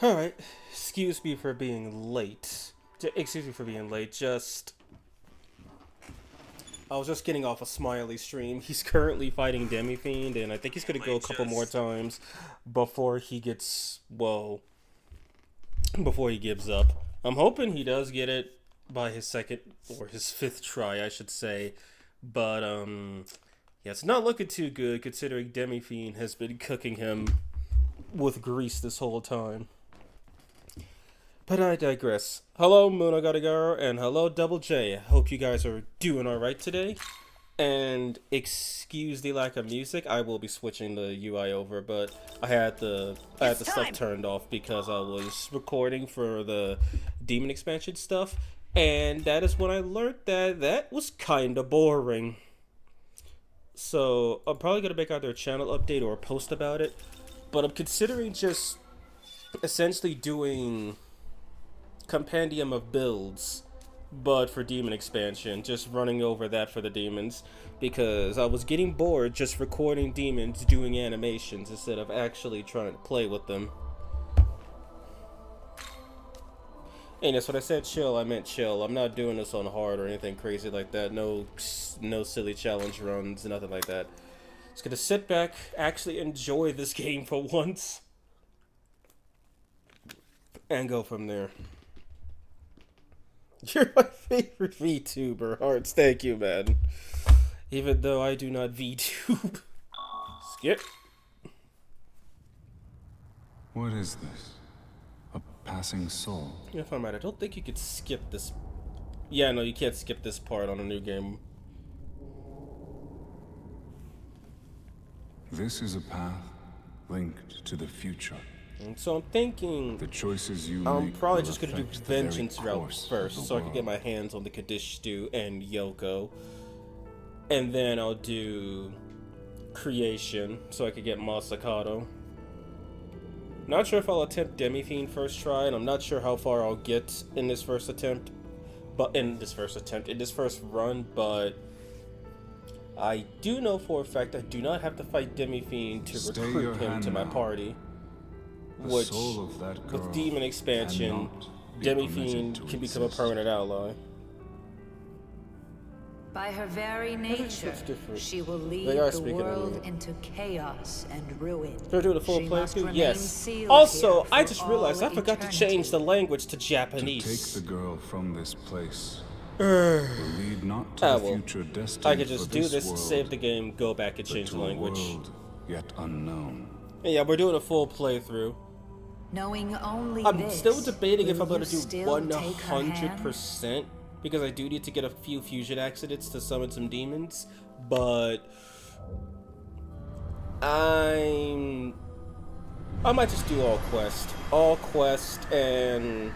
Alright, excuse me for being late. Excuse me for being late, I was just getting off a Smiley stream. He's currently fighting Demi-Fiend, and I think he's gonna go a couple more times before he gets, well, before he gives up. I'm hoping he does get it by his second, or his fifth try, I should say. But, yeah, it's not looking too good considering Demi-Fiend has been cooking him with grease this whole time. But I digress. Hello, Monogatagaro, and hello, Double J. Hope you guys are doing alright today. And excuse the lack of music, I will be switching the UI over, but I had the stuff turned off because I was recording for the Demon expansion stuff, and that is when I learned that that was kinda boring. So I'm probably gonna make either a channel update or a post about it, but I'm considering just essentially doing compendium of builds, but for demon expansion, just running over that for the demons, because I was getting bored just recording demons doing animations instead of actually trying to play with them. And that's what I said, chill, I meant chill. I'm not doing this on hard or anything crazy like that. No silly challenge runs, nothing like that. Just gonna sit back, actually enjoy this game for once, and go from there. You're my favorite VTuber, Hearts. Thank you, man. Even though I do not VTube. Skip. What is this? A passing soul? If I'm right, I don't think you could skip this. Yeah, no, you can't skip this part on a new game. This is a path linked to the future. And so I'm thinking the choices you I'm make probably will just gonna do affect the Vengeance very route course first, of the so I can world. get my hands on the Kaddish Stew and Yoko. And then I'll do Creation, so I can get Masakato. Not sure if I'll attempt Demi-Fiend first try, and I'm not sure how far I'll get in this first attempt. In this first run, but I do know for a fact I do not have to fight Demi-Fiend to Stay your recruit him hand to my now. party. The Which, soul of that girl with Demon expansion, cannot be Demi-Fiend permitted to can become a exist. permanent ally. By her very nature, different. she will They lead are the speaking world English. into chaos and ruin. They're doing a full She must playthrough? remain Yes. sealed Also, here I for just realized I all forgot to change the eternity. language to To take Japanese. the girl from this place will lead not to the Well, future destiny I could just for do this, world, save the game, go back and but change the to a language. world yet unknown. And yeah, we're doing a full playthrough. Knowing only I'm this, still debating if will I'm going you to do still take her hand? 100%, because I do need to get a few fusion accidents to summon some demons, but I might just do all quest, and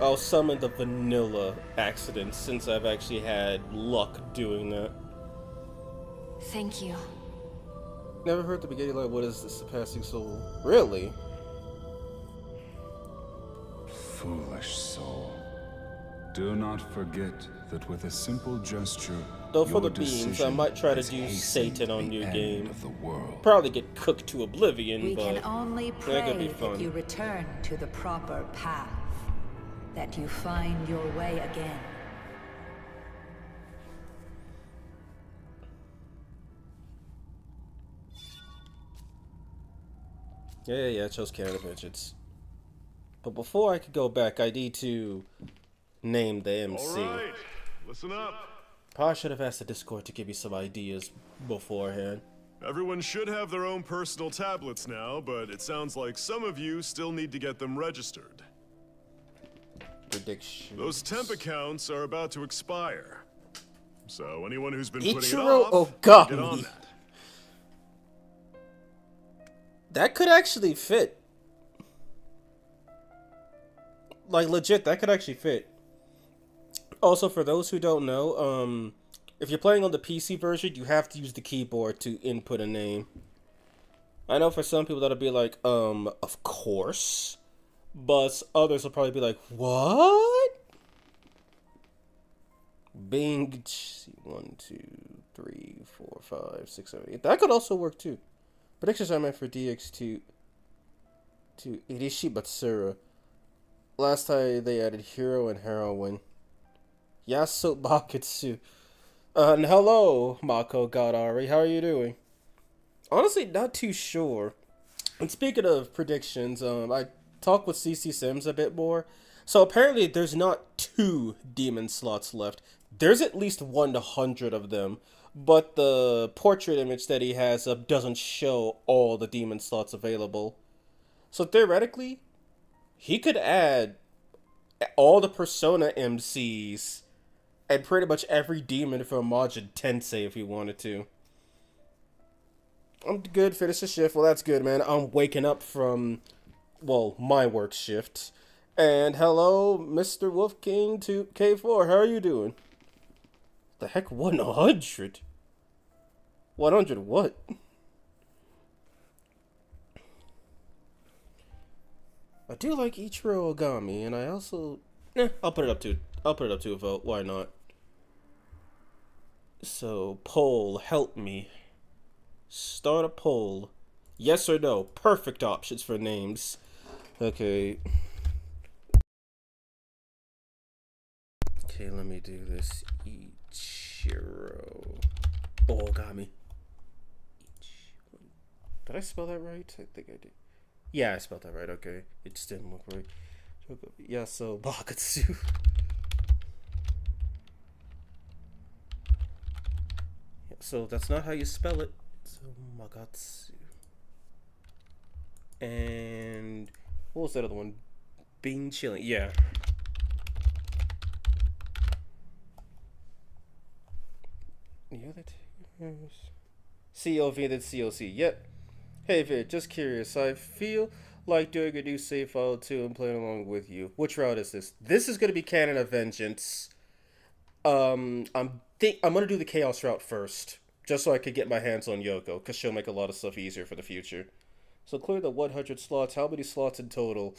I'll summon the vanilla accidents since I've actually had luck doing that. Thank you. Never heard the beginning line, what is this, a passing soul? Really? Foolish soul. Do not forget that with a simple gesture, Though for your the beans, I decision might try to has do hastened Satan on the New end Game. of the world. Probably get cooked to oblivion, We but can only that pray could be fun. that you return to the proper path, that you find your way again. Yeah, I chose Canada Vengeance. But before I could go back, I need to name the MC. Alright, listen up. Probably should have asked the Discord to give me some ideas beforehand. Everyone should have their own personal tablets now, but it sounds like some of you still need to get them registered. Predictions. Those temp accounts are about to expire. So anyone who's been putting it Ichiro off, get on Ogami. that. That could actually fit. Like, legit, that could actually fit. Also, for those who don't know, if you're playing on the PC version, you have to use the keyboard to input a name. I know for some people that'll be like, of course. But others will probably be like, what? Bing, 1, 2, 3, 4, 5, 6, 7, 8. That could also work too. Predictions are meant for DX2 to Irishi Batsura. Last time they added hero and heroine. Yasu Baketsu. And hello, Mako Godari. How are you doing? Honestly, not too sure. And speaking of predictions, I talked with CC Sims a bit more. So apparently there's not 2 demon slots left. There's at least 100 of them. But the portrait image that he has up doesn't show all the demon slots available. So theoretically, he could add all the Persona MCs and pretty much every demon from Majin Tensei if he wanted to. I'm good, finish the shift. Well, that's good, man. I'm waking up from, well, my work shift. And hello, Mr. Wolf King to K4. How are you doing? The heck, 100? 100 what? I do like Ichiro Ogami, and I also... I'll put it up to a vote. Why not? So, poll, help me. Start a poll. Yes or no? Perfect options for names. Okay. Okay, let me do this. Ichiro Ogami. Did I spell that right? I think I did. Yeah, I spelled that right. Okay. It just didn't look right. Yeah, so Bakatsu. So that's not how you spell it. So Magatsu. And what was that other one? Bing Chilling. Yeah. The other two. COV then COC. Yep. Hey Vid, just curious. I feel like doing a new save file too and playing along with you. Which route is this? This is gonna be Canon of Vengeance. I'm gonna do the Chaos route first, just so I could get my hands on Yoko, because she'll make a lot of stuff easier for the future. So clear the 100 slots. How many slots in total?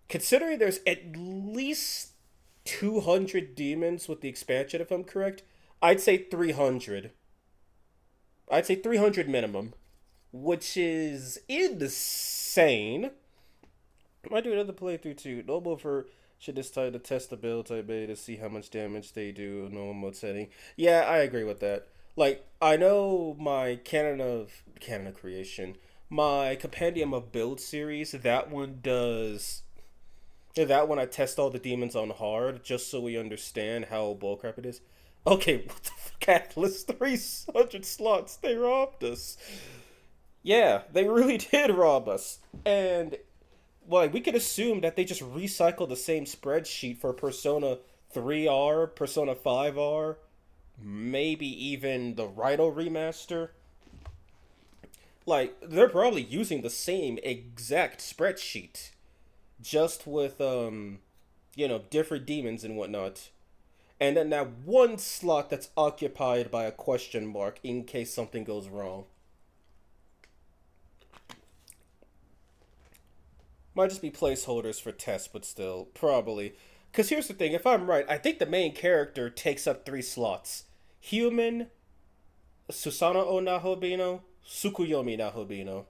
Considering there's at least 200 demons with the expansion, if I'm correct, I'd say 300. I'd say 300 minimum, which is insane. I might do another playthrough too. Noble for should this time to test the build I made to see how much damage they do in normal mode setting. Yeah, I agree with that. Like, I know my canon creation, my compendium of build series, that one does. Yeah, that one I test all the demons on hard just so we understand how bullcrap it is. Okay, what the fuck, Atlas? 300 slots. They robbed us. Yeah, they really did rob us. And well, we could assume that they just recycled the same spreadsheet for Persona 3R, Persona 5R, maybe even the Rito remaster. Like, they're probably using the same exact spreadsheet, just with, different demons and whatnot. And then that one slot that's occupied by a question mark in case something goes wrong. Might just be placeholders for tests, but still, probably. Because here's the thing, if I'm right, I think the main character takes up 3 slots. Human, Susanoo o Nahobino, Tsukuyomi Nahobino.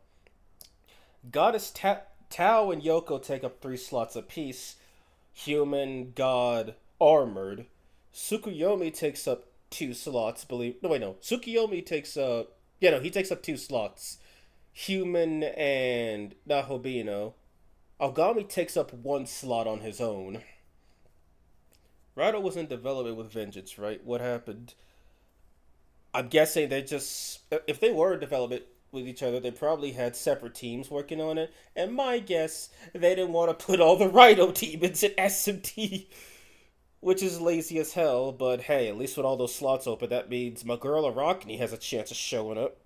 Goddess Tao and Yoko take up 3 slots apiece. Human, God, Armored. Tsukuyomi takes up 2 slots, Tsukuyomi takes up... he takes up 2 slots. Human and Nahobino. Ogami takes up 1 slot on his own. Rito was in development with Vengeance, right? What happened? I'm guessing they just... If they were in development with each other, they probably had separate teams working on it. And my guess, they didn't want to put all the Rito demons in SMT, which is lazy as hell. But hey, at least with all those slots open, that means my girl Arachne has a chance of showing up.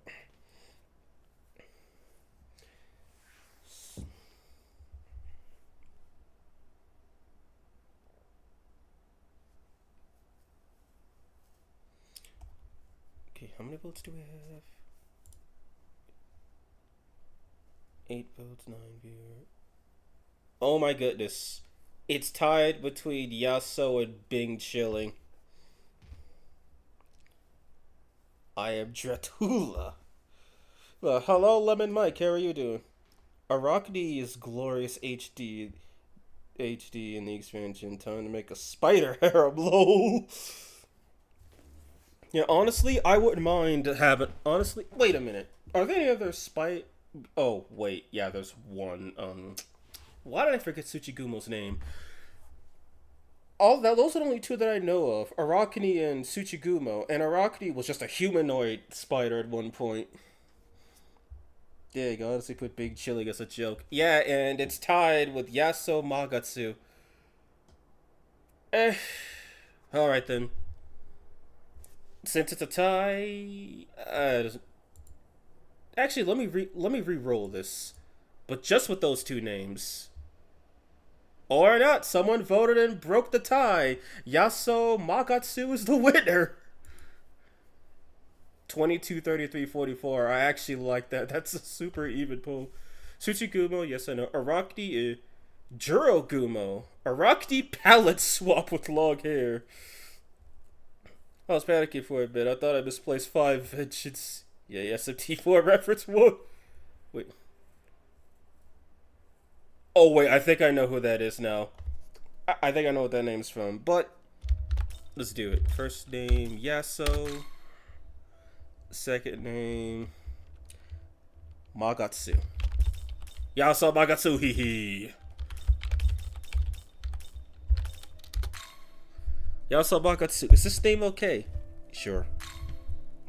Okay, how many votes do we have? 8 votes, 9 viewers. Oh my goodness. It's tied between Yasuo and Bing Chilling. I am Dratula. Hello, Lemon Mike. How are you doing? Arachne is glorious HD in the expansion. Time to make a spider harem. Lol. Yeah, honestly, I wouldn't mind having. Honestly, wait a minute. Are there any other Oh wait, yeah, there's one. Why did I forget Tsuchigumo's name? Those are the only two that I know of. Arachne and Tsuchigumo, and Arachne was just a humanoid spider at one point. Yeah, you honestly put Big Chili as a joke. Yeah, and it's tied with Yasuo Magatsu. Alright then. Since it's a tie, actually let me re-roll this, but just with those two names. Or not, someone voted and broke the tie. Yasuo Magatsu is the winner. 22, 33, 44. I actually like that. That's a super even poll. Tsuchigumo, yes I know. Arachne, Jurogumo. Arachne palette swap with long hair. I was panicking for a bit. I thought I misplaced 5 vengeance. Yeah, SMTV reference. What? Wait. Oh, wait. I think I know who that is now. I think I know what that name's from. But, let's do it. First name, Yasuo. Second name, Magatsu. Yasuo Magatsu, hee hee. Yasuo Magatsu. Is this name okay? Sure.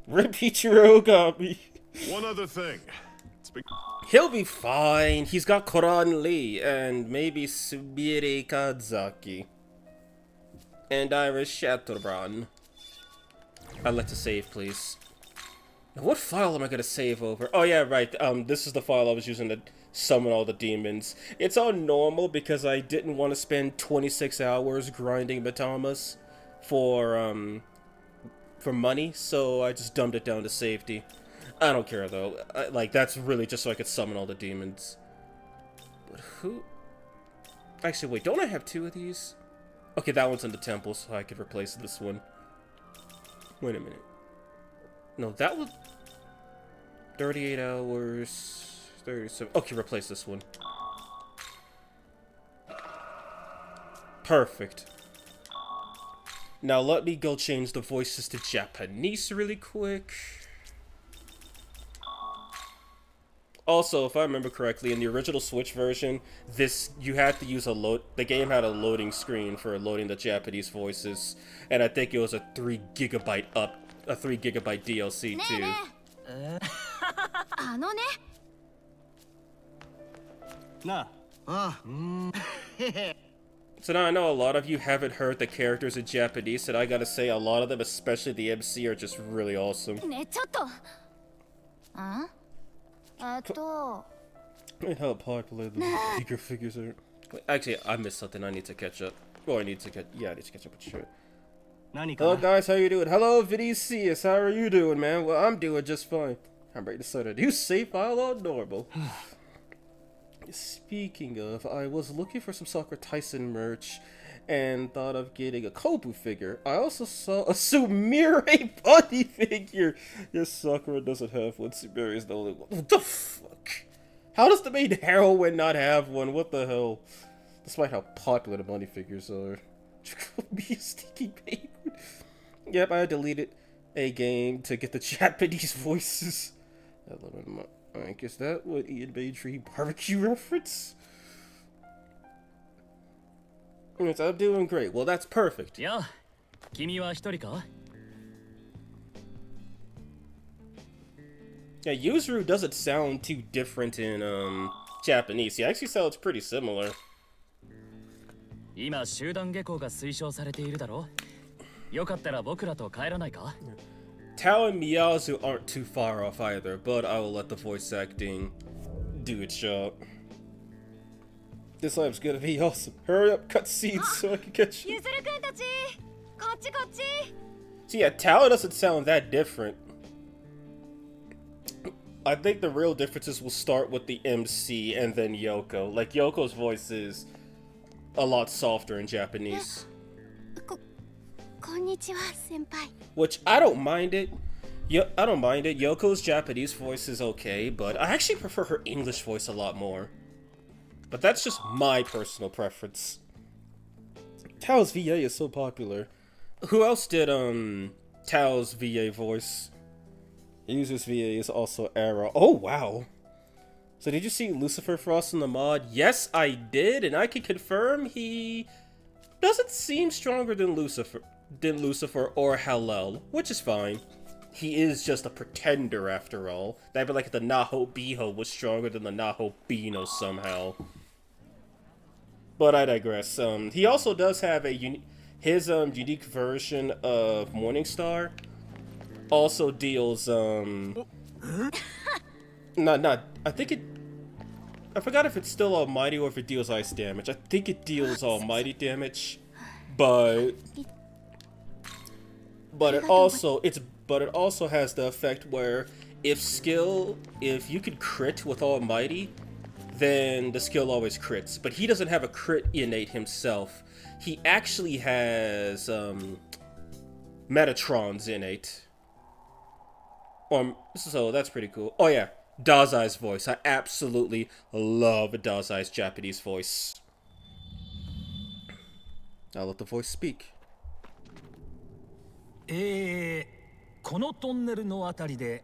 Rip Ichiro Ogami. One other thing. He'll be fine. He's got Koran Lee and maybe Subiri Kazaki. And Iris Shatterbrand. I'd like to save, please. Now, what file am I gonna save over? Oh yeah, right. This is the file I was using to summon all the demons. It's on normal because I didn't want to spend 26 hours grinding Matamas for money, so I just dumped it down to safety. I don't care though. That's really just so I could summon all the demons. But who? Actually, wait. Don't I have 2 of these? Okay, that one's in the temple, so I could replace this one. Wait a minute. No, that was 38 hours. 37. Okay, replace this one. Perfect. Now let me go change the voices to Japanese really quick. Also, if I remember correctly, in the original Switch version, you had to use the game had a loading screen for loading the Japanese voices, and I think it was a 3 gigabyte DLC too. So now I know a lot of you haven't heard the characters in Japanese, and I gotta say a lot of them, especially the MC, are just really awesome. And how popular the bigger figures are. Actually, I missed something. I need to catch up. Oh, I need to catch up with shit. Hello guys, how you doing? Hello Vinicius, how are you doing, man? Well, I'm doing just fine. I'm ready to start a new save file on normal. Speaking of, I was looking for some Sakura Tyson merch and thought of getting a Kobu figure. I also saw a Sumire bunny figure. Yes, Sakura doesn't have one. Sumire is the only one. What the fuck? How does the main heroine not have one? What the hell? Despite how popular the bunny figures are. Be a sneaky baby. Yep, I deleted a game to get the Japanese voices. I guess that what Ian Maidtree barbecue reference? Yes, I'm doing great. Well, that's perfect. Yeah. Yeah, Yuzuru doesn't sound too different in Japanese. He actually sounds pretty similar. Tao and Miyazu aren't too far off either, but I will let the voice acting do its job. This live's gonna be awesome. Hurry up, cut scenes so I can catch you. So yeah, Tao doesn't sound that different. I think the real differences will start with the MC and then Yoko. Like, Yoko's voice is a lot softer in Japanese. Which, I don't mind it. I don't mind it. Yoko's Japanese voice is okay, but I actually prefer her English voice a lot more. But that's just my personal preference. Tao's VA is so popular. Who else did Tao's VA voice? User's VA is also Era. Oh wow. So did you see Lucifer Frost in the mod? Yes, I did, and I can confirm he doesn't seem stronger than Lucifer or Hallel, which is fine. He is just a pretender after all. That'd be like if the Naho Biho was stronger than the Naho Bino somehow. But I digress. He also does have a his unique version of Morningstar. Also deals not I think it. I forgot if it's still Almighty or if it deals ice damage. I think it deals Almighty damage, but it also has the effect where if you could crit with Almighty, then the skill always crits. But he doesn't have a crit innate himself. He actually has Metatron's innate. So that's pretty cool. Oh yeah, Dazai's voice. I absolutely love Dazai's Japanese voice. I'll let the voice speak. このトンネルのあたりで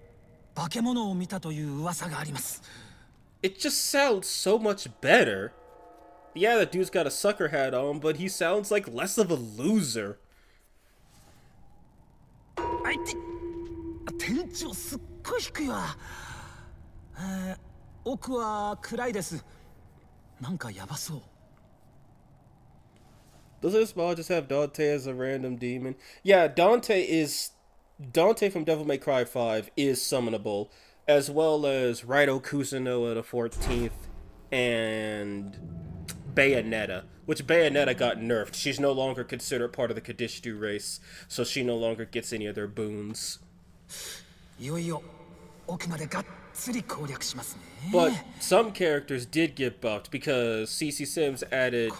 化け物を見たという噂があります。 It just sounds so much better. Yeah, the dude's got a sucker hat on, but he sounds like less of a loser. あいて、天井すっごい低いわ。奥は暗いです。なんかやばそう。 Does this mod just have Dante as a random demon? Yeah, Dante from Devil May Cry 5 is summonable, as well as Raito Kusunoa the 14th and Bayonetta, which Bayonetta got nerfed. She's no longer considered part of the Kadishtu race, so she no longer gets any of their boons. いよいよ奥までがっつり攻略しますね。 But some characters did get buffed because CC Sims added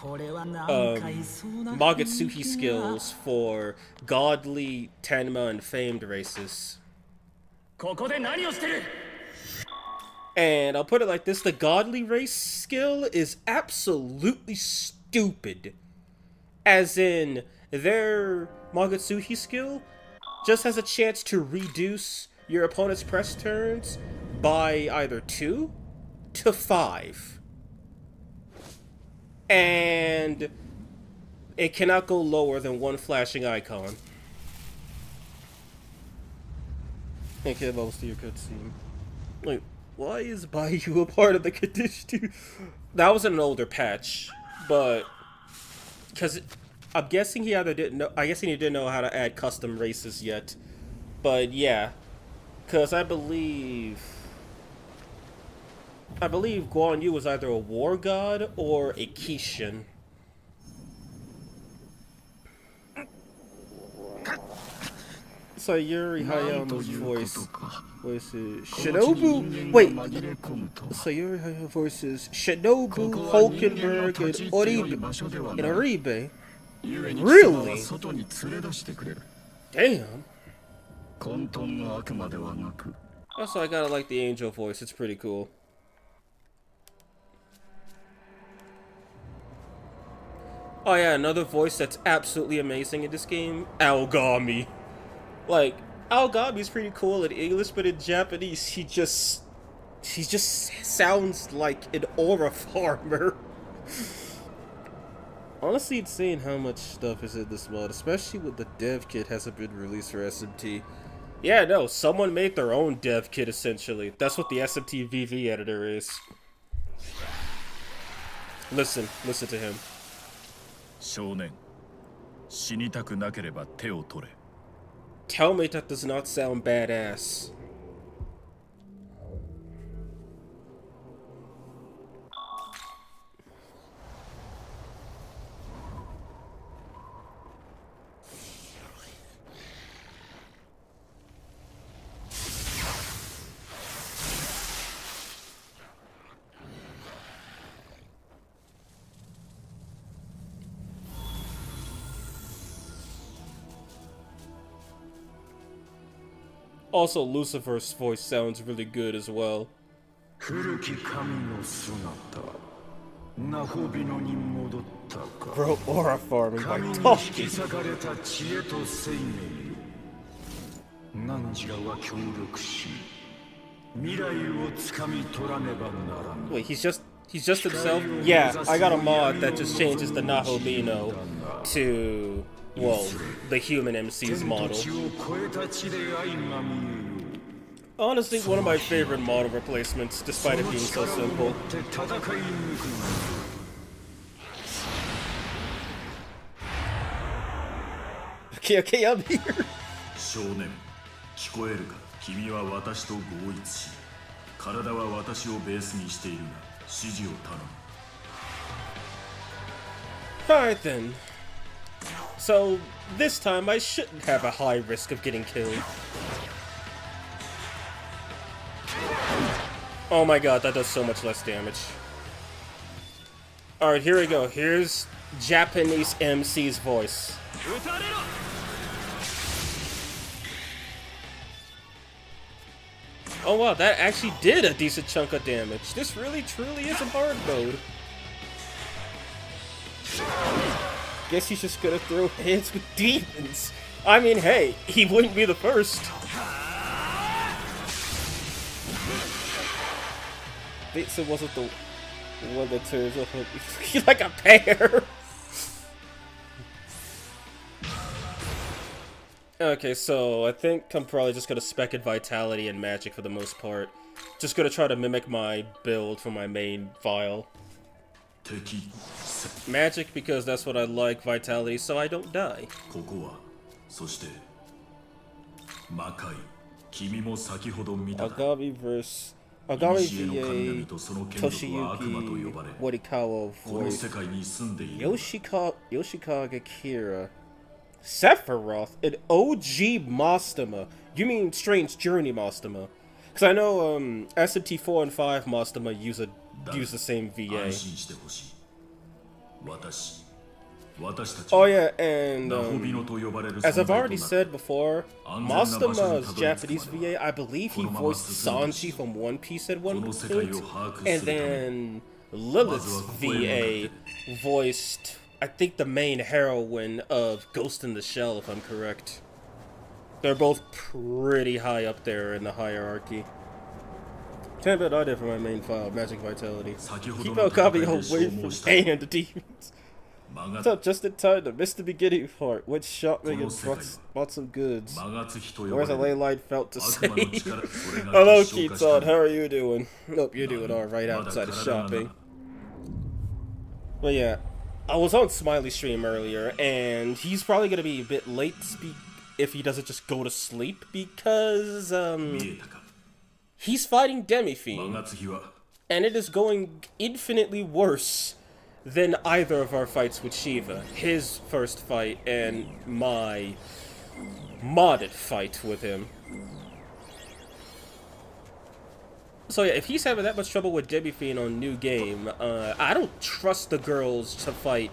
Magatsuhi skills for godly, Tenma, and famed races. ここで何をしてる? And I'll put it like this, the godly race skill is absolutely stupid. As in, their Magatsuhi skill just has a chance to reduce your opponent's press turns by either 2 to 5. And it cannot go lower than 1 flashing icon. Okay, most of your cutscene. Wait, why is Bayou a part of the Kadishtu? That was in an older patch, but because I'm guessing he either didn't know. I guess he didn't know how to add custom races yet. But yeah, because I believe Guan Yu was either a war god or a Kishin. Sayuri Hayama's voice is Shinobu. Wait, Sayuri Hayama voices Shinobu, Hulkenberg, and Oribe. Really? Damn. Also, I gotta like the angel voice. It's pretty cool. Oh yeah, another voice that's absolutely amazing in this game, Aogami. Like, Aogami's pretty cool in English, but in Japanese, he just sounds like an aura farmer. Honestly, insane how much stuff is in this mod, especially when the dev kit hasn't been released for SMT. Yeah, no, someone made their own dev kit, essentially. That's what the SMTV editor is. Listen to him. 少年、死にたくなければ手を取れ。 Tell me that does not sound badass. Also, Lucifer's voice sounds really good as well. 古き神の姿ナホビノに戻ったか Bro, aura farming by 神に引き talking. 裂かれた知恵と生命汝らは協力し未来をつかみ取らねばならぬ Wait, he's just himself? Yeah, I got a mod that just changes the Nahobino to, well, the human MC's 天と model. 地を超えた地で愛が見えよ Honestly, one of my favorite model replacements, despite it being so その力を simple. 持って戦い抜く Okay, I'm here. 少年聞こえるか君は私と合一し体は私をベースにしているが指示を頼む Alright then. So, this time I shouldn't have a high risk of getting killed. Oh my god, that does so much less damage. Alright, here we go. Here's Japanese MC's voice. Oh wow, that actually did a decent chunk of damage. This really truly is a hard mode. Guess he's just gonna throw hands with demons. I mean, hey, he wouldn't be the first. This wasn't the one that turns off like a pear. Okay, so I think I'm probably just gonna spec it Vitality and Magic for the most part. Just gonna try to mimic my build for my main file. 敵 Magic because that's what I like, Vitality so I don't die. ここはそして魔界君も先ほど見ただ Agami vs. Agami 古の神々とその権力は悪魔と呼 Toshiyuki ばれ Warikawa この voice 世界に住んでいる Yoshikage Kira Sephiroth, an OG Mastema. You mean Strange Journey Mastema? Because I know SMT4 and 5 Mastema use the same 安 VA. 心してほしい私たち Oh yeah, and ナホビノと呼ばれる as 存 I've 在と already な said before, Mastema's Japanese たどり着くまでは VA, I believe he voiced Sanji from One Piece at one この世界 point, を把握 and するため then Lilith's VA voiced, I think, the main heroine of Ghost in the Shell, if I'm correct. They're both pretty high up there in the hierarchy. Can't bet I did for my main file, Magic Vitality. 先ほ Keep どの Okami 戦いで away 消 from 耗した and the demons. 魔が What's up, just in time to miss the beginning part. Which shot me and この世界は bought some goods. 魔が月と呼ば Where's れ a る ley light felt to 悪魔の say? 力それが Hello, 結晶化した Keaton. How are you doing? Nope, you're doing alright outside of shopping. But yeah, I was on Smiley's stream earlier, and he's probably gonna be a bit late to speak if he doesn't just go to sleep because 見えたか he's fighting 魔 Demi-Fiend, が月は and it is going infinitely worse than either of our fights with Shiva. His first fight and my modded fight with him. So yeah, if he's having that much trouble with Demi-Fiend on New Game, I don't trust the girls to fight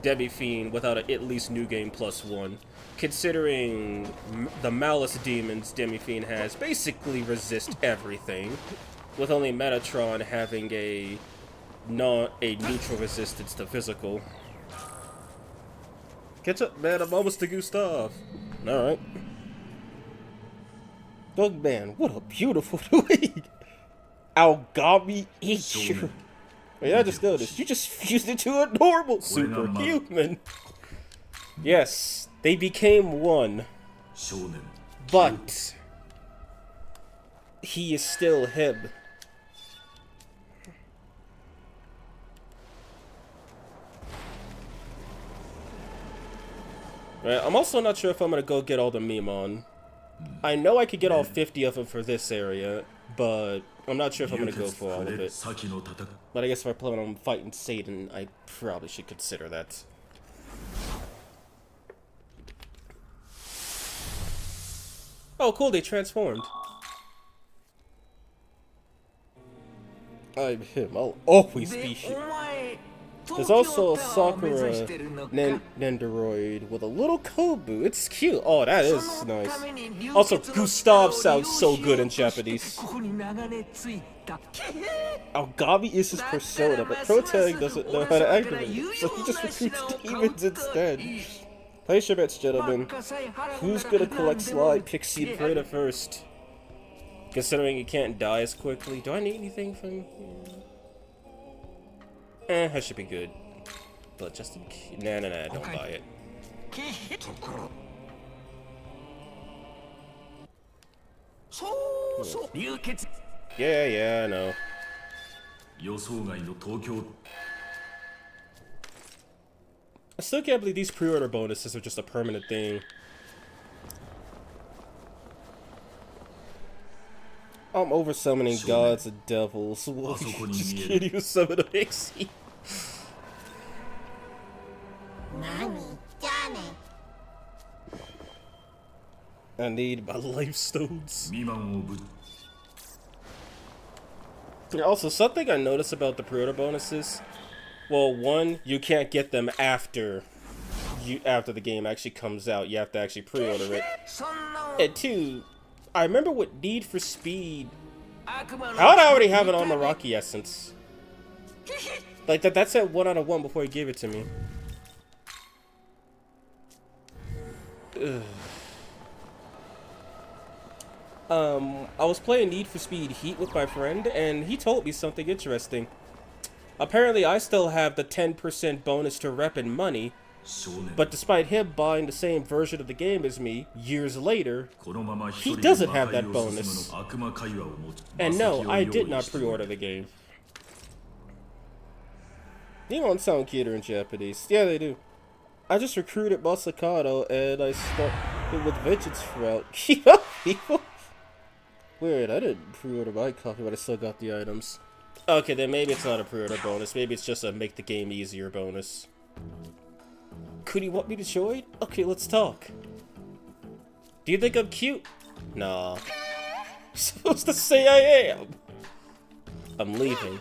Demi-Fiend without at least New Game +1. Considering the Malice Demons Demi-Fiend has basically resist everything, with only Metatron having a neutral resistance to physical. Catch up, man, I'm almost to Gustav. Alright. Dog man, what a beautiful tweet! Algami Ichu. Wait, I just noticed. You just fused into a normal superhuman. Yes, they became one. 少年 But he is still him. Right, I'm also not sure if I'm gonna go get all the Memon. I know I could get all 50 of them for this area, but I'm not sure if I'm gonna go for all of it. 先の戦い But I guess if I plan on fighting Satan, I probably should consider that. Oh, cool, they transformed. I'm him, I'll always be him. There's also a Sakura Nendoroid with a little Kobu. It's cute. Oh, that is nice. Also, Gustav sounds so good in Japanese. Algavi is his persona, but Protag doesn't know how to activate it, so he just recruits demons instead. Place your bets, gentlemen. Who's gonna collect Sly, Pixie, and Preta first? Considering you can't die as quickly. Do I need anything from here? That should be good. But just in case. Nah, don't buy it. Yeah, I know. I still can't believe these pre-order bonuses are just a permanent thing. I'm over summoning gods and devils. Just kidding, you summon a pixie. I need my life stones. Also, something I noticed about the pre-order bonuses. Well, one, you can't get them after the game actually comes out. You have to actually pre-order it. And two, I remember with Need for Speed. How'd I already have it on the Rocky Essence? Like that said 1 out of 1 before he gave it to me. Ugh. I was playing Need for Speed Heat with my friend, and he told me something interesting. Apparently, I still have the 10% bonus to rep and money, but despite him buying the same version of the game as me, years later, he doesn't have that bonus. And no, I did not pre-order the game. You don't sound cuter in Japanese. Yeah, they do. I just recruited Masakato, and I started with Vengeance Sprout. Keep up, people! Weird, I didn't pre-order my copy, but I still got the items. Okay, then maybe it's not a pre-order bonus. Maybe it's just a make the game easier bonus. Could you want me to join? Okay, let's talk. Do you think I'm cute? Nah. You're supposed to say I am. I'm leaving.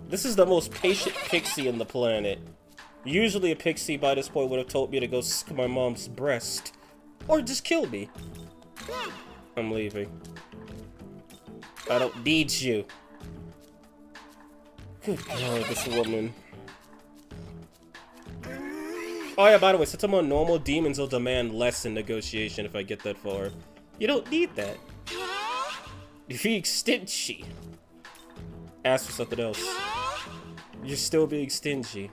This is the most patient pixie in the planet. Usually a pixie by this point would have told me to go suck my mom's breast. Or just kill me. I'm leaving. I don't need you. Good God, this woman. Oh yeah, by the way, since I'm on normal, demons will demand less in negotiation if I get that far. You don't need that. Being stingy. Ask for something else. You're still being stingy.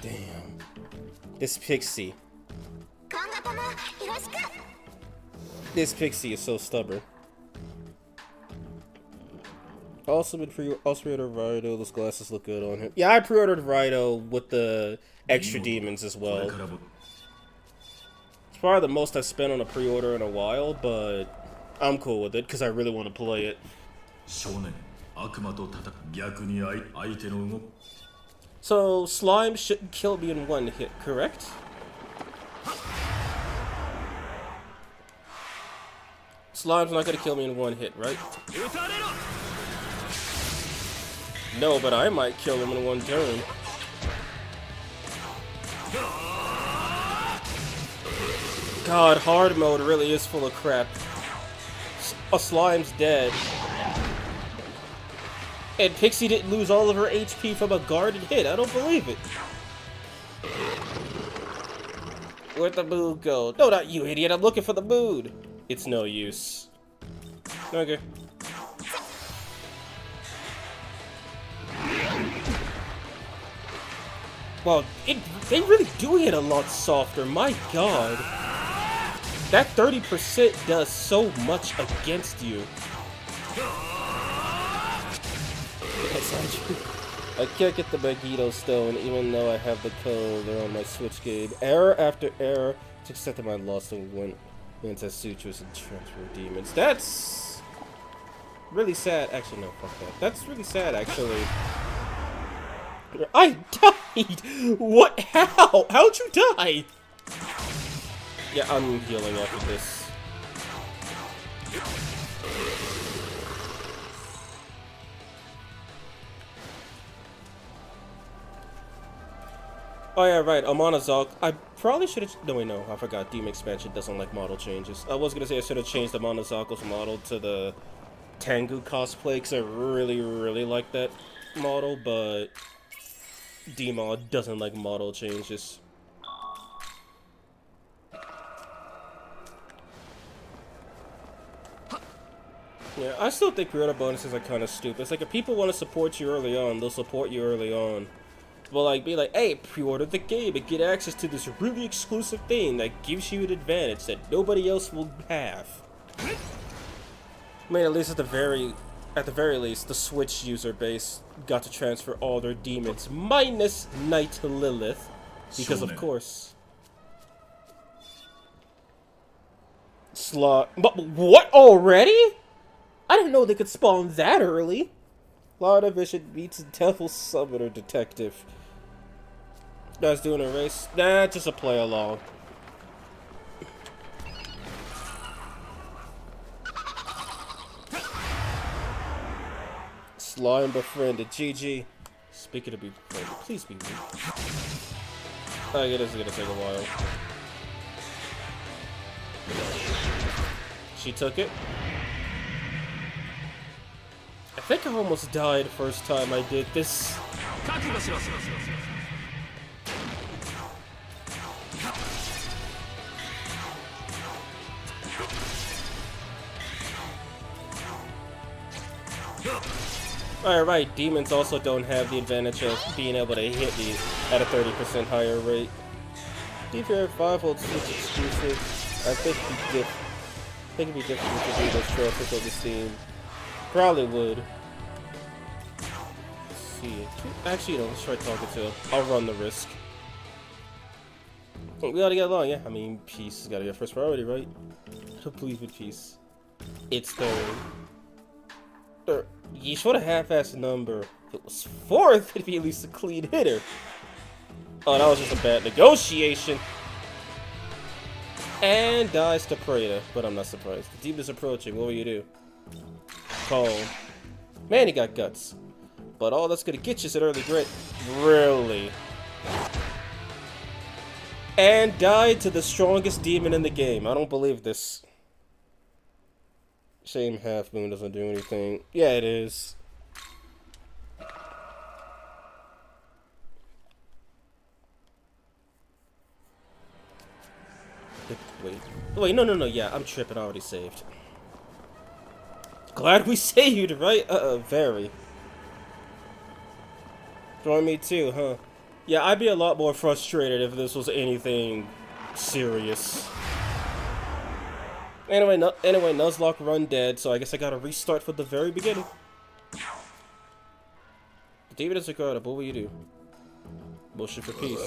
Damn. This pixie. This pixie is so stubborn. Also pre-ordered Raido. Those glasses look good on him. Yeah, I pre-ordered Raido with the extra demons as well. It's probably the most I've spent on a pre-order in a while, but I'm cool with it because I really want to play it. So slime shouldn't kill me in one hit, correct? Slime's not gonna kill me in one hit, right? No, but I might kill him in one turn. God, hard mode really is full of crap. A slime's dead. And Pixie didn't lose all of her HP from a guarded hit. I don't believe it. Where'd the mood go? No, not you, idiot. I'm looking for the mood. It's no use. Okay. Well, they really do hit a lot softer. My God. That 30% does so much against you. I can't get the Magneto Stone even though I have the code. They're on my Switch game. Error after error to accept my loss and went into sutures and transfer demons. That's really sad. Actually, no, fuck that. That's really sad, actually. I died! What? How? How'd you die? Yeah, I'm healing after this. Oh yeah, right. Amonazak. I probably should have. No, wait, no. I forgot. Demon expansion doesn't like model changes. I was gonna say I should have changed the Monozako's model to the Tengu cosplay because I really, really like that model, but Demon doesn't like model changes. Yeah, I still think pre-order bonuses are kind of stupid. It's like if people want to support you early on, they'll support you early on. But like, be like, hey, pre-order the game and get access to this really exclusive thing that gives you an advantage that nobody else will have. I mean, at least at the very least, the Switch user base got to transfer all their demons, minus Knight Lilith, because of course. But what already? I didn't know they could spawn that early. Lord Vision meets Devil Summoner Detective. Guys doing a race? Nah, just a play along. Slime befriended. GG. Speaking of befriended, please be weak. I guess it's gonna take a while. She took it. I think I almost died first time I did this. Alright, demons also don't have the advantage of being able to hit me at a 30% higher rate. DPR 5-volt Switch exclusive. I think it'd be difficult to do those trophies on the Steam. Probably would. Let's see. Actually, no, let's try talking to him. I'll run the risk. We gotta get along, yeah? I mean, peace has gotta get first priority, right? I don't believe in peace. It's third. You showed a half-assed number. If it was fourth, it'd be at least a clean hitter. Oh, that was just a bad negotiation. And dies to Prada, but I'm not surprised. The demon is approaching. What will you do? Call. Man, he got guts. But all that's gonna get you is an early grit. Really? And died to the strongest demon in the game. I don't believe this. Shame Half Moon doesn't do anything. Yeah, it is. Wait, no, yeah, I'm tripping. I already saved. Glad we saved, right? Very. Join me too, huh? Yeah, I'd be a lot more frustrated if this was anything serious. Anyway, Nuzlocke run dead, so I guess I gotta restart from the very beginning. David is a guard. What will you do? Motion for peace.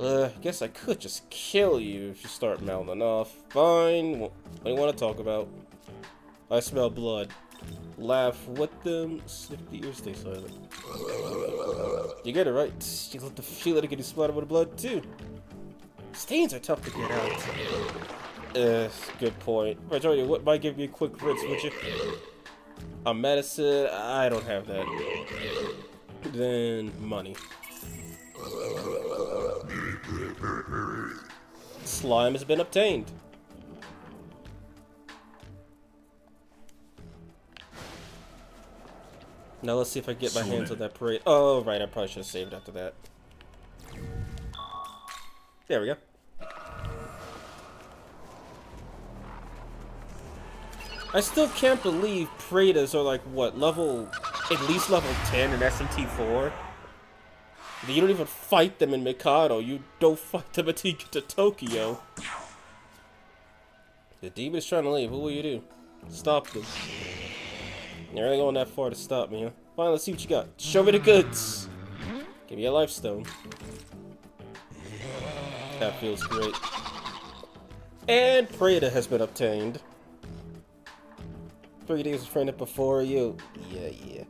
I guess I could just kill you if you start mouthing off. Fine. What do you want to talk about? I smell blood. Laugh with them. Snip the ears, stay silent. You get it right. You let the feel it getting splattered with blood too. Stains are tough to get out. Good point. Right, Jordan, what might give me a quick rinse, would you? A medicine? I don't have that. Then money. Slime has been obtained. Now let's see if I get my hands on that parade. Oh, right, I probably should have saved after that. There we go. I still can't believe Pradas are like, what, at least level 10 in SMT4? You don't even fight them in Mikado, you don't fight them until you get to Tokyo. The demon's trying to leave, what will you do? Stop them. You're really going that far to stop me, huh? Fine, let's see what you got. Show me the goods! Give me a life stone. That feels great. And Prada has been obtained. 3 days of training before you. Yeah.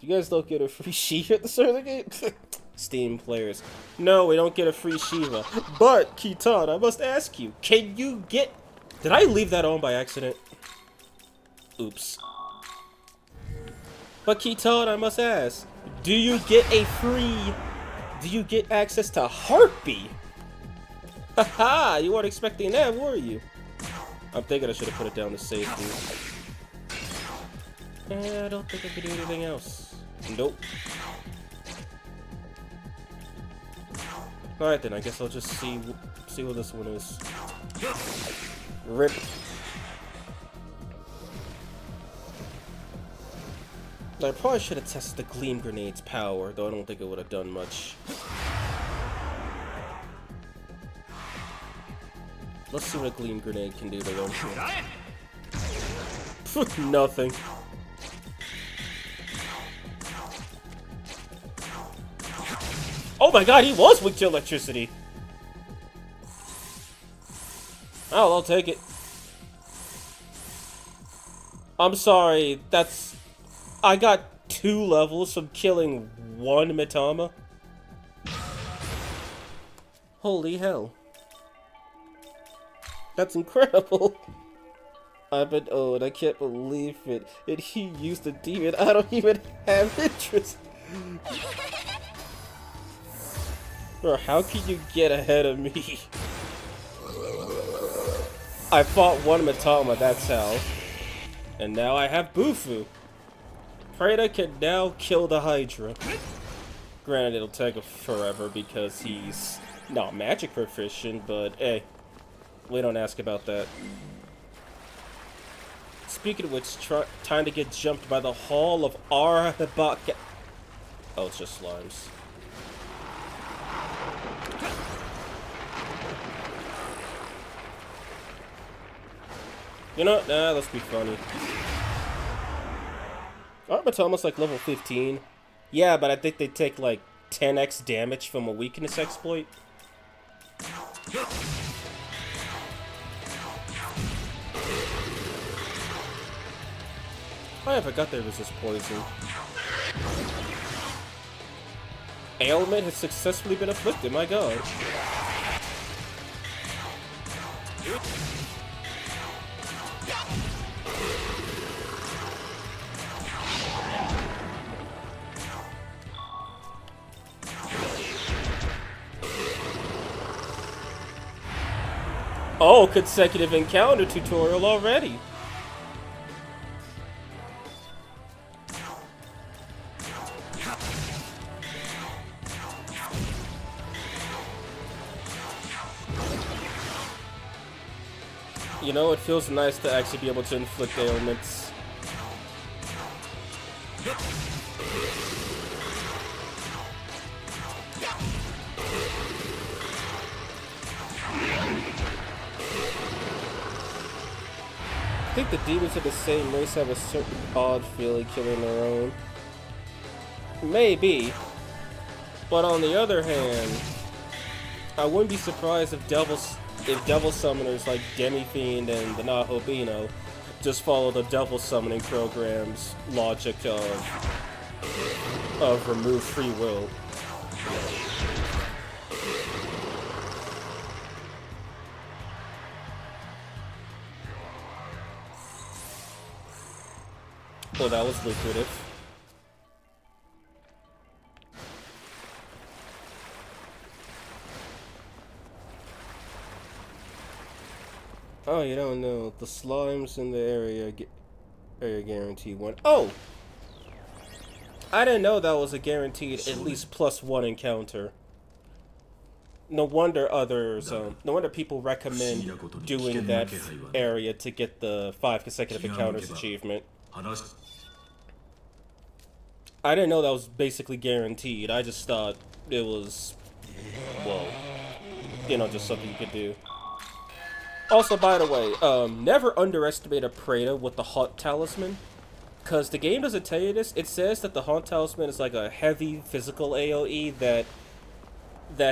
You guys don't get a free Shiva at the start of the game? Steam players. No, we don't get a free Shiva. But, Kitan, I must ask you, can you get... Did I leave that on by accident? Oops. But Kitan, I must ask, do you get a free do you get access to Heartbeat? Haha, you weren't expecting that, were you? I'm thinking I should have put it down to safety. I don't think I could do anything else. Nope. Alright then, I guess I'll just see what this one is. Rip. I probably should have tested the Gleam Grenade's power, though I don't think it would have done much. Let's see what a Gleam Grenade can do to them. Nothing. Oh my god, he was weak to electricity! Oh, I'll take it. I'm sorry, that's... I got 2 levels from killing 1 Mitama? Holy hell. That's incredible. I've been old, I can't believe it. And he used a demon, I don't even have interest. Bro, how can you get ahead of me? I fought 1 Mitama, that's how. And now I have Bufu. Preda can now kill the Hydra. Granted, it'll take forever because he's not magic proficient, but hey, we don't ask about that. Speaking of which, time to get jumped by the Hall of Arabaka. Oh, it's just slimes. You know what? Nah, let's be funny. Aren't almost like level 15? Yeah, but I think they take like 10x damage from a weakness exploit. I forgot they resist poison. Ailment has successfully been afflicted, my god. Oh, consecutive encounter tutorial already. You know, it feels nice to actually be able to inflict ailments. I think the demons of the same race have a certain odd feeling killing their own. Maybe. But on the other hand, I wouldn't be surprised if devil summoners like Demi-Fiend and the Nahobino just follow the devil summoning program's logic of remove free will. Well, that was lucrative. Oh, you don't know. The slimes in the area guarantee 1. Oh! I didn't know that was a guaranteed at least +1 encounter. No wonder others, no wonder people recommend doing that area to get the 5 consecutive encounters achievement. I didn't know that was basically guaranteed. I just thought it was, well, you know, just something you could do. Also, by the way, never underestimate a Preda with the Haunt Talisman. Because the game doesn't tell you this. It says that the Haunt Talisman is like a heavy physical AoE that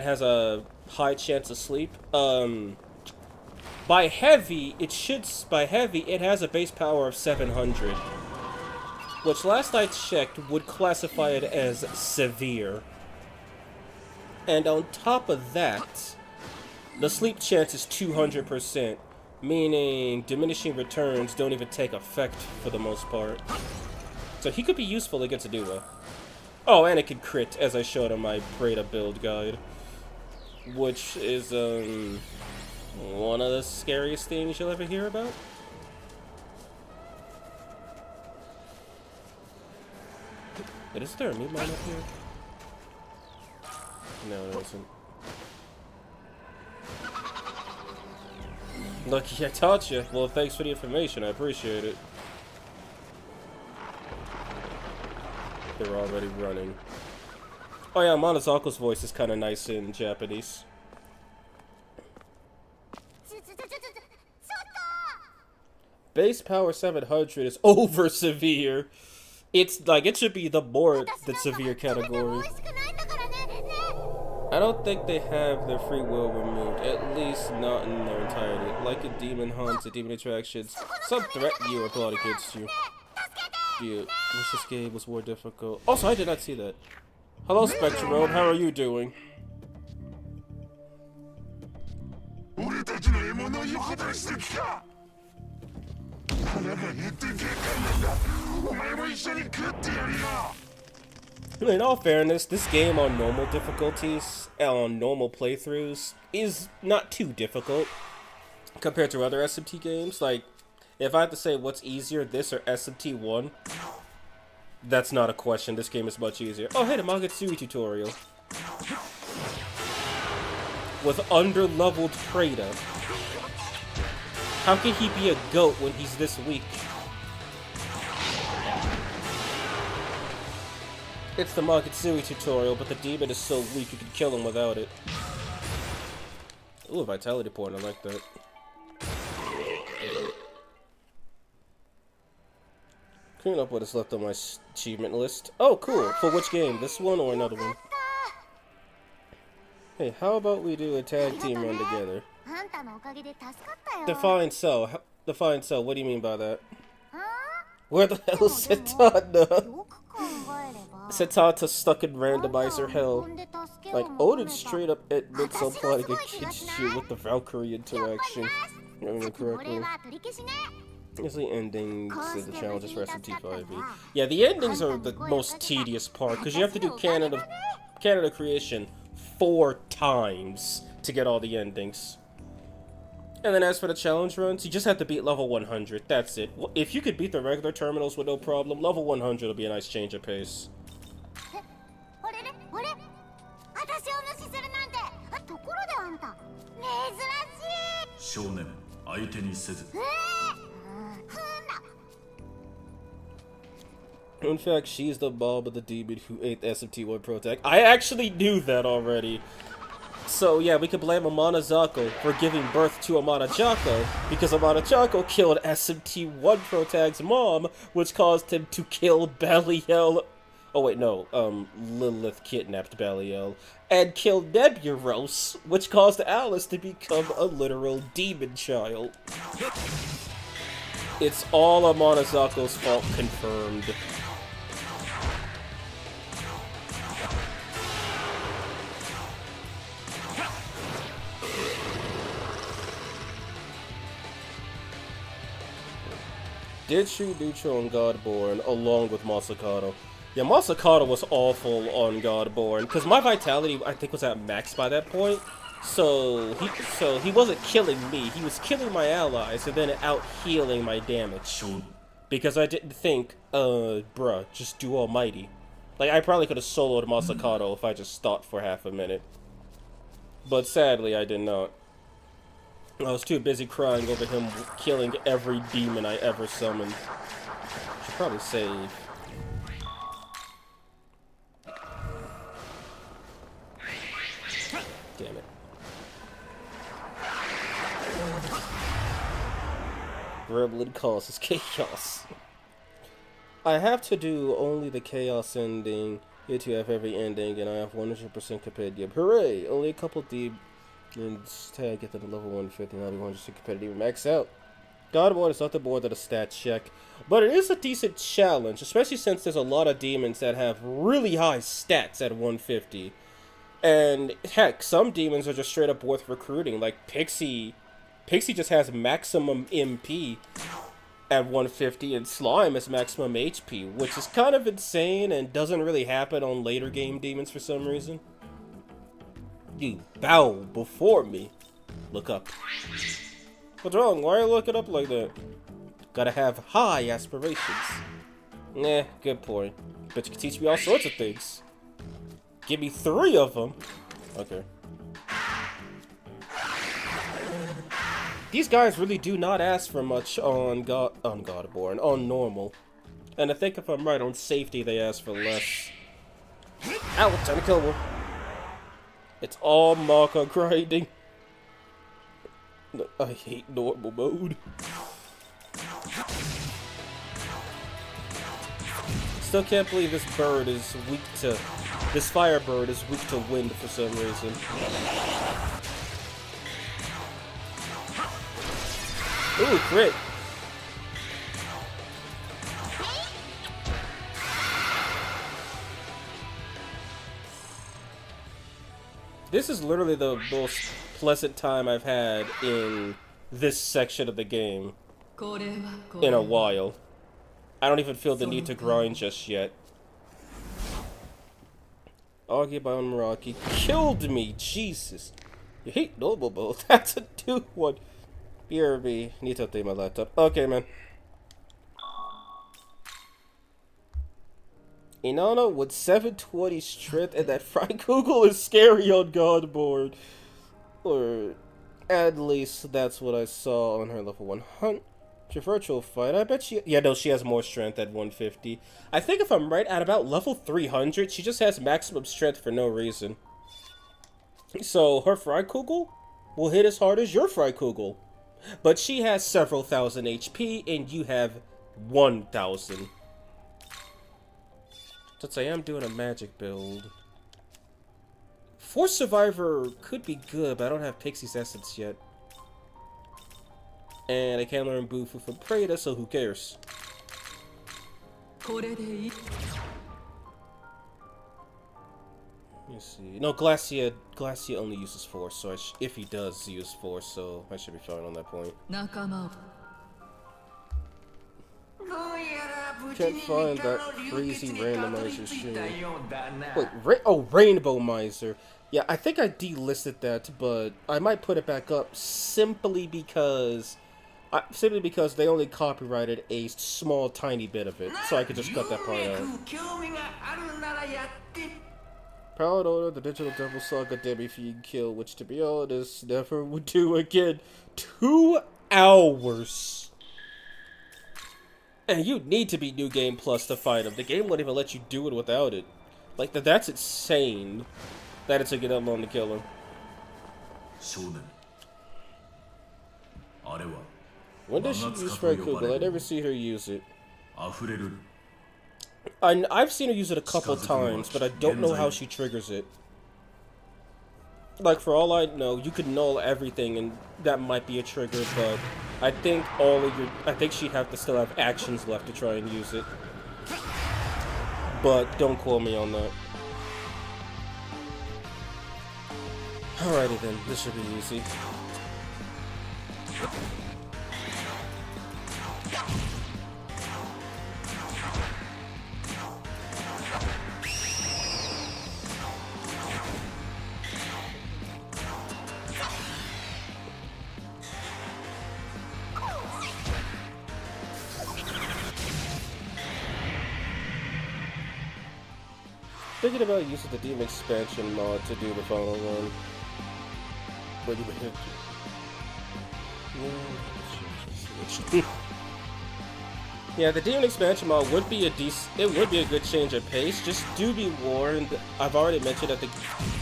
has a high chance of sleep. By heavy, it has a base power of 700. Which, last I checked, would classify it as severe. And on top of that, the sleep chance is 200%, meaning diminishing returns don't even take effect for the most part. So he could be useful against a duo. Oh, and it can crit, as I showed on my Preda build guide. Which is, one of the scariest things you'll ever hear about. Wait, is there a meat mine up here? No, there isn't. Lucky I taught you. Well, thanks for the information. I appreciate it. They're already running. Oh yeah, Monozako's voice is kind of nice in Japanese. Base power 700 is over severe. It's like, it should be the more than severe category. I don't think they have their free will removed, at least not in their entirety. Like a demon haunts, a demon attractions, some threaten you or plot against you. Dude, wish this game was more difficult. Also, I did not see that. Hello, Spectrum, how are you doing? In all fairness, this game on normal difficulties, on normal playthroughs, is not too difficult compared to other SMT games. Like, if I had to say what's easier, this or SMT1, that's not a question. This game is much easier. Oh, hey, the Magatsuki tutorial. With under-leveled Preda. How can he be a goat when he's this weak? It's the Magatsuki tutorial, but the demon is so weak you can kill him without it. Ooh, vitality point, I like that. Clean up what is left on my achievement list. Oh, cool. For which game? This one or another one? Hey, how about we do a tag team run together? Define so. Define so. What do you mean by that? Where the hell is Setana? Setata stuck in randomizer hell. Like, Odin straight up admits I'm plotting against you with the Valkyrie interaction. Remember correctly. Here's the endings of the challenges for SMT5E. Yeah, the endings are the most tedious part, because you have to do Canada Creation 4 times to get all the endings. And then as for the challenge runs, you just have to beat level 100. That's it. If you could beat the regular terminals with no problem, level 100 will be a nice change of pace. In fact, she's the mom of the demon who ate the SMT1 Protect. I actually knew that already. So yeah, we could blame Amanazako for giving birth to Amanachako, because Amanachako killed SMT1 Protag's mom, which caused him to kill Belial. Oh wait, no, Lilith kidnapped Belial, and killed Neburos, which caused Alice to become a literal demon child. It's all Amanazako's fault, confirmed. Did shoot neutral on Godborn along with Masakado. Yeah, Masakado was awful on Godborn, because my vitality, I think, was at max by that point. So he wasn't killing me, he was killing my allies and then out-healing my damage. Because I didn't think, bruh, just do Almighty. Like, I probably could have soloed Masakado if I just stopped for half a minute. But sadly, I did not. I was too busy crying over him killing every demon I ever summoned. Should probably save. Damn it. Gremlin causes chaos. I have to do only the chaos ending. You two have every ending, and I have 100% compendium. Hooray! Only a couple deep. And tag get to the level 150, and I'll be 100% competitive max out. Godborn is not the board that a stat check, but it is a decent challenge, especially since there's a lot of demons that have really high stats at 150. And heck, some demons are just straight up worth recruiting, like Pixie. Pixie just has maximum MP at 150 and Slime is maximum HP, which is kind of insane and doesn't really happen on later game demons for some reason. You bow before me. Look up. What's wrong? Why are you looking up like that? Gotta have high aspirations. Nah, good point. Bet you can teach me all sorts of things. Give me 3 of them. Okay. These guys really do not ask for much on Godborn, on normal. And I think if I'm right, on safety they ask for less. Ow, time to kill one. It's all marker grinding. I hate normal mode. Still can't believe this bird is weak to... This firebird is weak to wind for some reason. Ooh, crit. This is literally the most pleasant time I've had in this section of the game in a while. I don't even feel the need to grind just yet. Augie by Meraki killed me, Jesus. You hate normal mode. That's a new one. BRB, need to update my laptop. Okay, man. Inanna with 720 strength and that Freikugel is scary on Godboard. Or at least that's what I saw on her level 100. Your virtual fight, I bet she... Yeah, no, she has more strength at 150. I think if I'm right, at about level 300, she just has maximum strength for no reason. So, her Freikugel will hit as hard as your Freikugel. But she has several thousand HP, and you have 1,000. Since I am doing a magic build. Force Survivor could be good, but I don't have Pixie's Essence yet. And I can't learn Bufu from Prada, so who cares? Let me see. No, Glacia only uses Force, so if he does use Force, so I should be fine on that point. Can't find that crazy randomizer Shin. Wait, Rainbow Miser. Yeah, I think I delisted that, but I might put it back up simply because they only copyrighted a small, tiny bit of it, so I could just cut that part out. Proud owner of the Digital Devil Saga Demi-Fiend kill, which to be honest, never would do again. 2 hours! And you need to be New Game Plus to fight him. The game won't even let you do it without it. Like, that's insane that it took it that long to kill him. When does she use Freikugel? I never see her use it. I've seen her use it a couple times, but I don't know how she triggers it. Like, for all I know, you could null everything, and that might be a trigger, but I think she'd have to still have actions left to try and use it. But don't quote me on that. Alrighty then, this should be easy. Thinking about using the Demon Expansion mod to do the final run. Wait a minute. Yeah, the Demon Expansion mod would be a good change of pace. Just do be warned. I've already mentioned that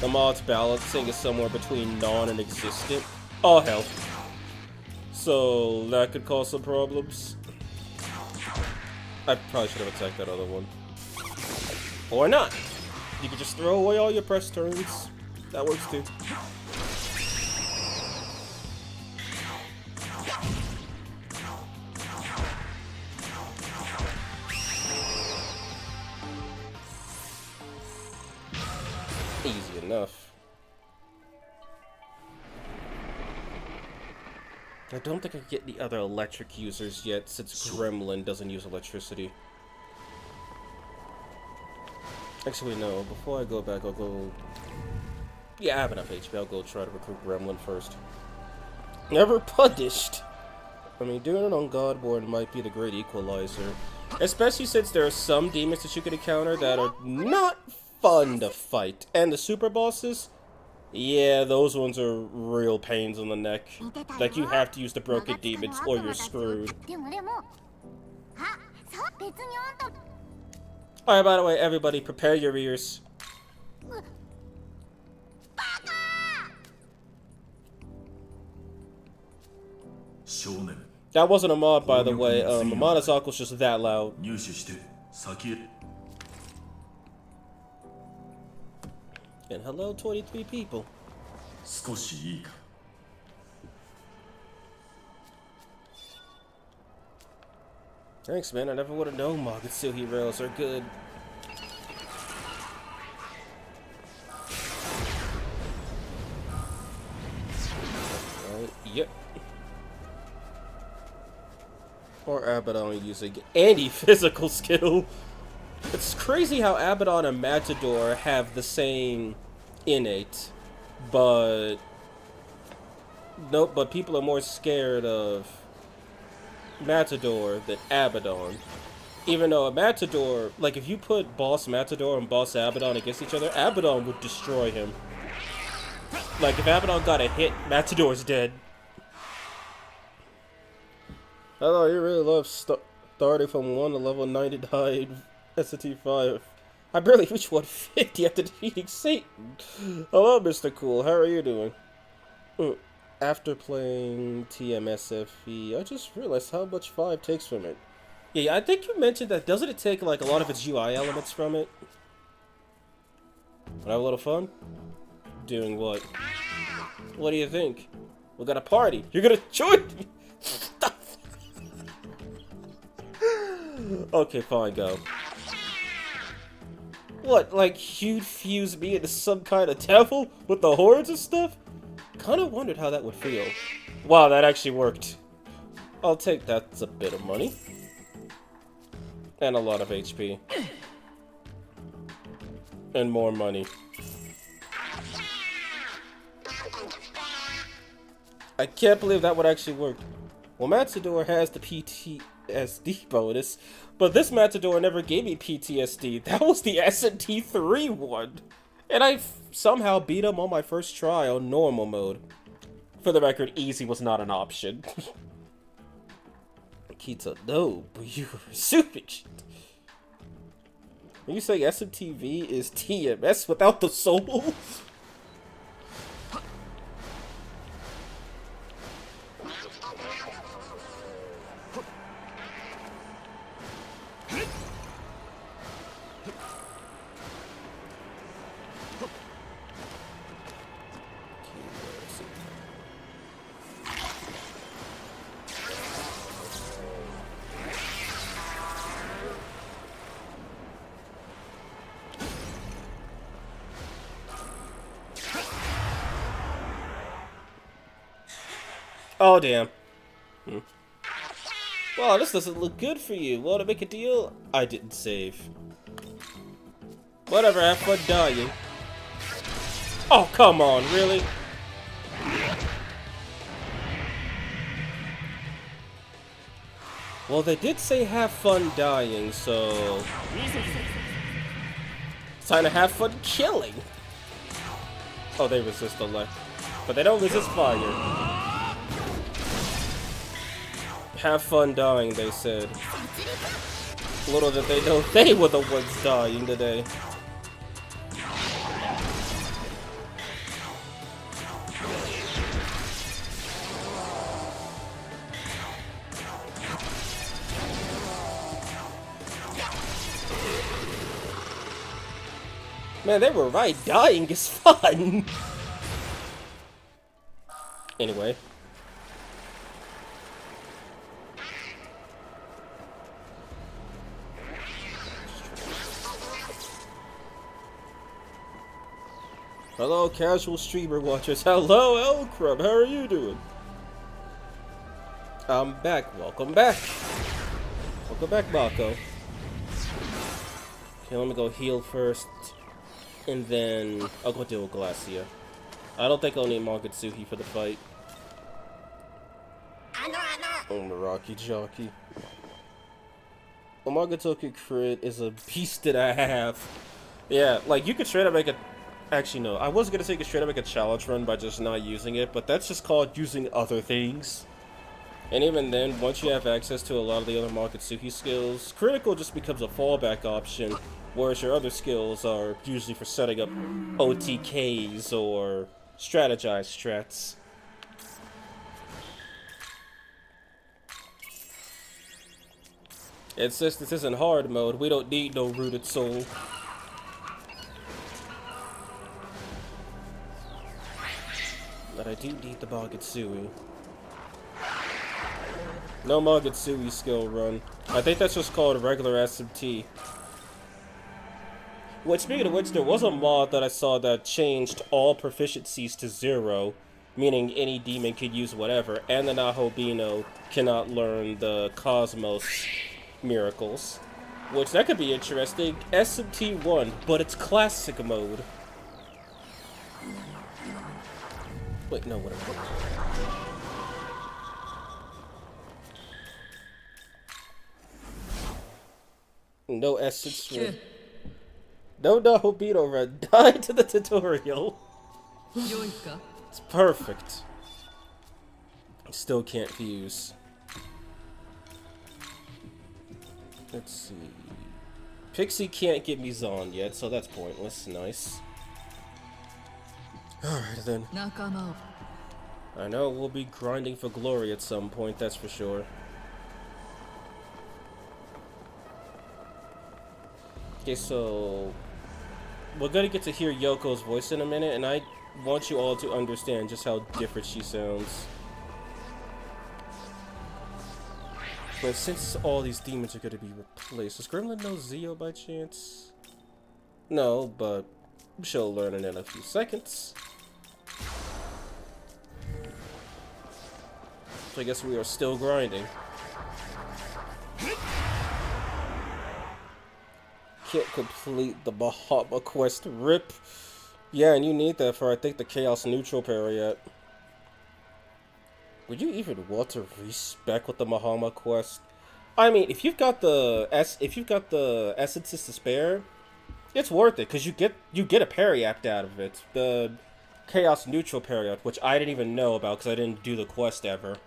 the mod's balancing is somewhere between non and existent. Oh hell. So that could cause some problems. I probably should have attacked that other one. Or not. You could just throw away all your press turns. That works too. Easy enough. I don't think I can get the other electric users yet, since Gremlin doesn't use electricity. Actually, no. Before I go back, I'll go... Yeah, I have enough HP. I'll go try to recruit Gremlin first. Never punished! I mean, doing it on Godborn might be the great equalizer. Especially since there are some demons that you can encounter that are not fun to fight. And the super bosses? Yeah, those ones are real pains in the neck. Like, you have to use the broken demons or you're screwed. Alright, by the way, everybody, prepare your ears. That wasn't a mod, by the way. Amana's was just that loud. And hello, 23 people. Thanks, man. I never would have known Magatsuhi rails are good. Yep. Or Abaddon using any physical skill. It's crazy how Abaddon and Matador have the same innate, but nope. But people are more scared of Matador than Abaddon. Even though a Matador, like if you put Boss Matador and Boss Abaddon against each other, Abaddon would destroy him. Like if Abaddon got a hit, Matador's dead. Hello, you really love starting from 1 to level 99 SMTV. I barely reached 150 after defeating Satan. Hello, Mr. Cool. How are you doing? After playing TMSFE, I just realized how much 5 takes from it. Yeah, I think you mentioned that. Doesn't it take like a lot of its UI elements from it? Wanna have a little fun? Doing what? What do you think? We got a party. You're gonna join me? Okay, fine, go. What, like you'd fuse me into some kind of devil with the horns and stuff? Kinda wondered how that would feel. Wow, that actually worked. I'll take that. It's a bit of money. And a lot of HP. And more money. I can't believe that would actually work. Well, Matador has the PTSD bonus, but this Matador never gave me PTSD. That was the SMT3 one. And I somehow beat him on my first try on normal mode. For the record, easy was not an option. Kita, no, but you were assuming shit. When you say SMTV is TMS without the souls? Oh, damn. Wow, this doesn't look good for you. Want to make a deal? I didn't save. Whatever, have fun dying. Oh, come on, really? Well, they did say have fun dying, so... it's time to have fun killing. Oh, they resist elect. But they don't resist fire. Have fun dying, they said. Little did they know they were the ones dying today. Man, they were right. Dying is fun. Anyway. Hello, casual streamer watchers. Hello, Elcrum. How are you doing? I'm back. Welcome back. Welcome back, Mako. Okay, let me go heal first. And then I'll go deal with Glacia. I don't think I'll need Magatsuhi for the fight. Oh, Meraki Jockey. Magatsuki crit is a beast that I have. Yeah, like you could straight up make a... Actually, no. I was gonna say you could straight up make a challenge run by just not using it, but that's just called using other things. And even then, once you have access to a lot of the other Magatsuki skills, critical just becomes a fallback option, whereas your other skills are usually for setting up OTKs or strategized strats. And since this isn't hard mode, we don't need no rooted soul. But I do need the Magatsuhi. No Magatsuhi skill run. I think that's just called a regular SMT. Which, speaking of which, there was a mod that I saw that changed all proficiencies to 0, meaning any demon could use whatever, and the Nahobino cannot learn the Cosmos miracles. Which, that could be interesting. SMT 1, but it's classic mode. Wait, no, what am I doing? No essence run. No Nahobino run. Die to the tutorial. It's perfect. Still can't fuse. Let's see. Pixie can't get me Zon yet, so that's pointless. Nice. Alright then. I know we'll be grinding for glory at some point, that's for sure. Okay, so we're gonna get to hear Yoko's voice in a minute, and I want you all to understand just how different she sounds. But since all these demons are gonna be replaced, does Gremlin know Zio by chance? No, but she'll learn it in a few seconds. So I guess we are still grinding. Can't complete the Bahama quest. RIP. Yeah, and you need that for, I think, the Chaos Neutral Period. Would you even want to respec with the Bahama quest? I mean, if you've got the essences to spare, it's worth it because you get a Periapt out of it. The Chaos Neutral Period, which I didn't even know about because I didn't do the quest ever.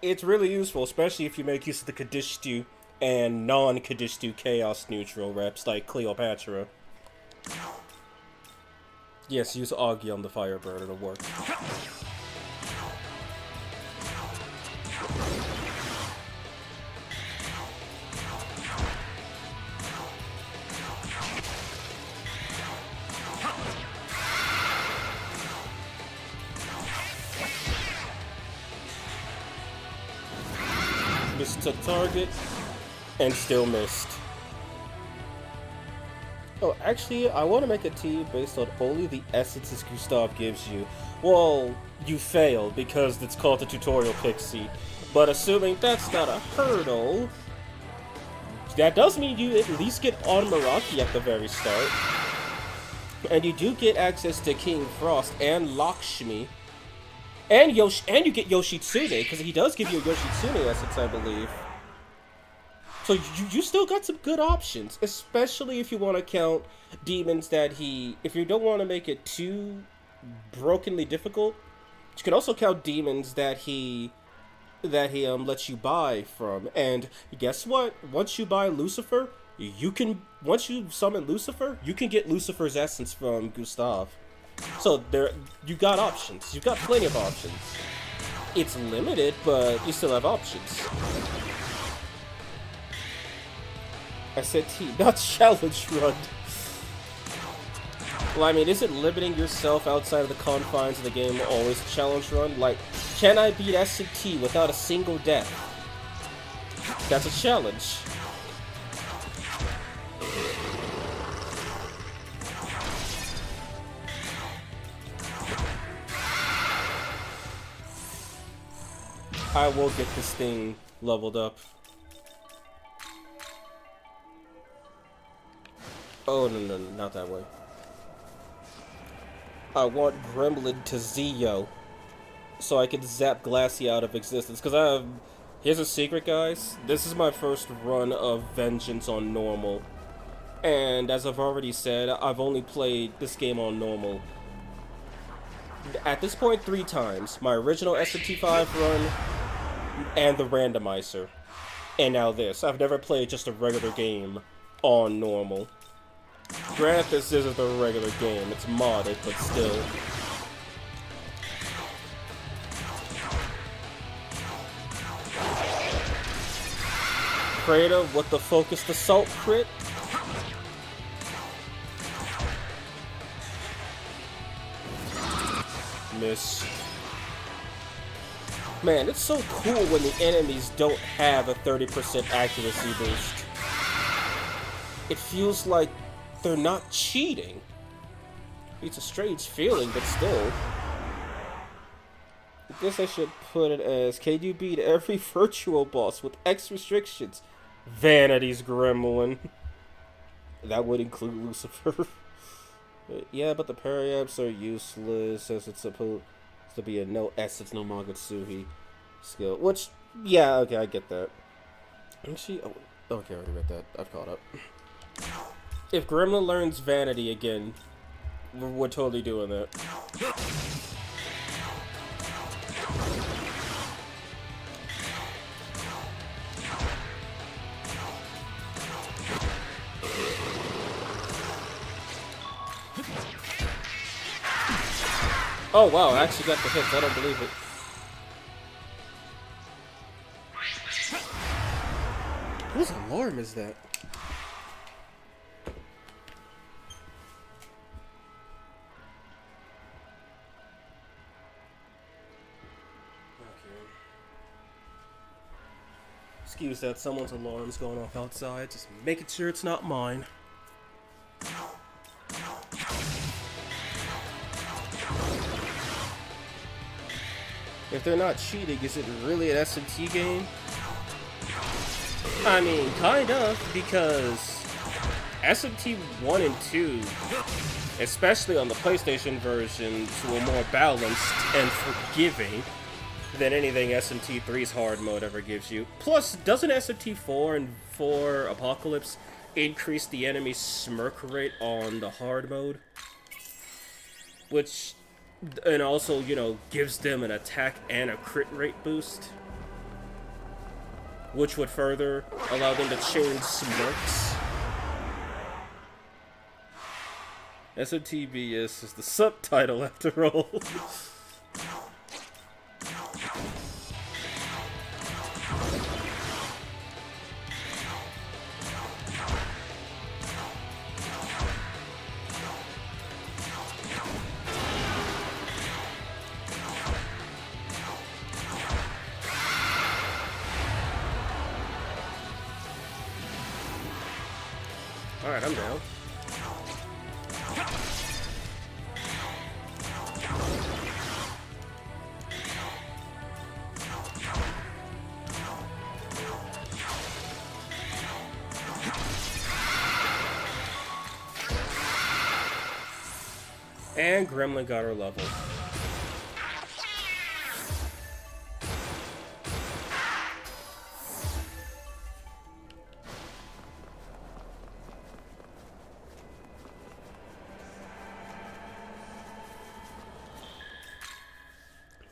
It's really useful, especially if you make use of the Kadishtu and non-Kadishtu Chaos Neutral reps like Cleopatra. Yes, use Augie on the Firebird, it'll work. Mistook target, and still missed. Oh, actually, I want to make a team based on only the essences Gustav gives you. Well, you failed because it's called the Tutorial Pixie. But assuming that's not a hurdle, that does mean you at least get on Meraki at the very start. And you do get access to King Frost and Lakshmi. And you get Yoshitsune, because he does give you a Yoshitsune essence, I believe. So you still got some good options, especially if you want to count demons that if you don't want to make it too brokenly difficult, you can also count demons that he lets you buy from. And guess what? Once you buy Lucifer, once you summon Lucifer, you can get Lucifer's essence from Gustav. So you got options. You've got plenty of options. It's limited, but you still have options. I said T, not challenge run. Well, I mean, is it limiting yourself outside of the confines of the game always a challenge run? Like, can I beat S&T without a single death? That's a challenge. I will get this thing leveled up. Oh, no, not that way. I want Gremlin to Zeo so I can zap Glassy out of existence. Because I have... Here's a secret, guys. This is my first run of Vengeance on normal. And as I've already said, I've only played this game on normal at this point 3 times. My original SMTV run and the randomizer. And now this. I've never played just a regular game on normal. Granted, this isn't a regular game. It's modded, but still. Kratos with the focused assault crit. Miss. Man, it's so cool when the enemies don't have a 30% accuracy boost. It feels like they're not cheating. It's a strange feeling, but still. I guess I should put it as, can you beat every virtual boss with X restrictions? Vanity's gremlin. That would include Lucifer. Yeah, but the parry-ups are useless as it's supposed to be a no essence, no Magatsuhi skill. Which, yeah, okay, I get that. Actually, oh, okay, I already read that. I've caught up. If Gremlin learns Vanity again, we're totally doing that. Oh wow, I actually got the hits, I don't believe it. Whose alarm is that? Excuse that, someone's alarm's going off outside, just making sure it's not mine. If they're not cheating, is it really an SMT game? I mean, kind of, because SMT 1 and 2, especially on the PlayStation version, were more balanced and forgiving than anything SMT 3's hard mode ever gives you. Plus, doesn't SMT 4 and 4 Apocalypse increase the enemy's smirk rate on the hard mode? Which, and also, you know, gives them an attack and a crit rate boost, which would further allow them to change smirks. SMTVS is the subtitle after all. Alright, I'm down. And Gremlin got her level.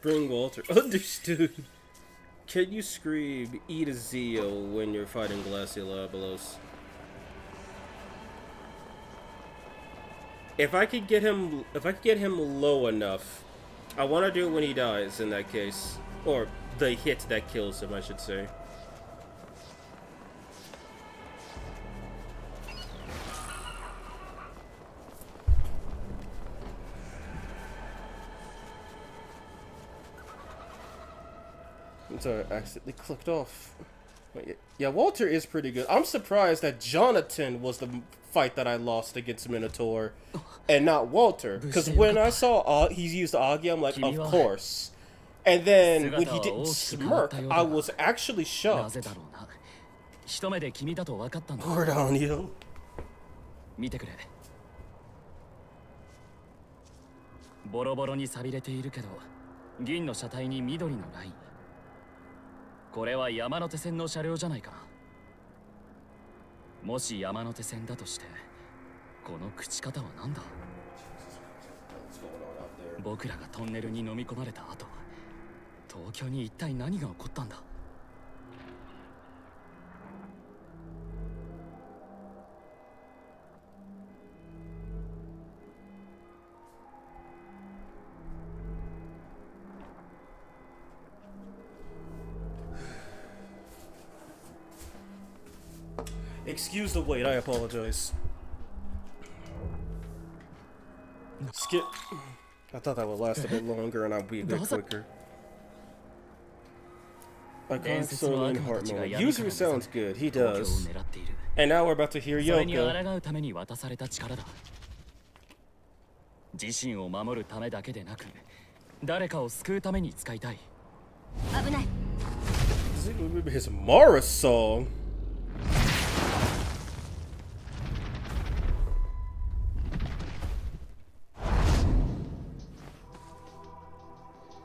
Bring Walter. Understood. Can you scream "Eat a Zeo" when you're fighting Glaciolabelos? If I could get him low enough, I want to do it when he dies. In that case, or the hit that kills him, I should say. I'm sorry, I accidentally clicked off. Wait, yeah, Walter is pretty good. I'm surprised that Jonathan was the fight that I lost against Minotaur, and not Walter. Because when I saw he's used Agi, I'm like, of course. And then when he didn't smirk, I was actually な shocked. ぜだろうな。一目で君だと分かったんだ。 Word on you. 見てくれ。ボロボロに錆びれているけど、銀の車体に緑のライン。これは山手線の車両じゃないか。もし山手線だとして、この朽ち方は何だ。僕らがトンネルに飲み込まれた後、東京に一体何が起こったんだ。Excuse the wait, I apologize. Skip. I thought that would last a bit longer and I'd be a bit quicker. I got so in heart mode. User sounds good, he does. And now we're about to hear それに抗 Yoko. うために渡された力だ。自身を守るためだけでなく、誰かを救うために使いたい。危ない。 Does he remember his Mara song?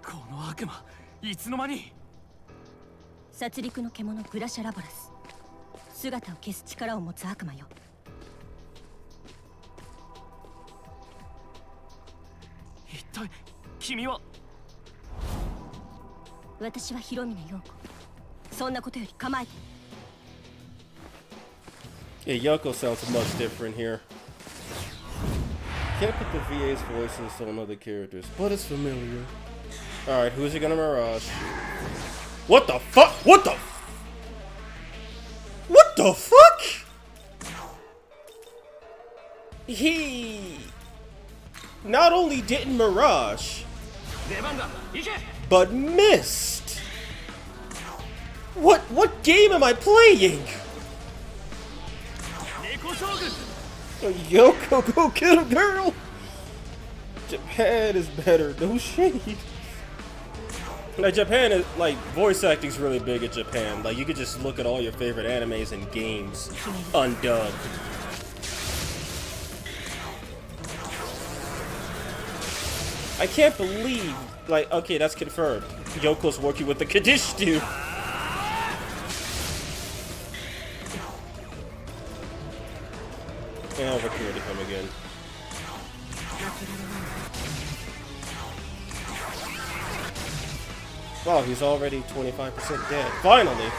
この悪魔、いつの間に。殺戮の獣グラシャラボラス。姿を消す力を持つ悪魔よ。一体君は。私は広峰陽子。そんなことより構えて。 Yeah, Yoko sounds much different here. Can't put the VA's voices on other characters, but it's familiar. Alright, who's he gonna mirage? What the fuck? What the? What the fuck? He not only didn't mirage, but missed. What game am I playing? Yoko, go get him, girl! Japan is better, no shade. Like, Japan is, like, voice acting's really big in Japan. Like, you could just look at all your favorite animes and games undubbed. I can't believe, like, okay, that's confirmed. Yoko's working with the Kaddish dude. And over here to come again. Wow, he's already 25% dead. Finally!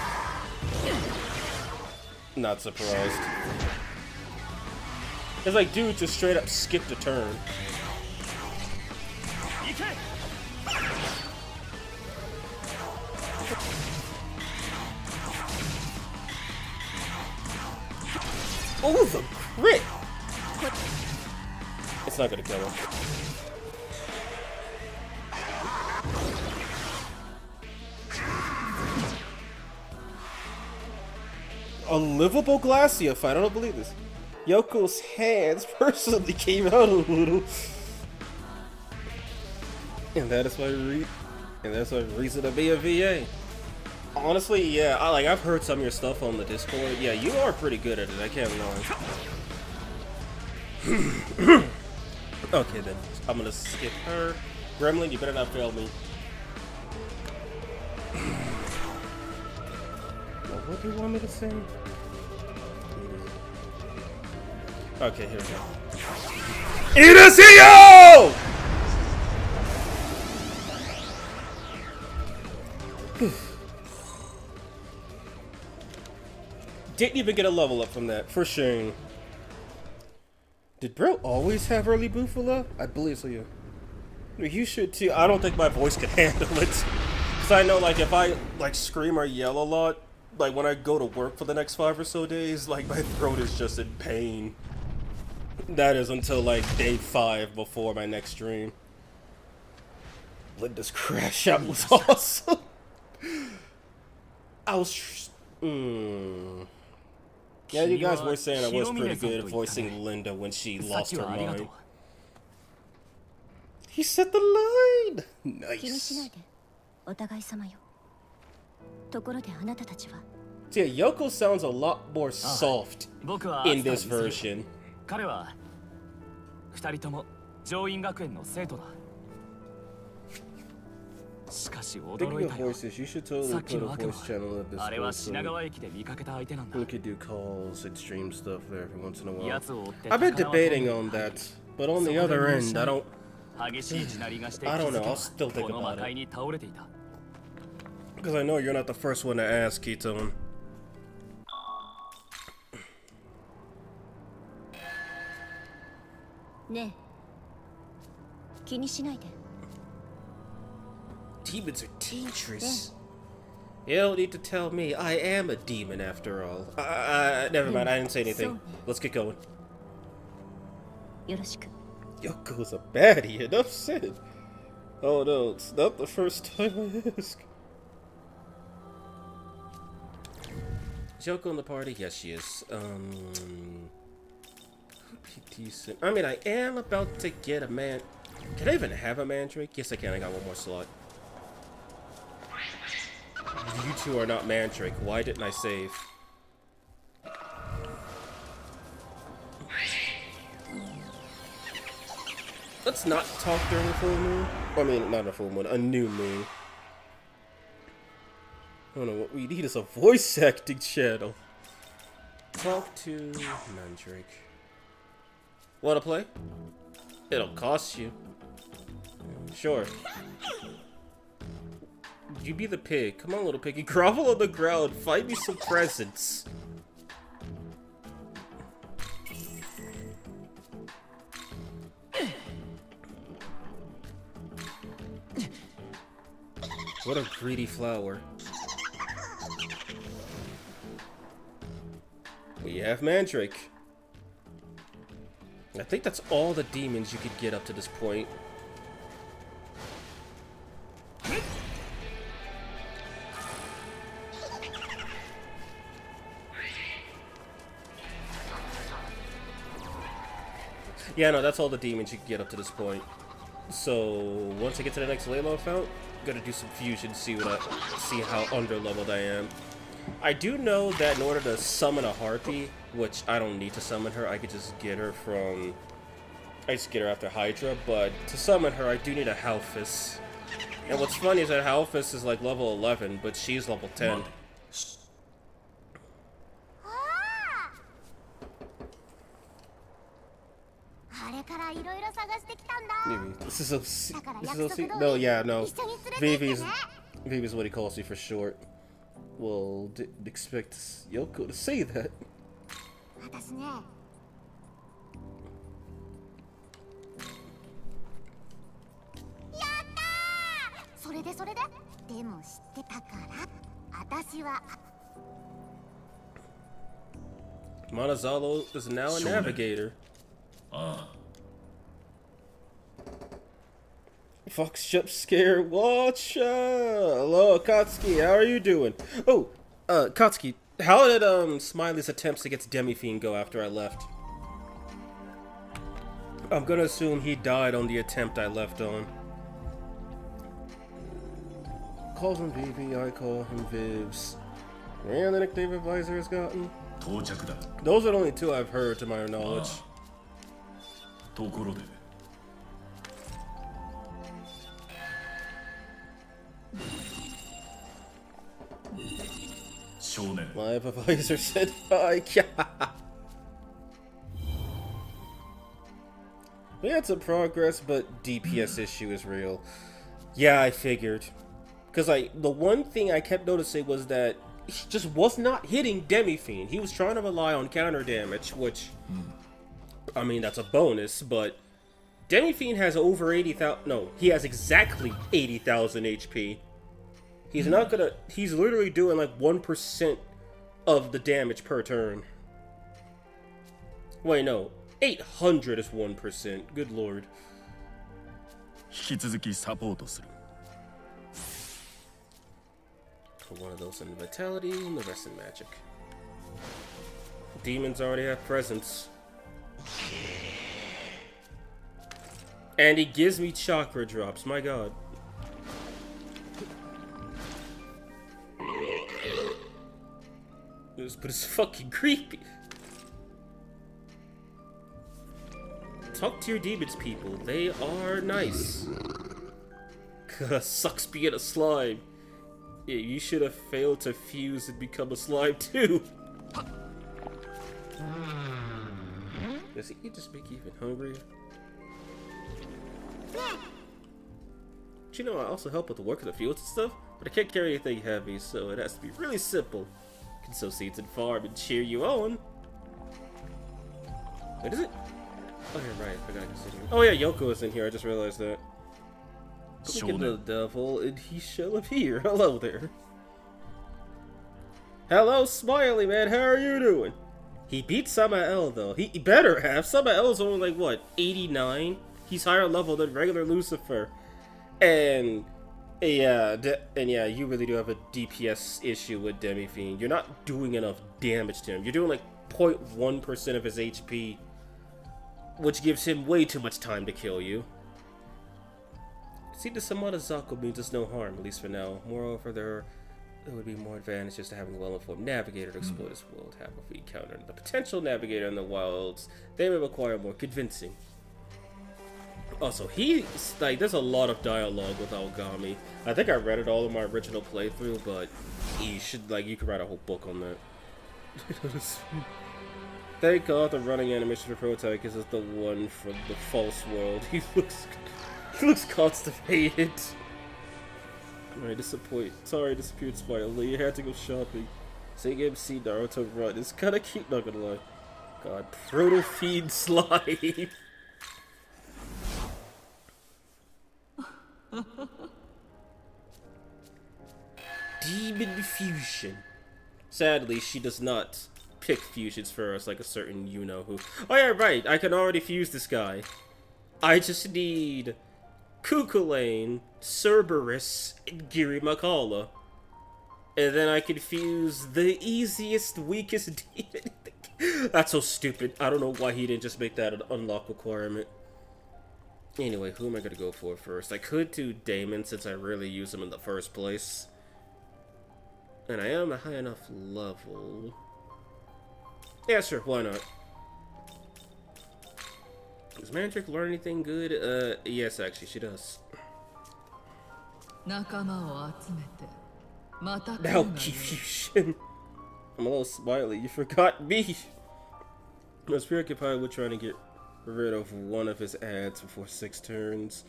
Not surprised. It's like, dude just straight up skipped a turn. Oh, the crit! It's not gonna kill him. A livable Glacia fight. I don't believe this. Yoko's hands personally came out a little. And that is why reason to be a VA. Honestly, yeah, I've heard some of your stuff on the Discord. Yeah, you are pretty good at it, I can't lie. Okay then, I'm gonna skip her. Gremlin, you better not fail me. What do you want me to say? Okay, here we go. Inazio! Didn't even get a level up from that, for Shin. Did bro always have early Bufala? I believe so, yeah. You should too. I don't think my voice can handle it. Cause I know, like, if I, like, scream or yell a lot, like, when I go to work for the next 5 or so days, like, my throat is just in pain. That is until, like, day 5 before my next stream. Linda's crash out was awesome. I was... Yeah, you guys were saying I was pretty good at voicing Linda when she lost her mind. He set the line! 気にしない Nice. で。お互い様よ。ところであなたたちは See, Yoko sounds a lot more soft 僕は in this アスターです version. 彼は二人とも上院学園の生徒だ。しかし驚 Thinking い of たよ。 voices, you should totally さっき put の a 悪魔 voice channel of this あれは person. 品川駅で見かけた相手なんだ。 We could do calls and stream stuff there every once in a while. やつを追って I've been 高輪 debating 峠 on に入 that, り but on the そこで other 見 end, I don't. 激しい地鳴りがして気 I don't づ know, け I'll still ば think この魔 about 界 it. に倒れていた。 Because I know you're not the first one to ask, Keaton. ねえ、気にしないで。 Demons are dangerous. You don't need to tell me. I am a demon after all. Never mind, I didn't say anything. Let's get going. よろしく。 Yoko's a baddie, enough said. Oh no, it's not the first time I ask. Is Yoko in the party? Yes, she is. Decent. I mean, I am about to get a man. Can I even have a mandrake? Yes, I can. I got one more slot. You two are not mandrake. Why didn't I save? Let's not talk during a full moon. I mean, not a full moon, a new moon. I don't know, what we need is a voice acting channel. Talk to Mandrake. Wanna play? It'll cost you. Sure. You be the pig. Come on, little piggy. Grovel on the ground. Find me some presents. What a greedy flower. We have Mandrake. I think that's all the demons you could get up to this point. Yeah, no, that's all the demons you can get up to this point. So once I get to the next Layla fount, gotta do some fusion, see how underleveled I am. I do know that in order to summon a harpy, which I don't need to summon her, I could just get her from. I just get her after Hydra, but to summon her, I do need a Halphus. And what's funny is that Halphus is like level 11, but she's level 10. Maybe. This is a no, yeah, no. Vivi's what he calls me for short. Well, didn't expect Yoko to say that. Monozalo is now a navigator. Fox jump scare, watch! Hello, Katsuki, how are you doing? Oh, Katsuki, how did, Smiley's attempts to get to Demi-Fiend go after I left? I'm gonna assume he died on the attempt I left on. Calls him Vivi, I call him Vivs. And the nickname advisor has gotten? Those are the only two I've heard to my knowledge. Live advisor said bye. We had some progress, but DPS issue is real. Yeah, I figured. Because the one thing I kept noticing was that he just was not hitting Demi-Fiend. He was trying to rely on counter damage, which, I mean, that's a bonus, but Demi-Fiend has over 80,000, no, he has exactly 80,000 HP. He's not gonna, he's literally doing like 1% of the damage per turn. Wait, no, 800 is 1%, good lord. Put one of those in Vitality and the rest in Magic. Demons already have presence. And he gives me chakra drops, my god. But it's fucking creepy. Talk to your demons, people. They are nice. Sucks being a slime. Yeah, you should have failed to fuse and become a slime too. Does he just make you even hungrier? But you know, I also help with the work of the fields and stuff, but I can't carry anything heavy, so it has to be really simple. I can sow seeds and farm and cheer you on. Wait, is it? Oh, yeah, right. I forgot I can sit here. Oh, yeah, Yoko is in here. I just realized that. Look at the devil, and he shall appear. Hello there. Hello, Smiley man. How are you doing? He beat Samael, though. He better have. Samael's only, like, what, 89? He's higher level than regular Lucifer. And yeah, you really do have a DPS issue with Demi-Fiend. You're not doing enough damage to him. You're doing, like, 0.1% of his HP, which gives him way too much time to kill you. See, the Samada Zako means it's no harm, at least for now. Moreover, there would be more advantages to having a well-informed navigator to explore this world. However, if we encounter the potential navigator in the wilds, they may require more convincing. Also, he's like, there's a lot of dialogue with Aogami. I think I read it all in my original playthrough, but you should, like, you could write a whole book on that. Thank God the running animation for Protagonist is the one from the false world. He looks constipated. Alright, disappeared Smiley. You had to go shopping. Seeing him see Naruto run is kinda cute, not gonna lie. God, proto-feed slime. Demon fusion. Sadly, she does not pick fusions for us like a certain you-know-who. Oh yeah, right, I can already fuse this guy. I just need Kukulane, Cerberus, and Giri Makala. And then I can fuse the easiest, weakest demon. That's so stupid. I don't know why he didn't just make that an unlock requirement. Anyway, who am I going to go for first? I could do Damon since I rarely use him in the first place. And I am a high enough level. Yeah, sure, why not? Does Mandrake learn anything good? Yes, actually, she does. Now, confusion. I'm a little Smiley. You forgot me. I was preoccupied with trying to get rid of one of his ads before 6 turns.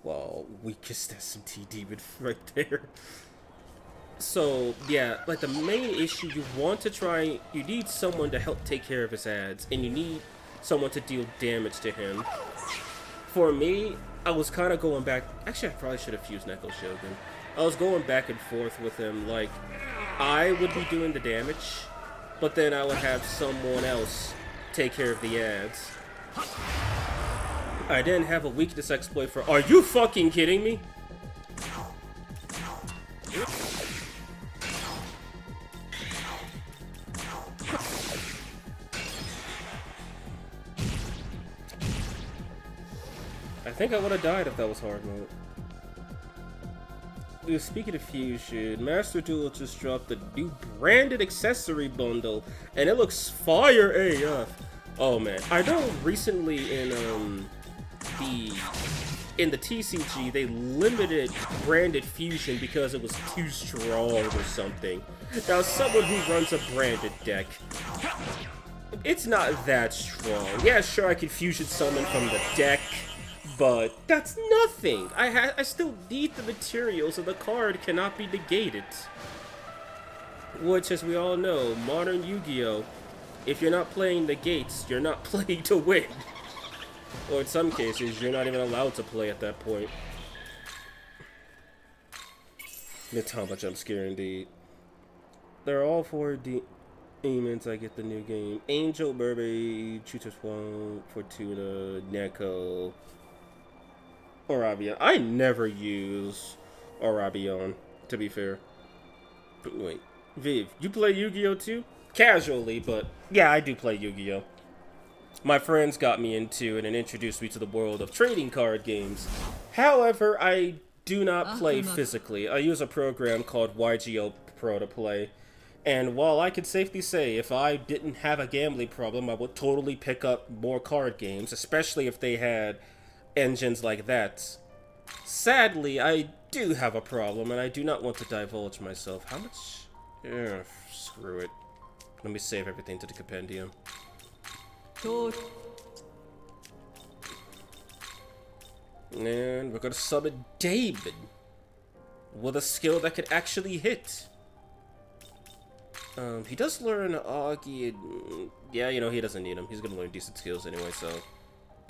Wow, weakest SMT demon right there. So, yeah, like the main issue, you need someone to help take care of his ads, and you need someone to deal damage to him. For me, I was kind of going back, actually I probably should have fused Neko Shogun. I was going back and forth with him, like, I would be doing the damage, but then I would have someone else take care of the ads. I didn't have a weakness exploit for, are you fucking kidding me? I think I would have died if that was hard mode. Dude, speaking of fusion, Master Duel just dropped a new branded accessory bundle, and it looks fire AF. Oh man, I know recently in the TCG they limited branded fusion because it was too strong or something. Now, someone who runs a branded deck, it's not that strong. Yeah, sure, I can fusion summon from the deck, but that's nothing. I still need the materials, and the card cannot be negated. Which, as we all know, modern Yu-Gi-Oh! If you're not playing the gates, you're not playing to win. Or in some cases, you're not even allowed to play at that point. Mitama jump scare indeed. They're all 4 demons. I get the new game. Angel, Mermaid, Chutaswan, Fortuna, Neko, Orabion. I never use Orabion, to be fair. But wait, Viv, you play Yu-Gi-Oh too? Casually, but yeah, I do play Yu-Gi-Oh. My friends got me into it and introduced me to the world of trading card games. However, I do not play physically. I use a program called YGO Pro to play. And while I could safely say if I didn't have a gambling problem, I would totally pick up more card games, especially if they had engines like that. Sadly, I do have a problem, and I do not want to divulge myself. How much? Yeah, screw it. Let me save everything to the compendium. And we're gonna summon David with a skill that could actually hit. He does learn Augie, and yeah, you know, he doesn't need him. He's gonna learn decent skills anyway, so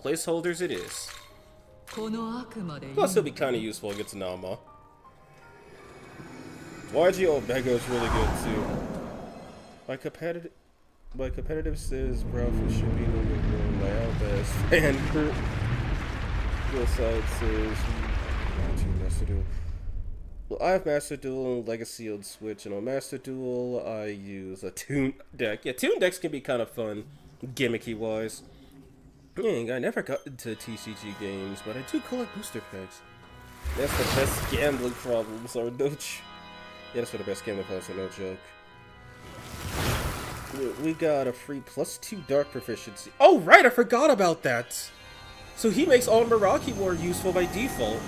placeholders it is. Plus, he'll be kind of useful against Nama. YG Omega is really good too. My competitive says Brownfield should be number one. My outbest fan group. Your side says Master Duel. Well, I have Master Duel and Legacy on Switch, and on Master Duel I use a Toon deck. Yeah, Toon decks can be kind of fun, gimmicky wise. Dang, I never got into TCG games, but I do collect booster packs. That's the best gambling problems, are no joke. Yeah, that's what the best gambling problems are, no joke. We got a free +2 Dark Proficiency. Oh, right, I forgot about that! So he makes all Meraki more useful by default.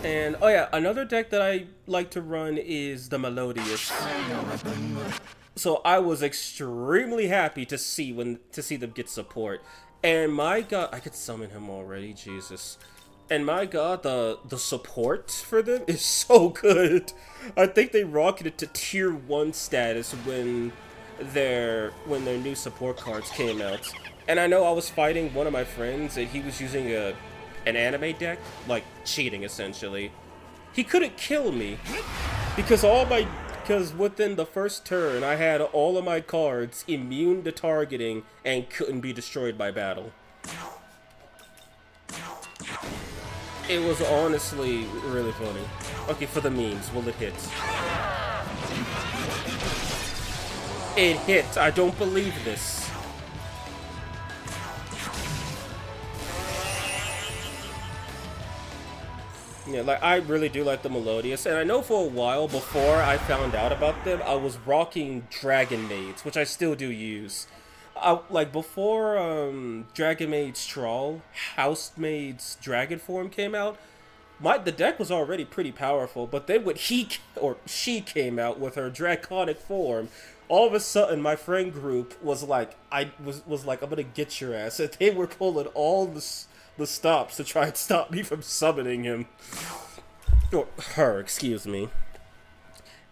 And, oh yeah, another deck that I like to run is the Melodious. So I was extremely happy to see them get support. And my god, I could summon him already, Jesus. And my god, the support for them is so good. I think they rocketed to tier 1 status when their new support cards came out. And I know I was fighting one of my friends and he was using an anime deck, like cheating essentially. He couldn't kill me because within the first turn I had all of my cards immune to targeting and couldn't be destroyed by battle. It was honestly really funny. Okay, for the memes, will it hit? It hit. I don't believe this. Yeah, like, I really do like the Melodious, and I know for a while before I found out about them, I was rocking Dragon Maids, which I still do use. Like, before Dragon Maid's Trawl, House Maid's Dragon form came out, the deck was already pretty powerful, but then when she came out with her draconic form, all of a sudden my friend group was like, I'm gonna get your ass, and they were pulling all the stops to try and stop me from summoning him. Or her, excuse me.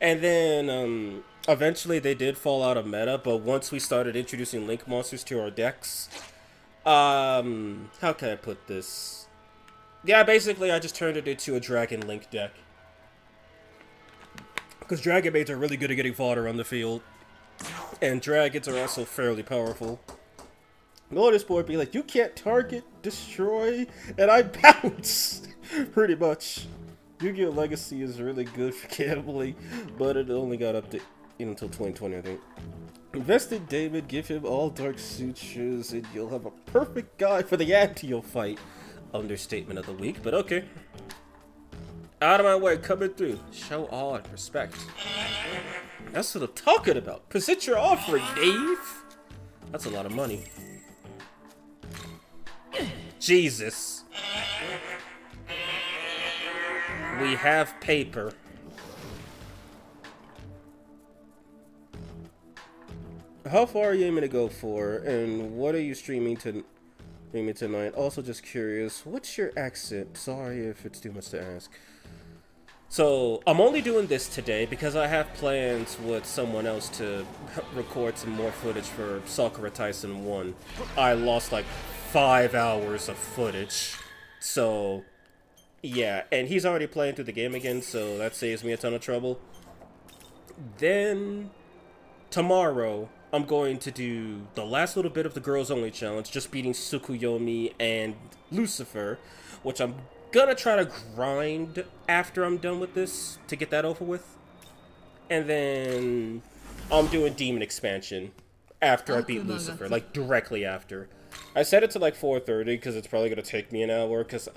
And then, eventually they did fall out of meta, but once we started introducing Link monsters to our decks, how can I put this? Yeah, basically I just turned it into a Dragon Link deck. Because Dragon Maids are really good at getting fodder on the field. And Dragons are also fairly powerful. Notice board be like, you can't target, destroy, and I bounce! Pretty much. Yu-Gi-Oh! Legacy is really good for gambling, but it only got up to until 2020, I think. Invest in David, give him all Dark Sutures, and you'll have a perfect guy for the anti fight. Understatement of the week, but okay. Out of my way, coming through. Show awe and respect. That's what I'm talking about. Present your offering, Dave! That's a lot of money. Jesus. We have paper. How far are you aiming to go for, and what are you streaming tonight? Also, just curious, what's your accent? Sorry if it's too much to ask. So, I'm only doing this today because I have plans with someone else to record some more footage for Sakura Tyson 1. I lost like 5 hours of footage. So, yeah, and he's already playing through the game again, so that saves me a ton of trouble. Then, tomorrow, I'm going to do the last little bit of the Girls Only Challenge, just beating Tsukuyomi and Lucifer, which I'm gonna try to grind after I'm done with this to get that over with. And then I'm doing Demon Expansion after I beat Lucifer, like directly after. I set it to like 4:30 because it's probably gonna take me an hour because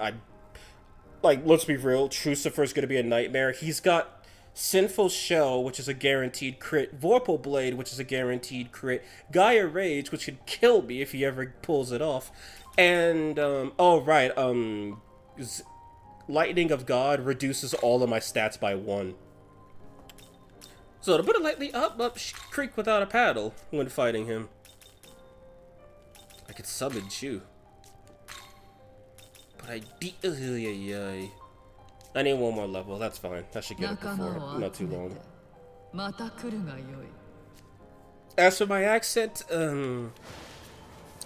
like, let's be real, Trucifer's gonna be a nightmare. He's got Sinful Shell, which is a guaranteed crit, Vorpal Blade, which is a guaranteed crit, Gaia Rage, which could kill me if he ever pulls it off, and, Lightning of God reduces all of my stats by 1. So to put it lightly, up creek without a paddle when fighting him. I could summon Chew. But I need one more level, that's fine. I should get it before not too long. As for my accent,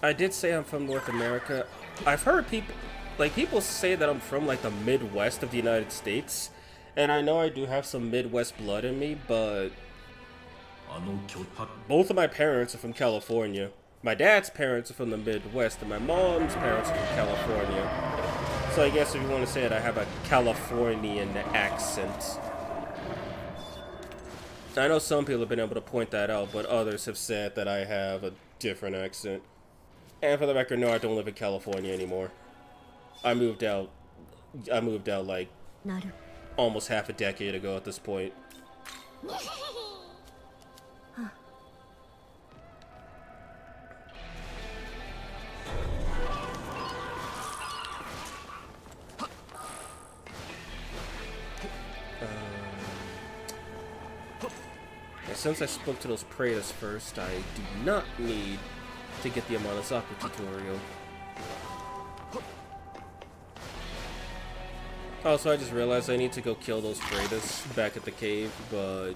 I did say I'm from North America. I've heard people say that I'm from like the Midwest of the United States, and I know I do have some Midwest blood in me, but both of my parents are from California. My dad's parents are from the Midwest, and my mom's parents are from California. So I guess if you want to say it, I have a Californian accent. I know some people have been able to point that out, but others have said that I have a different accent. And for the record, no, I don't live in California anymore. I moved out like almost half a decade ago at this point. Since I spoke to those Praetors first, I do not need to get the Amanazaka tutorial. Also, I just realized I need to go kill those Praetors back at the cave, but a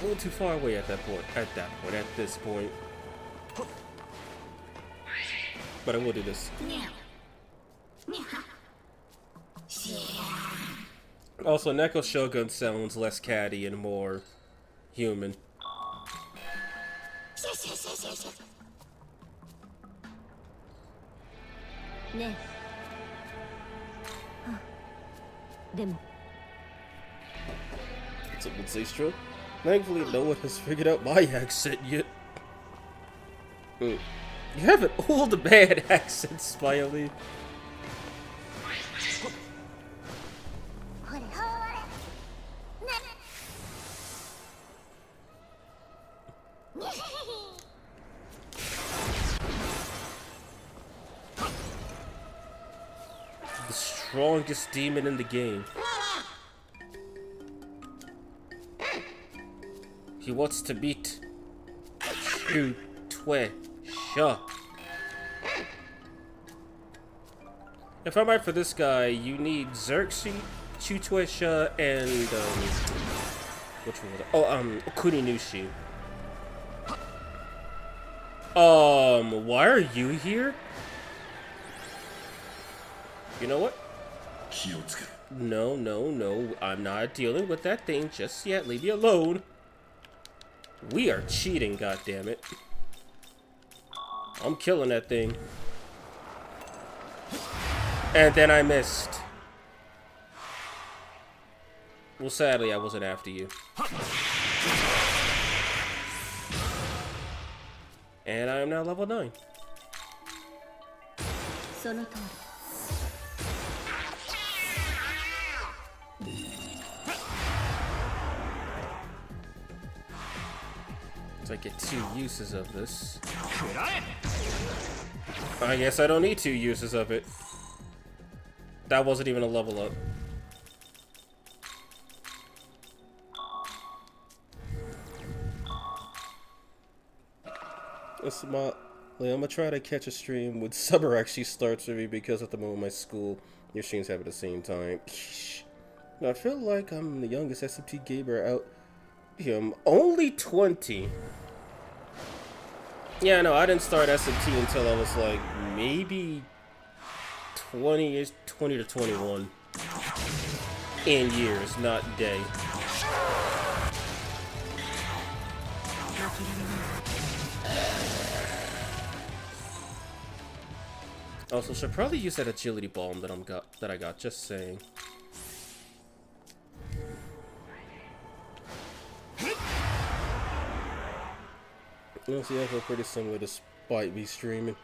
little too far away at this point. But I will do this. Also, Neko Shogun sounds less catty and more human. Someone say stroke? Thankfully, no one has figured out my accent yet. You have an old bad accent, Smiley. The strongest demon in the game. He wants to beat Sha. If I'm right for this guy, you need Xerxes, Sha, and which one was it? Oh, Kuninushi. Why are you here? You know what? No, I'm not dealing with that thing just yet. Leave me alone. We are cheating, goddammit. I'm killing that thing. And then I missed. Well, sadly, I wasn't after you. And I am now level 9. So I get 2 uses of this. I guess I don't need 2 uses of it. That wasn't even a level up. I'm gonna try to catch a stream when summer actually starts for me, because at the moment my school, your streams have at the same time. I feel like I'm the youngest SMT gamer out here. I'm only 20. Yeah, no, I didn't start SMT until I was like maybe 20 to 21 in years, not day. Also, should probably use that agility bomb that I got. Just saying. Honestly, I feel pretty similar despite me streaming.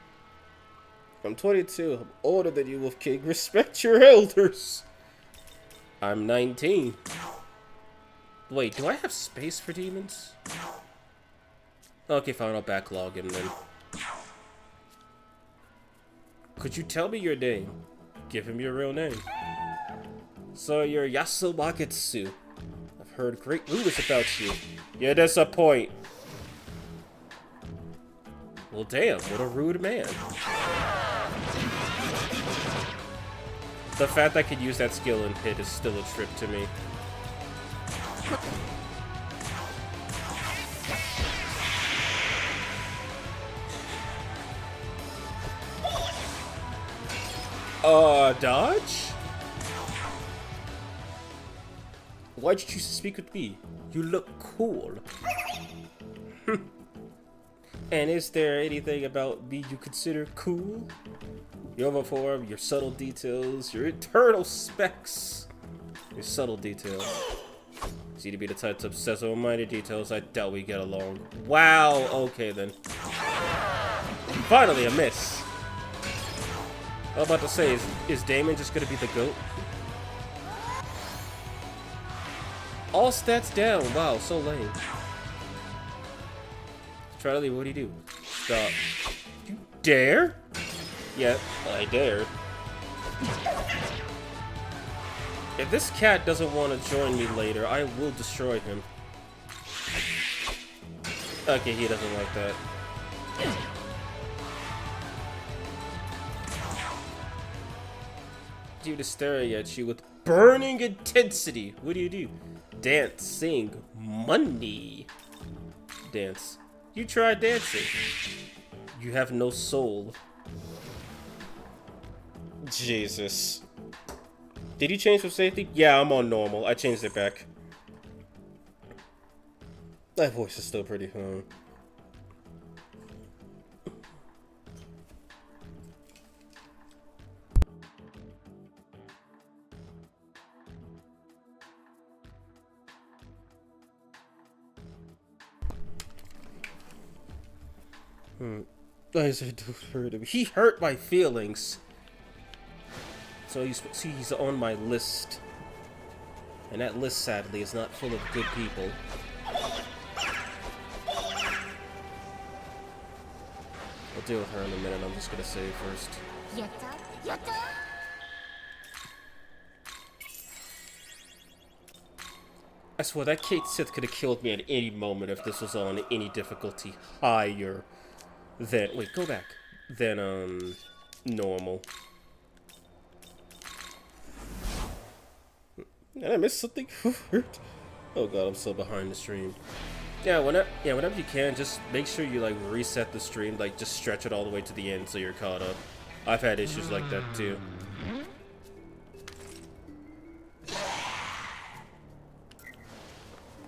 I'm 22. I'm older than you, Wolf King. Respect your elders. I'm 19. Wait, do I have space for demons? Okay, fine. I'll backlog him then. Could you tell me your name? Give him your real name. So you're Yasumaketsu. I've heard great rumors about you. You disappoint. Well, damn, what a rude man. The fact I could use that skill and hit is still a trip to me. Dodge? Why'd you choose to speak with me? You look cool. And is there anything about me you consider cool? Your uniform, your subtle details, your internal specs. Your subtle details. Seem to be the type to obsess over minor details. I doubt we get along. Wow, okay then. Finally, a miss. I was about to say, is Damon just gonna be the GOAT? All stats down. Wow, so lame. Charlie, what do you do? Stop. You dare? Yeah, I dare. If this cat doesn't want to join me later, I will destroy him. Okay, he doesn't like that. Due to staring at you with burning intensity. What do? Dance, sing, money. Dance. You try dancing. You have no soul. Jesus. Did you change for safety? Yeah, I'm on normal. I changed it back. That voice is still pretty high. He hurt my feelings. So he's on my list. And that list, sadly, is not full of good people. I'll deal with her in a minute. I'm just gonna save first. I swear that Kate Sith could have killed me at any moment if this was on any difficulty higher than... Wait, go back. Than, normal. Did I miss something? Oh god, I'm so behind the stream. Yeah, whenever you can, just make sure you like reset the stream, like just stretch it all the way to the end so you're caught up. I've had issues like that too.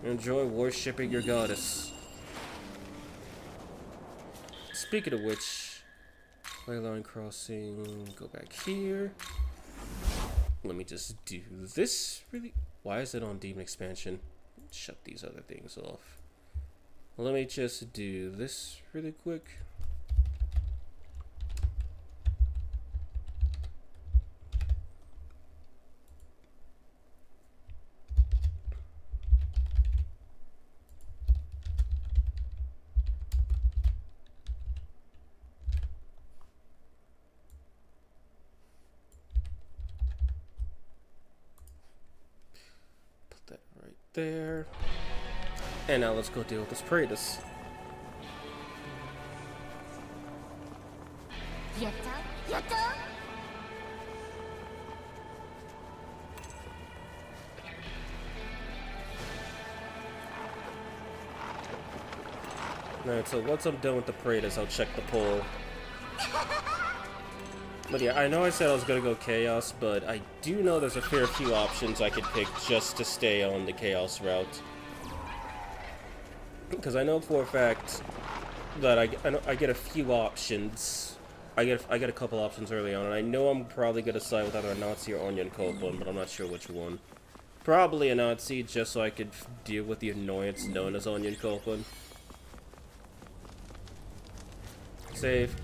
Enjoy worshipping your goddess. Speaking of which, Leyline Crossing, go back here. Let me just do this really. Why is it on Demon Expansion? Shut these other things off. Let me just do this really quick. There. And now let's go deal with this Praetus. Alright, so once I'm done with the Praetus, I'll check the poll. But yeah, I know I said I was gonna go Chaos, but I do know there's a fair few options I could pick just to stay on the Chaos route. Because I know for a fact that I get a few options. I get a couple options early on, and I know I'm probably gonna side with either a Nazi or Onion Copeland, but I'm not sure which one. Probably a Nazi, just so I could deal with the annoyance known as Onion Copeland. Save.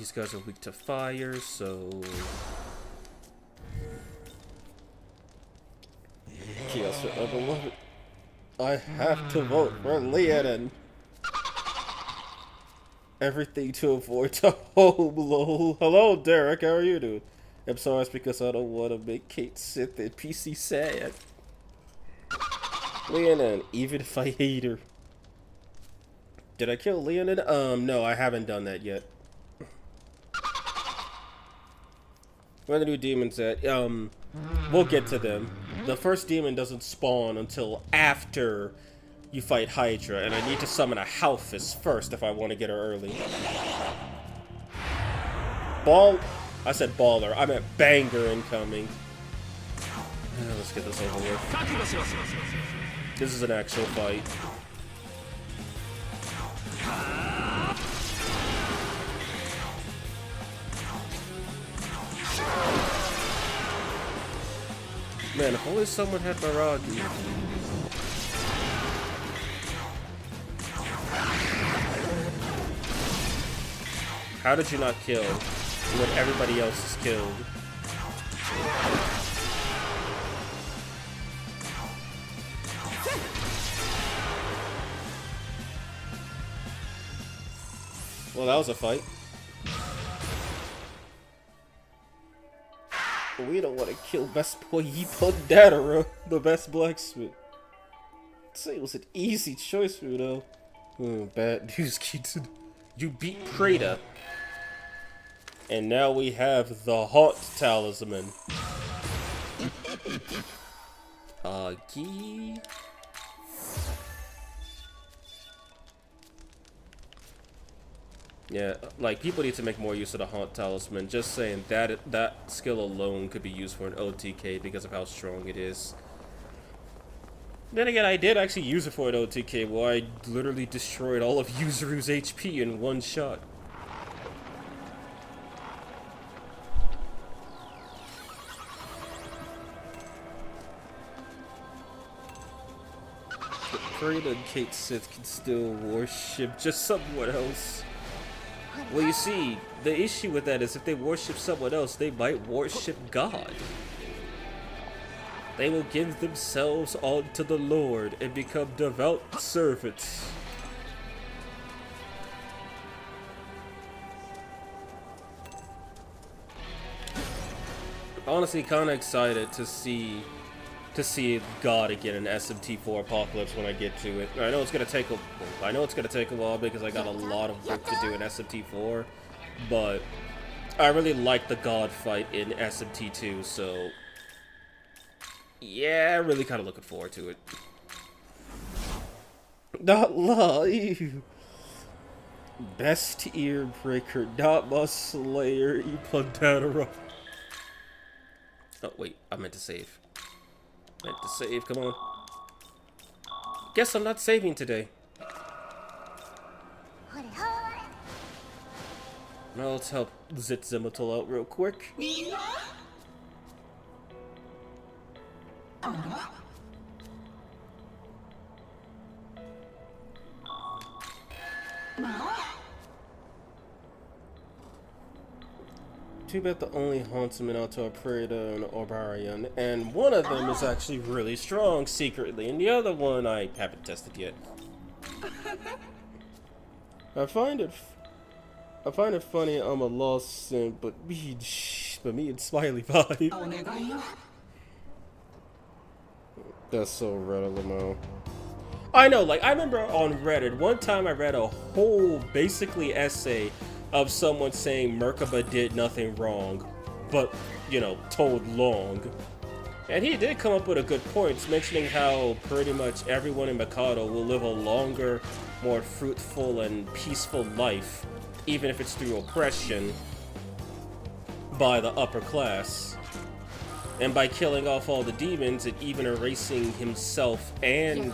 these guys are weak to fire, so... Chaos for Overlord. I have to vote for Leonin. Everything to avoid the home, lol. Hello, Derek, how are you doing? I'm sorry, it's because I don't want to make Kate Sith and PC sad. Leonin, even if I hate her. Did I kill Leonin? No, I haven't done that yet. Where are the new demons at? We'll get to them. The first demon doesn't spawn until after you fight Hydra, and I need to summon a Halphus first if I want to get her early. I said baller. I meant banger incoming. Let's get this over with. This is an actual fight. Man, if only someone had Miragi. How did you not kill when everybody else is killed? Well, that was a fight. We don't want to kill best boy Yippon, the best blacksmith. I'd say it was an easy choice for you, though. Bad news, Keaton. You beat Prada. And now we have the Haunt Talisman. Gee. Yeah, like, people need to make more use of the Haunt Talisman. Just saying, that skill alone could be used for an OTK because of how strong it is. Then again, I did actually use it for an OTK where I literally destroyed all of Yuzuru's HP in one shot. Prada and Kate Sith can still worship just someone else. Well, you see, the issue with that is if they worship someone else, they might worship God. They will give themselves unto the Lord and become devout servants. Honestly, kind of excited to see God again in SMT4 Apocalypse when I get to it. I know it's gonna take a while because I got a lot of work to do in SMT4, but I really like the God fight in SMT2, so yeah, really kind of looking forward to it. Not live. Best ear breaker, not my slayer, Ipandadara. Oh wait, I meant to save. Meant to save, come on. Guess I'm not saving today. Well, let's help Zitzimatal out real quick. Too bad the only haunts Minato are Prada and Obarian, and one of them is actually really strong secretly, and the other one I haven't tested yet. I find it funny I'm a lost simp, but me and Smiley vibe. That's so Reddit. I know, like, I remember on Reddit, one time I read a whole, basically, essay of someone saying Merkaba did nothing wrong, but, you know, told long. And he did come up with a good point, mentioning how pretty much everyone in Mikado will live a longer, more fruitful and peaceful life, even if it's through oppression, by the upper class. And by killing off all the demons and even erasing himself and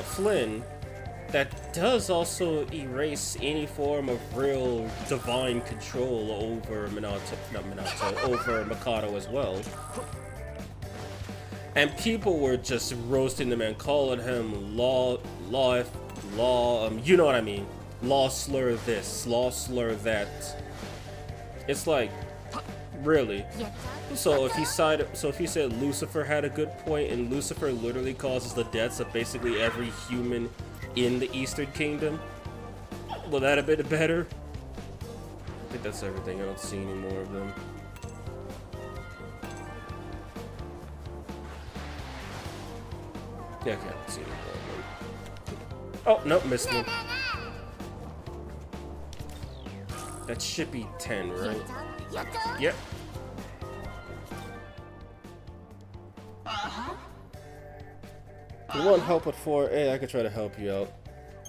Flynn, that does also erase any form of real divine control over over Mikado as well. And people were just roasting the man, calling him you know what I mean. law slur this, law slur that. It's like, really? So if he said Lucifer had a good point, and Lucifer literally causes the deaths of basically every human in the Eastern Kingdom, will that have been better? I think that's everything. I don't see any more of them. Yeah, I can't see any more of them. Oh, nope, missed one. That should be 10, right? Yep. You want help with 4? Hey, I could try to help you out.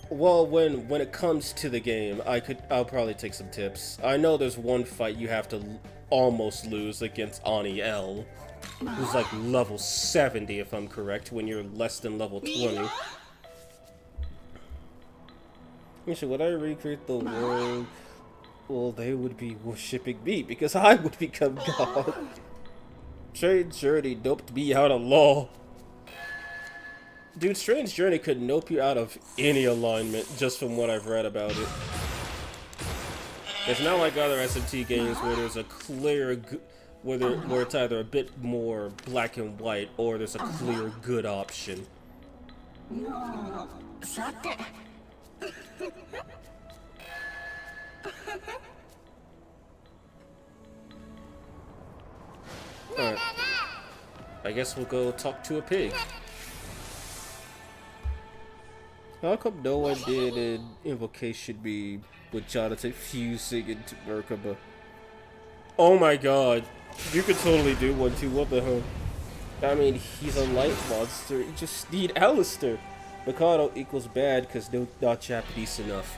Well, when it comes to the game, I'll probably take some tips. I know there's one fight you have to almost lose against Ani L, who's like level 70 if I'm correct, when you're less than level 20. Actually, would I recreate the world? Well, they would be worshipping me because I would become God. Strange Journey doped me out of law. Dude, Strange Journey could nope you out of any alignment just from what I've read about it. It's not like other SMT games where there's a clear, where it's either a bit more black and white or there's a clear good option. Alright. I guess we'll go talk to a pig. How come no one did an invocation me with Jonathan fusing into Merkaba? Oh my god. You could totally do one too, what the hell? I mean, he's a light monster, you just need Alistair. Mikado equals bad because not Japanese enough.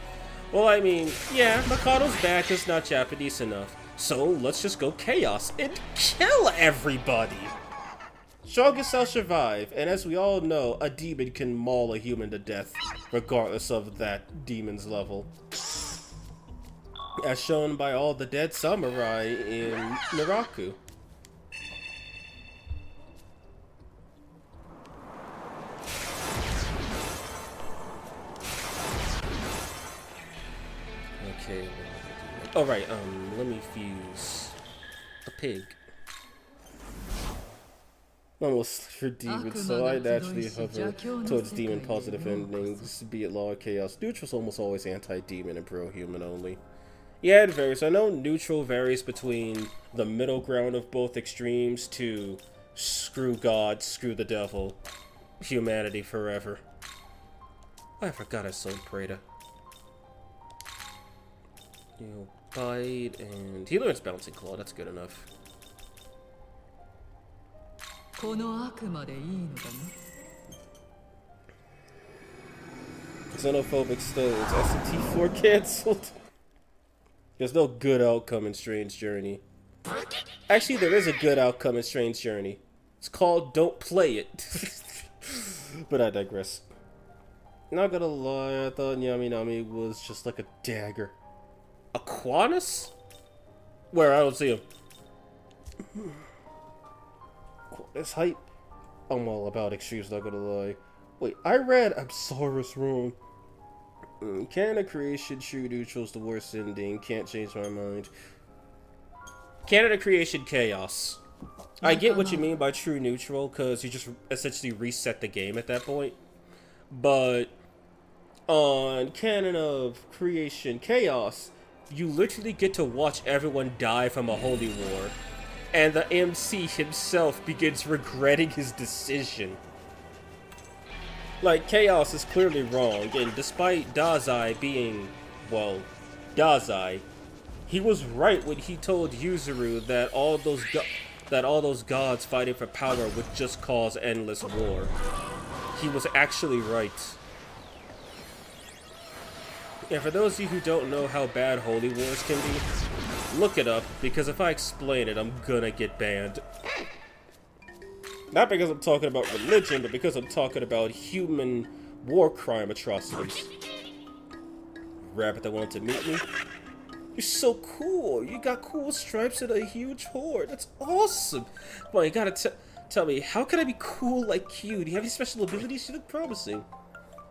Well, I mean, yeah, Mikado's bad because not Japanese enough. So let's just go Chaos and kill everybody! Strongest shall survive, and as we all know, a demon can maul a human to death, regardless of that demon's level. As shown by all the dead samurai in Naraku. Okay, alright, let me fuse a pig. Almost for demons, so I naturally hover towards demon positive endings, be it law or chaos. Neutral's almost always anti-demon and pro-human only. Yeah, it varies. I know neutral varies between the middle ground of both extremes to screw God, screw the devil, humanity forever. I forgot I sold Prada. He'll bite, and he learns Bouncing Claw, that's good enough. Xenophobic stones. SMT4 cancelled. There's no good outcome in Strange Journey. Actually, there is a good outcome in Strange Journey. It's called Don't Play It. But I digress. Not gonna lie, I thought Nami was just like a dagger. Aquanus? Where? I don't see him. This hype. I'm all about extremes, not gonna lie. Wait, I read Absaurus wrong. Canon creation, true neutral's the worst ending. Can't change my mind. Canon creation, chaos. I get what you mean by true neutral, because you just essentially reset the game at that point. But on canon of creation, chaos, you literally get to watch everyone die from a holy war. And the MC himself begins regretting his decision. Like, Chaos is clearly wrong, and despite Dazai being, well, Dazai, he was right when he told Yuzuru that all those gods fighting for power would just cause endless war. He was actually right. And for those of you who don't know how bad holy wars can be, look it up, because if I explain it, I'm gonna get banned. Not because I'm talking about religion, but because I'm talking about human war crime atrocities. Rabbit that wanted to meet me? You're so cool. You got cool stripes and a huge horn. That's awesome. Well, you gotta tell me, how can I be cool like you? Do you have any special abilities? You look promising.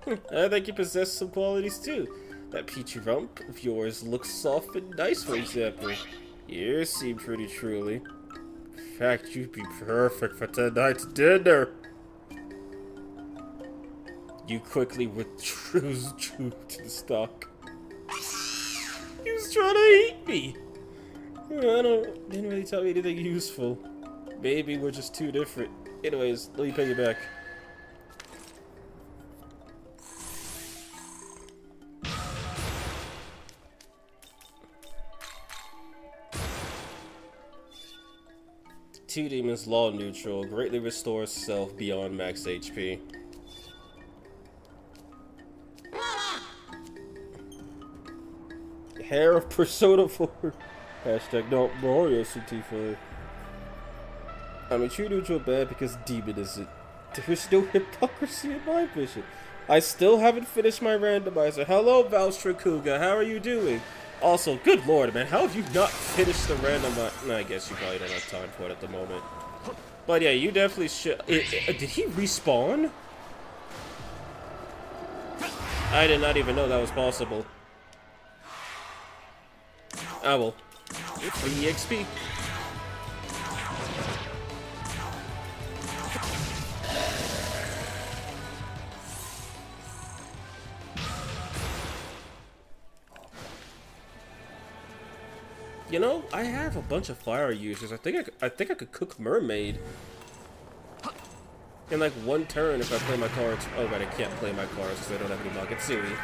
I think you possess some qualities too. That peachy rump of yours looks soft and nice, for example. You seem pretty truly. In fact, you'd be perfect for tonight's dinner. You quickly withdrew to the stock. He was trying to eat me. Didn't really tell me anything useful. Maybe we're just too different. Anyways, let me pay you back. Two demons law neutral, greatly restores self beyond max HP. Hair of Persona 4. Hashtag not Mario SMTV. I mean, true neutral bad because demon isn't. There's no hypocrisy in my vision. I still haven't finished my randomizer. Hello, Valstrakuga, how are you doing? Also, good lord, man, how have you not finished the randomizer? No, I guess you probably don't have time for it at the moment. But yeah, you definitely should. Did he respawn? I did not even know that was possible. Ah well. Free EXP. You know, I have a bunch of fire users. I think I could cook mermaid in like one turn if I play my cards. Oh right, I can't play my cards because I don't have any Magatsuki.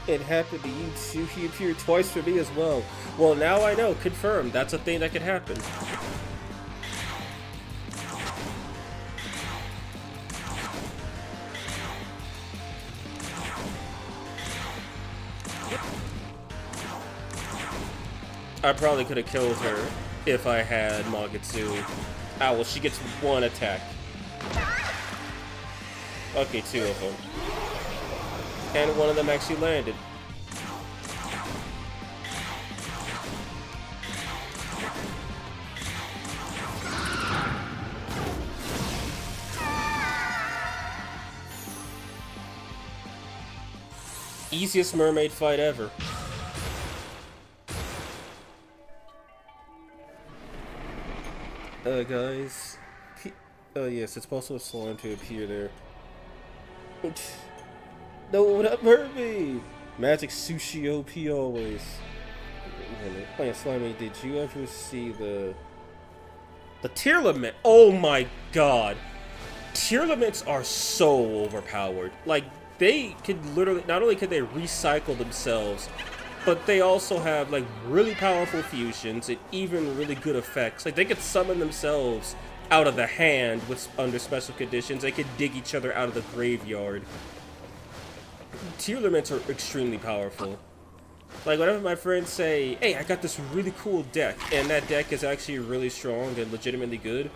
It happened to you too. He appeared twice for me as well. Well, now I know. Confirmed. That's a thing that could happen. I probably could have killed her if I had Magatsu. Ah, well, she gets one attack. Okay, two of them. And one of them actually landed. Easiest mermaid fight ever. Guys. Yes, it's possible for slime to appear there. No, that hurt me! Magic sushi OP always. Oh yeah, Slimy, did you ever see the tier limit? Oh my god! Tier limits are so overpowered. Like, they could literally, not only could they recycle themselves, but they also have like really powerful fusions and even really good effects. Like, they could summon themselves out of the hand with under special conditions. They could dig each other out of the graveyard. Tier limits are extremely powerful. Like, whenever my friends say, hey, I got this really cool deck, and that deck is actually really strong and legitimately good,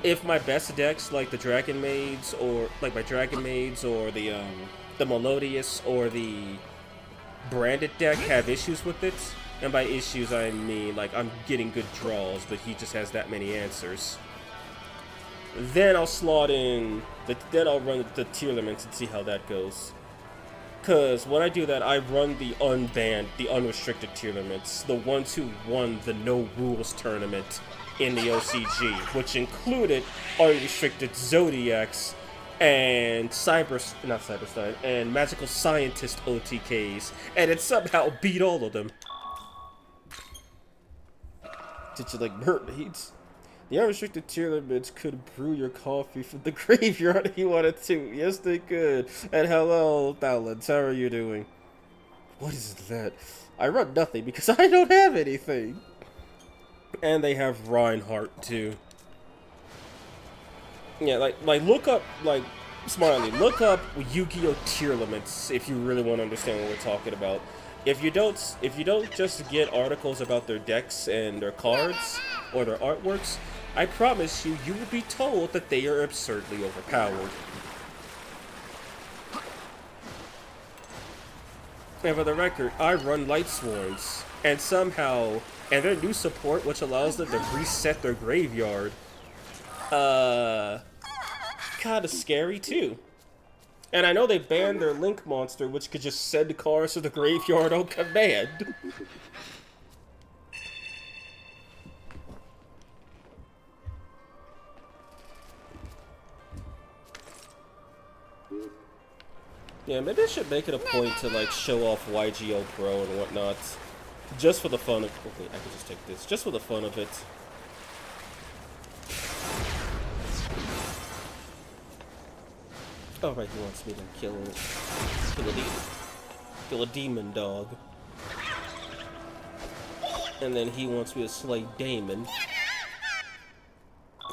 if my best decks, like the Dragon Maids, or like my Dragon Maids, or the Melodious, or the Branded deck have issues with it, and by issues I mean, like, I'm getting good draws, but he just has that many answers, then I'll slot in, then I'll run the tier limits and see how that goes. Because when I do that, I run the unbanned, the unrestricted tier limits, the ones who won the no rules tournament in the OCG, which included unrestricted Zodiacs and and Magical Scientist OTKs, and it somehow beat all of them. Did you like mermaids? The unrestricted tier limits could brew your coffee from the graveyard if you wanted to. Yes, they could. And hello, Balance. How are you doing? What is that? I run nothing because I don't have anything. And they have Reinhardt, too. Yeah, like look up, like, Smiley, look up Yu-Gi-Oh! Tier limits if you really want to understand what we're talking about. If you don't just get articles about their decks and their cards, or their artworks, I promise you, you will be told that they are absurdly overpowered. And for the record, I run Light Swords, and somehow and their new support, which allows them to reset their graveyard, kind of scary too. And I know they banned their Link monster, which could just send cards to the graveyard on command. Yeah, maybe I should make it a point to like show off YGO Pro and whatnot. Just for the fun of okay, I can just take this. Just for the fun of it. Oh right, he wants me to kill a demon dog. And then he wants me to slay Damon.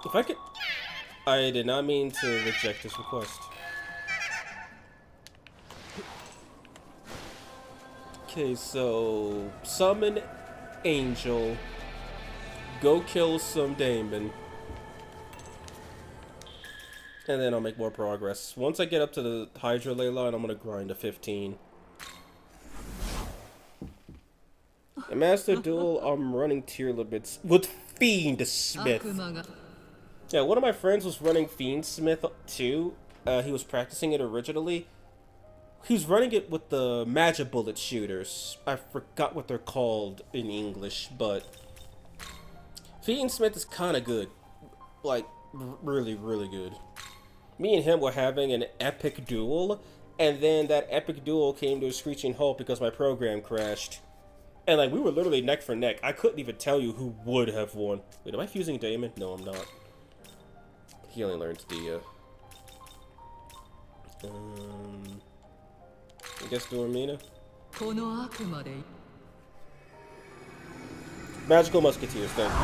If I could I did not mean to reject this request. Okay, so summon Angel, go kill some Damon, and then I'll make more progress. Once I get up to the Hydra ley line, I'm gonna grind to 15. In Master Duel, I'm running tier limits with Fiend Smith. Yeah, one of my friends was running Fiend Smith too. He was practicing it originally. He's running it with the magic bullet shooters. I forgot what they're called in English, but Fiend Smith is kind of good. Like, really, really good. Me and him were having an epic duel, and then that epic duel came to a screeching halt because my program crashed. And, like, we were literally neck for neck. I couldn't even tell you who would have won. Wait, am I fusing Damon? No, I'm not. He only learns the, I guess Dormina. Magical Musketeers, thank you.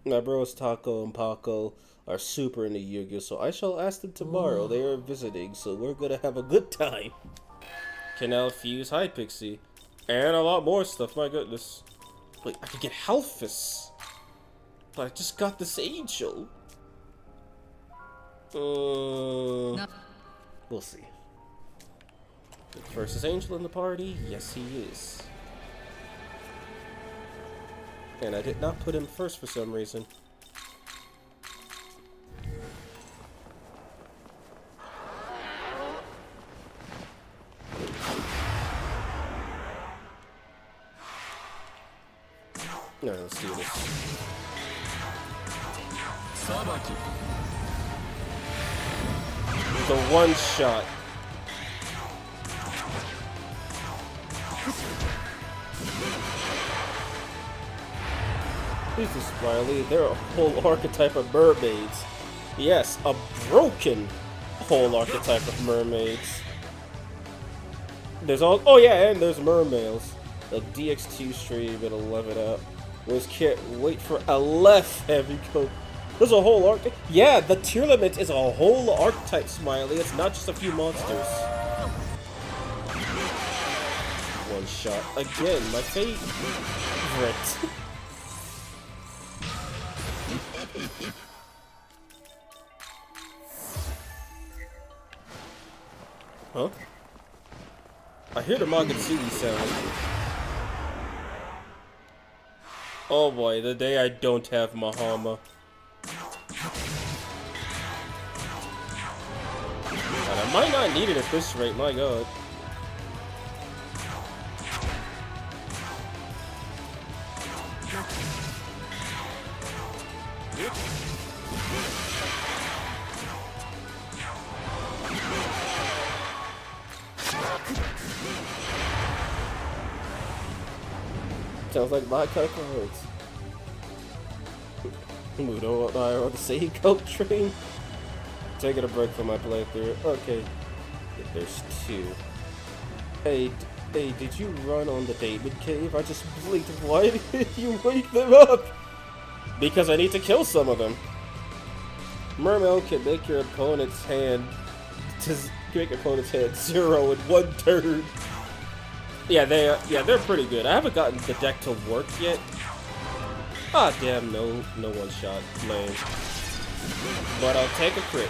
My bros Taco and Paco are super into Yu-Gi-Oh, so I shall ask them tomorrow. They are visiting, so we're gonna have a good time. Canal Fuse, hi Pixie. And a lot more stuff, my goodness. Wait, I could get Halphus. But I just got this Angel. We'll see. First is Angel in the party? Yes, he is. And I did not put him first for some reason. Alright, let's do this. The one shot. Who's this, Smiley? They're a whole archetype of mermaids. Yes, a broken whole archetype of mermaids. There's all. Oh yeah, and there's mermaids. The DX2 stream at 11 out. Was can't wait for a left heavy coat. There's a whole archetype. Yeah, the tier limit is a whole archetype, Smiley. It's not just a few monsters. One shot again. My favorite. Huh? I hear the Magatsugi sound. Oh boy, the day I don't have Mahama. And I might not need it at this rate, my god. Sounds like my kind of cards. Mudo and I are on the same coat train. Taking a break from my playthrough. Okay. There's two. Hey, did you run on the David Cave? I just blinked. Why did you wake them up? Because I need to kill some of them. Mermail can make your opponent's hand zero in 1 turn. Yeah, they're pretty good. I haven't gotten the deck to work yet. Ah, damn, no one shot. Lame. But I'll take a crit.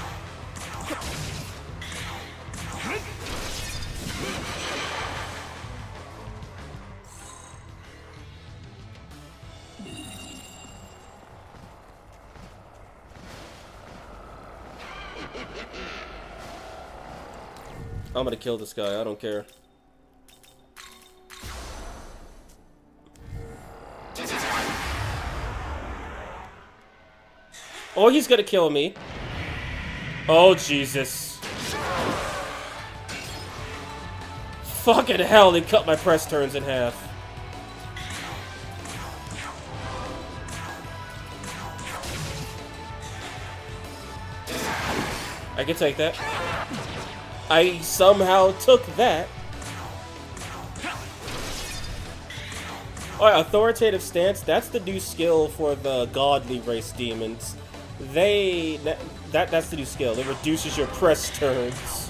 I'm gonna kill this guy, I don't care. Oh, he's gonna kill me. Oh, Jesus. Fucking hell, they cut my press turns in half. I can take that. I somehow took that. Alright, authoritative stance. That's the new skill for the godly race demons. That's the new skill. It reduces your press turns.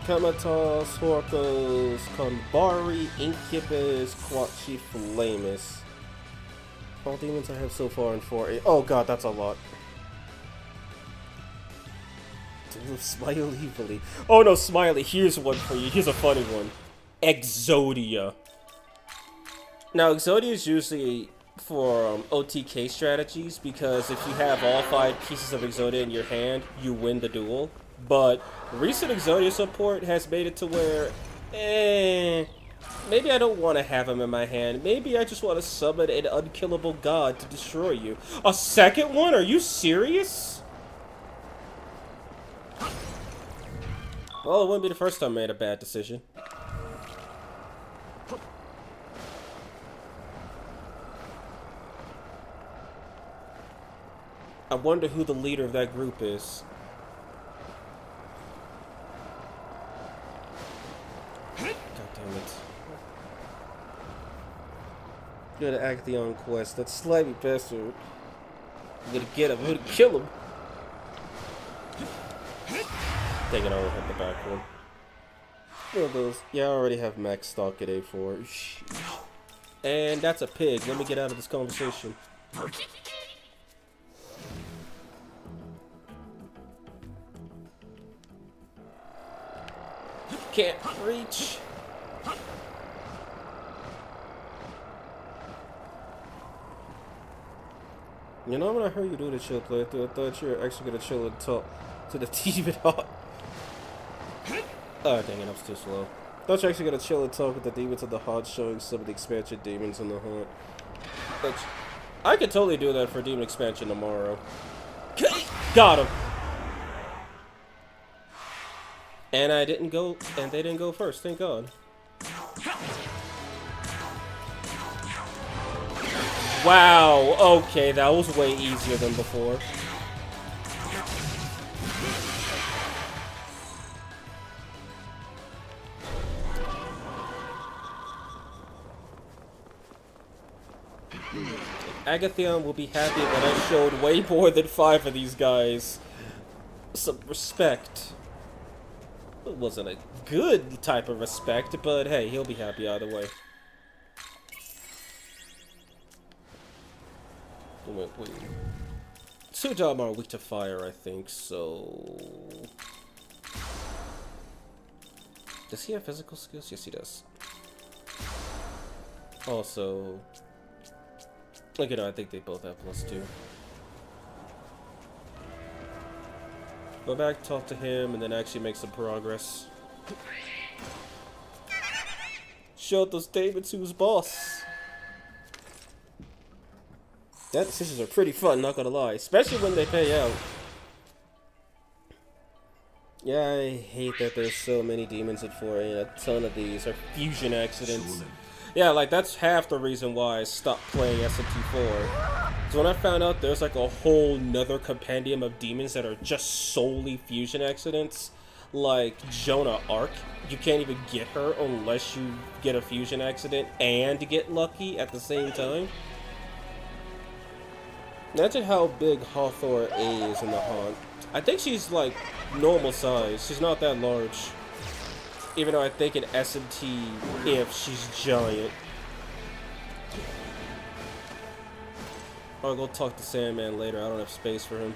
Kamatos, Horkos, Konbari, Incubus, Quatchiflamus. All demons I have so far in 4A. Oh god, that's a lot. Smile evilly. Oh no, Smiley, here's one for you. Here's a funny one. Exodia. Now, Exodia is usually for OTK strategies, because if you have all 5 pieces of Exodia in your hand, you win the duel. But recent Exodia support has made it to where, maybe I don't want to have him in my hand. Maybe I just want to summon an unkillable god to destroy you. A second one? Are you serious? Well, it wouldn't be the first time I made a bad decision. I wonder who the leader of that group is. God damn it. Go to Actheon quest. That slimy bastard. I'm gonna get him. I'm gonna kill him. Dang it, I only have the back one. One of those. Yeah, I already have max stock at A4. And that's a pig. Let me get out of this conversation. Can't reach. You know, when I heard you do the chill playthrough, I thought you were actually gonna chill and talk to the demon hawk. Oh, dang it, I'm still slow. I thought you were actually gonna chill and talk with the demons of the haunt, showing some of the expansion demons in the haunt. Which, I could totally do that for demon expansion tomorrow. Got him! And I didn't go, and they didn't go first, thank God. Wow, okay, that was way easier than before. Agathion will be happy that I showed way more than 5 of these guys some respect. It wasn't a good type of respect, but hey, he'll be happy either way. Wait. Sujam are weak to fire, I think, so... Does he have physical skills? Yes, he does. Also... Look at I think they both have +2. Go back, talk to him, and then actually make some progress. Show those Davids who's boss. That decisions are pretty fun, not gonna lie. Especially when they pay out. Yeah, I hate that there's so many demons at 4A, and a ton of these are fusion accidents. Yeah, like, that's half the reason why I stopped playing SMT4. So when I found out there's like a whole nother compendium of demons that are just solely fusion accidents, like Jonah Arc, you can't even get her unless you get a fusion accident and get lucky at the same time. Imagine how big Hathor A is in the haunt. I think she's like normal size. She's not that large. Even though I think in SMT, if she's giant. I'll go talk to Sandman later. I don't have space for him.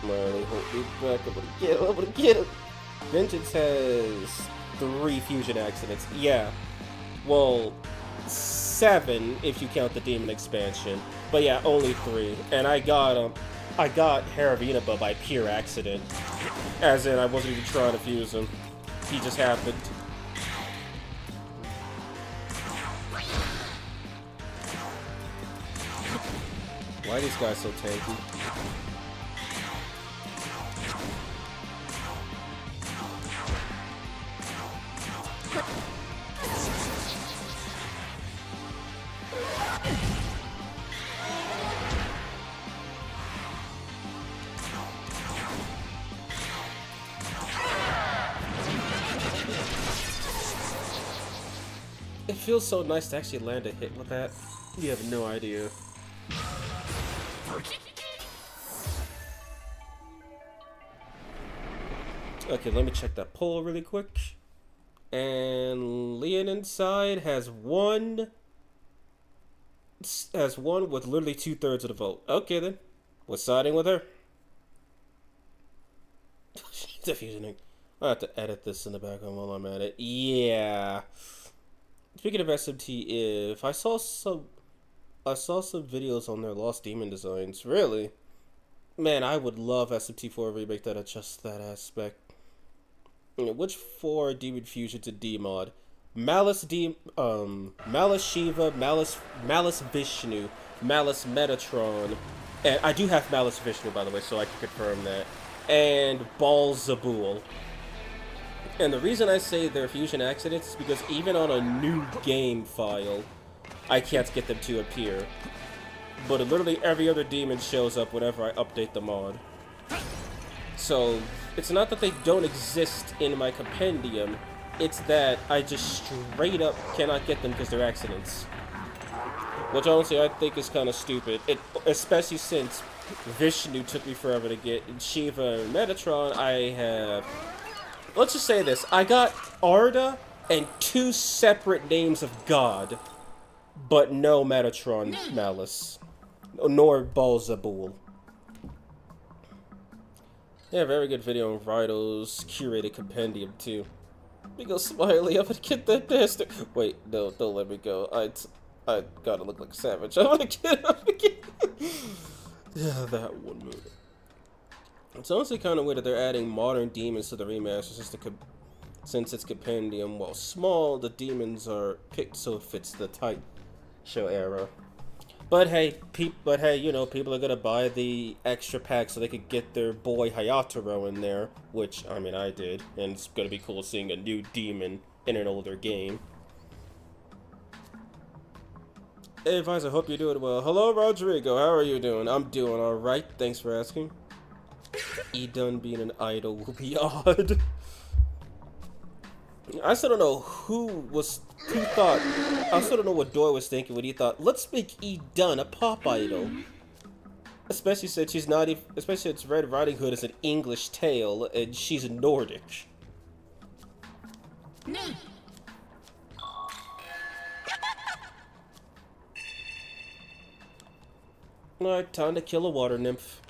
Marley, hold me back. I'm gonna get him. Vengeance has 3 fusion accidents. Yeah. Well, 7 if you count the demon expansion. But yeah, only 3. And I got Haravinaba by pure accident. As in, I wasn't even trying to fuse him. He just happened. Why are these guys so tanky? It feels so nice to actually land a hit with that. You have no idea. Okay, let me check that poll really quick. And Leon inside has one with literally 2/3 of the vote. Okay then, we're siding with her. She's diffusing. I have to edit this in the background while I'm at it. Yeah. Speaking of SMT, if I saw some videos on their Lost Demon designs. Really, man, I would love SMT4 remake that adjusts that aspect. Which 4 demon fusion to D-mod? Malice Shiva, Malice Vishnu, Malice Metatron, and I do have Malice Vishnu, by the way, so I can confirm that. And Balzabul. And the reason I say they're fusion accidents is because even on a new game file, I can't get them to appear. But literally every other demon shows up whenever I update the mod. So, it's not that they don't exist in my compendium, it's that I just straight up cannot get them because they're accidents. Which honestly I think is kind of stupid, especially since Vishnu took me forever to get, and Shiva and Metatron I have... Let's just say this, I got Arda and 2 separate names of God, but no Metatron Malice, nor Balzabul. Yeah, very good video on Rido's curated compendium too. Let me go, Smiley, I'm gonna get that bastard. Wait, no, don't let me go. I gotta look like a savage. I'm gonna get yeah, that one movie. It's honestly kind of weird that they're adding modern demons to the remasters since it's compendium. While small, the demons are picked so it fits the type show era. But hey, you know, people are gonna buy the extra pack so they could get their boy Hayataro in there, which, I mean, I did, and it's gonna be cool seeing a new demon in an older game. Hey, Vice, I hope you're doing well. Hello, Rodrigo, how are you doing? I'm doing alright, thanks for asking. Edun being an idol will be odd. I still don't know I still don't know what Doi was thinking when he thought, let's make Edun a pop idol. Especially since Red Riding Hood is an English tale and she's Nordic. Alright, time to kill a water nymph.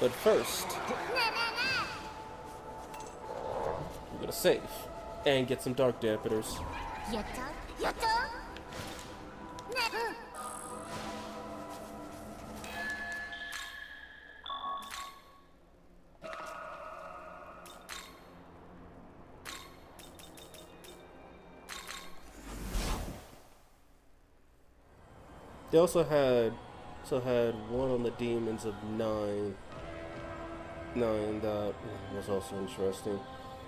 But first, we're gonna save and get some dark dampeners. They also had one on the demons of 9. That was also interesting.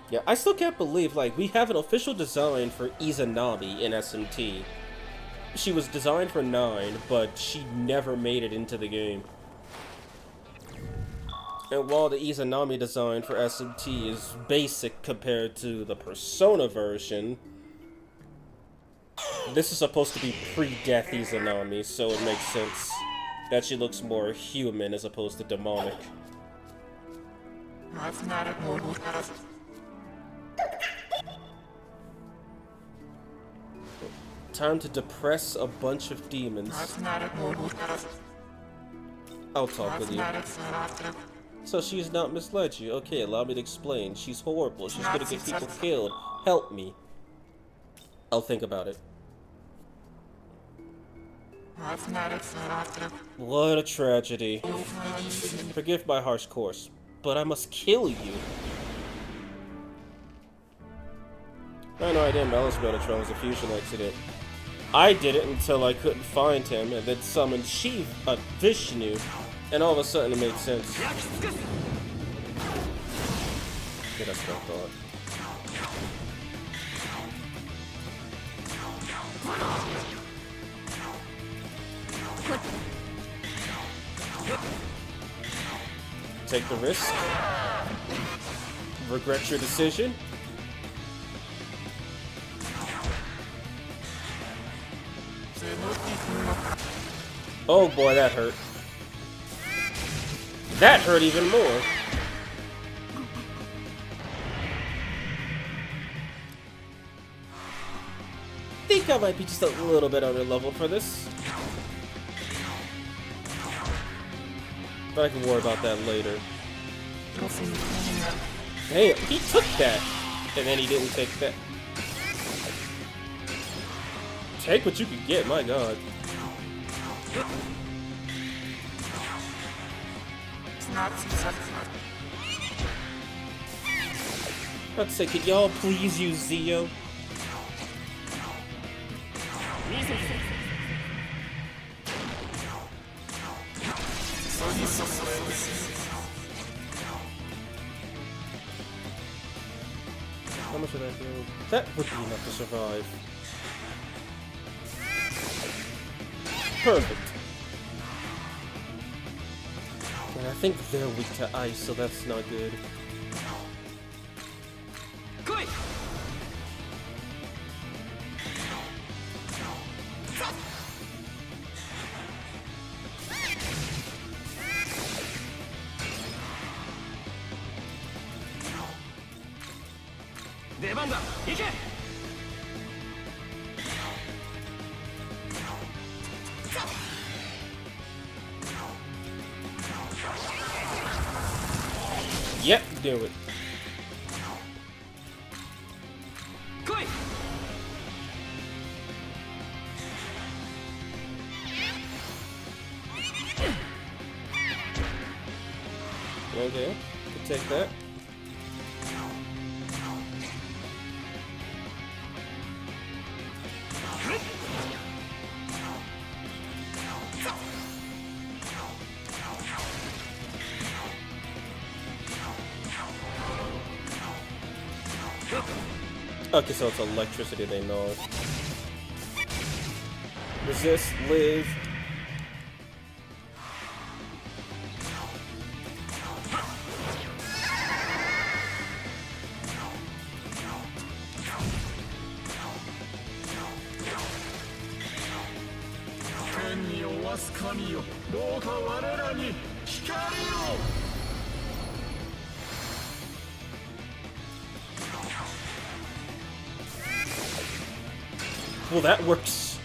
Yeah, I still can't believe, like, we have an official design for Izanami in SMT. She was designed for 9, but she never made it into the game. And while the Izanami design for SMT is basic compared to the Persona version, this is supposed to be pre-death Izanami, so it makes sense that she looks more human as opposed to demonic. Time to depress a bunch of demons. I'll talk with you. So she's not misled you. Okay, allow me to explain. She's horrible. She's gonna get people killed. Help me. I'll think about it. What a tragedy. Forgive my harsh course, but I must kill you. I had no idea Metatron was a fusion accident. I did it until I couldn't find him, and then summoned Vishnu, and all of a sudden it made sense. Yeah, that's what I thought. Take the risk. Regret your decision. Oh boy, that hurt. That hurt even more. I think I might be just a little bit under level for this. But I can worry about that later. Hey, he took that! And then he didn't take that. Take what you can get, my god. Let's say, could y'all please use Zio? How much would I do? That would be enough to survive. Perfect. And I think they're weak to ice, so that's not good. Yep, do it. Okay, can take that. Okay, so it's electricity they know. Resist, live. Well, that works.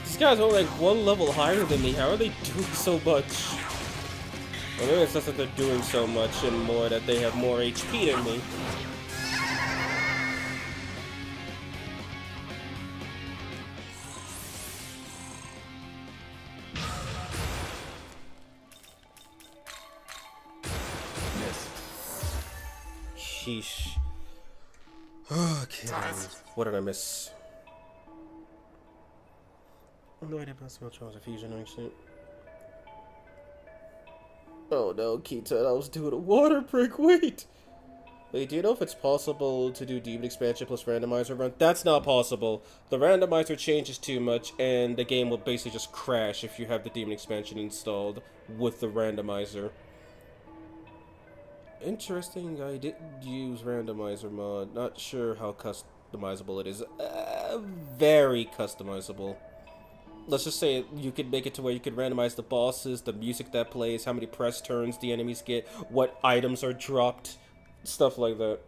These guys are like one level higher than me. How are they doing so much? Well, maybe it's not that they're doing so much and more that they have more HP than me. Sheesh. Okay. What did I miss? No idea about smell Charles a fusion actually. Oh no, Kita, I was doing a water break, wait! Wait, do you know if it's possible to do Demon Expansion plus Randomizer run? That's not possible. The Randomizer changes too much, and the game will basically just crash if you have the Demon Expansion installed with the Randomizer. Interesting, I didn't use randomizer mod. Not sure how customizable it is. Very customizable. Let's just say you could make it to where you could randomize the bosses, the music that plays, how many press turns the enemies get, what items are dropped, stuff like that.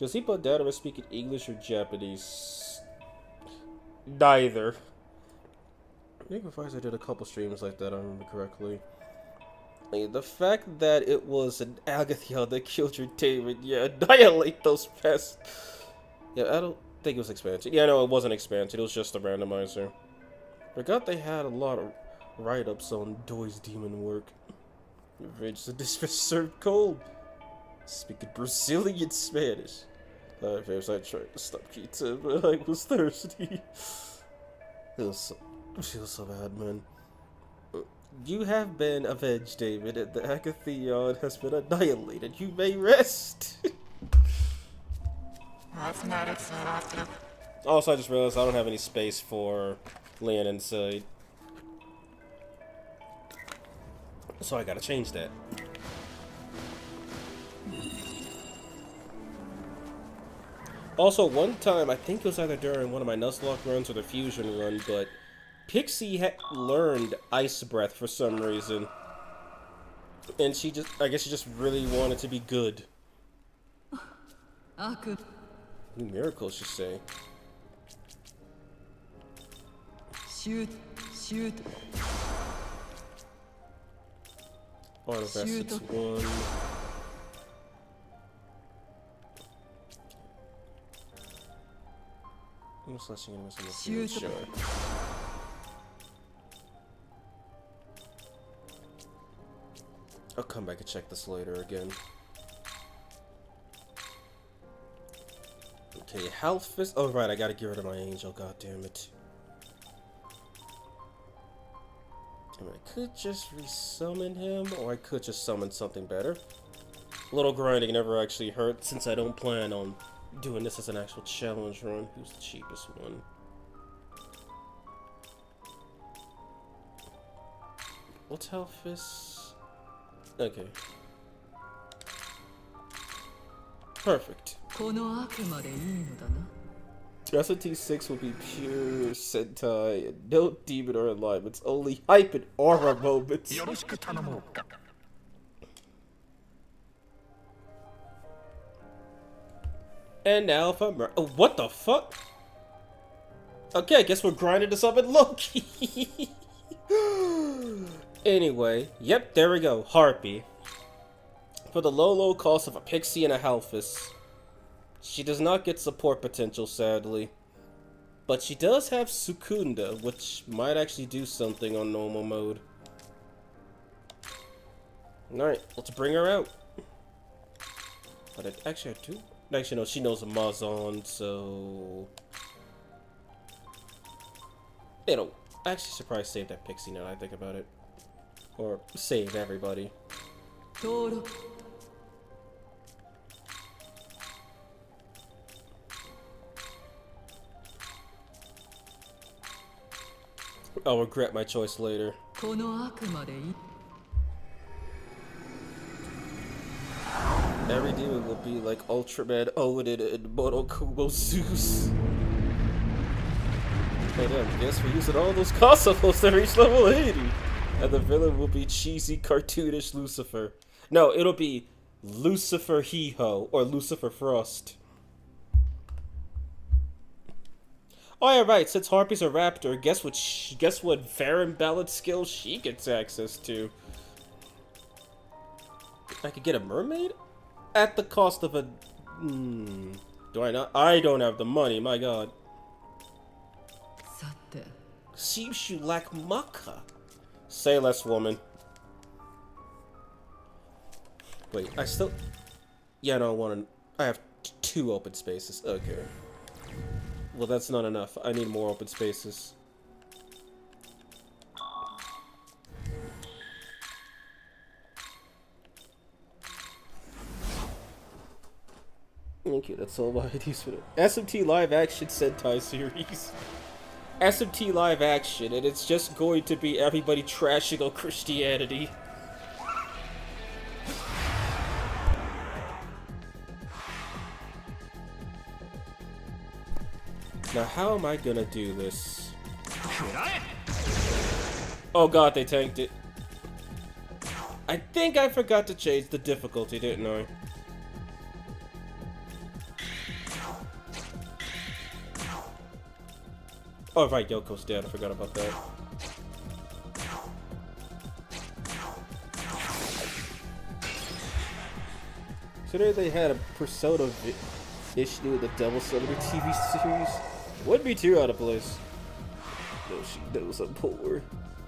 Does he put down speaking English or Japanese? Neither. Maybe if I did a couple streams like that, I remember correctly. The fact that it was an Agathon that killed your David, yeah, annihilate those pests. Yeah, I don't think it was expansion. Yeah, no, it wasn't expansion. It was just a randomizer. Forgot they had a lot of write-ups on Doi's demon work. Revenge the dish served cold. Speaking Brazilian Spanish. At first I tried to stop pizza, but I was thirsty. It feels so bad, man. You have been avenged, David, and the Agathon has been annihilated. You may rest. Also, I just realized I don't have any space for Leon inside. So I gotta change that. Also, one time, I think it was either during one of my Nuzlocke runs or the Fusion run, but Pixie had learned Ice Breath for some reason. And she just, I guess she just really wanted to be good. New miracles, you say. Shoot. Artifacts 1. I'm slashing enemies on the field, sure. I'll come back and check this later again. Okay, health fist. Oh right, I gotta get rid of my angel. God damn it! I mean, I could just resummon him, or I could just summon something better. A little grinding never actually hurt, since I don't plan on doing this as an actual challenge run. Who's the cheapest one? What's health fist? Okay. Perfect. SMT6 will be pure Sentai and no demon or alignments, only hype and aura moments. And now if I'm oh, what the fuck? Okay, I guess we're grinding this up at Loki. Anyway, yep, there we go. Harpy. For the low cost of a Pixie and a Halphus. She does not get support potential, sadly. But she does have Sukunda, which might actually do something on normal mode. Alright, let's bring her out. But I do. Actually, no, she knows a Mazon, so. It'll actually surprise save that Pixie now that I think about it. Or save everybody. I'll regret my choice later. Every demon will be like Ultraman, Odin, and Monokumo Zeus. Hey, damn, guess we're using all those consoles to reach level 80. And the villain will be cheesy, cartoonish Lucifer. No, it'll be Lucifer He-Ho, or Lucifer Frost. Oh yeah, right. Since Harpy's a raptor, guess what Farron ballad skill she gets access to? I could get a mermaid at the cost of a. Do I not? I don't have the money. My God. Seems you lack Maka. Say less, woman. Wait, I still. Yeah, no, I want to. I have 2 open spaces. Okay. Well, that's not enough. I need more open spaces. Okay, that's all my ideas for it. SMT live action Sentai series. SMT live action, and it's just going to be everybody trashing on Christianity. Now, how am I gonna do this? Oh god, they tanked it. I think I forgot to change the difficulty, didn't I? Oh right, Yoko's dead. I forgot about that. Considering they had a Persona issue with the Devil Celebrity TV series, wouldn't be too out of place. No, she knows I'm poor.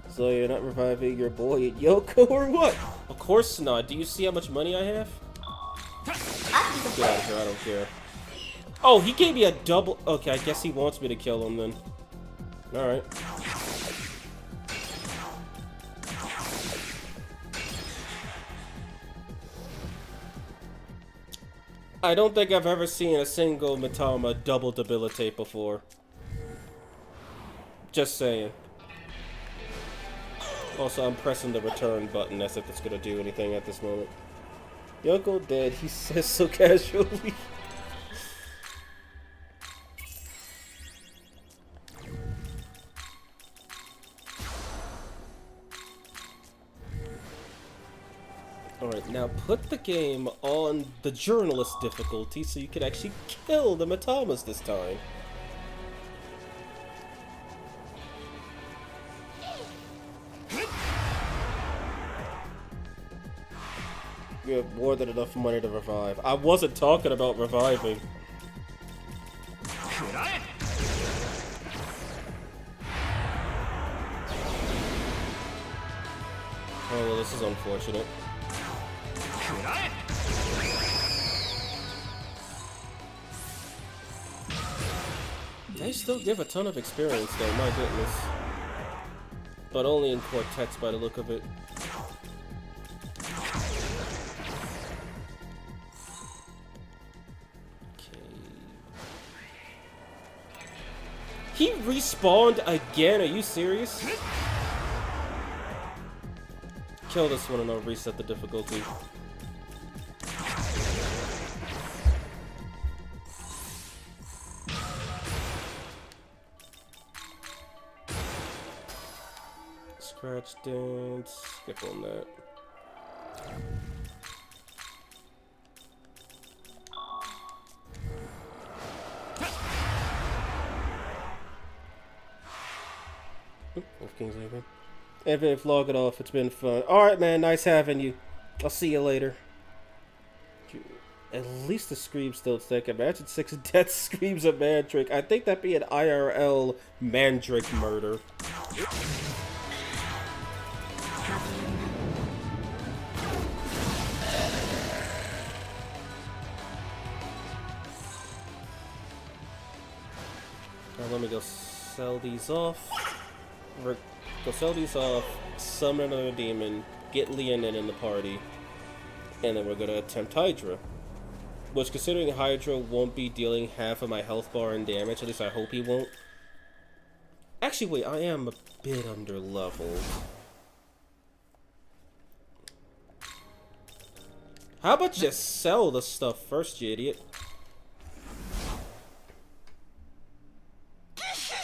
So you're not reviving your boy Yoko or what? Of course not. Do you see how much money I have? Get out of here, I don't care. Oh, he gave me a double. Okay, I guess he wants me to kill him then. Alright. I don't think I've ever seen a single Mitama double debilitate before. Just saying. Also, I'm pressing the return button as if it's gonna do anything at this moment. Yoko dead, he says so casually. Alright, now put the game on the journalist difficulty so you can actually kill the Mitamas this time. You have more than enough money to revive. I wasn't talking about reviving. Oh, well, this is unfortunate. They still give a ton of experience though, my goodness. But only in quartets by the look of it. He respawned again? Are you serious? Kill this one and I'll reset the difficulty. Scratch dance. Skip on that. King's leaving. Infinite, log it off. It's been fun. Alright, man. Nice having you. I'll see you later. At least the scream's still thick. Imagine 6 death screams of Mandrake. I think that'd be an IRL Mandrake murder. Now let me go sell these off. Go sell these off, summon another demon, get Leonin in the party, and then we're gonna attempt Hydra. Which, considering Hydra won't be dealing half of my health bar and damage, at least I hope he won't. Actually, wait, I am a bit under leveled. How about just sell the stuff first, you idiot?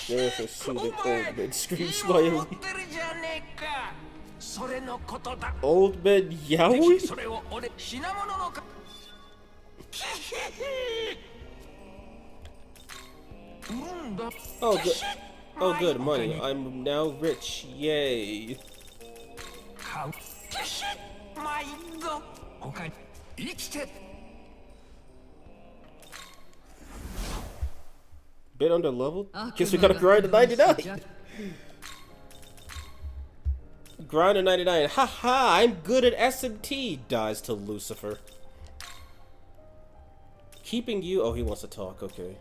There's a suited old man scream smiley. Old man yaoi? Oh good. Oh good, money. I'm now rich. Yay. Bit under leveled? Guess we gotta grind to 99. Grind to 99. Haha, I'm good at SMT. Dies to Lucifer. Keeping you. Oh, he wants to talk. Okay.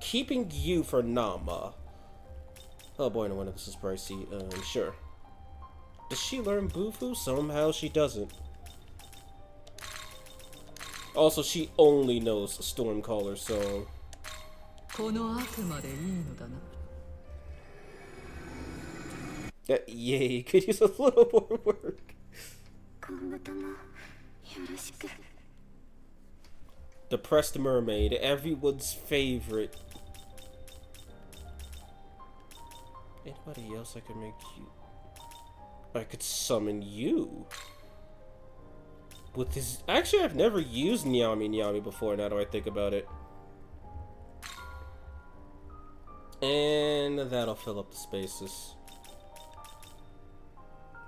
Keeping you for Nama. Oh boy, no wonder this is pricey. Sure. Does she learn Bufu? Somehow she doesn't. Also, she only knows Stormcaller, so. Yay, could use a little more work. Depressed mermaid, everyone's favorite. Anybody else I could make you... I could summon you. With this... Actually, I've never used Nyami before, now that I think about it. And that'll fill up the spaces.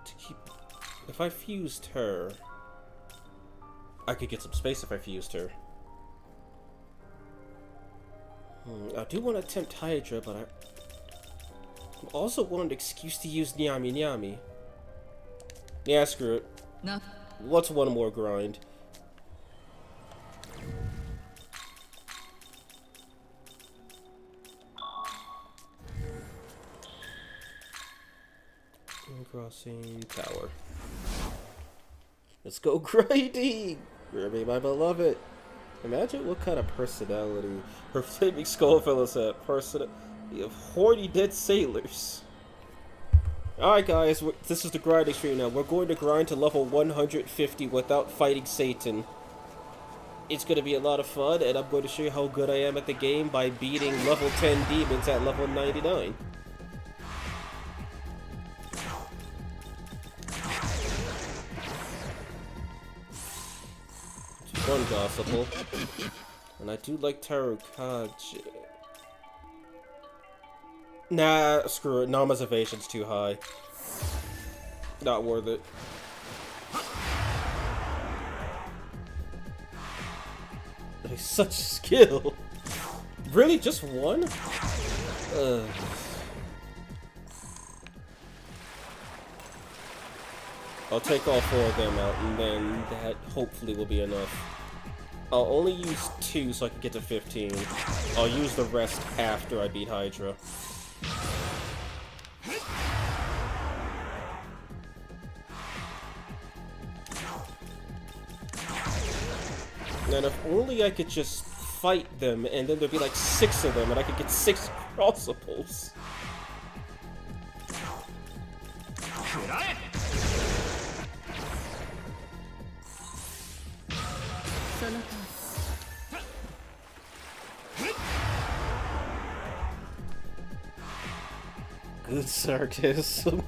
To keep... If I fused her... I could get some space if I fused her. I do want to attempt Hydra, but I also want an excuse to use Nyami. Yeah, screw it. No. What's one more grind? Crossing tower. Let's go grinding! Ruby, my beloved. Imagine what kind of personality her flaming skullfellas have. You have horny dead sailors. Alright guys, this is the grinding stream now. We're going to grind to level 150 without fighting Satan. It's going to be a lot of fun, and I'm going to show you how good I am at the game by beating level 10 demons at level 99. One gospel. And I do like Tarukaji. Nah, screw it. Nama's evasion's too high. Not worth it. Such skill. Really? Just one? I'll take all 4 of them out, and then that hopefully will be enough. I'll only use 2 so I can get to 15. I'll use the rest after I beat Hydra. And if only I could just fight them, and then there'd be like 6 of them, and I could get 6 crossable. Good sarcasm.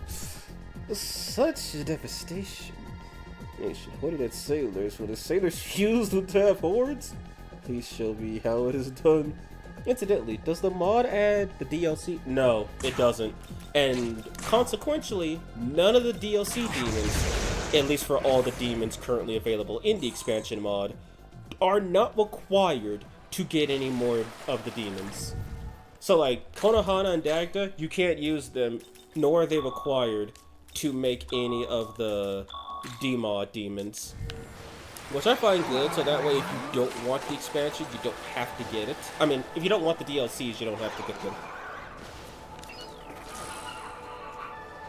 Such devastation. Ancient hooded sailors. Will the sailors fuse with half hordes? Please show me how it is done. Incidentally, does the mod add the DLC? No, it doesn't. And consequentially, none of the DLC demons, at least for all the demons currently available in the expansion mod, are not required to get any more of the demons. So like, Konohana and Dagda, you can't use them, nor are they required to make any of the D-mod demons. Which I find good, so that way if you don't want the expansion, you don't have to get it. I mean, if you don't want the DLCs, you don't have to get them.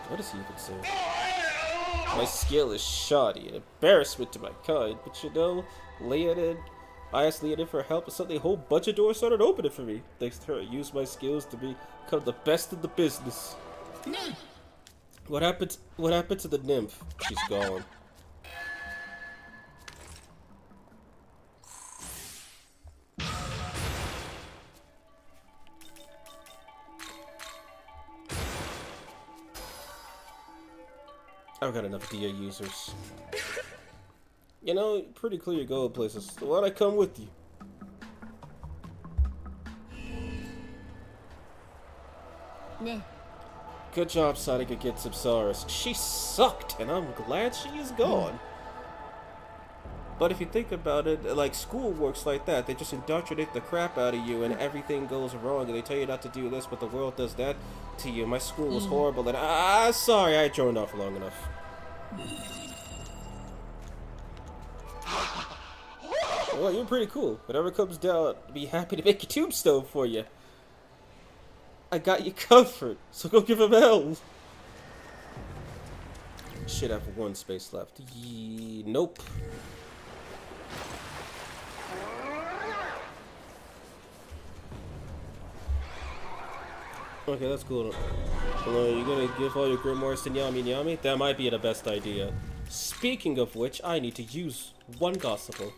What does he even say? My skill is shoddy, an embarrassment to my kind, but you know, I asked Leonid for help, and suddenly a whole bunch of doors started opening for me. Thanks to her, I used my skills to become the best in the business. What happened to the nymph? She's gone. I've got enough DA users. You know, pretty clear your gold places. So why'd I come with you? Good job, Sonic against Subsaurus. She sucked, and I'm glad she is gone. But if you think about it, like, school works like that. They just indoctrinate the crap out of you, and everything goes wrong, and they tell you not to do this, but the world does that to you. My school was horrible, and sorry, I droned off long enough. Well, you're pretty cool. Whatever comes down, I'd be happy to make a tombstone for you. I got you covered, so go give him hell. Should have 1 space left. Nope. Okay, that's cool. Hello, you gonna give all your grimoires to Nyami? That might be the best idea. Speaking of which, I need to use 1 gospel.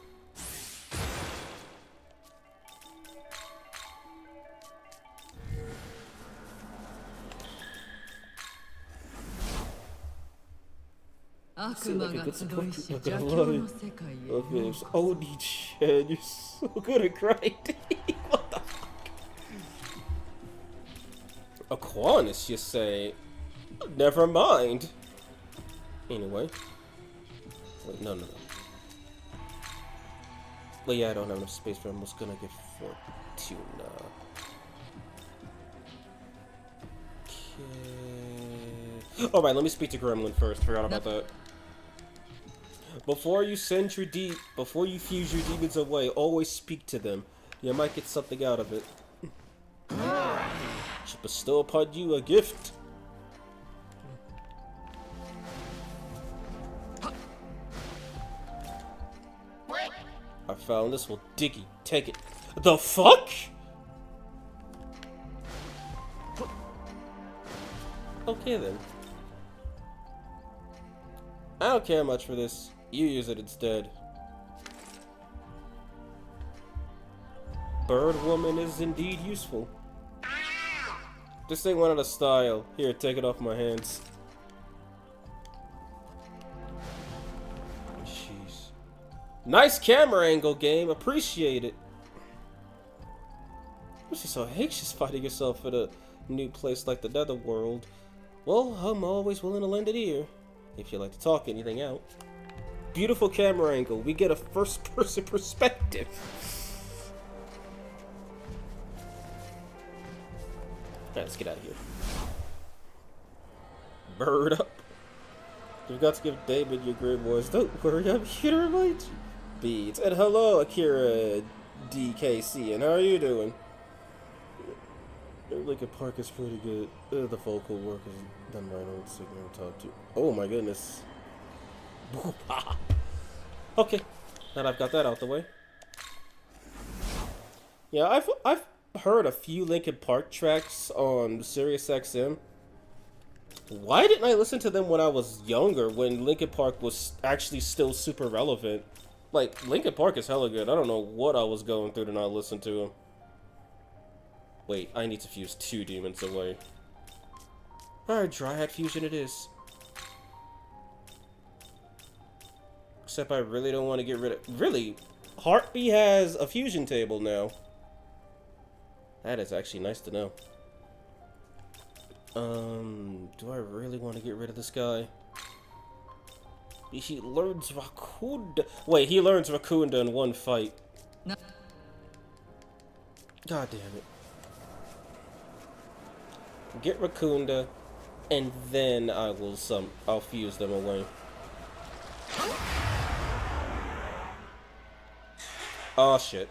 悪魔が集いし邪教の世界へ。 Okay, so Oni-chan, you're so good at grinding. What the fuck? Aquinas, you say? Never mind. Anyway. Wait, no. Well, yeah, I don't have enough space for him. I was gonna get Fortuna. Okay. Alright, let me speak to Gremlin first. Forgot about that. Before you fuse your demons away, always speak to them. You might get something out of it. Should bestow upon you a gift. I found this. Well, Diggy, take it. The fuck? Okay then. I don't care much for this. You use it instead. Bird woman is indeed useful. This thing went out of style. Here, take it off my hands. Jeez. Nice camera angle, game. Appreciate it. What's she so anxious fighting yourself at a new place like the Netherworld? Well, I'm always willing to lend an ear. If you like to talk anything out. Beautiful camera angle. We get a first-person perspective. Alright, let's get out of here. Bird up. You forgot to give David your great voice. Don't worry, I'm here to remind you. Beads. And hello, Akira DKC. And how are you doing? Linkin Park is pretty good. The vocal work is done right on Signal Top 2. Oh my goodness. Okay, now that I've got that out the way. Yeah, I've heard a few Linkin Park tracks on Sirius XM. Why didn't I listen to them when I was younger, when Linkin Park was actually still super relevant? Like, Linkin Park is hella good. I don't know what I was going through to not listen to them. Wait, I need to fuse 2 demons away. Alright, Dryad Fusion it is. Except I really don't want to get rid of... Really? Heartbeat has a fusion table now. That is actually nice to know. Do I really want to get rid of this guy? He learns Rakunda. Wait, he learns Rakunda in one fight. No. God damn it. Get Rakunda, and then I'll fuse them away. Oh shit.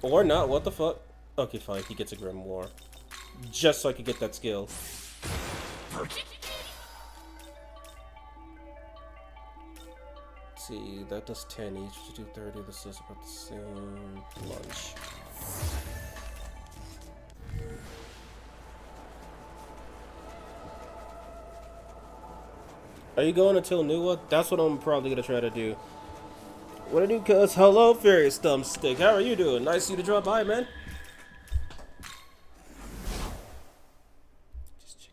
Or not, what the fuck? Okay, fine, he gets a Grimoire. Just so I could get that skill. Let's see, that does 10 each, to do 30, this is about the same. Lunch. Are you going until Nuwa? That's what I'm probably gonna try to do. What I do, cuz? Hello, Furious Thumbstick. How are you doing? Nice of you to drop by, man.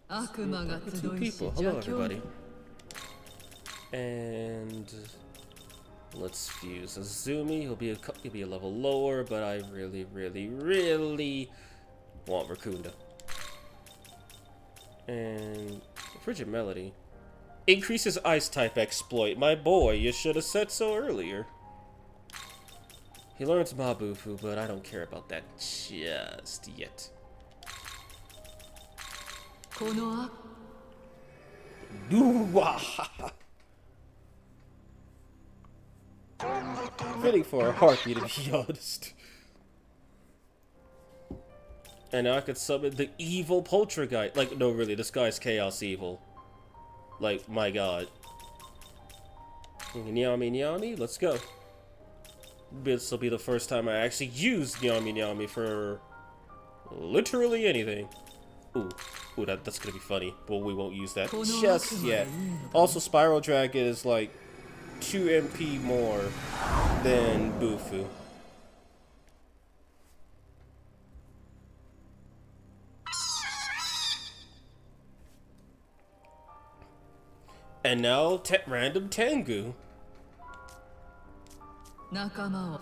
Two people. Hello, everybody. And let's fuse Azumi. He'll be a level lower, but I really want Rakunda. And Frigid Melody increases Ice type exploit. My boy, you should have said so earlier. He learns Mabufu, but I don't care about that just yet. Fitting for a heartbeat, to be honest. And now I could summon the evil Poltergeist. Like, no, really, this guy's Chaos Evil. Like, my god. Nyami, nyami, let's go. this will be the first time I actually use Nyami Nyami for literally anything. Ooh, that's gonna be funny, but we won't use that just yet. Also, Spiral Dragon is like 2 MP more than Bufu. And now, random Tengu. 仲間を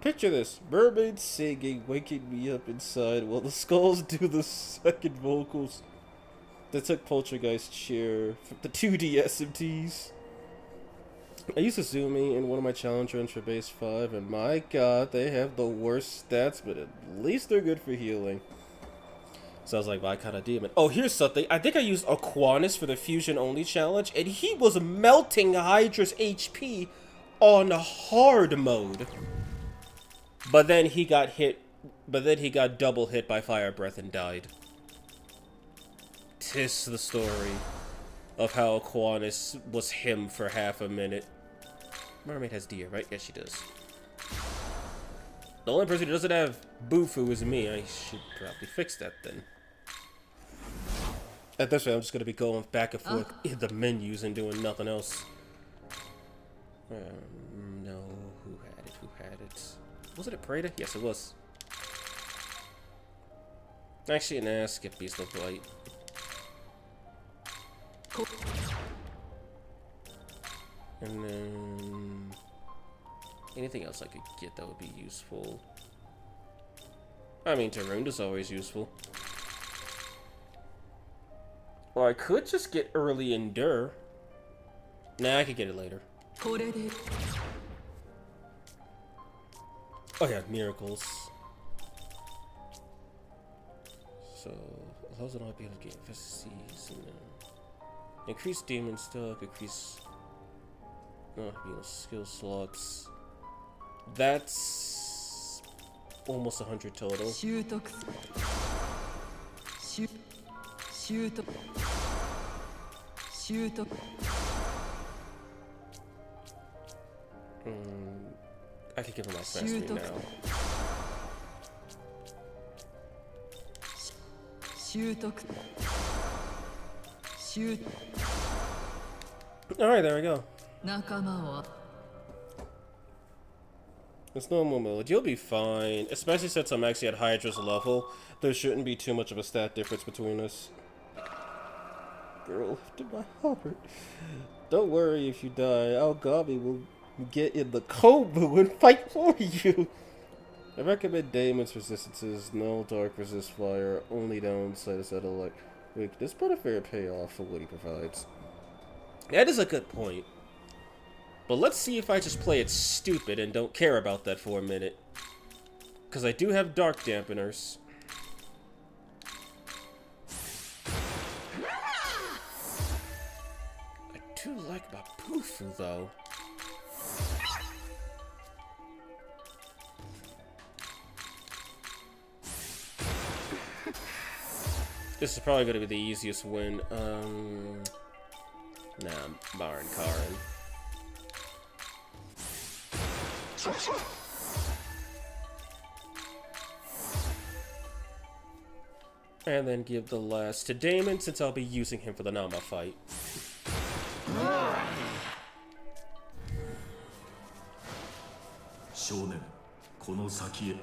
Picture this: mermaids singing, waking me up inside, while the skulls do the second vocals. That took Poltergeist cheer from the 2D SMTs. I used to zoom in one of my challenge runs for base 5, and my god, they have the worst stats, but at least they're good for healing. Sounds like my kind of demon. Oh, here's something. I think I used Aquanis for the fusion only challenge, and he was melting Hydra's HP on hard mode. But then he got double hit by fire breath and died. 'Tis the story of how Aquanis was him for half a minute. Mermaid has deer, right? Yes, she does. The only person who doesn't have Bufu is me. I should probably fix that then. At this rate, I'm just going to be going back and forth in the menus and doing nothing else. No, who had it? Who had it? Was it a Prada? Yes, it was. Actually, nah, skip Beast of Light. And then anything else I could get that would be useful. I mean, Tarunda's always useful. Or I could just get early Endure. Nah, I could get it later. Oh yeah, Miracles. So, those will not be able to get FSCs and increase demon stock, increase skill slots. That's almost 100 total. I could give him my fast speed now. Alright, there we go. It's normal mode. You'll be fine. Especially since I'm actually at Hydra's level. There shouldn't be too much of a stat difference between us. Girl, lifted my heart. Don't worry if you die. Algami will get in the coma and fight for you. I recommend Damon's resistances. No dark resist fire. Only downside is that weakness, but a fair payoff for what he provides. That is a good point. But let's see if I just play it stupid and don't care about that for a minute. Because I do have dark dampeners. I do like my Bufu though. This is probably going to be the easiest win. Nah, Marin Karin. And then give the last to Damon, since I'll be using him for the Nama fight. Shonen, この先へ.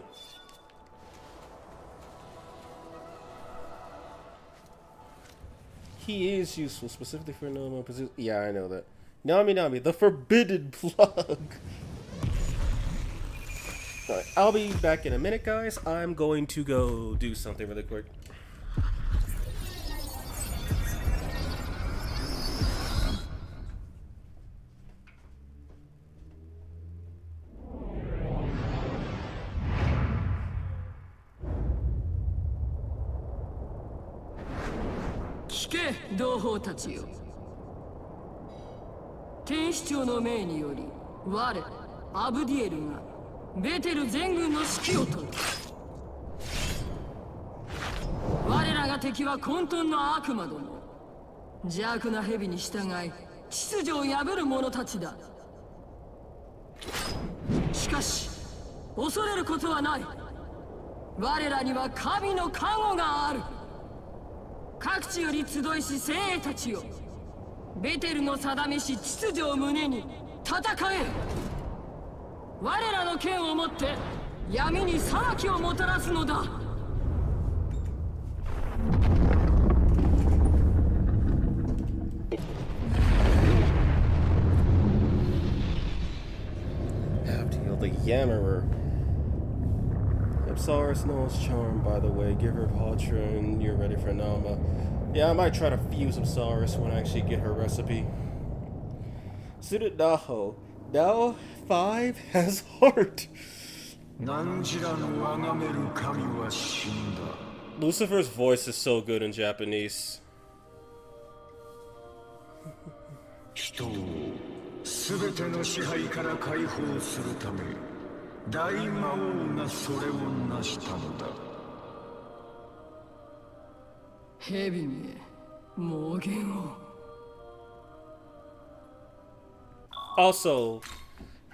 He is useful, specifically for Nama. Yeah, I know that. Nami Nami, the forbidden plug. Alright, I'll be back in a minute, guys. I'm going to go do something really quick. Kike, 同胞たちよ。天使長の命により、我、アブディエルがベテル全軍の指揮を執る。我らが敵は混沌の悪魔ども。邪悪な蛇に従い秩序を破る者たちだ。しかし恐れることはない。我らには神の加護がある。各地より集いし精鋭たちよ、ベテルの定めし秩序を胸に戦え。我らの剣をもって闇に裁きをもたらすのだ。Abdiel the Yammerer. Ipsaris knows charm, by the way. Give her Patra and you're ready for Nama. Yeah, I might try to fuse Ipsaris when I actually get her recipe. Suited Daho. Now 5 has heart. Lucifer's voice is so good in Japanese. 人を全ての支配から解放するため大魔王がそれを成したのだ。蛇め、妄言を。Also,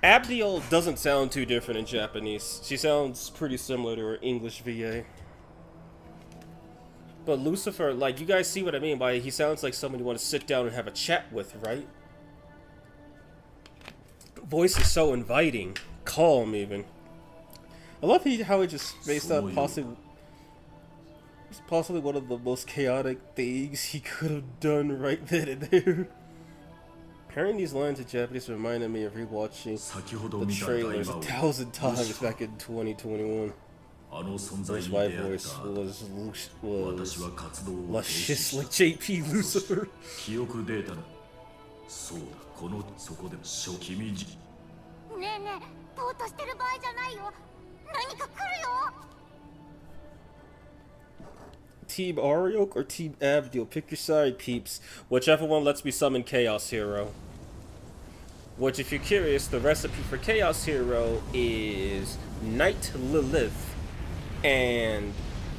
Abdiel doesn't sound too different in Japanese. She sounds pretty similar to her English VA. But Lucifer, like, you guys see what I mean by he sounds like someone you want to sit down and have a chat with, right? Voice is so inviting, calm even. I love how he just spaced out possibly one of the most chaotic things he could have done right then and there. Hearing these lines in Japanese reminded me of rewatching the trailers 1,000 times back in 2021. Which my voice was luscious like JP Lucifer. ねえねえ、ぼーっとしてる場合じゃないよ。何か来るよ。 Team Ariok or Team Abdiel? Pick your side, peeps. Whichever one lets me summon Chaos Hero. Which, if you're curious, the recipe for Chaos Hero is Night Lilith and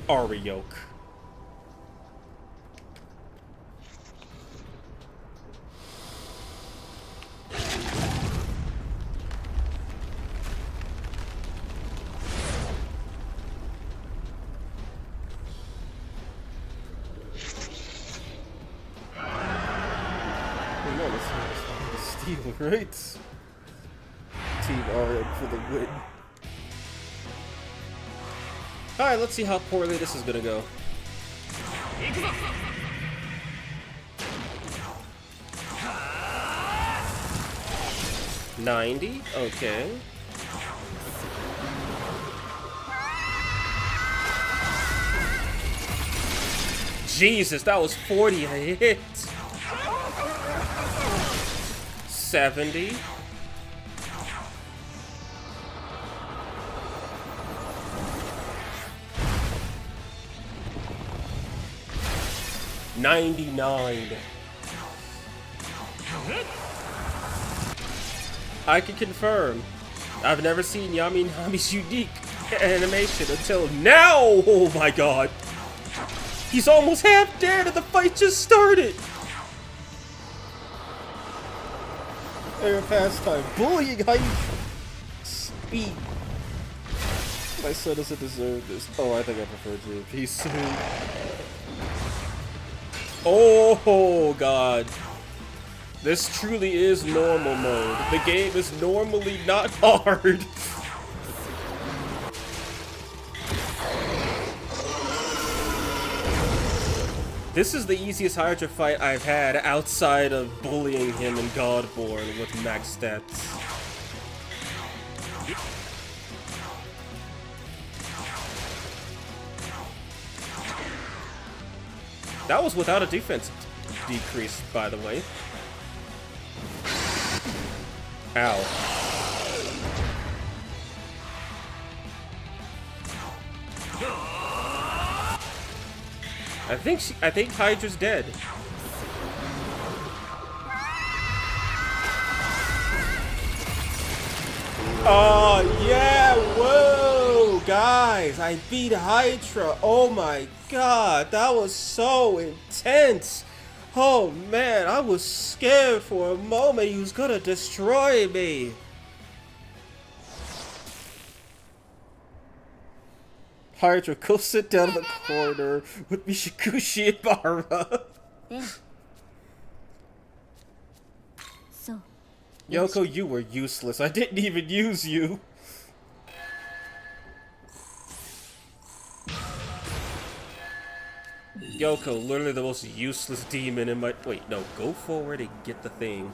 Ariok. Right? Team Ariok for the win. Alright, let's see how poorly this is gonna go. $90? Okay. Jesus, that was 40 a hit. 70. $99. I can confirm, I've never seen Yami Nami's unique animation until now. Oh my god. He's almost half dead and the fight just started. Fair pastime. Bullying Hydra. Speed. My son doesn't deserve this. Oh, I think I prefer JP soon. Oh god. This truly is normal mode. The game is normally not hard. This is the easiest Hydra fight I've had outside of bullying him in Godborn with max stats. That was without a defense decrease, by the way. Ow. I think Hydra's dead. Oh yeah, whoa, guys, I beat Hydra. Oh my god, that was so intense. Oh man, I was scared for a moment he was gonna destroy me. Hydra, go sit down in the corner with Mishikushi and Bara. そう Yoko, you were useless. I didn't even use you. Yoko, literally the most useless demon in my... Wait, no, go forward and get the thing.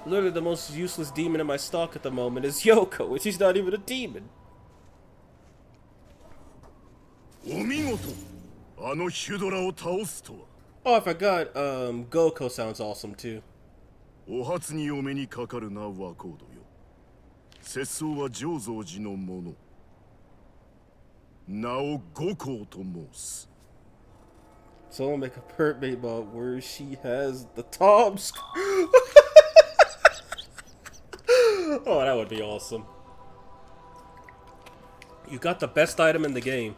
Literally the most useless demon in my stock at the moment is Yoko, which she's not even a demon. お見事。あのヒュドラを倒すとは。 Oh, I forgot, Goko sounds awesome too. お初にお目にかかるな、ワコードよ。節操は醸造寺のもの。名を五行と申す。 Someone make a permit mod where she has the toms. Oh, that would be awesome. You got the best item in the game.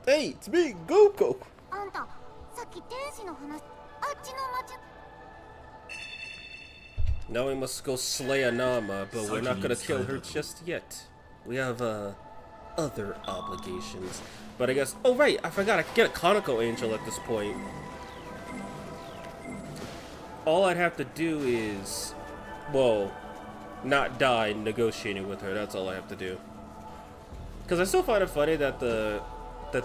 Hey, it's me, Goko. あんた、さっき天使の話、あっちの町。 Now we must go slay Anama, but we're not gonna kill her just yet. We have, other obligations. But I guess... Oh, right, I forgot I could get a Kaneko Angel at this point. All I'd have to do is... Well, not die negotiating with her. That's all I have to do. Because I still find it funny that the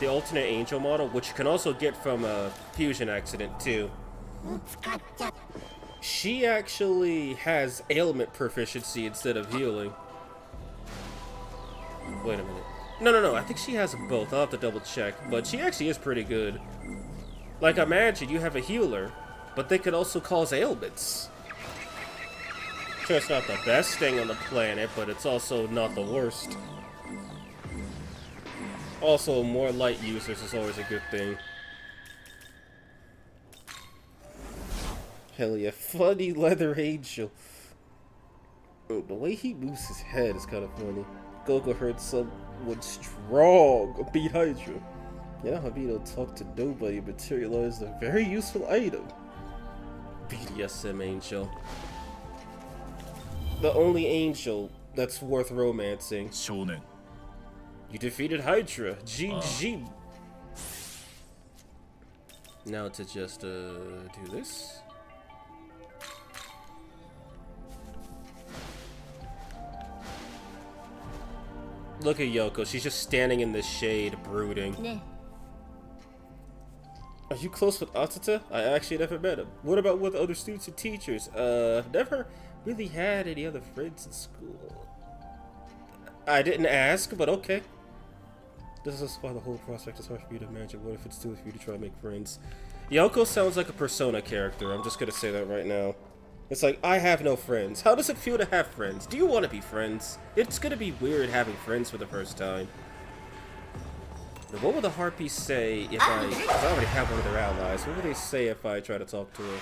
alternate angel model, which you can also get from a fusion accident too, she actually has ailment proficiency instead of healing. Wait a minute. No. I think she has both. I'll have to double check. But she actually is pretty good. Like, imagine you have a healer, but they could also cause ailments. Sure, it's not the best thing on the planet, but it's also not the worst. Also, more light users is always a good thing. Hell yeah, funny leather angel. Oh, the way he moves his head is kind of funny. Goku heard someone strong beat Hydra. Yeah, Habito talk to nobody materialized a very useful item. BDSM angel. The only angel that's worth romancing. 少年 You defeated Hydra. GG. Now to just do this. Look at Yoko. She's just standing in the shade, brooding. ね Are you close with Atsuta? I actually never met him. What about with other students and teachers? I've never really had any other friends in school. I didn't ask, but okay. This is why the whole prospect is hard for me to imagine. What if it's too for you to try to make friends? Yoko sounds like a Persona character. I'm just gonna say that right now. It's like, I have no friends. How does it feel to have friends? Do you want to be friends? It's gonna be weird having friends for the first time. Now, what would the Harpies say if I already have one of their allies. What would they say if I try to talk to her?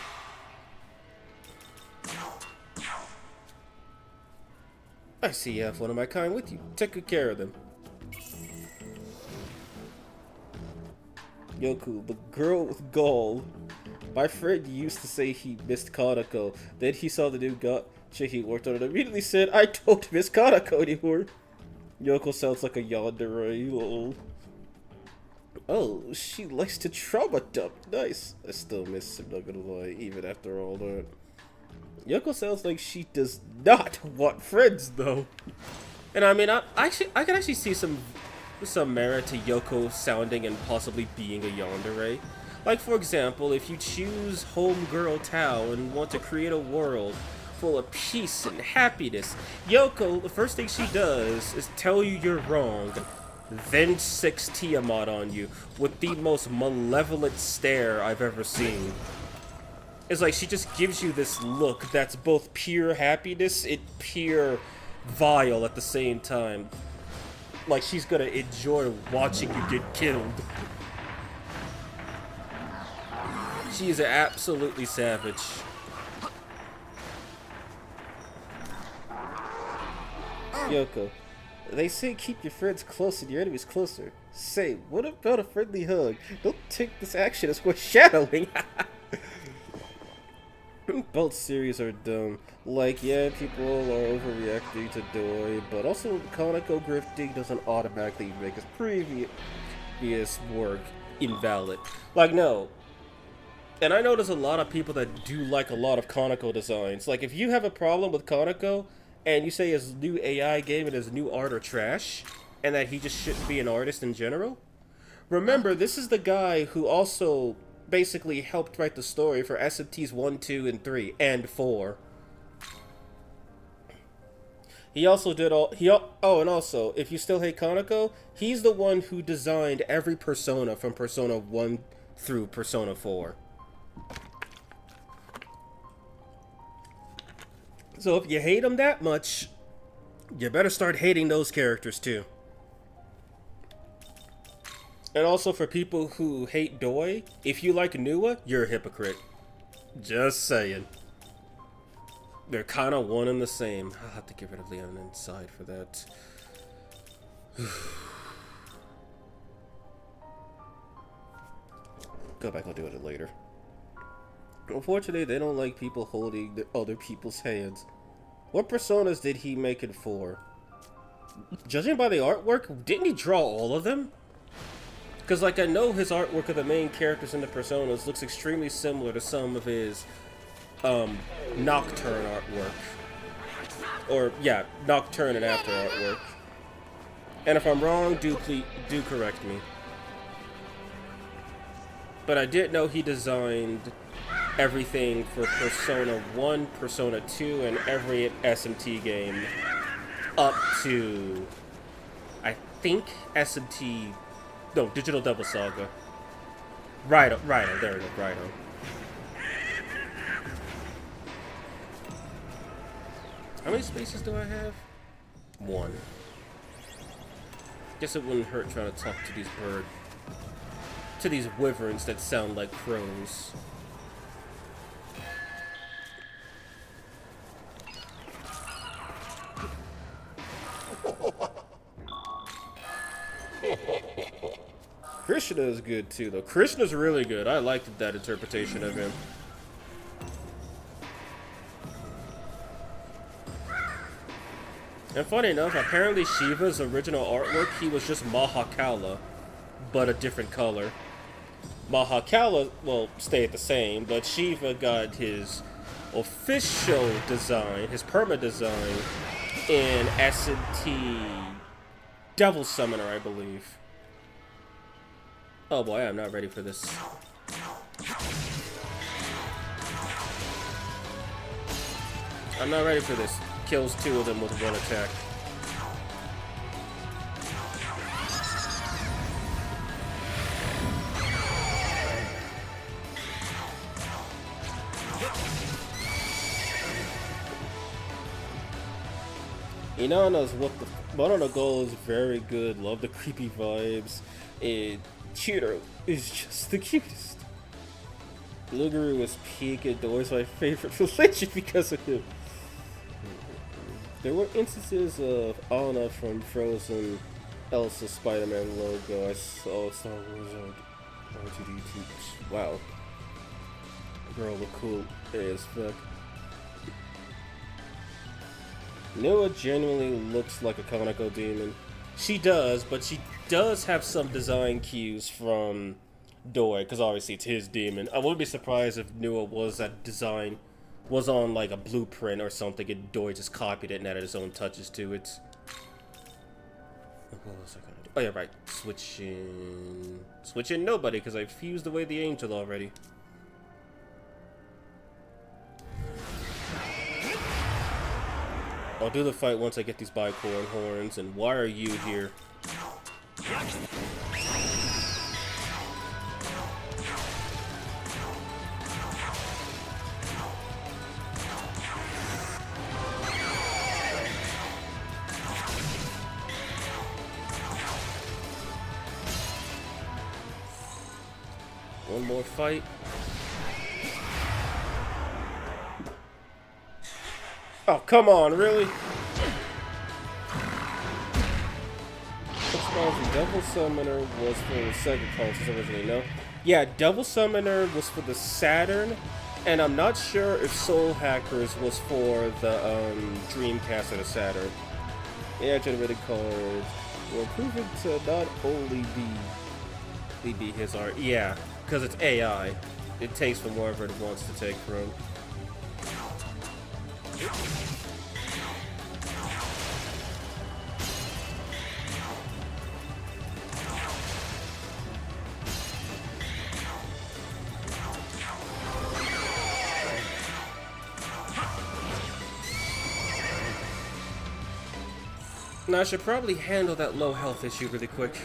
I see you have one of my kind with you. Take good care of them. Yoku, the girl with gold. My friend used to say he missed Kaneko. Then he saw the new gacha he worked on and immediately said, I don't miss Kaneko anymore. Yoko sounds like a yandere, lol. Oh, she likes to trauma dump. Nice. I still miss him, not gonna lie, even after all that. Yoko sounds like she does not want friends, though. And I mean, I can actually see some merit to Yoko sounding and possibly being a yandere. Like, for example, if you choose Homegirl Tao and want to create a world full of peace and happiness, Yoko, the first thing she does is tell you you're wrong, then 6 Tiamat on you with the most malevolent stare I've ever seen. It's like she just gives you this look that's both pure happiness and pure vile at the same time. Like she's gonna enjoy watching you get killed. She is absolutely savage. Yoko. They say keep your friends close and your enemies closer. Say, what about a friendly hug? Don't take this action as foreshadowing. Both series are dumb. Like, yeah, people are overreacting to Doi, but also Kaneko grifting doesn't automatically make his previous work invalid. Like, no. And I know there's a lot of people that do like a lot of Kaneko designs. Like, if you have a problem with Kaneko, and you say his new AI game and his new art are trash, and that he just shouldn't be an artist in general, remember, this is the guy who also basically helped write the story for SMTs 1, 2, and 3, and 4. He also did all... Oh, and also, if you still hate Kaneko, he's the one who designed every Persona from Persona 1 through Persona 4. So if you hate him that much, you better start hating those characters too. And also for people who hate Doi, if you like Nua, you're a hypocrite. Just saying. They're kind of one and the same. I'll have to get rid of Leon inside for that. Go back, I'll do it later. Unfortunately, they don't like people holding other people's hands. What personas did he make it for? Judging by the artwork, didn't he draw all of them? Because, like, I know his artwork of the main characters in the personas looks extremely similar to some of his, Nocturne artwork. Or, yeah, Nocturne and After artwork. And if I'm wrong, do correct me. But I did know he designed everything for Persona 1, Persona 2, and every SMT game up to, I think, SMT... No, Digital Devil Saga. Rhino, there we go, Rhino. How many spaces do I have? 1. Guess it wouldn't hurt trying to talk to these to these wyverns that sound like crows. Krishna is good too, though. Krishna's really good. I liked that interpretation of him. And funny enough, apparently Shiva's original artwork, he was just Mahakala, but a different color. Mahakala will stay the same, but Shiva got his official design, his perma design, in SMT Devil Summoner, I believe. Oh boy, I'm not ready for this. I'm not ready for this. Kills 2 of them with 1 attack. Inanna's Mono Goal is very good. Love the creepy vibes. And Cheater is just the cutest. Luguru is peak and Doi's my favorite relation because of him. There were instances of Anna from Frozen, Elsa's Spider-Man logo. I saw Star Wars on R2D2. Wow. Girl look cool as fuck. Noah genuinely looks like a Kaneko demon. She does, but she does have some design cues from Doi, because obviously it's his demon. I wouldn't be surprised if Noah was on like a blueprint or something and Doi just copied it and added his own touches to it. What was I gonna do? Oh yeah, right. Switching nobody, because I fused away the angel already. I'll do the fight once I get these bicorn horns, and why are you here? One more fight. Oh, come on, really? console. Devil Summoner was for the Sega consoles originally, no? Yeah, Devil Summoner was for the Saturn, and I'm not sure if Soul Hackers was for the Dreamcast or the Saturn. AI generated cards were proven to not only be his art. Yeah, because it's AI. It takes from wherever it wants to take from. Now I should probably handle that low health issue really quick.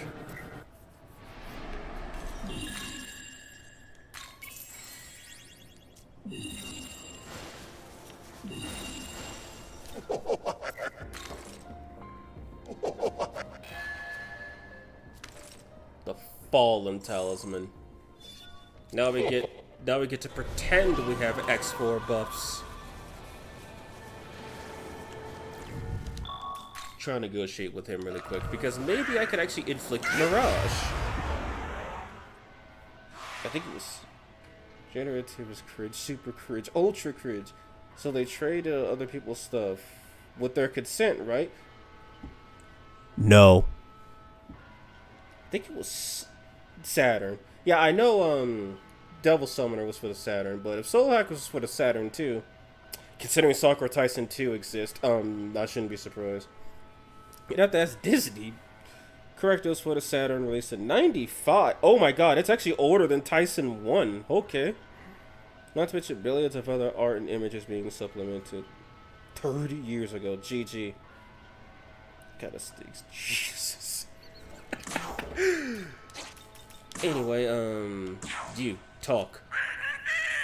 The Fallen Talisman. Now we get to pretend we have X4 buffs. Trying to negotiate with him really quick because maybe I could actually inflict Mirage. I think it was generative is cringe, super cringe, ultra cringe. So they trade other people's stuff with their consent, right? No. I think it was Saturn. Yeah, I know Devil Summoner was for the Saturn, but if Soul Hackers was for the Saturn too, considering Sakura Tyson 2 exists, I shouldn't be surprised. You'd have to ask Disney. Correct, it was for the Saturn, released in 95. Oh my god, it's actually older than Tyson 1. Okay. Not to mention billions of other art and images being supplemented 30 years ago. GG. Kinda stinks. Jesus. Anyway, you talk.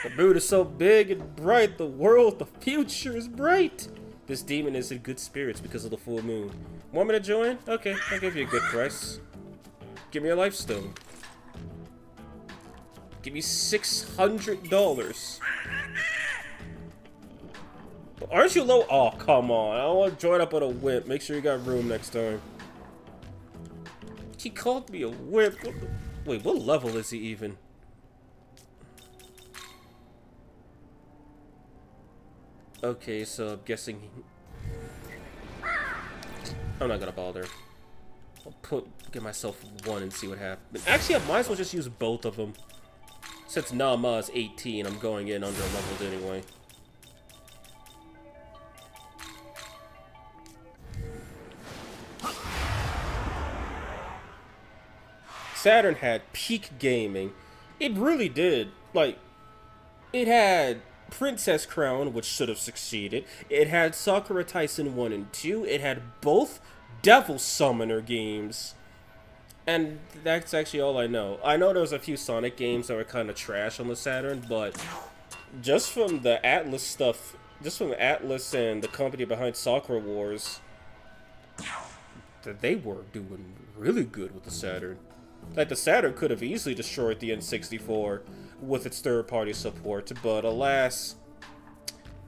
The brood is so big and bright, the world, the future is bright. This demon is in good spirits because of the full moon. Want me to join? Okay, I'll give you a good price. Give me a life stone. Give me $600. Aren't you low? Oh, come on. I don't want to join up with a wimp. Make sure you got room next time. He called me a wimp. Wait, what level is he even? Okay, so I'm guessing I'm not gonna bother. I'll get myself one and see what happens. Actually, I might as well just use both of them. Since Nama is 18, I'm going in under leveled anyway. Saturn had peak gaming. It really did. Like, it had Princess Crown, which should have succeeded. It had Sakura Tyson 1 and 2. It had both Devil Summoner games. And that's actually all I know. I know there was a few Sonic games that were kind of trash on the Saturn, but just from the Atlas stuff, just from Atlas and the company behind Sakura Wars, they were doing really good with the Saturn. Like, the Saturn could have easily destroyed the N64 with its third-party support, but alas,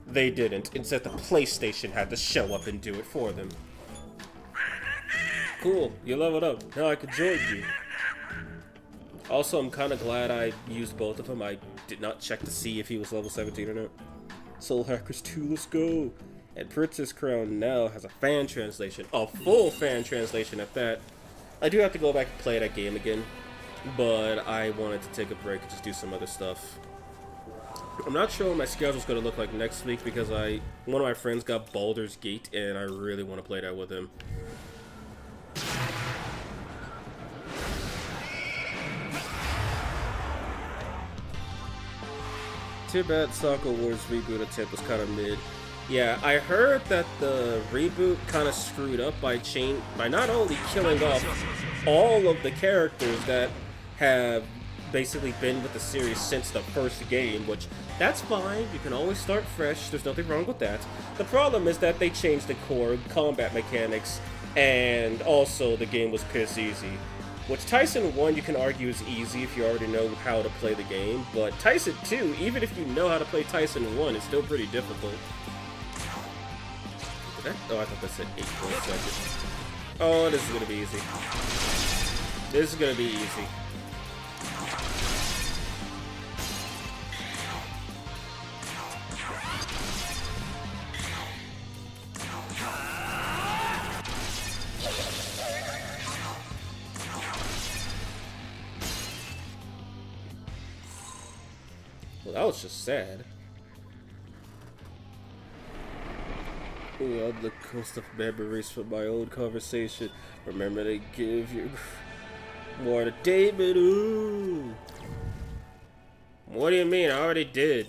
they didn't. Instead, the PlayStation had to show up and do it for them. Cool, you leveled up. Now I can join you. Also, I'm kind of glad I used both of them. I did not check to see if he was level 17 or not. Soul Hackers 2, let's go. And Princess Crown now has a fan translation. A full fan translation at that. I do have to go back and play that game again, but I wanted to take a break and just do some other stuff. I'm not sure what my schedule's going to look like next week because one of my friends got Baldur's Gate and I really want to play that with him. Too bad Sakura Wars reboot attempt was kind of mid. Yeah, I heard that the reboot kind of screwed up by not only killing off all of the characters that have basically been with the series since the first game, which, that's fine, you can always start fresh, there's nothing wrong with that. The problem is that they changed the core combat mechanics, and also the game was piss easy. Which Tyson 1 you can argue is easy if you already know how to play the game, but Tyson 2, even if you know how to play Tyson 1, it's still pretty difficult. Oh, I thought that said 8.2. Oh, this is gonna be easy. This is gonna be easy. Well, that was just sad. Ooh, on the coast of memories from my old conversation. Remember to give your more to David. Ooh. What do you mean? I already did.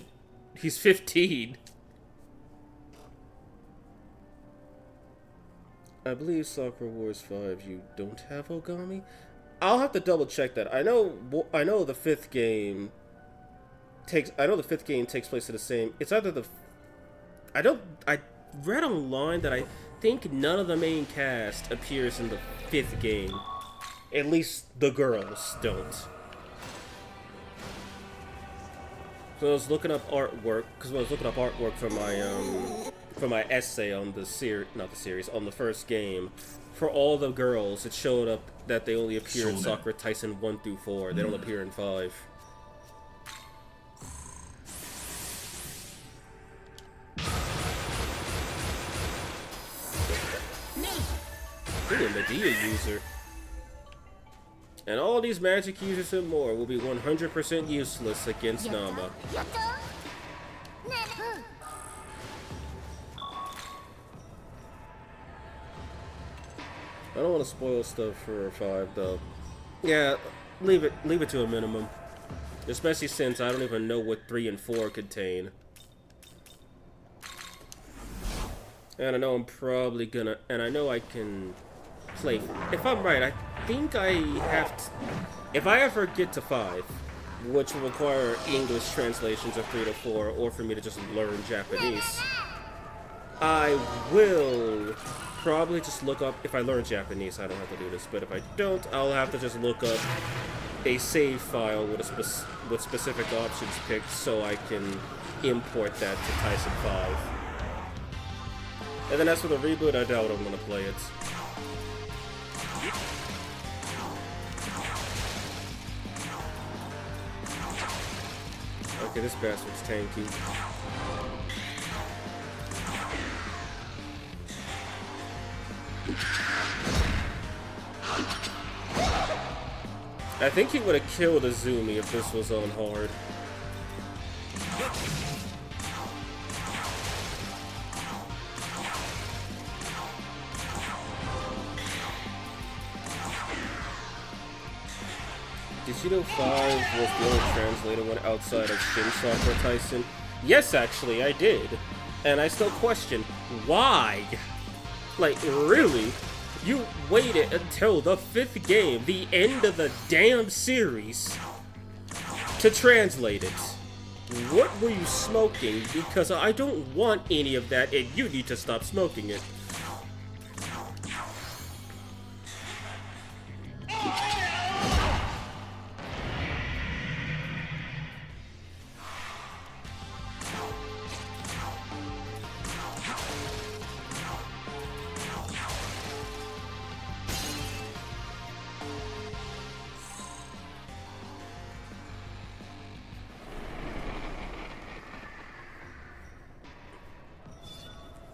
He's 15. I believe Sakura Wars 5 you don't have Ogami? I'll have to double check that. I know the fifth game takes place in the same. It's either the I read online that I think none of the main cast appears in the fifth game. At least the girls don't. So I was looking up artwork for my essay on on the first game. For all the girls, it showed up that they only appear in Sakura Tyson 1 through 4. They don't appear in 5. Ooh, a Medea user. And all these magic users and more will be 100% useless against Nama. I don't want to spoil stuff for 5 though. Yeah, leave it to a minimum. Especially since I don't even know what 3 and 4 contain. And I know I'm probably gonna, and I know I can play, if I'm right, I think I have to, if I ever get to 5, which will require English translations of 3 to 4, or for me to just learn Japanese, I will probably just look up, if I learn Japanese, I don't have to do this, but if I don't, I'll have to just look up a save file with with specific options picked so I can import that to Tyson 5. And then as for the reboot, I doubt I'm gonna play it. Okay, this bastard's tanky. I think he would have killed Azumi if this was on hard. Did you know 5 was the only translated one outside of Shin Sakura Tyson? Yes, actually, I did. And I still question, why? Like, really? You waited until the 5th game, the end of the damn series, to translate it. What were you smoking? Because I don't want any of that, and you need to stop smoking it.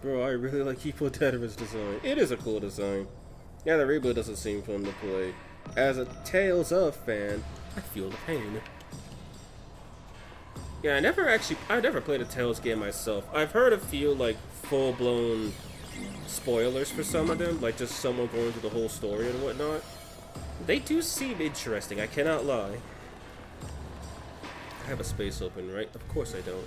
Bro, I really like Hippodera's design. It is a cool design. Yeah, the reboot doesn't seem fun to play. As a Tales of fan, I feel the pain. Yeah, I never played a Tales game myself. I've heard a few, like, full-blown spoilers for some of them, like just someone going through the whole story and whatnot. They do seem interesting, I cannot lie. I have a space open, right? Of course I don't.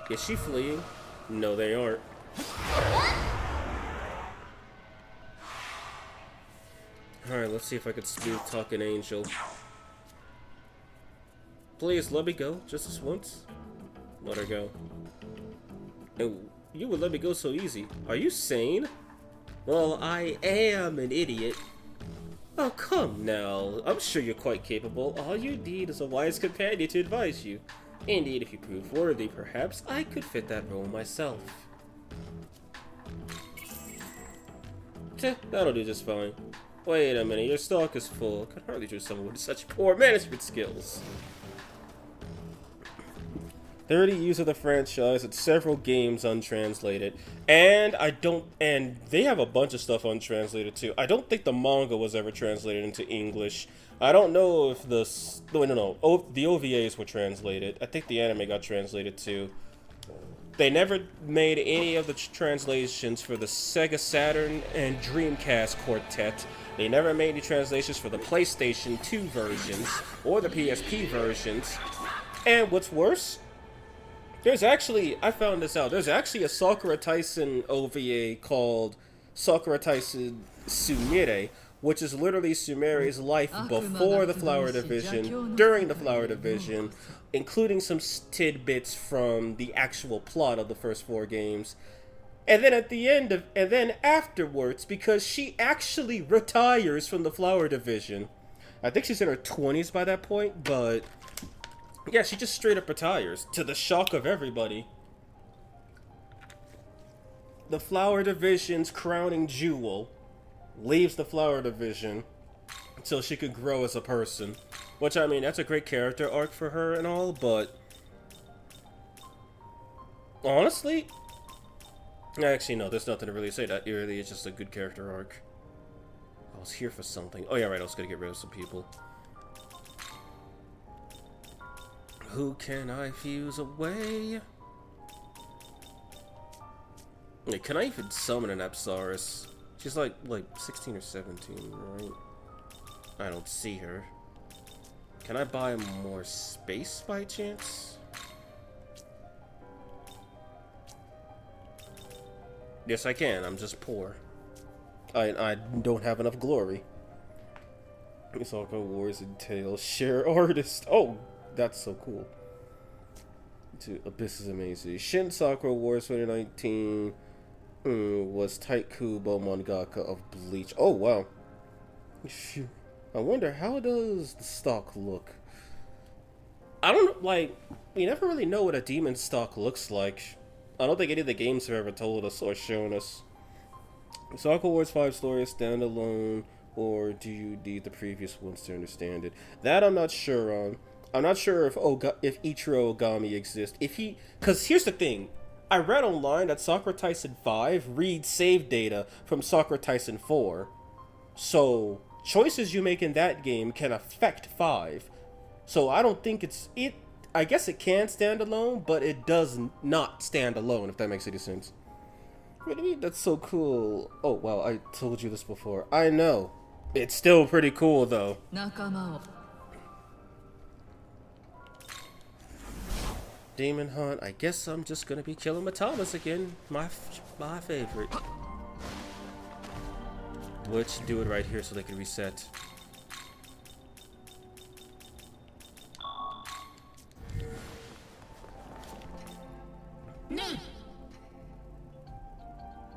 Is she fleeing? No, they aren't. Alright, let's see if I can smooth talk an angel. Please, let me go, just this once. Let her go. And you would let me go so easy. Are you sane? Well, I am an idiot. Oh, come now. I'm sure you're quite capable. All you need is a wise companion to advise you. Indeed, if you prove worthy, perhaps I could fit that role myself. That'll do just fine. Wait a minute, your stock is full. Could hardly choose someone with such poor management skills. 30 years of the franchise and several games untranslated. And they have a bunch of stuff untranslated too. I don't think the manga was ever translated into English. I don't know if the OVAs were translated. I think the anime got translated too. They never made any of the translations for the Sega Saturn and Dreamcast Quartet. They never made any translations for the PlayStation 2 versions or the PSP versions. And what's worse, I found this out, there's actually a Sakura Taisen OVA called Sakura Taisen Sumire, which is literally Sumire's life before the Flower Division, during the Flower Division, including some tidbits from the actual plot of the first 4 games. And then afterwards, because she actually retires from the Flower Division. I think she's in her 20s by that point, but yeah, she just straight up retires, to the shock of everybody. The Flower Division's crowning jewel leaves the Flower Division until she could grow as a person. Which, I mean, that's a great character arc for her and all, but honestly, actually, no, there's nothing to really say. That really is just a good character arc. I was here for something. Oh, yeah, right, I was gonna get rid of some people. Who can I fuse away? Wait, can I even summon an Apsaris? She's like 16 or 17, right? I don't see her. Can I buy more space by chance? Yes, I can. I'm just poor. I don't have enough glory. It's all about Wars and Tales. Share artist. Oh, that's so cool. Abyss is amazing. Shin Sakura Wars 2019 was Taikubo mangaka of Bleach. Oh, wow. Phew. I wonder, how does the stock look? I don't know, we never really know what a demon stock looks like. I don't think any of the games have ever told us or shown us. Sakura Wars 5 story is standalone, or do you need the previous ones to understand it? That I'm not sure on. I'm not sure if Ichiro Ogami exists. Because here's the thing. I read online that Sakura Taisen 5 reads save data from Sakura Taisen 4. So, choices you make in that game can affect 5. So I don't think I guess it can stand alone, but it does not stand alone, if that makes any sense. What do you mean? That's so cool. Oh, wow, I told you this before. I know. It's still pretty cool, though. Demon Hunt. I guess I'm just gonna be killing Matamas again. My favorite. Let's do it right here so they can reset.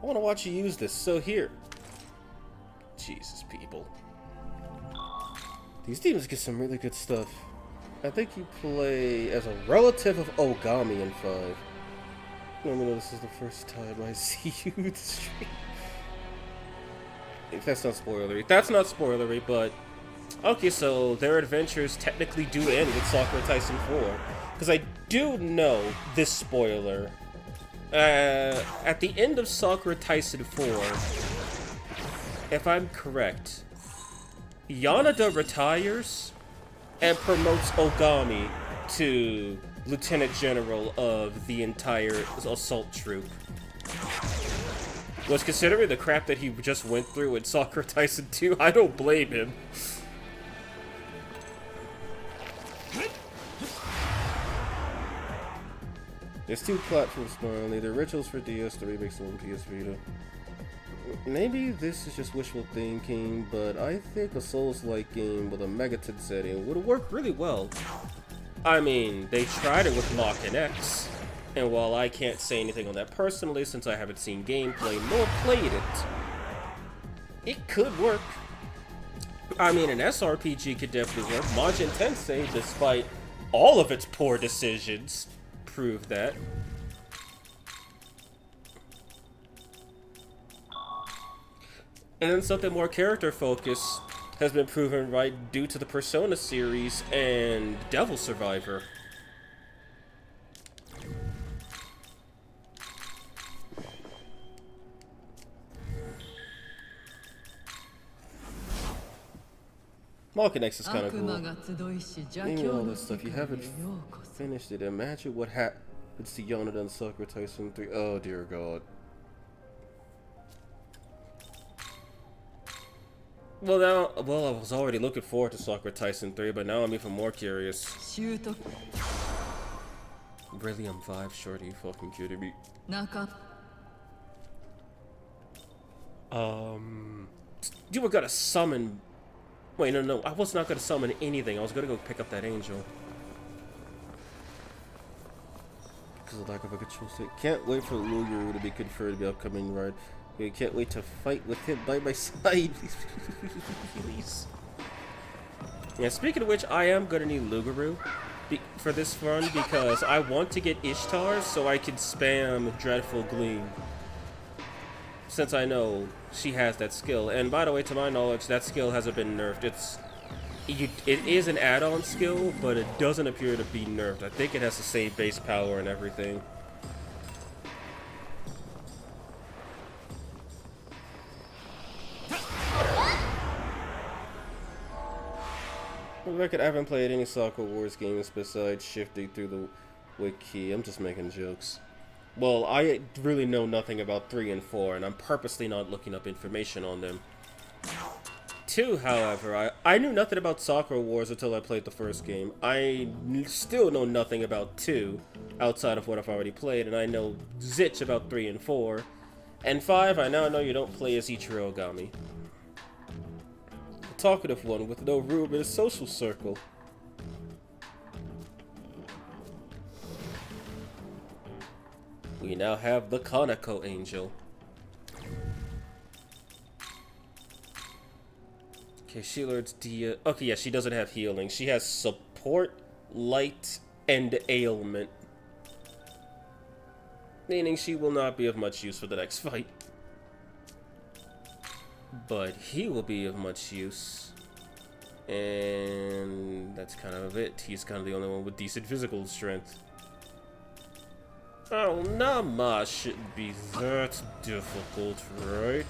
I want to watch you use this, so here. Jesus, people. These demons get some really good stuff. I think you play as a relative of Ogami in 5. Let me know this is the first time I see you stream. If that's not spoilery. That's not spoilery, but okay, so their adventures technically do end with Sakura Taisen 4. Because I do know this spoiler. At the end of Sakura Taisen 4, if I'm correct, Yanada retires and promotes Ogami to Lieutenant General of the entire assault troop. Was considering the crap that he just went through in Sakura Taisen 2, I don't blame him. There's 2 platforms finally, the originals for DS, the remakes on PS Vita. Maybe this is just wishful thinking, but I think a Souls-like game with a Megaton setting would work really well. I mean, they tried it with Lock-in X, and while I can't say anything on that personally since I haven't seen gameplay nor played it, it could work. I mean, an SRPG could definitely work. Majin Tensei, despite all of its poor decisions, proved that. And then something more character focused has been proven right due to the Persona series and Devil Survivor. Malkinx is kind of cool. Maybe all this stuff, you haven't finished it. Imagine what happens to Yonada and Sakura Tyson 3. Oh dear god. Well, I was already looking forward to Sakura Tyson 3, but now I'm even more curious. Really, I'm 5 short, are you fucking kidding me? You were gonna summon... Wait, no, I was not gonna summon anything. I was gonna go pick up that angel. Because of lack of a control stick. Can't wait for Luguru to be confirmed to be upcoming ride. I can't wait to fight with him by my side. Please. Yeah, speaking of which, I am gonna need Luguru for this run because I want to get Ishtar so I can spam Dreadful Gleam. Since I know she has that skill. And by the way, to my knowledge, that skill hasn't been nerfed. It is an add-on skill, but it doesn't appear to be nerfed. I think it has the same base power and everything. For the record, I haven't played any Sakura Wars games besides shifting through the wiki. I'm just making jokes. Well, I really know nothing about 3 and 4, and I'm purposely not looking up information on them. 2, however, I knew nothing about Sakura Wars until I played the first game. I still know nothing about 2, outside of what I've already played, and I know zitch about 3 and 4. And 5, I now know you don't play as Ichiro Ogami. The talkative one with no room in a social circle. We now have the Kanako Angel. Okay, she learns Dia. Okay, yeah, she doesn't have healing. She has support, light, and ailment. Meaning she will not be of much use for the next fight. But he will be of much use. And that's kind of it. He's kind of the only one with decent physical strength. Oh, Nama shouldn't be that difficult, right?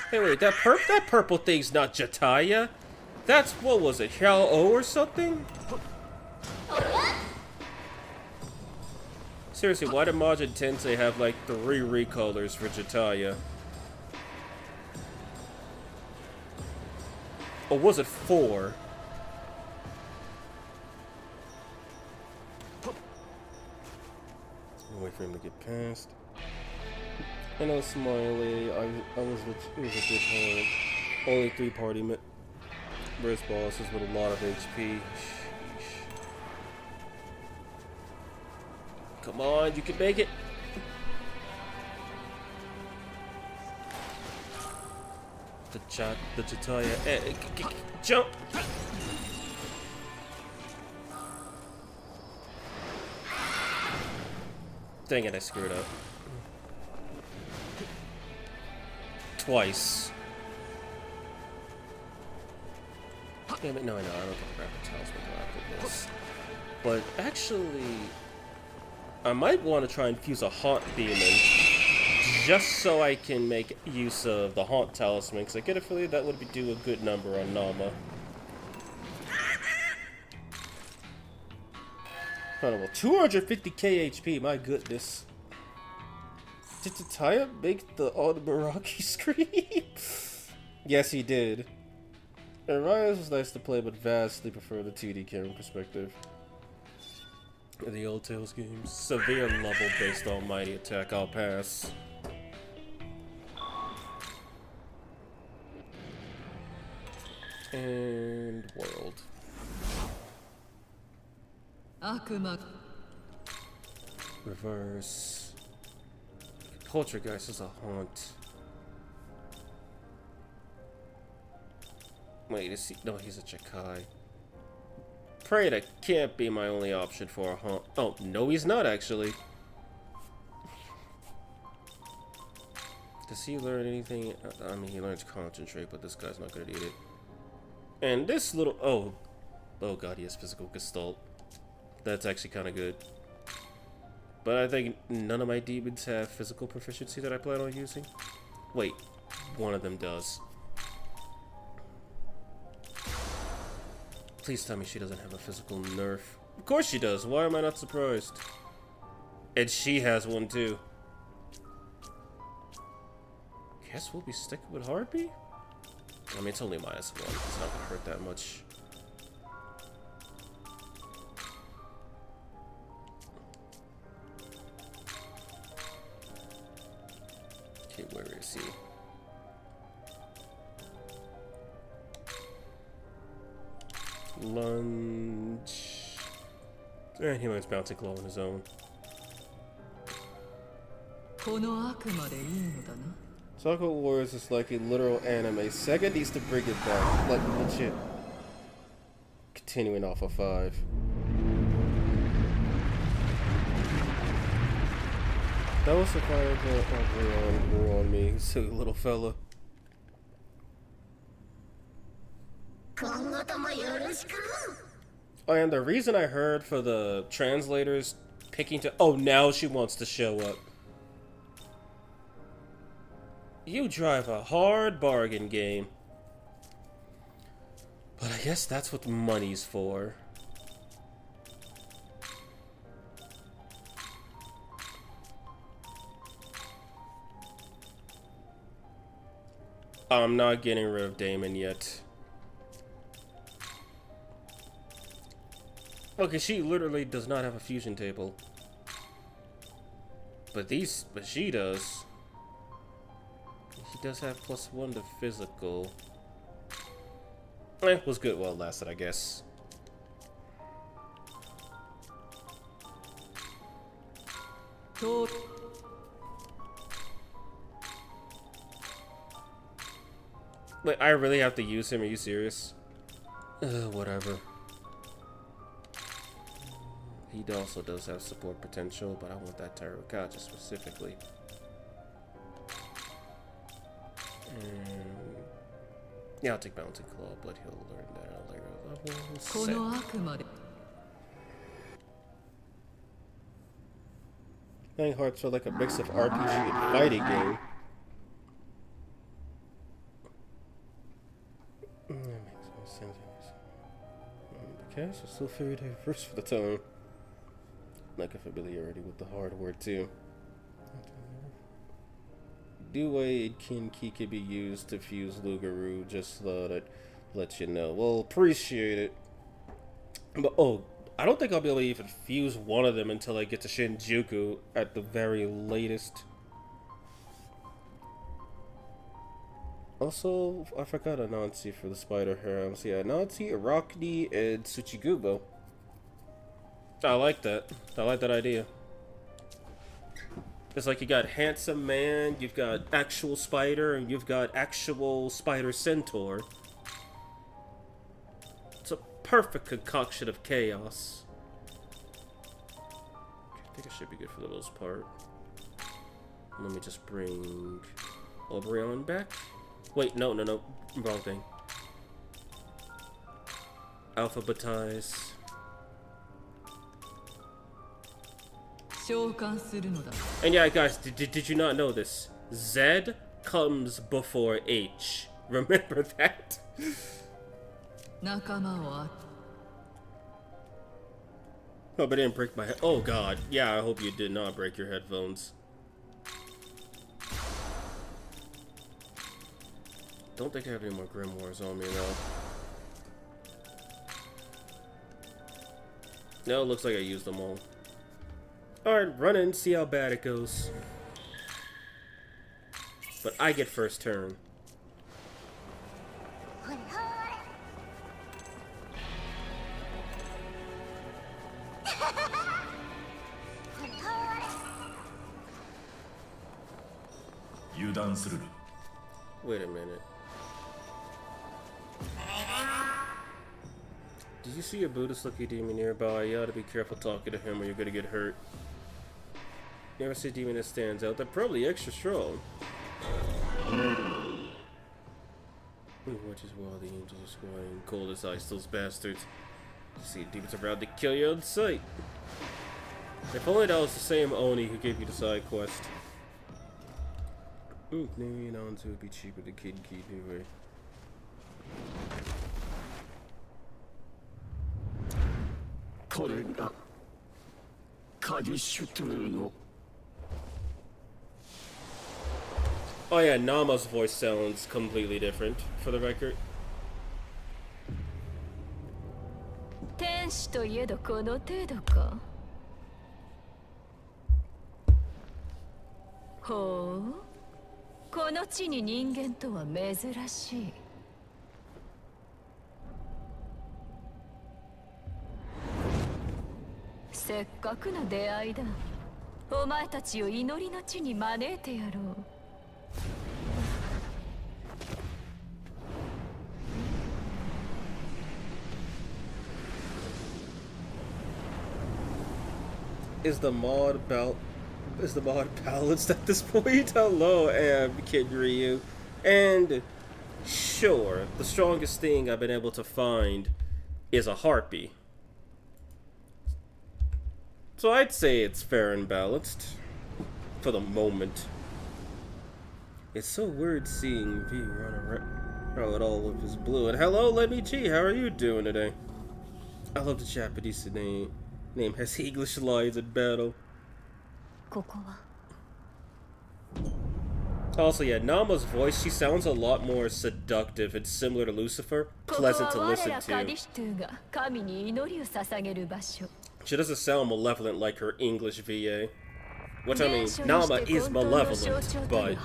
Hey, wait, that purple thing's not Jataya. That's, what was it, Hyao O or something? Seriously, why did Majin Tensei have like 3 recolors for Jataya? Or was it 4? Wait for him to get past. I know Smiley, it was a bit hard. Only 3 party wrist bosses with a lot of HP. Come on, you can make it. The Jataya. Jump! Dang it, I screwed up. Twice. Damn it, no, I know, I don't get the rapid talisman after this. But actually, I might want to try and fuse a Haunt Demon. Just so I can make use of the Haunt Talisman, because I get a feeling that would do a good number on Nama. Incredible. 250k HP, my goodness. Did Tataya make the Odabaraki scream? Yes, he did. And Rise was nice to play, but vastly prefer the 2D camera perspective. In the old Tales games. Severe level based on Mighty Attack, I'll pass. And world. Reverse. Poltergeist is a haunt. Wait, is he? No, he's a Chikai. afraid I can't be my only option for a hunt. Oh, no he's not actually. Does he learn anything? I mean, he learns concentrate, but this guy's not gonna need it. And this little... Oh god, he has physical gestalt. That's actually kind of good. But I think none of my demons have physical proficiency that I plan on using. Wait, one of them does. Please tell me she doesn't have a physical nerf. Of course she does. Why am I not surprised? And she has one too. Guess we'll be sticking with Heartbeat? I mean, it's only -1. It's not gonna hurt that much. Okay, where is he? Lunge. And he learns Bouncing Claw on his own. Soccer Wars is like a literal anime. Sega needs to bring it back. Like, legit. Continuing off of 5. That was the fireball grew on me, silly little fella. Oh, and the reason I heard for the translators picking to... Oh, now she wants to show up. You drive a hard bargain game. But I guess that's what money's for. I'm not getting rid of Damon yet. Okay, she literally does not have a fusion table. But she does. He does have +1 to physical. Was good while it lasted, I guess. Wait, I really have to use him? Are you serious? Whatever. He also does have support potential, but I want that Terracotta specifically. Yeah, I'll take Bouncing Claw, but he'll learn that at a later level. Playing Hearts are like a mix of RPG and fighting game. That makes no sense. The cast is still very diverse for the time. Like a familiarity with the hardware too. Dewey and Kinki can be used to fuse Lugaroo, just thought I'd let you know. Well, appreciate it. But oh, I don't think I'll be able to even fuse one of them until I get to Shinjuku at the very latest. Also, I forgot Anansi for the Spider Harem. So yeah, Anansi, Arachne, and Tsuchigubo. I like that. I like that idea. It's like you got Handsome Man, you've got Actual Spider, and you've got Actual Spider Centaur. It's a perfect concoction of chaos. I think it should be good for the most part. Let me just bring Oberon back. Wait, no, wrong thing. Alphabetize. And yeah, guys, did you not know this? Z comes before H. Remember that? Oh, but I didn't break my head. Oh god, yeah, I hope you did not break your headphones. Don't think I have any more grimoires on me though. No, it looks like I used them all. Alright, run in, see how bad it goes. But I get first turn. Wait a minute. Did you see a Buddhist-looking demon nearby? You ought to be careful talking to him or you're gonna get hurt. Never see a demon that stands out. They're probably extra strong. Which is why the angels are squatting cold as ice, those bastards. You see demons around to kill you on sight. If only that was the same Oni who gave you the side quest. Naming on to would be cheaper than Kid Key anyway. Oh yeah, Nama's voice sounds completely different, for the record. 天使といえどこの程度か。ほう、この地に人間とは珍しい。せっかくの出会いだ。お前たちを祈りの地に招いてやろう。Is the mod balanced at this point? Hello, Kid Ryu. And sure, the strongest thing I've been able to find is a harpy. So I'd say it's fair and balanced for the moment. It's so weird seeing V run around with all of his blue. And hello, Lemmy G, how are you doing today? I love the Japanese name has English lines in battle. Also, yeah, Nama's voice, she sounds a lot more seductive and similar to Lucifer. Pleasant to listen to. She doesn't sound malevolent like her English VA. Which, I mean, Nama is malevolent, but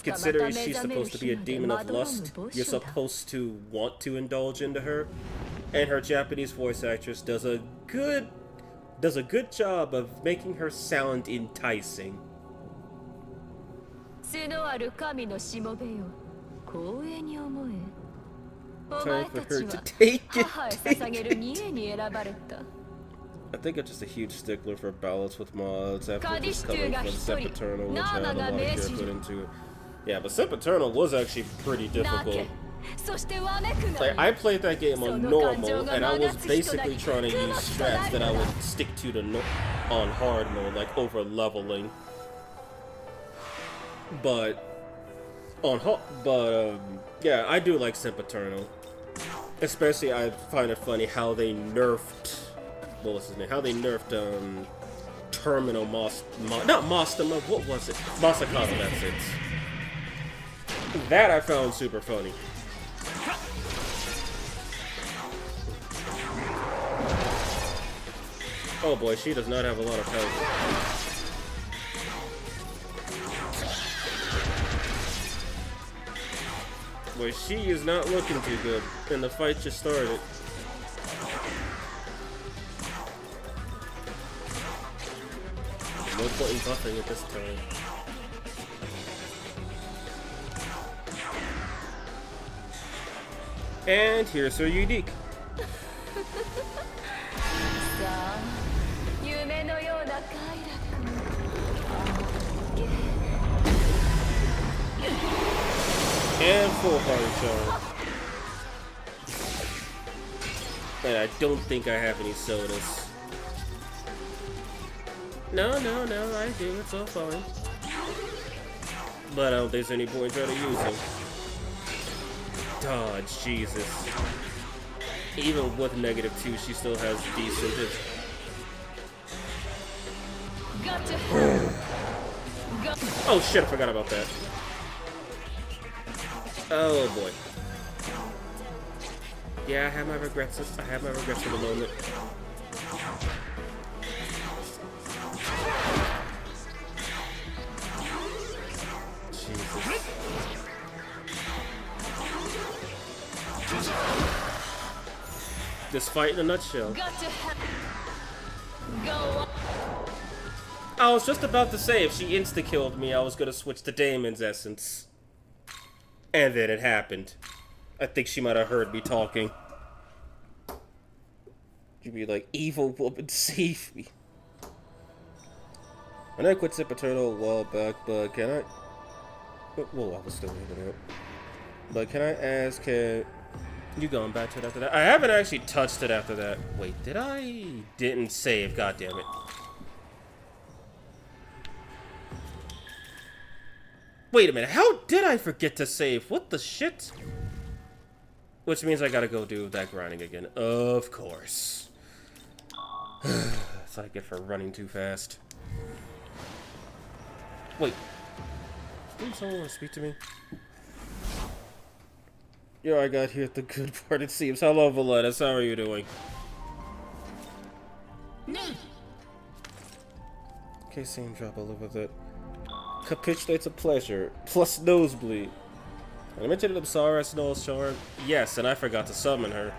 considering she's supposed to be a demon of lust, you're supposed to want to indulge into her. And her Japanese voice actress does a good job of making her sound enticing. Time for her to take it. I think I'm just a huge stickler for balance with mods after discovering from Sempiternal, which had a lot of care put into it. Yeah, but Sempiternal was actually pretty difficult. Like, I played that game on normal, and I was basically trying to use strats that I would stick to on hard mode, like over leveling. But yeah, I do like Sempiternal. Especially, I find it funny how they nerfed, what was his name? How they nerfed Terminal not Mostama, what was it? Masakaza, that's it. That I found super funny. Oh boy, she does not have a lot of health. Boy, she is not looking too good, and the fight just started. No point in buffing at this time. And here's her unique. And full party show. And I don't think I have any sodas. No, I do. It's all fine. But I don't think there's any point trying to use them. Dodge, Jesus. Even with -2, she still has decent. Oh shit, I forgot about that. Oh boy. Yeah, I have my regrets. I have my regrets for the moment. Jesus. This fight in a nutshell. I was just about to say, if she insta-killed me, I was gonna switch to Damon's essence. And then it happened. I think she might have heard me talking. You'd be like, evil woman, save me. I know I quit Super Turtle a while back, but can I... Well, I was still reading it. But can I ask, you going back to it after that? I haven't actually touched it after that. Wait, did I? Didn't save, goddammit. Wait a minute, how did I forget to save? What the shit? Which means I gotta go do that grinding again. Of course. That's what I get for running too fast. Wait. Didn't someone want to speak to me? Yo, I got here at the good part, it seems. Hello, Valetus. How are you doing? Okay, same drop. I'll live with it. Capitulate's a pleasure. Plus nosebleed. I mentioned Absara Snow's charm. Yes, and I forgot to summon her.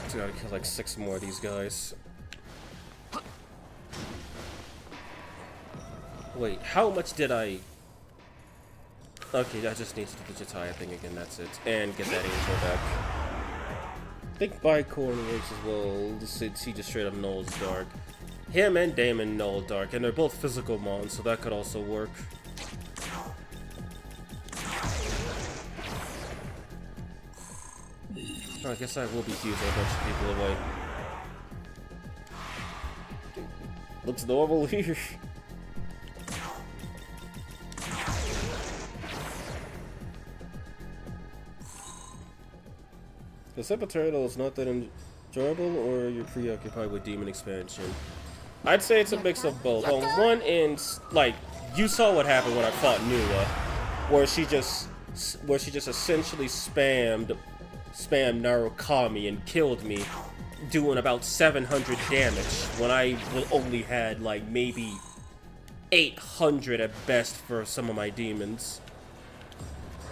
So gotta kill like 6 more of these guys. Wait, how much did I... Okay, I just need to do the Jataya thing again, that's it. And get that angel back. I think Bicorn works as well, since he just straight up nulls Dark. Him and Damon null Dark, and they're both physical mons, so that could also work. Oh, I guess I will be fusing a bunch of people away. Looks normal here. The Super Turtle is not that enjoyable, or you're preoccupied with demon expansion? I'd say it's a mix of both. On one end, like, you saw what happened when I fought Nuwa, where she just essentially spammed Narukami and killed me, doing about 700 damage when I only had like maybe 800 at best for some of my demons.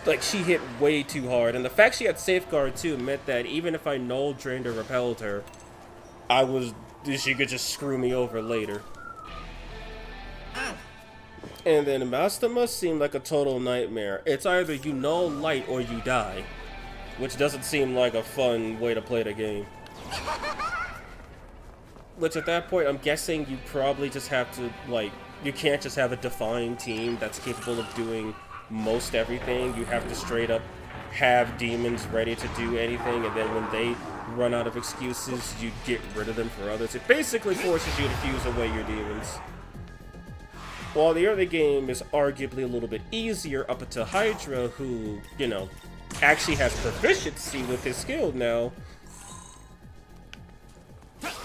Like, she hit way too hard, and the fact she had Safeguard too meant that even if I null drained or repelled her, she could just screw me over later. And then Mastema seemed like a total nightmare. It's either you null light or you die, which doesn't seem like a fun way to play the game. Which at that point, I'm guessing you probably just have to, like, you can't just have a defined team that's capable of doing most everything. You have to straight up have demons ready to do anything, and then when they run out of excuses, you get rid of them for others. It basically forces you to fuse away your demons. While the early game is arguably a little bit easier up until Hydra, who, you know, actually has proficiency with his skill now.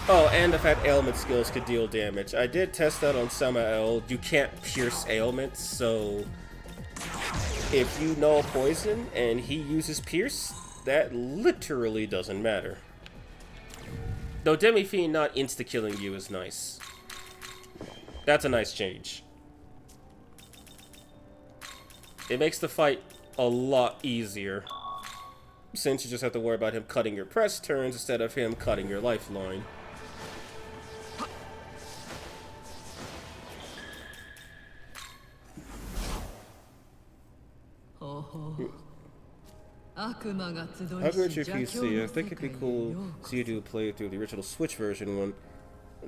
Oh, and the fact ailment skills could deal damage. I did test that on Samael. You can't pierce ailments, so if you know poison and he uses pierce, that literally doesn't matter. Though Demi-Fiend not insta-killing you is nice. That's a nice change. It makes the fight a lot easier, since you just have to worry about him cutting your press turns instead of him cutting your lifeline. Upgrade your PC. I think it'd be cool to see you do a playthrough the original Switch version one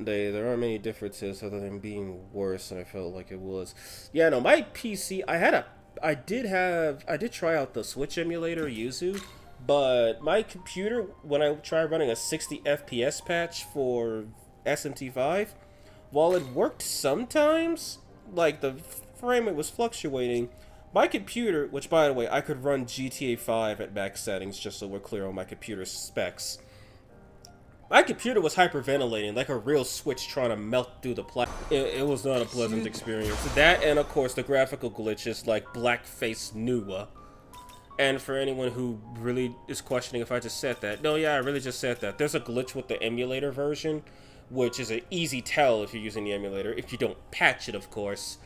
day. There aren't many differences other than being worse than I felt like it was. Yeah, no, my PC, I did try out the Switch emulator, Yuzu, but my computer, when I tried running a 60 FPS patch for SMT5, while it worked sometimes, like the frame rate was fluctuating, my computer, which by the way, I could run GTA 5 at max settings just so we're clear on my computer specs. My computer was hyperventilating like a real Switch trying to melt through the it was not a pleasant experience. That, and of course the graphical glitches like blackface Nuwa. And for anyone who really is questioning if I just said that, no, yeah, I really just said that. There's a glitch with the emulator version, which is an easy tell if you're using the emulator, if you don't patch it, of course,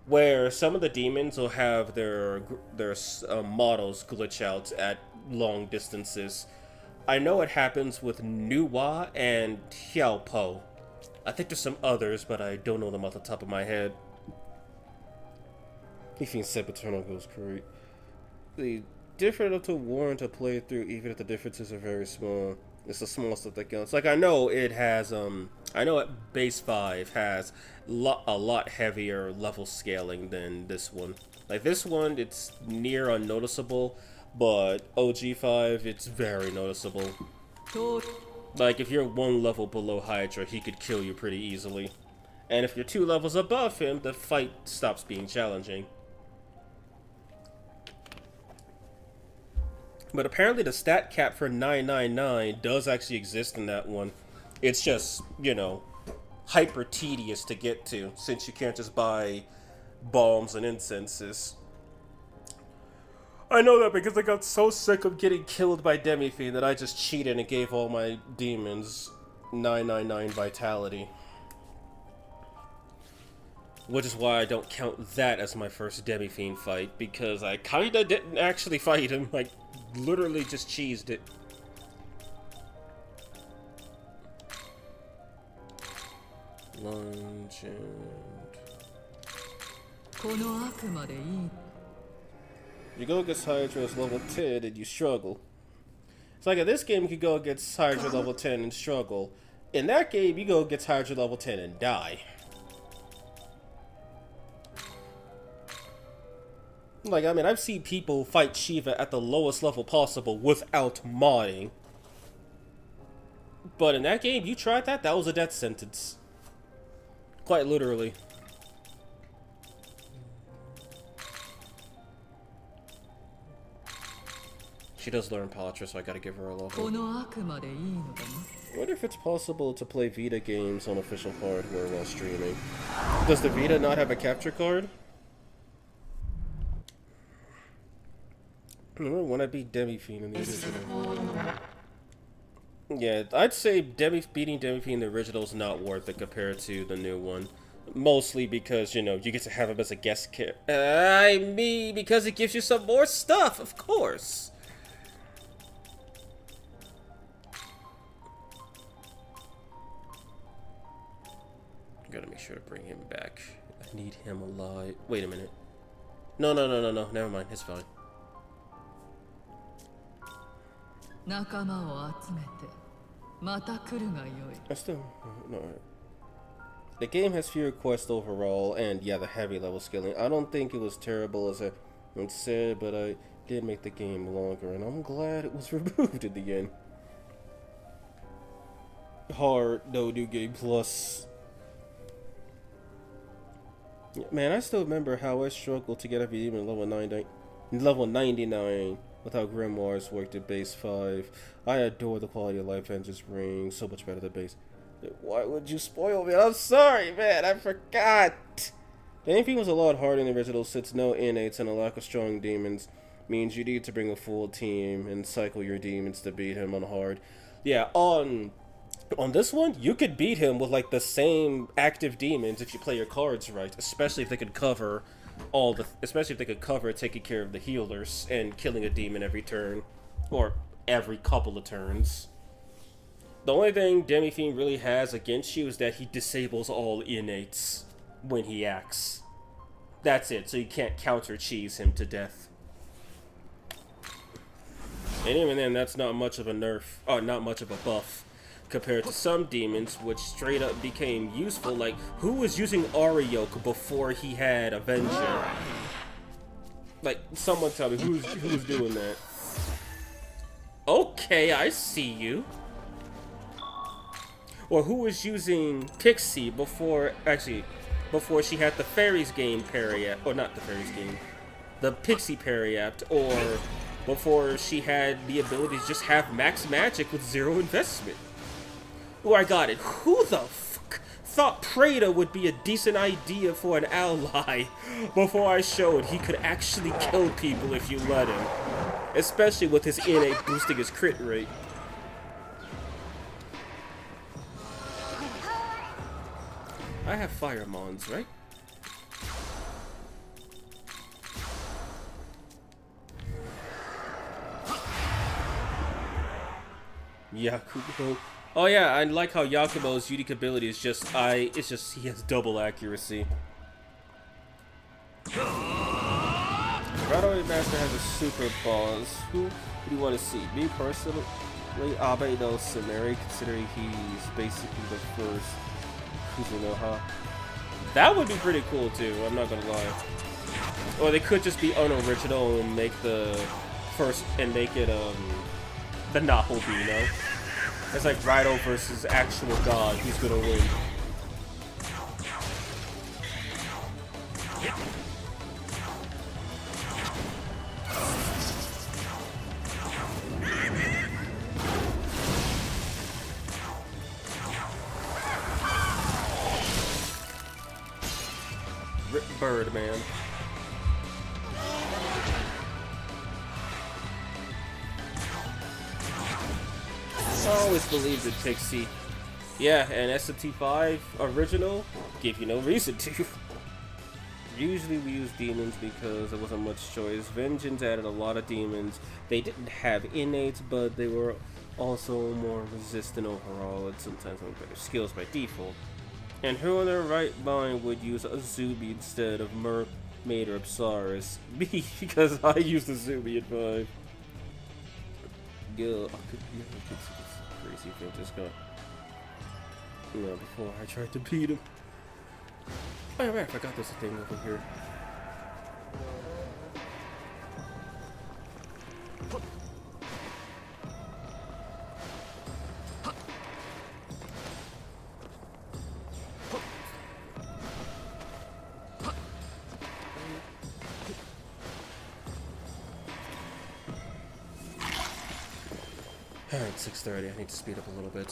where some of the demons will have their models glitch out at long distances. I know it happens with Nuwa and Xiaopo. I think there's some others, but I don't know them off the top of my head. Fiend Sempiternal goes great. The different enough to warrant a playthrough, even if the differences are very small. It's the small stuff that counts. Like, I know it has, I know at base 5 has a lot heavier level scaling than this one. Like, this one, it's near unnoticeable, but OG5, it's very noticeable. Like, if you're 1 level below Hydra, he could kill you pretty easily. And if you're 2 levels above him, the fight stops being challenging. But apparently the stat cap for 999 does actually exist in that one. It's just, you know, hyper tedious to get to, since you can't just buy bombs and incenses. I know that because I got so sick of getting killed by Demi-Fiend that I just cheated and gave all my demons 999 vitality. Which is why I don't count that as my first Demi-Fiend fight, because I kinda didn't actually fight him, like, literally just cheesed it. Lunge and... You go against Hydra's level 10 and you struggle. It's like in this game you can go against Hydra level 10 and struggle. In that game you go against Hydra level 10 and die. Like, I mean, I've seen people fight Shiva at the lowest level possible without modding. But in that game, you tried that, that was a death sentence. Quite literally. She does learn Patra, so I gotta give her a level. I wonder if it's possible to play Vita games on official hardware while streaming. Does the Vita not have a capture card? Remember when I beat Demi-Fiend in the original? Yeah, I'd say beating Demi-Fiend in the original is not worth it compared to the new one. Mostly because, you know, you get to have him as a guest character. I mean, because it gives you some more stuff, of course. Gotta make sure to bring him back. I need him alive. Wait a minute. No. Never mind. It's fine. I still... No. The game has fewer quests overall, and yeah, the heavy level scaling. I don't think it was terrible as I said, but I did make the game longer, and I'm glad it was removed in the end. Hard, no new game plus. Man, I still remember how I struggled to get every demon level 99 with how Grimoires worked at base 5. I adore the quality of life Vengeance Ring, so much better than base. Why would you spoil me? I'm sorry, man, I forgot. The Demi-Fiend was a lot harder in the original since no innates and a lack of strong demons means you need to bring a full team and cycle your demons to beat him on hard. Yeah, on this one, you could beat him with like the same active demons if you play your cards right, especially if they could cover taking care of the healers and killing a demon every turn, or every couple of turns. The only thing Demi-Fiend really has against you is that he disables all innates when he acts. That's it, so you can't counter cheese him to death. And even then, that's not much of a nerf, or not much of a buff, compared to some demons which straight up became useful. Like, who was using Arioke before he had Avenger? Like, someone tell me who's doing that. Okay, I see you. Or who was using Pixie before she had the Fairies game parry-apt, or not the Fairies game, the Pixie parry-apt, or before she had the ability to just have max magic with 0 investment. Oh, I got it. Who the fuck thought Prada would be a decent idea for an ally before I showed he could actually kill people if you let him? Especially with his innate boosting his crit rate. I have fire mons, right? Yakumo. Oh yeah, I like how Yakumo's unique ability is just he has double accuracy. Master has a super boss. Who do you want to see? Me personally, Abe no Samari, considering he's basically the first Kuzunoha. That would be pretty cool too, I'm not gonna lie. Or they could just be unoriginal and make the first and make it the Nahobi, you know? It's like Raido versus actual god, who's gonna win? Bird, man. I always believed in Pixie. Yeah, and SMT5 original gave you no reason to. Usually we use demons because there wasn't much choice. Vengeance added a lot of demons. They didn't have innates, but they were also more resistant overall and sometimes with better skills by default. And who in their right mind would use Azumi instead of Mermaid or Apsaris? Me, because I used Azumi at 5. Yo, I could see this crazy thing just got. You know, before I tried to beat him. Oh, yeah, right, I forgot there's a thing over here. Alright, 6:30. I need to speed up a little bit.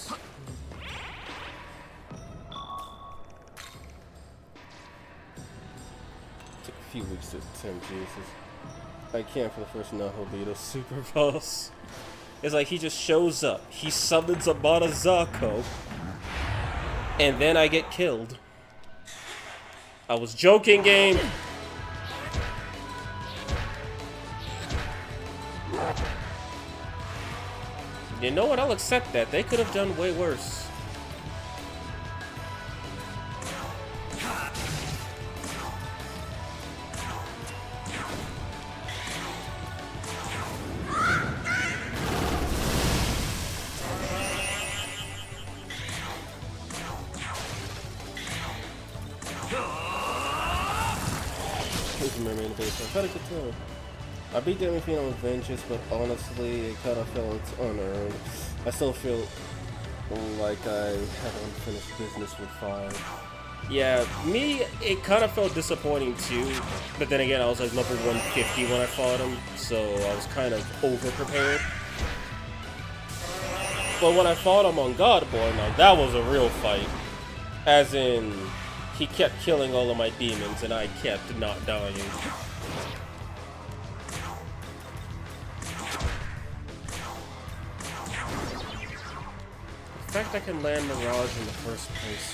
Took a few weeks to attempt Jesus. I can't for the first Nahobito super boss. It's like he just shows up, he summons a Monozako, and then I get killed. I was joking, game! You know what? I'll accept that. They could have done way worse. Here's my main base. I gotta get to. I beat Demifine on Vengeance, but honestly, it kind of felt unearned. I still feel like I have unfinished business with 5. Yeah, me, it kind of felt disappointing too, but then again, I was like level 150 when I fought him, so I was kind of over-prepared. But when I fought him on Godborn, now that was a real fight. As in, he kept killing all of my demons, and I kept not dying. The fact I can land Mirage in the first place.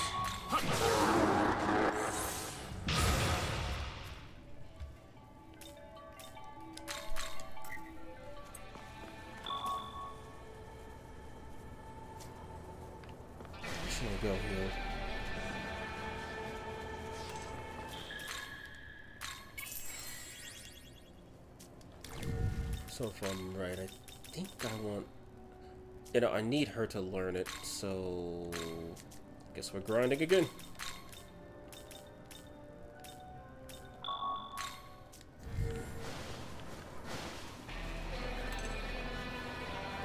Should I go here? So if I'm right, I think I want. You know, I need her to learn it, so guess we're grinding again.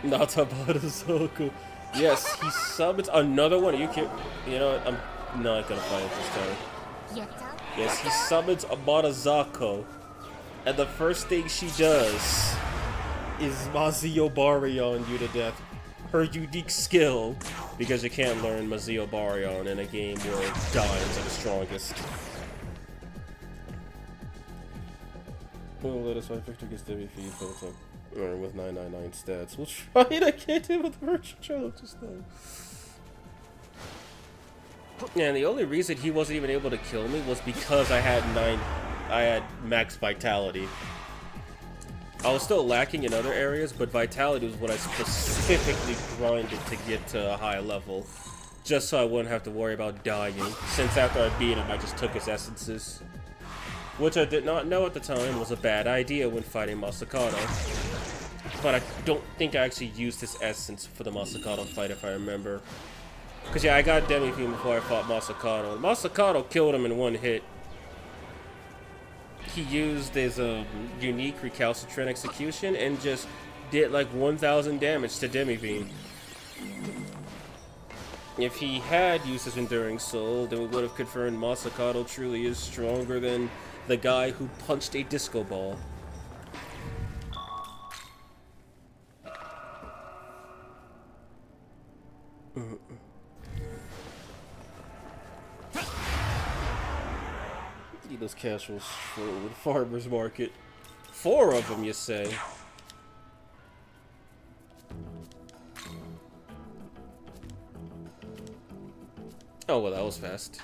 Natabata is so cool. Yes, he summons another one. Are you kidding? You know what? I'm not gonna fight it this time. Yes, he summons a Monozako, and the first thing she does is Mazio Baryon you to death. Her unique skill, because you can't learn Mazio Baryon in a game where dimes are the strongest. Well, let us fight Victor gets Demifine built up with 999 stats. We'll try it again with the virtual challenge this time. And the only reason he wasn't even able to kill me was because I had max vitality. I was still lacking in other areas, but vitality was what I specifically grinded to get to a high level. Just so I wouldn't have to worry about dying, since after I beat him, I just took his essences. which I did not know at the time was a bad idea when fighting Masakado. But I don't think I actually used his essence for the Masakado fight, if I remember. Because yeah, I got Demi-Fiend before I fought Masakado. Masakado killed him in one hit. He used his unique recalcitrant execution and just did like 1,000 damage to Demi-Fiend. If he had used his Enduring Soul, then we would have confirmed Masakado truly is stronger than the guy who punched a disco ball. Those casual stroll with farmer's market. 4 of them, you say? Oh, well, that was fast.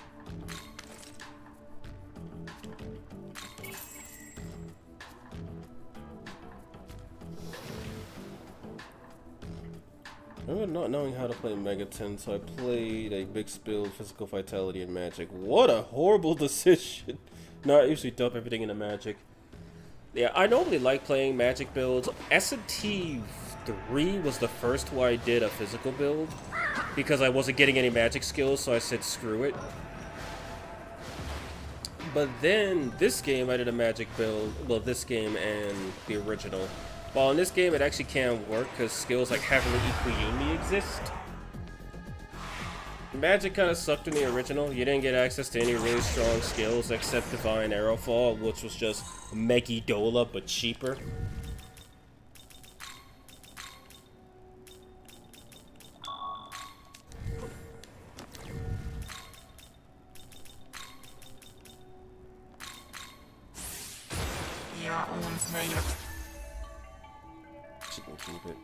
I remember not knowing how to play Mega Tensei, I played a mixed build, physical vitality, and magic. What a horrible decision! No, I usually dump everything into magic. Yeah, I normally like playing magic builds. SMTV was the first where I did a physical build, because I wasn't getting any magic skills, so I said screw it. But then, this game I did a magic build, well, this game and the original. While in this game it actually can work, because skills like Heavenly Equiyumi exist. Magic kind of sucked in the original. You didn't get access to any really strong skills except Divine Arrowfall, which was just Megidola, but cheaper. She can keep it.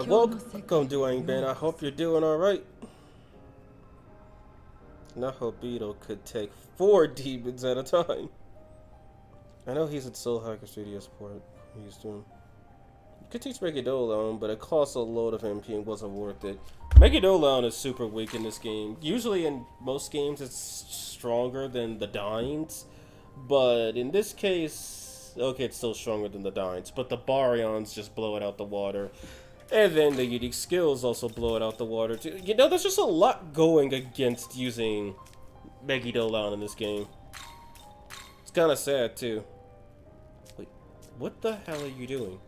Welcome, Dwayne Ben. I hope you're doing alright. Nahobito could take 4 demons at a time. I know he's at Soul Hacker Studio Sport. He's doing. You could teach Megidola, but it costs a load of MP and wasn't worth it. Megidola is super weak in this game. Usually in most games it's stronger than the Dines, but in this case, okay, it's still stronger than the Dines, but the Baryons just blow it out the water. And then the unique skills also blow it out the water too. You know, there's just a lot going against using Megidola in this game. It's kind of sad too. Wait, what the hell are you doing?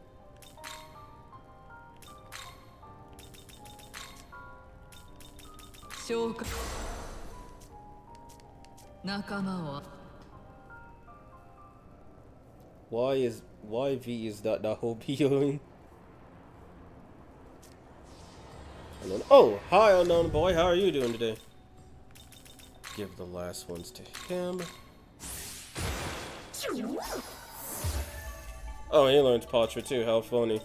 Why V is that Nahobito? Oh, hi unknown boy, how are you doing today? Give the last ones to him. Oh, he learns Patra too, how funny.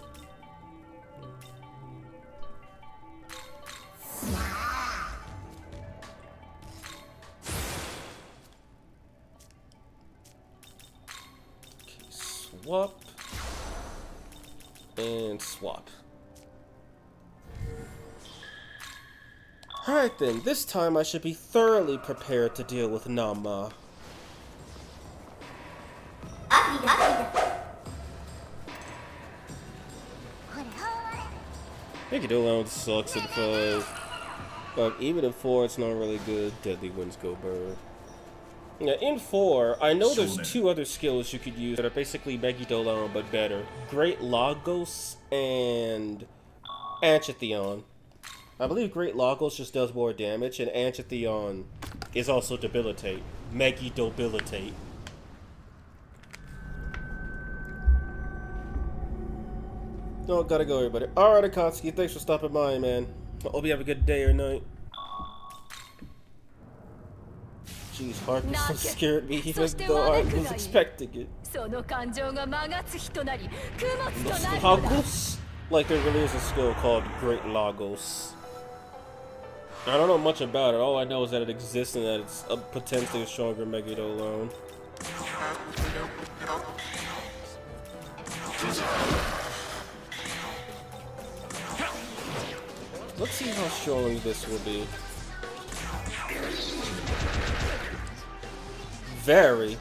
Okay, swap. And swap. Alright then, this time I should be thoroughly prepared to deal with Nama. Megidola sucks in 5. But even in 4 it's not really good. Deadly Winds go burr. Yeah, in 4, I know there's 2 other skills you could use that are basically Megidola but better. Great Lagos and Anchitheon. I believe Great Lagos just does more damage, and Anchitheon is also Debilitate. Megidobilitate. No, gotta go, everybody. Alright, Akatsuki, thanks for stopping by, man. I hope you have a good day or night. Jeez, Harkus scared me even though I was expecting it. Lagos? Like there really is a skill called Great Lagos. I don't know much about it. All I know is that it exists and that it's a potentially stronger Megiddo alone. Let's see how strong this will be. Very.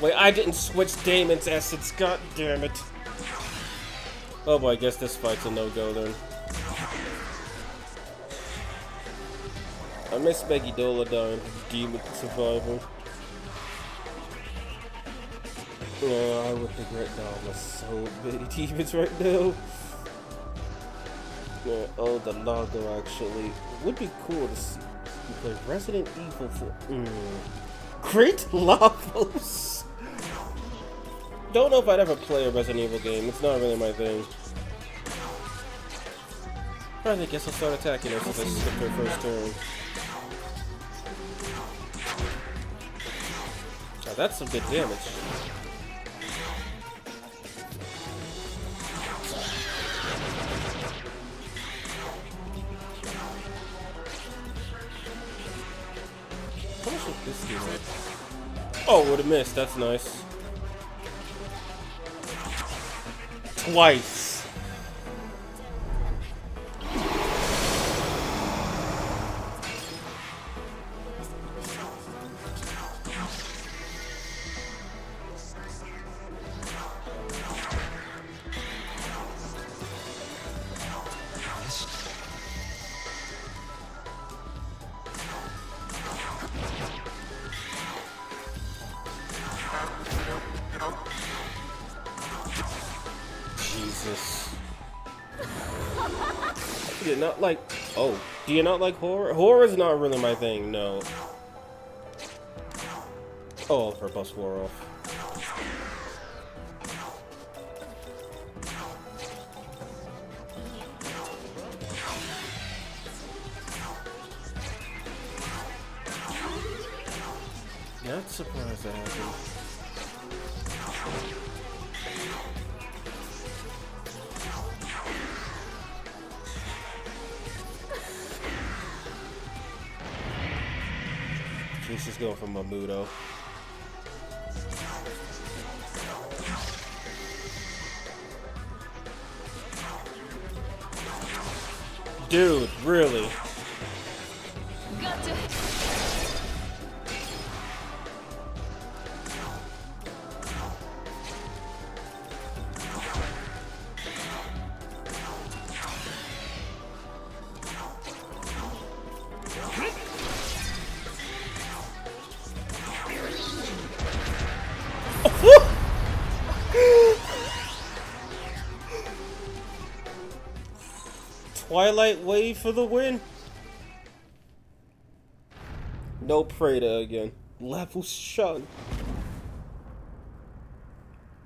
Wait, I didn't switch Damon's essence, god damn it. Oh boy, I guess this fight's a no-go then. I miss Megiddo dying from Demon Survival. Oh, I would regret dying so many demons right now. Yeah, oh, the logo actually. Would be cool to see you play Resident Evil 4. Great Lavos! Don't know if I'd ever play a Resident Evil game. It's not really my thing. I guess I'll start attacking her since I skipped her first turn. Oh, that's some good damage. How much would this do? Oh, would have missed. That's nice. Twice. Jesus. Do you not like... Oh, do you not like horror? Horror is not really my thing, no. Oh, her bus wore off. Not surprised that happened. She's just going for Mamuto. Dude, really? Gotcha. Twilight Wave for the win. No Prada again. Level Shun.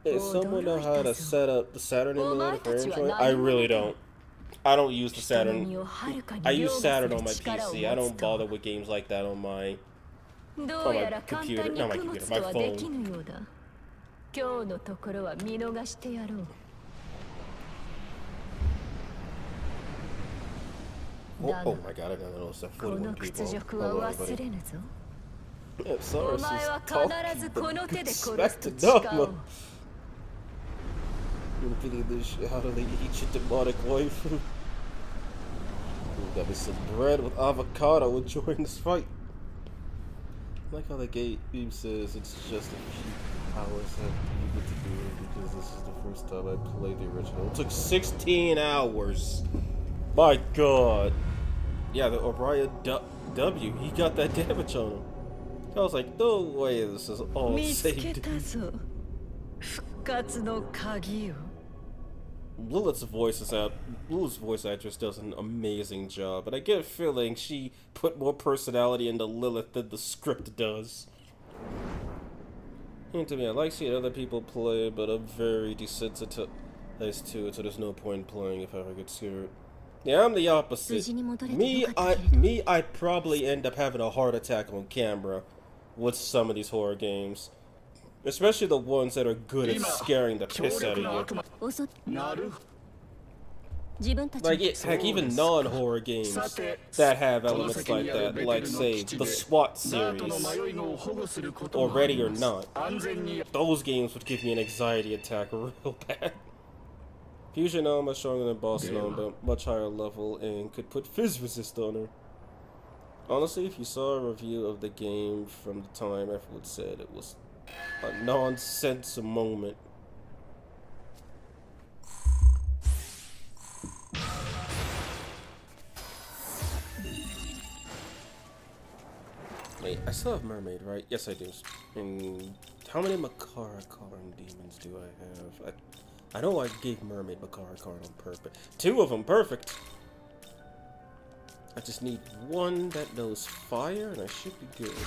Does someone know how to set up the Saturn emulator for Android? I really don't. I don't use the Saturn. I use Saturn on my PC. I don't bother with games like that on my computer. Not my computer, my phone. Oh my god, I didn't know that 41 people. Oh, everybody. Yeah, sorry, she's talking Dogma. You're picking this shit. How do they eat your demonic waifu? Got me some bread with avocado enjoying this fight. I like how the game says it's just a few hours after you get to do it because this is the first time I played the original. It took 16 hours. My god. Yeah, the Orion W, he got that damage on him. I was like, no way this is all saved. Lilith's voice actress does an amazing job, but I get a feeling she put more personality into Lilith than the script does. And to me, I like seeing other people play, but I'm very desensitized to it, so there's no point in playing if I ever get scared. Yeah, I'm the opposite. I'd probably end up having a heart attack on camera with some of these horror games. Especially the ones that are good at scaring the piss out of you. 襲っなる Like, heck, even non-horror games that have elements like that, like, say, the SWAT series, or Ready or Not, those games would give me an anxiety attack real bad. Fusion Gnome much stronger than Boss Gnome, but much higher level, and could put Fizz Resist on her. Honestly, if you saw a review of the game from the time, everyone said it was a nonsense moment. Wait, I still have Mermaid, right? Yes, I do. And how many Makara Karn demons do I have? I know I gave Mermaid Makara Karn on purpose. 2 of them, perfect! I just need 1 that knows fire, and I should be good.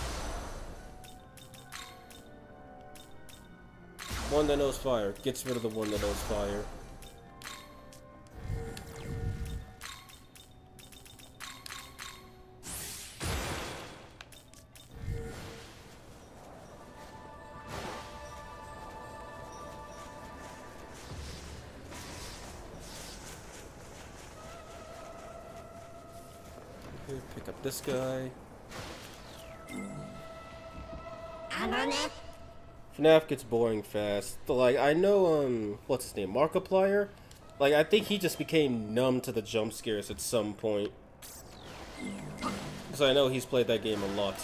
1 that knows fire. Gets rid of the 1 that knows fire. Pick up this guy. FNAF gets boring fast. Like, I know, what's his name? Markiplier? Like, I think he just became numb to the jump scares at some point. Because I know he's played that game a lot.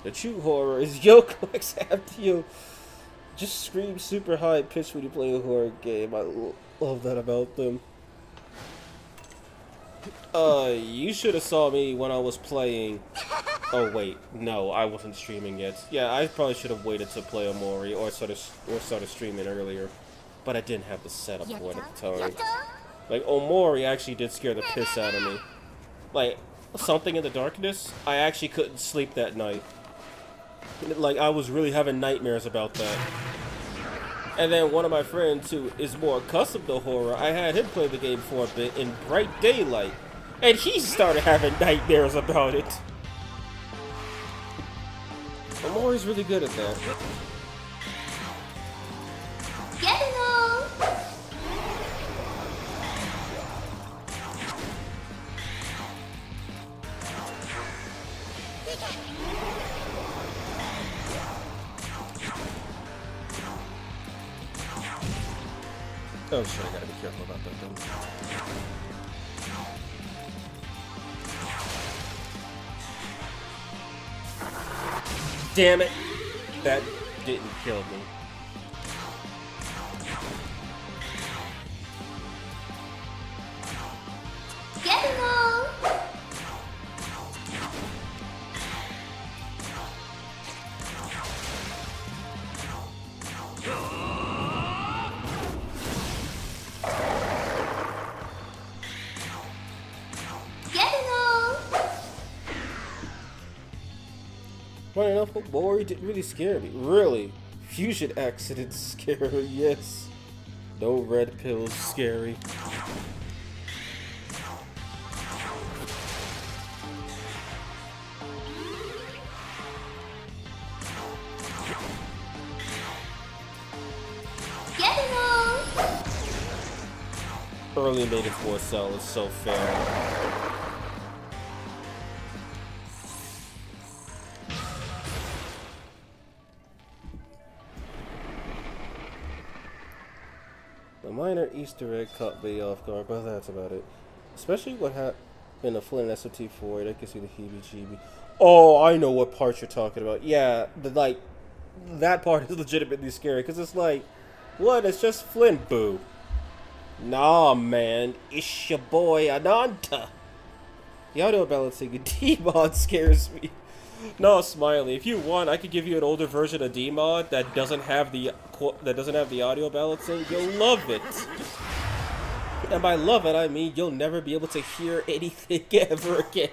The true horror is yo clicks after you just scream super high pitch when you play a horror game. I love that about them. You should have saw me when I was playing. Oh wait, no, I wasn't streaming yet. Yeah, I probably should have waited to play Omori or started streaming earlier, but I didn't have the setup for it at the time. Like Omori actually did scare the piss out of me. Like something in the darkness, I actually couldn't sleep that night. Like I was really having nightmares about that. And then one of my friends who is more accustomed to horror, I had him play the game for a bit in bright daylight. And he started having nightmares about it. Omori's really good at that. Oh shit, I gotta be careful about that though. Damn it! That didn't kill me. Funny enough, Omori didn't really scare me. Really. Fusion accidents scare me, yes. No red pills scary. Early made it for cell is so fair. A minor Easter egg caught me off guard, but that's about it. Especially what happened in the Flynn SMT4, that gives me the heebie-jeebie. Oh, I know what part you're talking about. Yeah, that part is legitimately scary, because it's like, what? It's just Flynn, boo. Nah, man, it's your boy Ananta. The audio balancing in D-Mod scares me. No, Smiley, if you want, I could give you an older version of D-Mod that doesn't have the audio balancing. You'll love it. And by love it, I mean you'll never be able to hear anything ever again.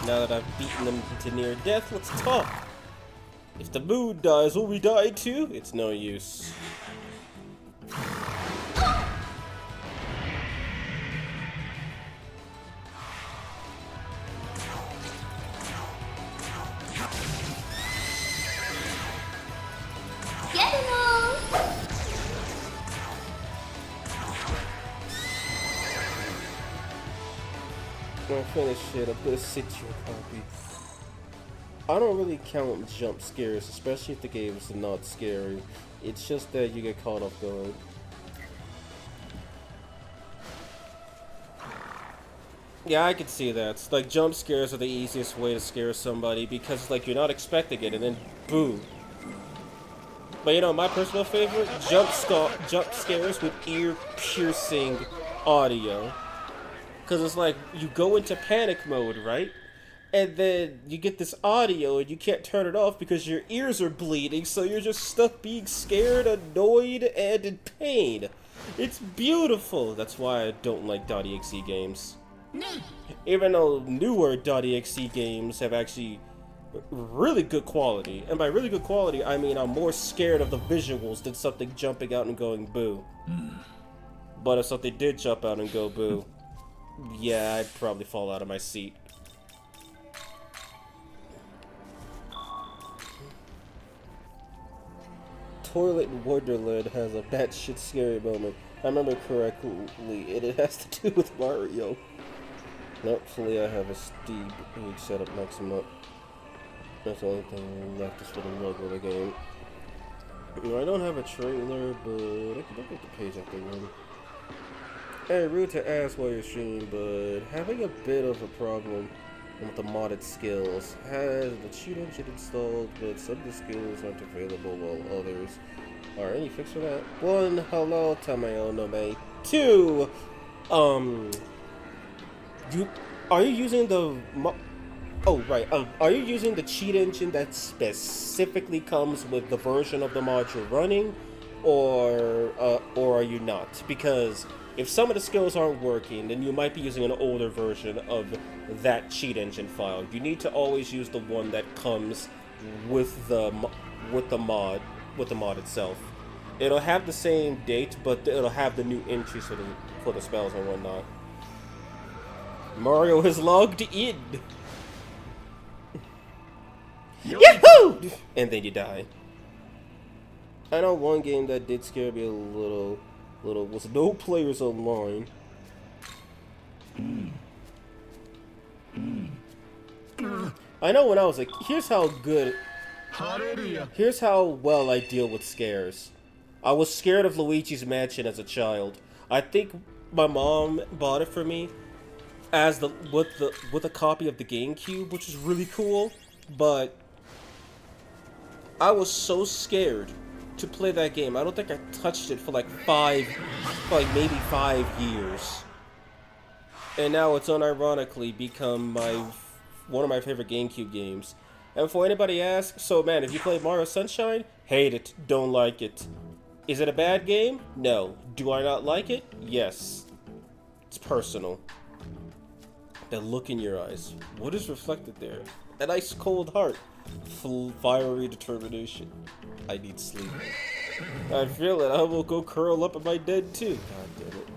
Now that I've beaten them to near death, let's talk. If the mood dies, will we die too? It's no use. when I finish it, I'm gonna sit you a copy. I don't really count jump scares, especially if the game is not scary. It's just that you get caught off guard. Yeah, I can see that. Like, jump scares are the easiest way to scare somebody because, like, you're not expecting it and then boom. But you know, my personal favorite, jump scares with ear-piercing audio. Because it's like, you go into panic mode, right? And then you get this audio and you can't turn it off because your ears are bleeding, so you're just stuck being scared, annoyed, and in pain. It's beautiful. That's why I don't like .exe games. Even though newer .exe games have actually really good quality. And by really good quality, I mean I'm more scared of the visuals than something jumping out and going boo. But if something did jump out and go boo, yeah, I'd probably fall out of my seat. Toilet in Wonderland has a batshit scary moment. I remember correctly, and it has to do with Mario. Hopefully I have a Steam page set up next month. That's the only thing left is for the logo of the game. I don't have a trailer, but I can look at the page after one. Hey, rude to ask while you're streaming, but having a bit of a problem with the modded skills. Has the cheat engine installed, but some of the skills aren't available while others are. Any fix for that? 1, hello, Tamayo no May. 2, are you using the are you using the cheat engine that specifically comes with the version of the mod you're running, or are you not? Because if some of the skills aren't working, then you might be using an older version of that cheat engine file. You need to always use the one that comes with the mod itself. It'll have the same date, but it'll have the new entries for the spells and whatnot. Mario has logged in. Yahoo! And then you die. I know one game that did scare me a little was No Players Online. I know when I was like, here's how well I deal with scares. I was scared of Luigi's Mansion as a child. I think my mom bought it for me as with a copy of the GameCube, which is really cool, but I was so scared to play that game. I don't think I touched it for like maybe 5 years. And now it's unironically become one of my favorite GameCube games. And for anybody asks, so man, if you played Mario Sunshine, hate it, don't like it. Is it a bad game? No. Do I not like it? Yes. It's personal. That look in your eyes. What is reflected there? An ice cold heart. Fiery determination. I need sleep. I feel it. I will go curl up in my bed too. God damn it.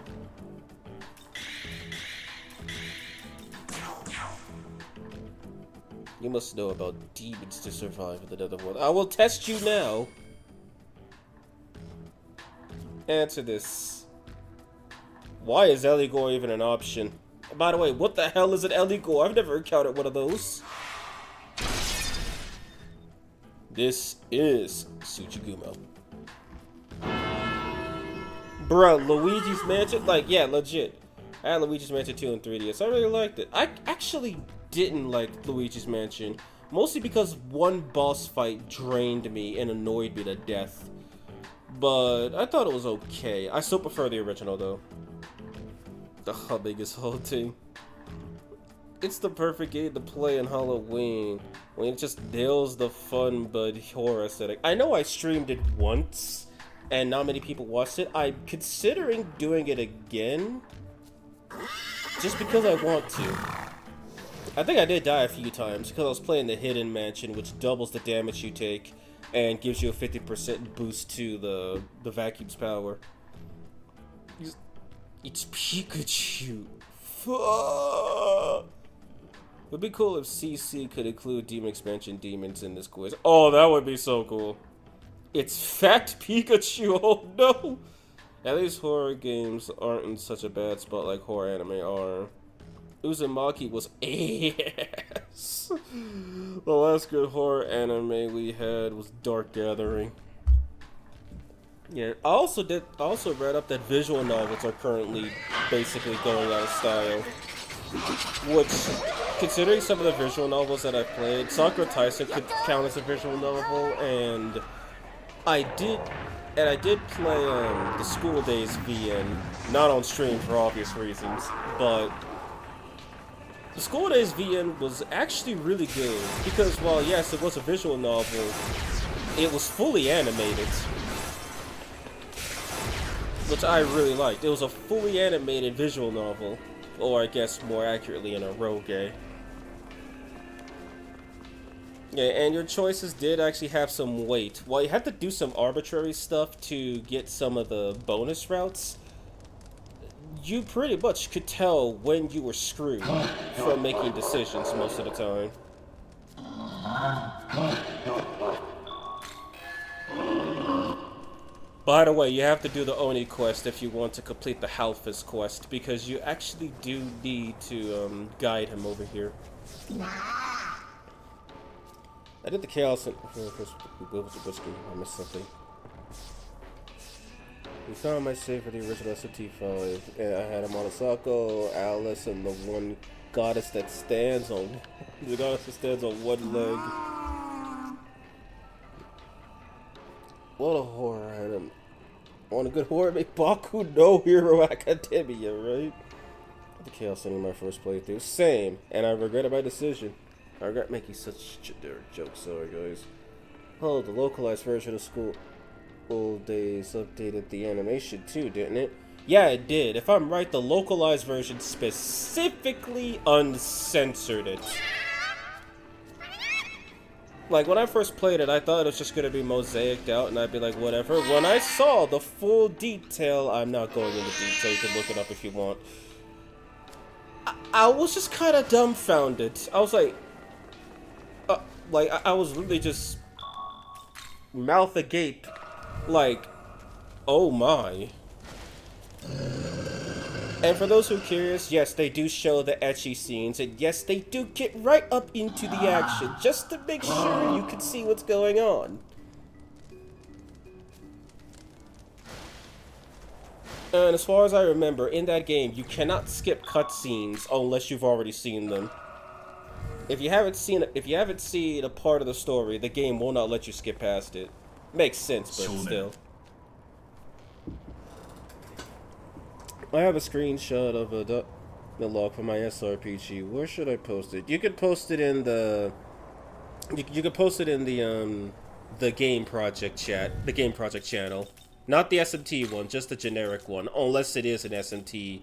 You must know about demons to survive in the netherworld. I will test you now. Answer this. Why is Eligor even an option? By the way, what the hell is an Eligor? I've never encountered one of those. This is Tsuchigumo. Bruh, Luigi's Mansion? Like, yeah, legit. I had Luigi's Mansion 2 and 3DS. I really liked it. I actually didn't like Luigi's Mansion. Mostly because one boss fight drained me and annoyed me to death. But I thought it was okay. I still prefer the original, though. The humming is haunting. It's the perfect game to play on Halloween, when it just nails the fun but horror aesthetic. I know I streamed it once, and not many people watched it. I'm considering doing it again, just because I want to. I think I did die a few times, because I was playing the Hidden Mansion, which doubles the damage you take, and gives you a 50% boost to the vacuum's power. It's Pikachu. Fuck! It'd be cool if CC could include Demon Expansion demons in this quiz. Oh, that would be so cool. It's Fat Pikachu. Oh no! At least horror games aren't in such a bad spot like horror anime are. Uzumaki was ass. The last good horror anime we had was Dark Gathering. Yeah, I also read up that visual novels are currently basically going out of style. Which, considering some of the visual novels that I've played, Sakura Taisen could count as a visual novel, and I did play the School Days VN, not on stream for obvious reasons, but the School Days VN was actually really good, because while yes, it was a visual novel, it was fully animated. Which I really liked. It was a fully animated visual novel. Or I guess more accurately an eroge. Yeah, and your choices did actually have some weight. While you had to do some arbitrary stuff to get some of the bonus routes, you pretty much could tell when you were screwed from making decisions most of the time. By the way, you have to do the Oni quest if you want to complete the Halfus quest, because you actually do need to guide him over here. I did the Chaos and... I missed something. We found my save for the original SMTV, and I had Monosako, Alice, and the one goddess that stands on... the goddess that stands on one leg. What a horror item. Want a good horror? Make Baku no Hero Academia, right? The Chaos ending my first playthrough. Same, and I regretted my decision. I regret making such generic jokes, sorry guys. Oh, the localized version of School Days updated the animation too, didn't it? Yeah, it did. If I'm right, the localized version specifically uncensored it. Like, when I first played it, I thought it was just going to be mosaiced out, and I'd be like, whatever. When I saw the full detail, I'm not going into detail, you can look it up if you want. I was just kind of dumbfounded. I was like, I was really just mouth agape, like, oh my. And for those who are curious, yes, they do show the ecchi scenes, and yes, they do get right up into the action, just to make sure you can see what's going on. And as far as I remember, in that game, you cannot skip cutscenes unless you've already seen them. If you haven't seen a part of the story, the game will not let you skip past it. Makes sense, but still. I have a screenshot of the log for my SRPG. Where should I post it? You could post it in the... You could post it in the game project chat, the game project channel. Not the SMT one, just the generic one. Unless it is an SMT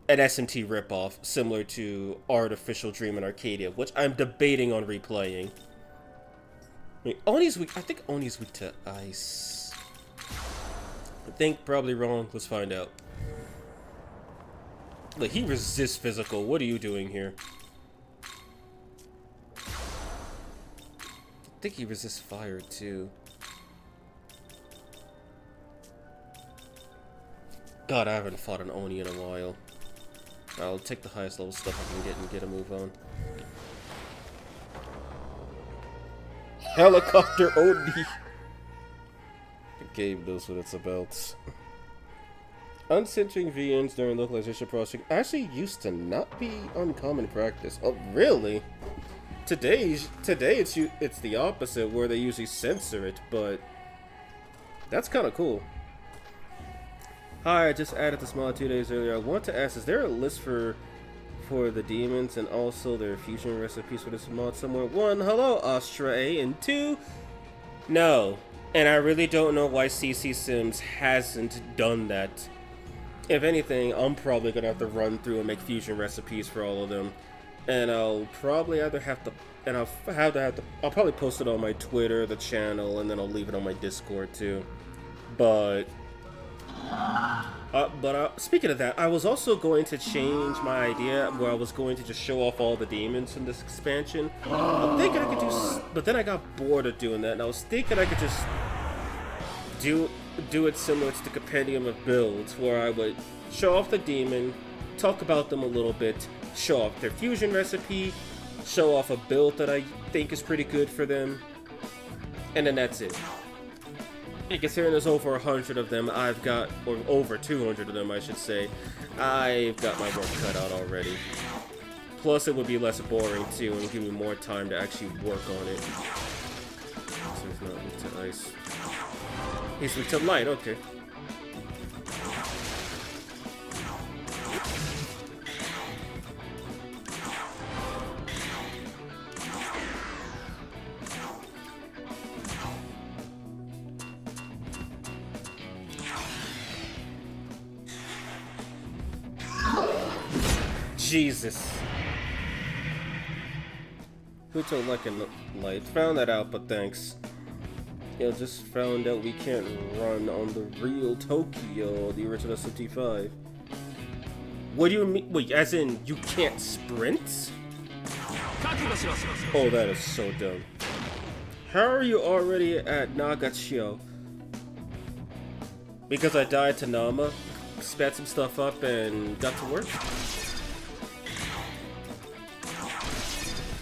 ripoff, similar to Artificial Dream and Arcadia, which I'm debating on replaying. I think Oni's weak to ice. I think probably wrong. Let's find out. Look, he resists physical. What are you doing here? I think he resists fire too. God, I haven't fought an Oni in a while. I'll take the highest level stuff I can get and get a move on. Helicopter Oni! The game knows what it's about. Uncensoring VNs during localization processing actually used to not be uncommon practice. Oh, really? Today it's the opposite, where they usually censor it, but that's kind of cool. Hi, I just added this mod 2 days earlier. I want to ask, is there a list for the demons and also their fusion recipes for this mod somewhere? 1, hello Astra A, and 2, no. And I really don't know why CC Sims hasn't done that. If anything, I'm probably gonna have to run through and make fusion recipes for all of them, and I'll probably either have to, and I'll probably post it on my Twitter, the channel, and then I'll leave it on my Discord too. But speaking of that, I was also going to change my idea where I was going to just show off all the demons in this expansion. I'm thinking I could do, but then I got bored of doing that, and I was thinking I could just do it similar to the Compendium of Builds, where I would show off the demon, talk about them a little bit, show off their fusion recipe, show off a build that I think is pretty good for them, and then that's it. And considering there's over 100 of them, I've got, or over 200 of them I should say, I've got my work cut out already. Plus it would be less boring too and give me more time to actually work on it. So he's not weak to ice. He's weak to light, okay. Jesus. Who told Luck and Light? Found that out, but thanks. Yeah, just found out we can't run on the real Tokyo, the original SMTV. What do you mean? Wait, as in you can't sprint? Oh, that is so dumb. How are you already at Nagachio? Because I died to Nama, spat some stuff up, and got to work?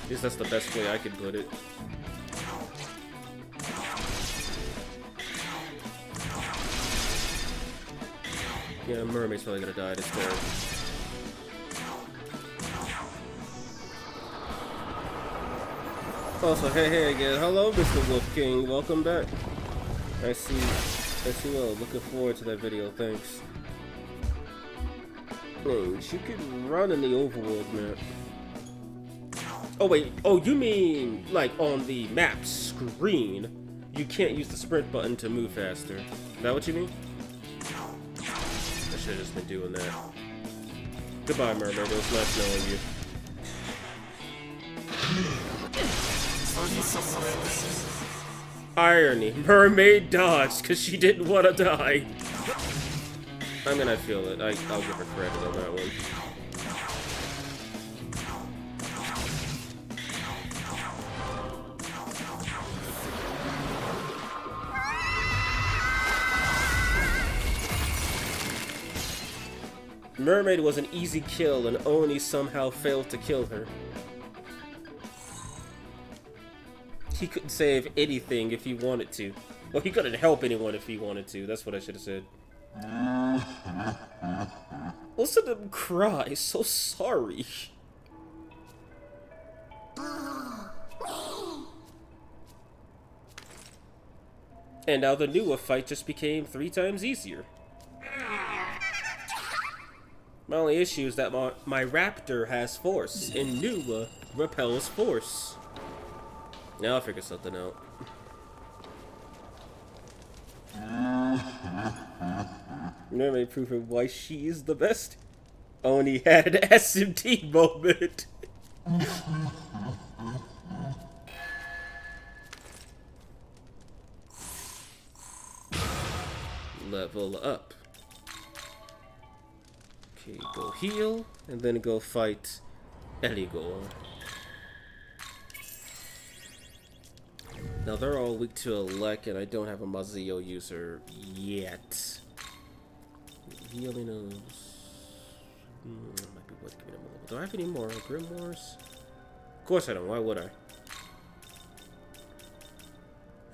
At least that's the best way I could put it. Yeah, Mermaid's probably gonna die this turn. Also, hey again. Hello, Mr. Wolf King. Welcome back. I see well. Looking forward to that video. Thanks. Thanks. You can run in the overworld map. Oh wait, oh you mean like on the map screen, you can't use the sprint button to move faster. Is that what you mean? I should have just been doing that. Goodbye, Mermaid, it was nice knowing you. Irony, Mermaid dodged because she didn't want to die. I mean, I feel it. I'll give her credit on that one. Mermaid was an easy kill and Oni somehow failed to kill her. He couldn't save anything if he wanted to. Well, he couldn't help anyone if he wanted to. That's what I should have said. Listen to him cry. So sorry. And now the Nuwa fight just became 3 times easier. My only issue is that my raptor has force, and Nuwa repels force. Now I'll figure something out. Mermaid proving why she is the best. Oni had an SMT moment. Level up. Okay, go heal, and then go fight Eligor. Now they're all weak to Elec, and I don't have a Mazio user yet. Healing of... might be worth giving him a little. Do I have any more Grimoires? Of course I don't, why would I?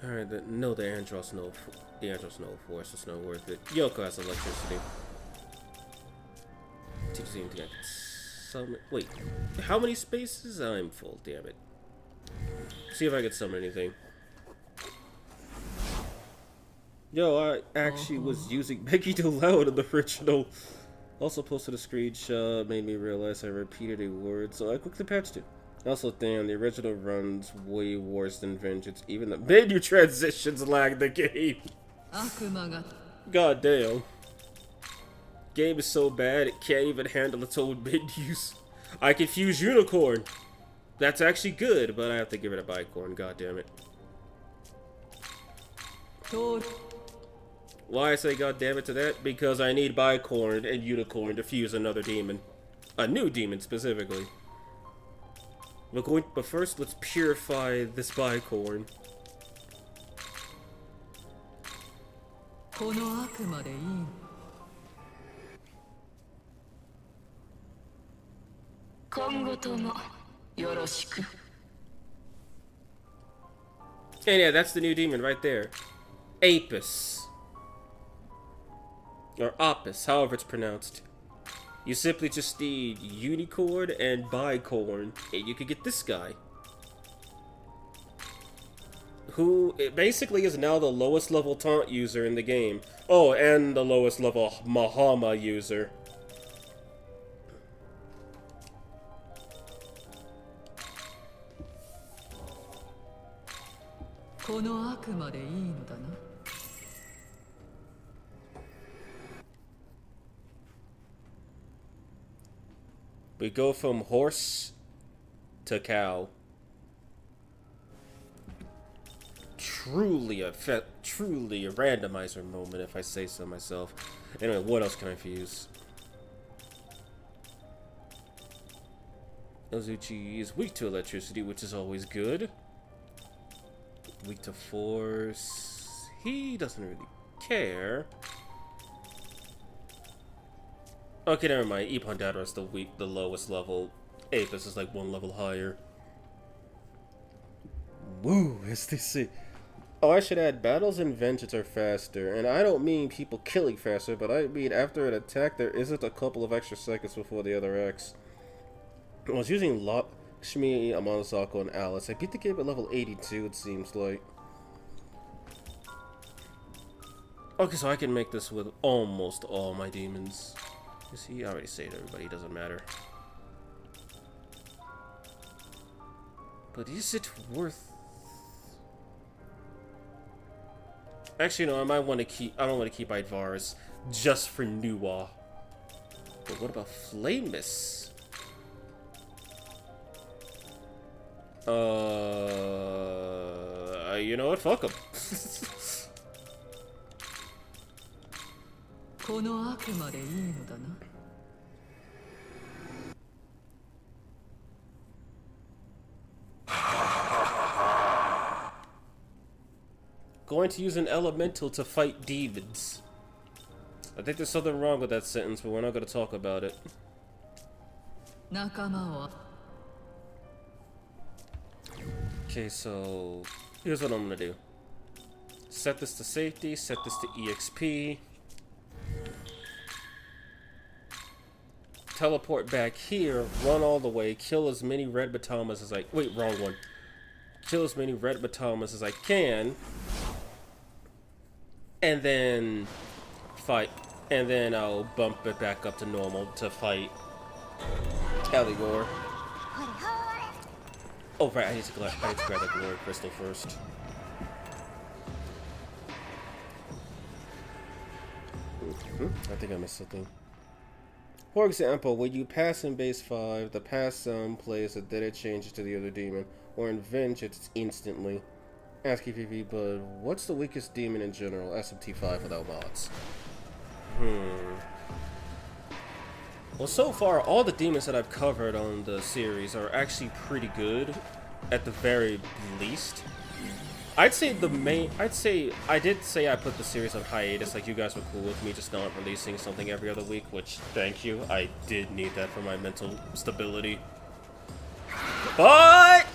Alright, no, the Andros no force, it's not worth it. Yoko has electricity. Teaches anything I can summon. Wait, how many spaces? I'm full, damn it. See if I can summon anything. Yo, I actually was using Becky Too Loud in the original. Also posted a screenshot, made me realize I repeated a word, so I quickly patched it. Also, damn, the original runs way worse than Vengeance. Even the menu transitions lag the game. God damn. Game is so bad it can't even handle its own menus. I confuse Unicorn. That's actually good, but I have to give it a Bicorn, god damn it. Why I say god damn it to that? Because I need Bicorn and Unicorn to fuse another demon. A new demon specifically. But first let's purify this Bicorn. 今後ともよろしく。 And yeah, that's the new demon right there. Apis. Or Opus, however it's pronounced. You simply just need Unicorn and Bicorn, and you can get this guy. Who basically is now the lowest level taunt user in the game. Oh, and the lowest level Mahama user. We go from horse to cow. Truly a randomizer moment, if I say so myself. Anyway, what else can I fuse? Ozuchi is weak to electricity, which is always good. Weak to force. He doesn't really care. Okay, never mind. Ipondata is the lowest level. Apis is like one level higher. Woo, as they say. Oh, I should add, battles and vengeance are faster. And I don't mean people killing faster, but I mean after an attack, there isn't a couple of extra seconds before the other X. I was using Lakshmi, Amanasako, and Alice. I beat the game at level 82, it seems like. Okay, so I can make this with almost all my demons. You see, I already saved everybody, doesn't matter. But is it worth... Actually, no, I might want to keep... I don't want to keep Idvaris just for Nuwa. But what about Flamus? You know what? Fuck him. Going to use an elemental to fight demons. I think there's something wrong with that sentence, but we're not going to talk about it. Okay, so here's what I'm going to do. Set this to safety, set this to EXP. Teleport back here, run all the way, kill as many red Batamas as I... Wait, wrong one. Kill as many red Batamas as I can. And then fight. And then I'll bump it back up to normal to fight Caligore. Oh, right, I need to grab that glory crystal first. I think I missed something. For example, when you pass in base 5, the pass sound plays and then it changes to the other demon, or in Venge it's instantly. Ask EPV, but what's the weakest demon in general? SMT5 without mods. Well, so far, all the demons that I've covered on the series are actually pretty good, at the very least. I did say I put the series on hiatus, like you guys were cool with me just not releasing something every other week, which, thank you, I did need that for my mental stability. But...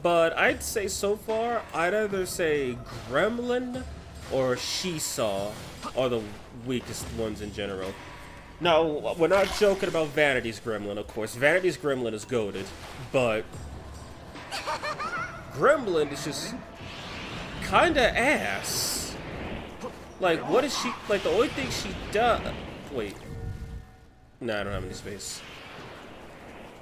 But I'd say so far, I'd either say Gremlin or She-Saw are the weakest ones in general. Now, we're not joking about Vanity's Gremlin, of course. Vanity's Gremlin is goated, but Gremlin is just kinda ass. Like, what is she... Like, the only thing she does... Wait. Nah, I don't have any space.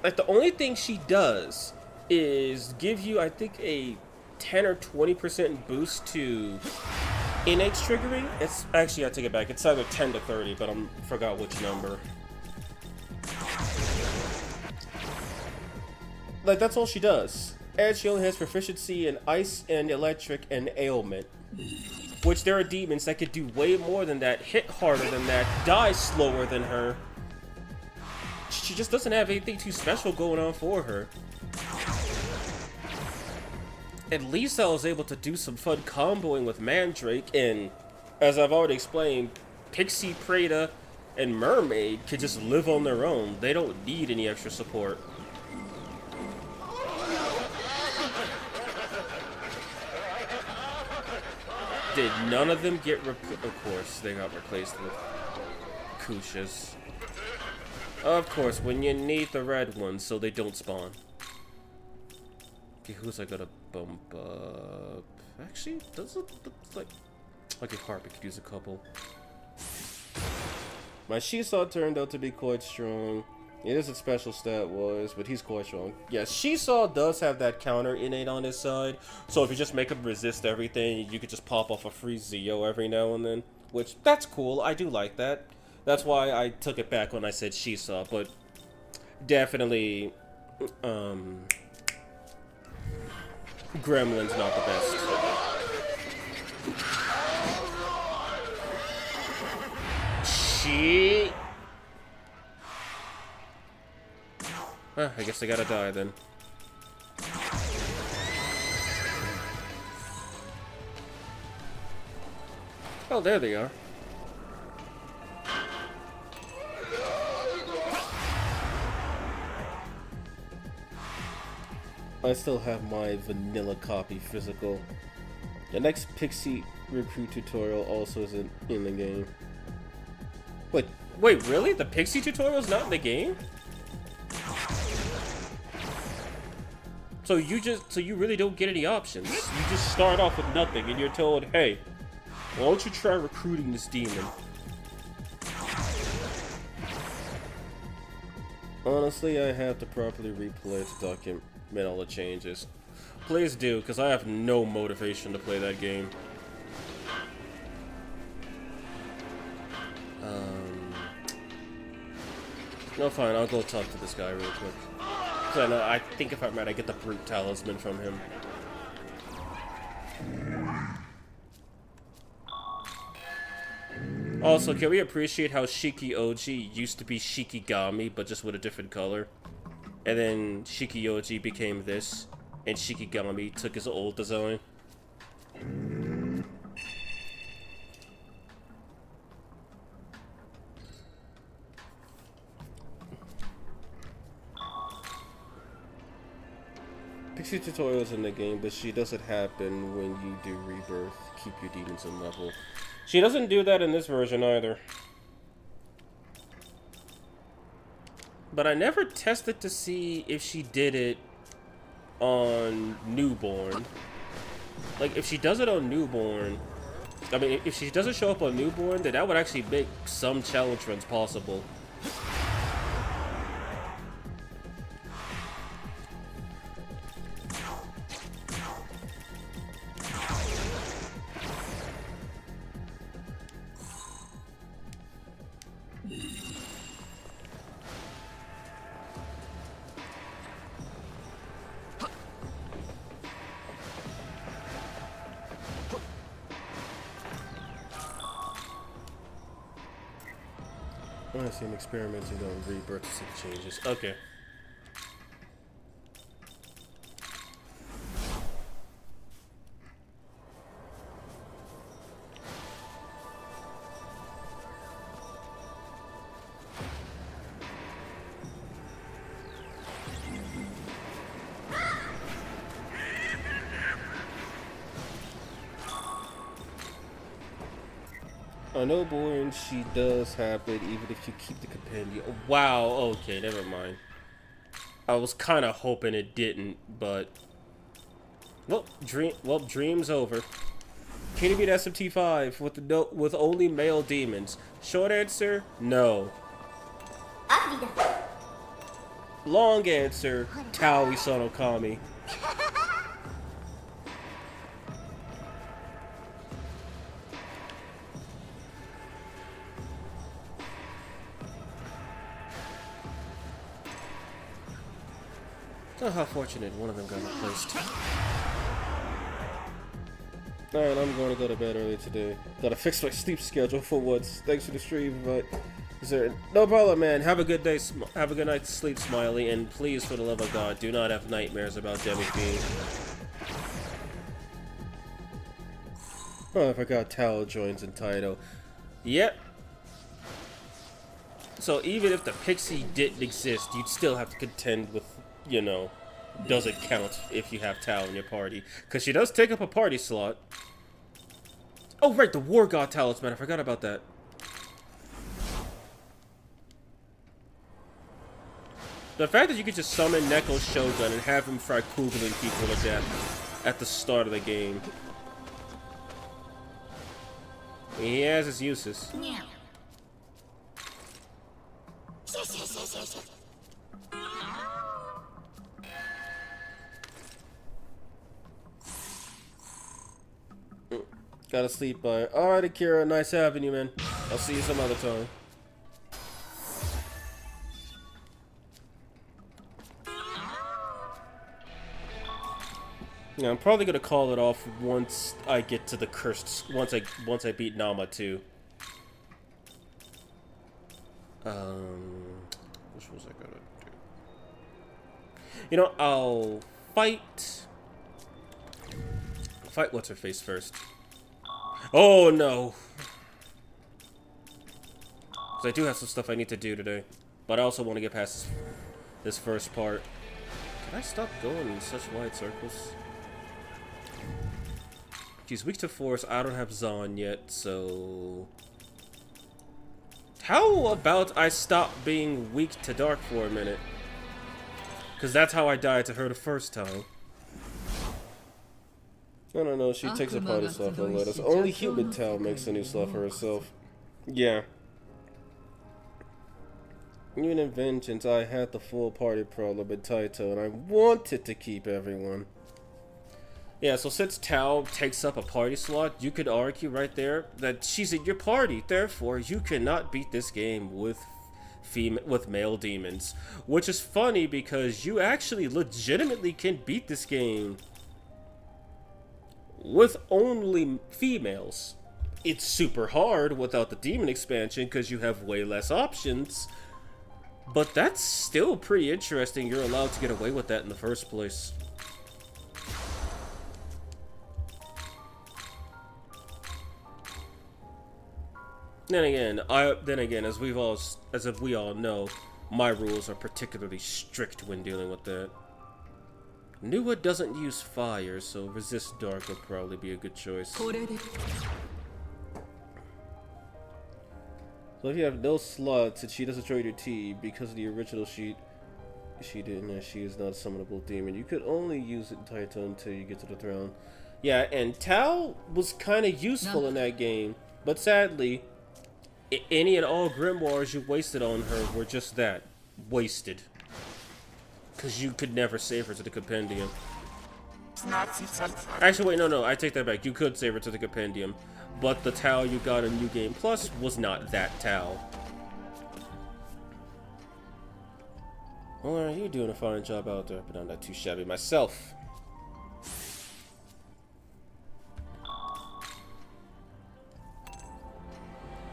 Like, the only thing she does is give you, I think, a 10 or 20% boost to innate triggering. It's actually, I take it back. It's either 10 to 30, but I forgot which number. Like, that's all she does. And she only has proficiency in ice and electric and ailment. Which there are demons that could do way more than that, hit harder than that, die slower than her. She just doesn't have anything too special going on for her. At least I was able to do some fun comboing with Mandrake, and as I've already explained, Pixie Prada and Mermaid could just live on their own. They don't need any extra support. Did none of them get of course, they got replaced with Kushas. Of course, when you need the red ones so they don't spawn. Okay, who's I gotta bump up? Actually, does it look like... Okay, Harpy could use a couple. My Shisaw turned out to be quite strong. It is a special stat wise, but he's quite strong. Yes, Shisaw does have that counter innate on his side. So if you just make him resist everything, you could just pop off a free Zeo every now and then. Which, that's cool. I do like that. That's why I took it back when I said Shisaw, but definitely, Gremlin's not the best. Shit. I guess they gotta die then. Oh, there they are. I still have my vanilla copy physical. The next Pixie recruit tutorial also isn't in the game. Wait, really? The Pixie tutorial's not in the game? So you really don't get any options. You just start off with nothing and you're told, hey, why don't you try recruiting this demon? Honestly, I have to properly replay to document all the changes. Please do, because I have no motivation to play that game. No, fine, I'll go talk to this guy real quick. Because I think if I'm right, I get the Brute Talisman from him. Also, can we appreciate how Shiki Oji used to be Shikigami, but just with a different color? And then Shiki Oji became this, and Shikigami took his old design. Pixie tutorials in the game, but she doesn't happen when you do rebirth. Keep your demons in level. She doesn't do that in this version either. But I never tested to see if she did it on Newborn. Like, if she does it on Newborn, I mean, if she doesn't show up on Newborn, then that would actually make some challenge runs possible. I see him experimenting on rebirth to see the changes. Okay. On Newborn, she does happen even if you keep the compendium. Wow, okay, never mind. I was kind of hoping it didn't, but... Well, dream's over. Can you beat SMT5 with only male demons? Short answer, no. Long answer, Taui Sonokami. Oh, how fortunate one of them got replaced. Alright, I'm going to go to bed early today. Gotta fix my sleep schedule for once. Thanks for the stream, but... No problem, man. Have a good day. Have a good night's sleep, Smiley. And please, for the love of God, do not have nightmares about Demi-Fiend. Oh, I forgot Tao joins in Taito. Yep. So even if the pixie didn't exist, you'd still have to contend with, you know, does it count if you have Tao in your party? Because she does take up a party slot. Oh, right, the War God Talisman. I forgot about that. The fact that you could just summon Neko's Shogun and have him fry Kugeling people to death at the start of the game. He has his uses. Gotta sleep by. Alright, Akira, nice having you, man. I'll see you some other time. Yeah, I'm probably gonna call it off once I get to the cursed. Once I beat Nama too. Which was I gonna do? You know, I'll fight what's her face first. Oh no! Because I do have some stuff I need to do today, but I also want to get past this first part. Can I stop going in such wide circles? She's weak to force. I don't have Zon yet, so... How about I stop being weak to dark for a minute? Because that's how I died to her the first time. I don't know, she takes a party slot and let us. Only Human Tao makes a new slot for herself. Yeah. Even in Vengeance, I had the full party problem in Taito, and I wanted to keep everyone. Yeah, so since Tao takes up a party slot, you could argue right there that she's in your party. Therefore, you cannot beat this game with male demons. Which is funny because you actually legitimately can beat this game with only females. It's super hard without the demon expansion because you have way less options. But that's still pretty interesting. You're allowed to get away with that in the first place. Then again, as we all know, my rules are particularly strict when dealing with that. Nuwa doesn't use fire, so resist dark would probably be a good choice. So if you have no slots and she doesn't join your team because of the original sheet, she is not a summonable demon. You could only use it in Taito until you get to the throne. Yeah, and Tao was kind of useful in that game, but sadly, any and all grimoires you wasted on her were just that, wasted. Because you could never save her to the compendium. Actually, wait, no, I take that back. You could save her to the compendium, but the Tao you got in New Game Plus was not that Tao. Well, you're doing a fine job out there, but I'm not too shabby myself.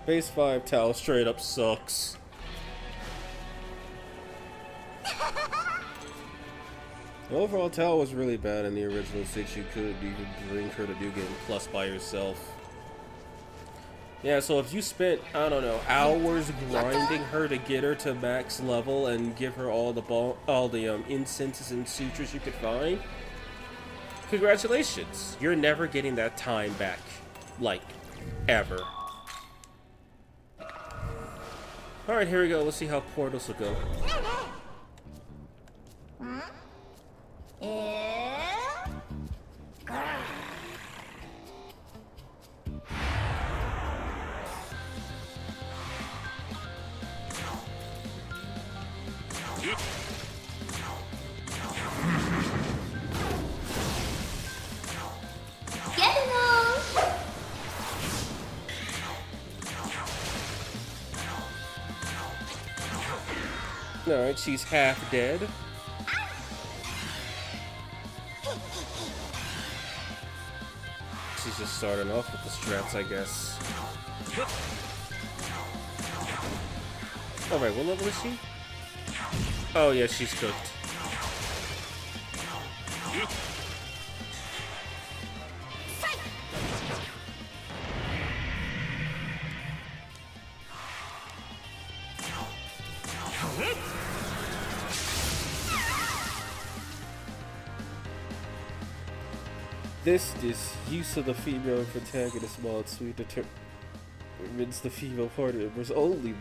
Base 5 Tao straight up sucks. Overall, Tao was really bad in the original 6. You could bring her to New Game Plus by yourself. Yeah, so if you spent, I don't know, hours grinding her to get her to max level and give her all the incenses and sutras you could find, congratulations. You're never getting that time back. Like, ever. Alright, here we go. Let's see how portals will go. Alright, she's half dead. She's just starting off with the strats, I guess. Alright, what level is she? Oh yeah, she's cooked. This use of the female protagonist mod suite determines the female party members only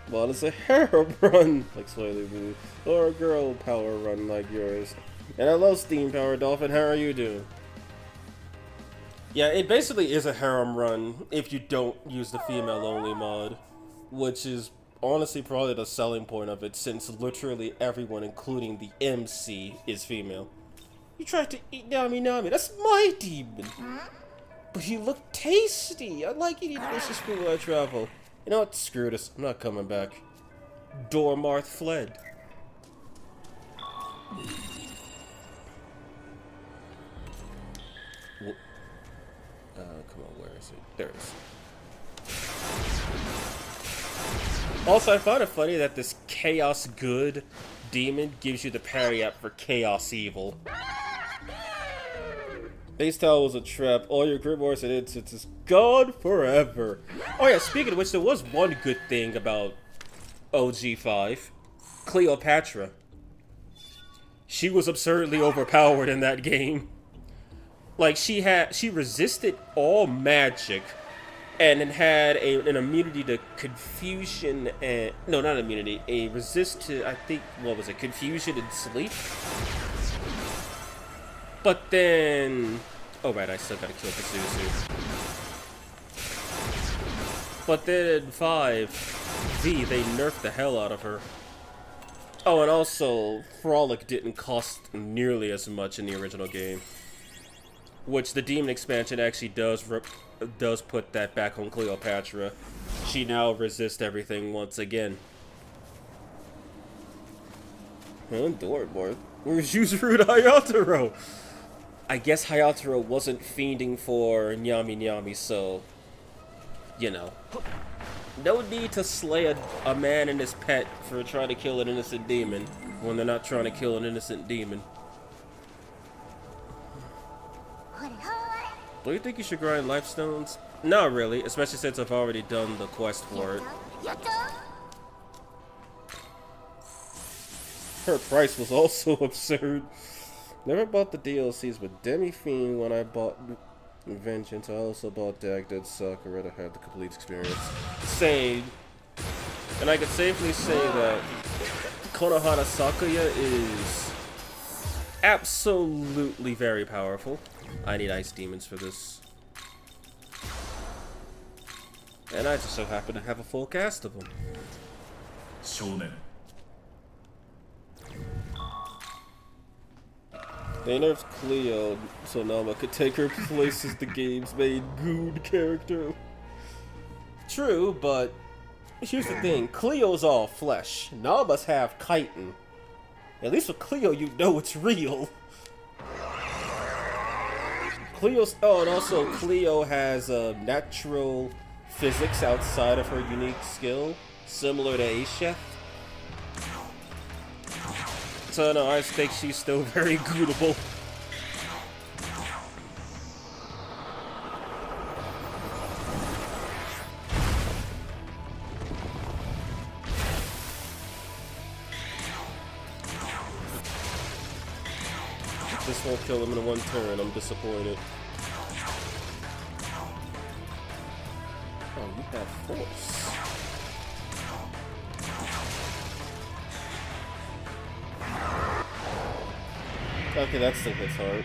mod is a harem run like Swiley Boo, or a girl power run like yours. And I love Steam Power Dolphin, how are you doing? Yeah, it basically is a harem run if you don't use the female only mod, which is honestly probably the selling point of it, since literally everyone, including the MC, is female. You tried to eat Nami Nami, that's my demon! But he looked tasty! I like eating delicious food when I travel. You know what, screw this, I'm not coming back. Dormarth fled. Come on, where is it? There it is. Also, I find it funny that this Chaos Good demon gives you the parry app for Chaos Evil. Base Tower was a trap. All your grimoires and incenses gone forever. Oh yeah, speaking of which, there was one good thing about OG5. Cleopatra. She was absurdly overpowered in that game. Like, she resisted all magic, and it had an immunity to confusion and... No, not immunity. A resist to, I think, what was it? Confusion and sleep? But then... Oh, right, I still gotta kill Pazuzu. But then in 5V, they nerfed the hell out of her. Oh, and also, Frolic didn't cost nearly as much in the original game. Which the Demon expansion actually does put that back on Cleopatra. She now resists everything once again. Dormarth. Where's Yuzuru Hayataro? I guess Hayataro wasn't fiending for Nyami Nyami, so... You know. No need to slay a man and his pet for trying to kill an innocent demon when they're not trying to kill an innocent demon. Do you think you should grind life stones? Not really, especially since I've already done the quest for it. Her price was also absurd. Never bought the DLCs with Demi Fiend when I bought Vengeance. I also bought Dagdead Sakura to have the complete experience. Same. And I could safely say that Konohana Sakuya is absolutely very powerful. I need ice demons for this. And I just so happen to have a full cast of them. Shonen. They nerfed Cleo so Nama could take her place as the game's main goon character. True, but here's the thing. Cleo's all flesh. Nama's half chitin. At least with Cleo, you know it's real. Cleo's... Oh, and also Cleo has natural physics outside of her unique skill, similar to Aisheth. So no, I think she's still very gootable. This won't kill him in one turn, I'm disappointed. Oh, you have force. Okay, that still hits hard.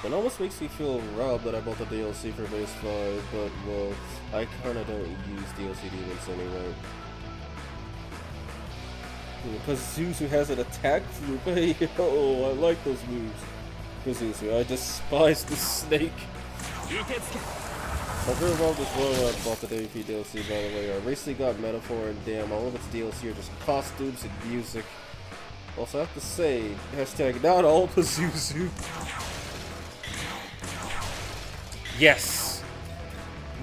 It almost makes me feel robbed that I bought the DLC for base 5, but, well, I kinda don't use DLC demons anyway. Because Zuzu has an attack loop. Hey, yo, I like those moves. Zuzu, I despise the snake. I very well as well when I bought the WP DLC, by the way. I recently got Metaphor, and damn, all of its DLC are just costumes and music. Also, I have to say, hashtag not all Pazuzu. Yes!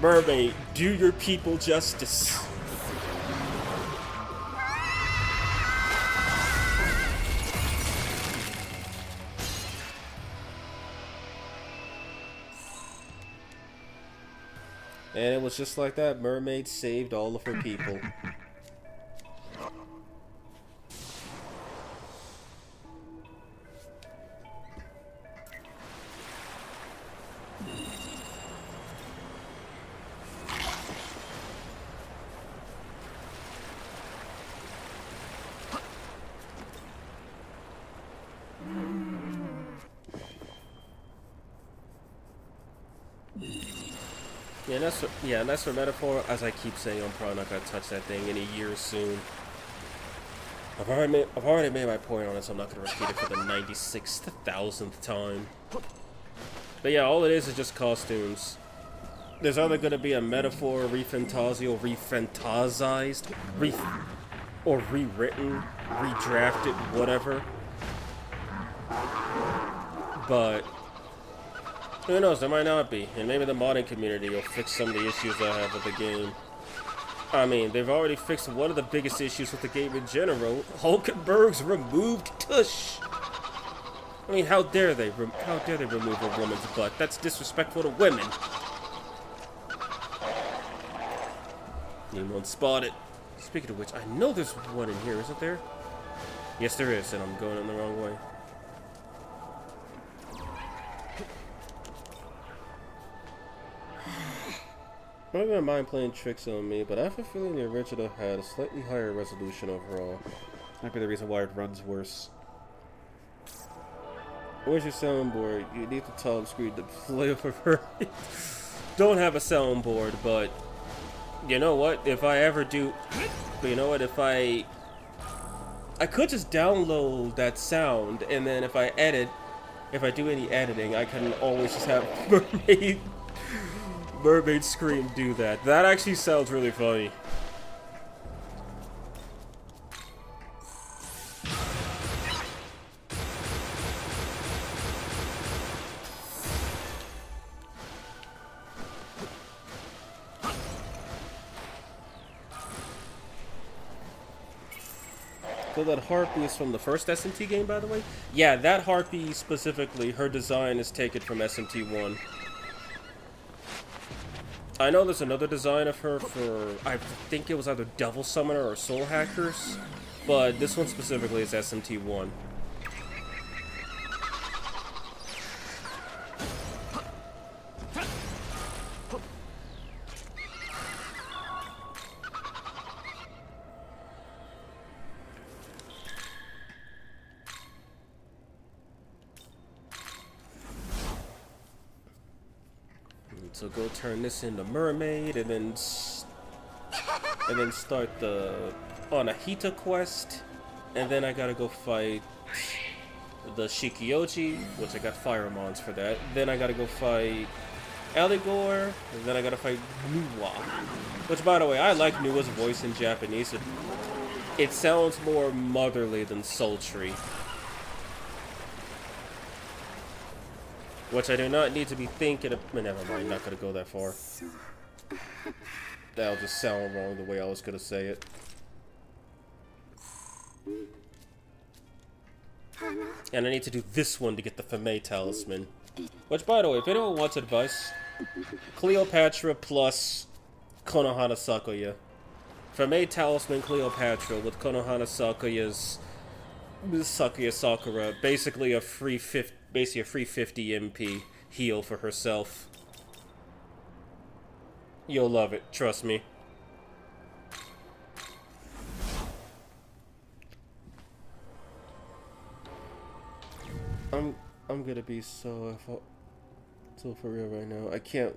Mermaid, do your people justice. And it was just like that, Mermaid saved all of her people. Yeah, and that's for metaphor. As I keep saying, I'm probably not gonna touch that thing in a year soon. I've already made my point on it, so I'm not gonna repeat it for the 96,000th time. But yeah, all it is just costumes. There's either gonna be a metaphor, refantasized, or rewritten, redrafted, whatever. But who knows? There might not be, and maybe the modding community will fix some of the issues I have with the game. I mean, they've already fixed one of the biggest issues with the game in general. Hulkenberg's removed tush. I mean, how dare they remove a woman's butt? That's disrespectful to women. Anyone spot it? Speaking of which, I know there's one in here, isn't there? Yes, there is, and I'm going in the wrong way. I'm not gonna mind playing tricks on me, but I have a feeling the original had a slightly higher resolution overall. Might be the reason why it runs worse. Where's your soundboard? You need the top screen to play over. Don't have a soundboard, but you know what? If I ever do, you know what? If I could just download that sound, and then if I do any editing, I can always just have Mermaid Scream do that. That actually sounds really funny. So that harpy is from the first SMT game, by the way? Yeah, that harpy specifically, her design is taken from SMT1. I know there's another design of her for, I think it was either Devil Summoner or Soul Hackers, but this one specifically is SMT1. So go turn this into Mermaid, and then start the Anahita quest, and then I gotta go fight the Shikioji, which I got Firemons for that. Then I gotta go fight Eligor, and then I gotta fight Nuwa. Which, by the way, I like Nuwa's voice in Japanese. It sounds more motherly than sultry. Which I do not need to be thinking of. Never mind, not gonna go that far. That'll just sound wrong the way I was gonna say it. And I need to do this one to get the Fame Talisman. Which, by the way, if anyone wants advice, Cleopatra plus Konohana Sakuya. Fame Talisman Cleopatra with Konohana Sakuya's Sakuya Sakura. Basically a free 50 MP heal for herself. You'll love it, trust me. I'm gonna be so for real right now. I can't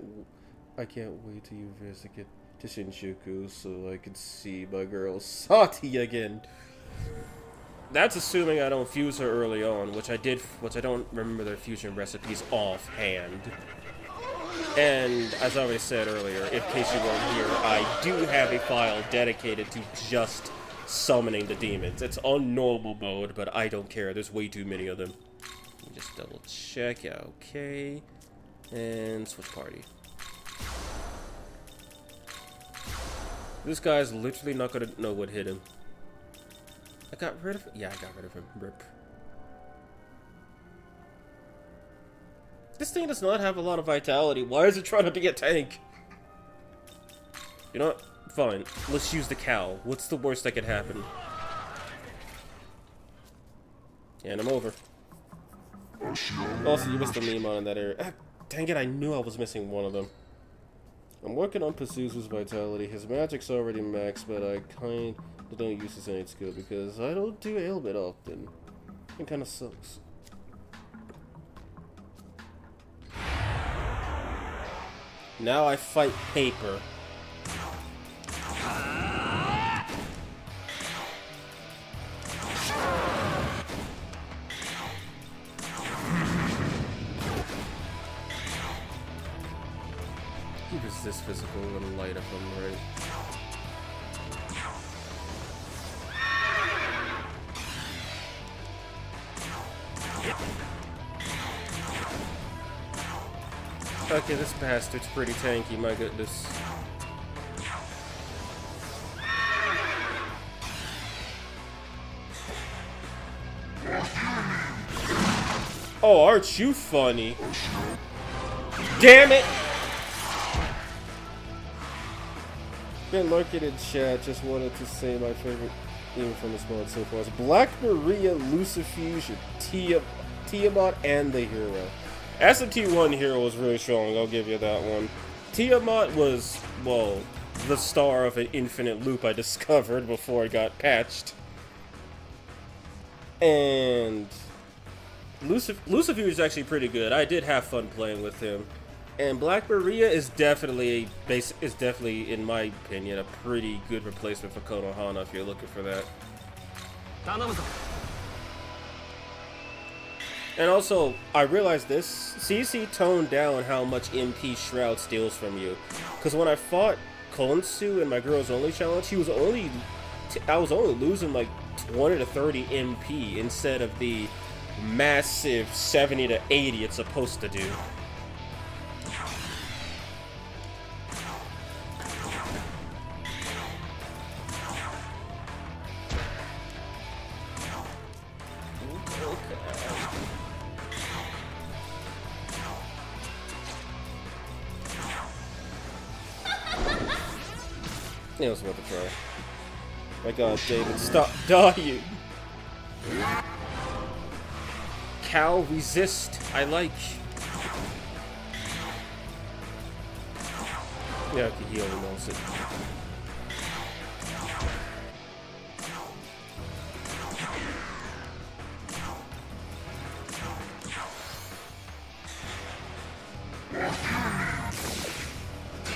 wait till you visit to Shinjuku so I can see my girl Sati again. That's assuming I don't fuse her early on, which I don't remember their fusion recipes offhand. And, as I already said earlier, in case you weren't here, I do have a file dedicated to just summoning the demons. It's on normal mode, but I don't care. There's way too many of them. Let me just double check. Yeah, okay. And switch party. This guy's literally not gonna know what hit him. I got rid of him? Yeah, I got rid of him. Rip. This thing does not have a lot of vitality. Why is it trying to be a tank? You know what? Fine. Let's use the cow. What's the worst that could happen? And I'm over. Also, you missed the meme on in that area. Ah, dang it, I knew I was missing one of them. I'm working on Pazuzu's vitality. His magic's already maxed, but I kind of don't use his innate skill because I don't do ailment often. It kind of sucks. Now I fight paper. He resists physical and light if I'm right. Okay, this bastard's pretty tanky, my goodness. Oh, aren't you funny? Damn it! Been lurking in chat, just wanted to say my favorite theme from this mod so far is Black Maria, Lucifuge, Tiamat, and the Hero. SMT1 Hero was really strong, I'll give you that one. Tiamat was, well, the star of an infinite loop I discovered before it got patched. And Lucifuge is actually pretty good. I did have fun playing with him. And Black Maria is definitely, in my opinion, a pretty good replacement for Konohana if you're looking for that. And also, I realized this, CC toned down how much MP Shroud steals from you. Because when I fought Konsu in my Girls Only challenge, I was only losing like 20 to 30 MP instead of the massive 70 to 80 it's supposed to do. Yeah, I was about to try. My god, David, stop dying! Cal, resist. I like. Yeah, okay, he only knows it.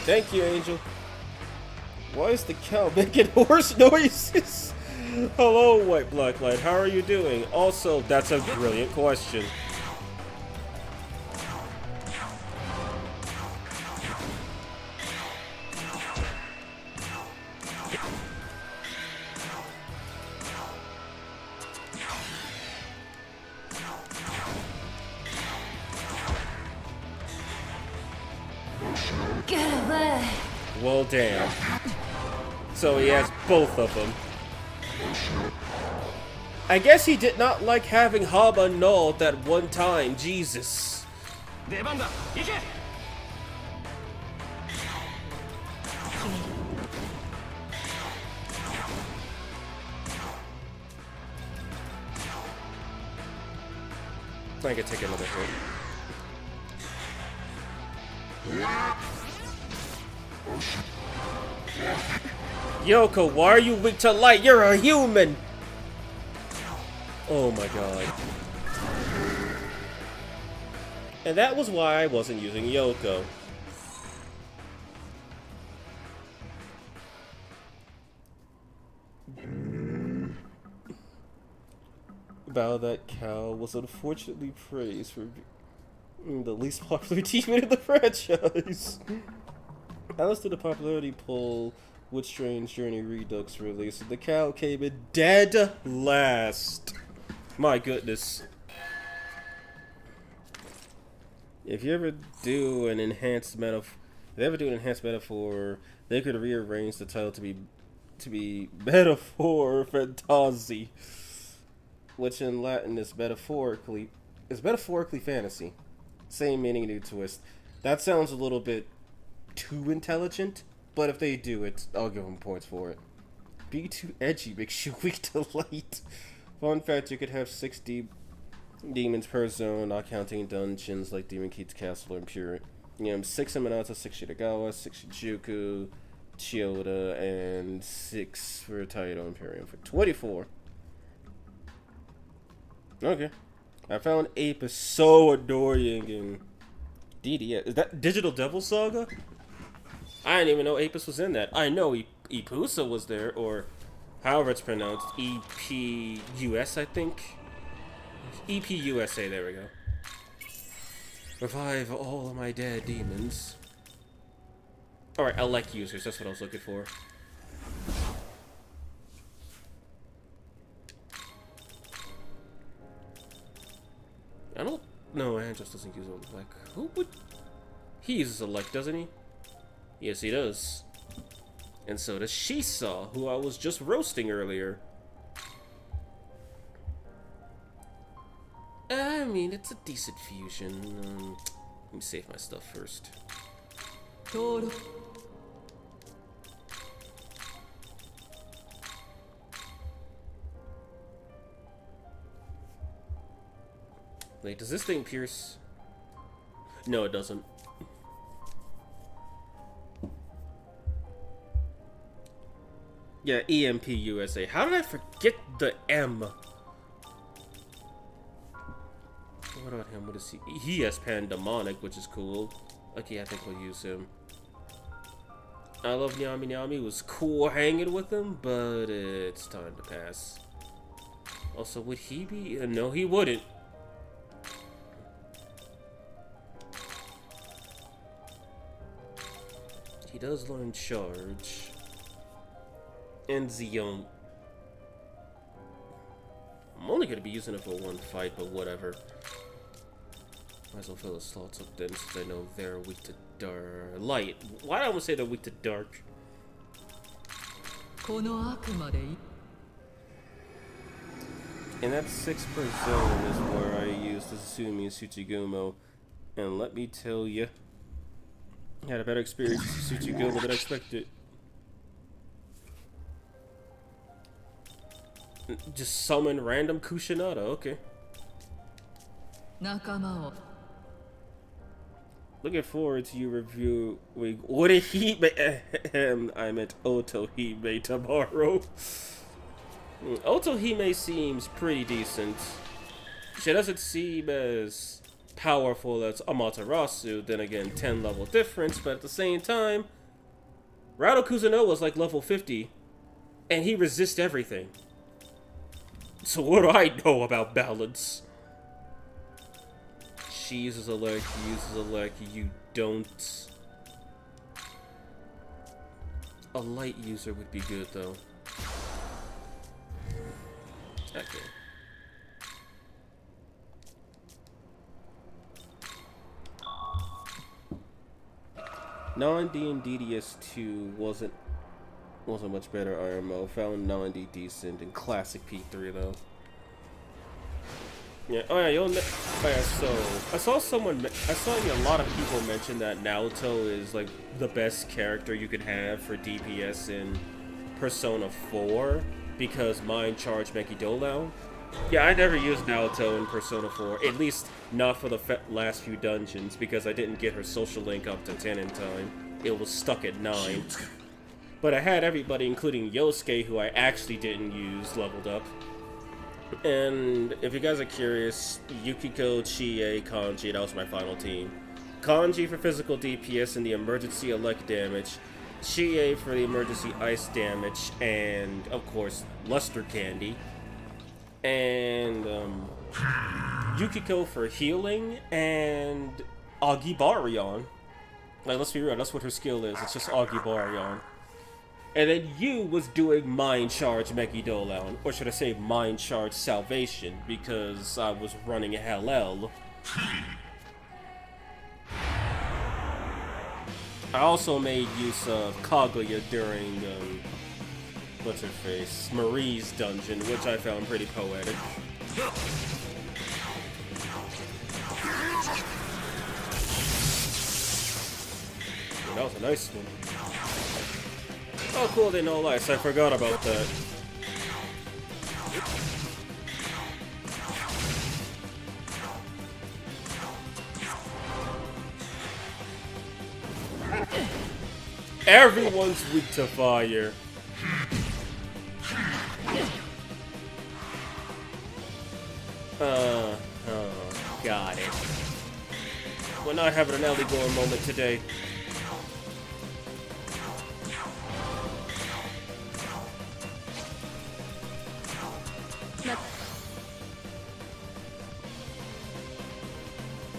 Thank you, Angel. Why is the cow making horse noises? Hello, White Blacklight. How are you doing? Also, that's a brilliant question. Get away! Well, damn. So he has both of them. I guess he did not like having Hab annulled that one time. Jesus. I could take another hit. Yoko, why are you weak to light? You're a human! Oh my god. And that was why I wasn't using Yoko. About that cow was unfortunately praised for being the least popular teammate in the franchise. Alice did a popularity poll with Strange Journey Redux release, and the cow came in dead last. My goodness. If you ever do an enhanced metaphor, they could rearrange the title to be Metaphor Fantasy, which in Latin is metaphorically fantasy. Same meaning, new twist. That sounds a little bit too intelligent, but if they do it, I'll give them points for it. Be too edgy makes you weak to light. Fun fact, you could have 6 demons per zone, not counting dungeons like Demon Keith's Castle or Impure. You know, 6 Minato, 6 Shitagawa, 6 Shinjuku, Chiyoda, and 6 for Taito Imperium for 24. Okay. I found Ape is so annoying in DDS. Is that Digital Devil Saga? I didn't even know Apis was in that. I know Ipusa was there, or however it's pronounced. EPUS, I think. EPUSA, there we go. Revive all of my dead demons. Alright, elect users, that's what I was looking for. I don't... No, Andros doesn't use elect. Who would... He uses elect, doesn't he? Yes, he does. And so does Shisa, who I was just roasting earlier. I mean, it's a decent fusion. Let me save my stuff first. Wait, does this thing pierce? No, it doesn't. Yeah, EMP USA. How did I forget the M? What about him? What is he? He has Pandemonic, which is cool. Okay, I think we'll use him. I love Nyami Nyami. It was cool hanging with him, but it's time to pass. Also, would he be? No, he wouldn't. He does learn charge. And Zeon. I'm only gonna be using it for one fight, but whatever. Might as well fill the slots up then, since I know they're weak to dark. Light. Why do I almost say they're weak to dark? And that 6 per zone is where I used Sumi and Tsuchigumo. And let me tell you, I had a better experience with Tsuchigumo than I expected. Just summon random Kushinada, okay. Looking forward to you reviewing Orihime. I meant Otohime tomorrow. Otohime seems pretty decent. She doesn't seem as powerful as Amaterasu, then again, 10 level difference, but at the same time, Rado Kuzuno was like level 50, and he resists everything. So what do I know about balance? She uses elect, he uses elect, you don't. A light user would be good though. Okay. Non-D and DDS2 wasn't much better IMO. Found non-D decent and classic P3 though. Yeah. Oh yeah. Oh yeah. So I saw a lot of people mention that Naoto is like the best character you could have for DPS in Persona 4 because Mind Charge Megidolao. Yeah, I never used Naoto in Persona 4, at least not for the last few dungeons, because I didn't get her social link up to 10 in time. It was stuck at 9. But I had everybody, including Yosuke, who I actually didn't use, leveled up. And if you guys are curious, Yukiko, Chie, Kanji, that was my final team. Kanji for physical DPS and the emergency elect damage, Chie for the emergency ice damage, and, of course, Luster Candy. And Yukiko for healing, and Agibarion. Like, let's be real, that's what her skill is. It's just Agibarion. And then you was doing Mind Charge Megidolao, or should I say Mind Charge Salvation, because I was running Hellel. I also made use of Kaguya during what's her face? Marie's dungeon, which I found pretty poetic. Yeah, that was a nice one. Oh cool, they know lice. I forgot about that. Everyone's weak to fire. Got it. We're not having an Ellie going moment today.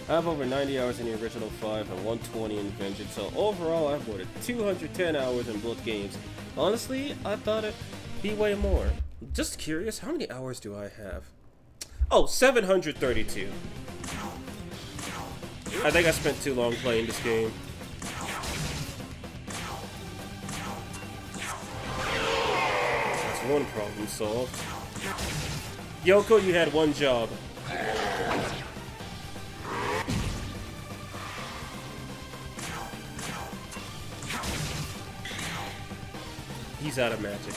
I have over 90 hours in the original 5 and 120 in Vengeance, so overall I have more than 210 hours in both games. Honestly, I thought it'd be way more. Just curious, how many hours do I have? Oh, 732. I think I spent too long playing this game. That's one problem solved. Yoko, you had one job. He's out of magic.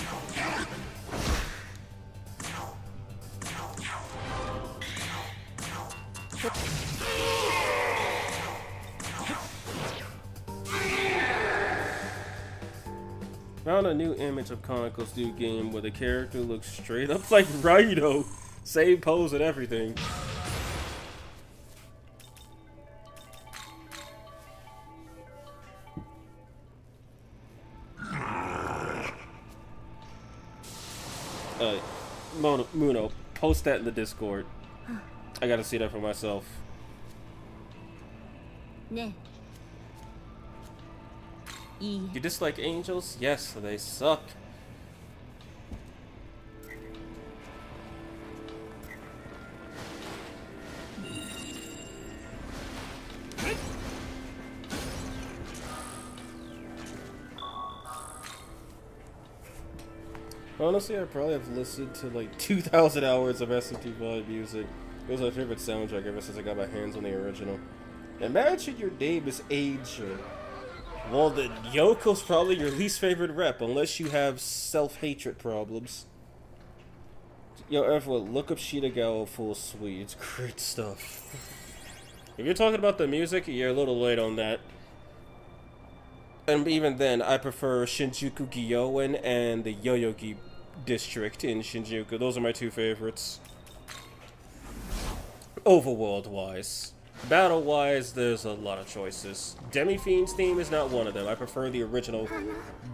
Found a new image of Conoco's new game where the character looks straight up like Rhino. Same pose and everything. Muno, post that in the Discord. I gotta see that for myself. You dislike angels? Yes, they suck. Honestly, I probably have listened to like 2,000 hours of SMTV music. It was my favorite soundtrack ever since I got my hands on the original. Imagine your name is Angel. Well, then Yoko's probably your least favorite rep, unless you have self-hatred problems. Yo, everyone, look up Shitagawa Full Suite. It's great stuff. If you're talking about the music, you're a little late on that. And even then, I prefer Shinjuku Gyoen and the Yoyogi district in Shinjuku. Those are my two favorites. Overworld-wise. Battle-wise, there's a lot of choices. Demi-Fiend's theme is not one of them. I prefer the original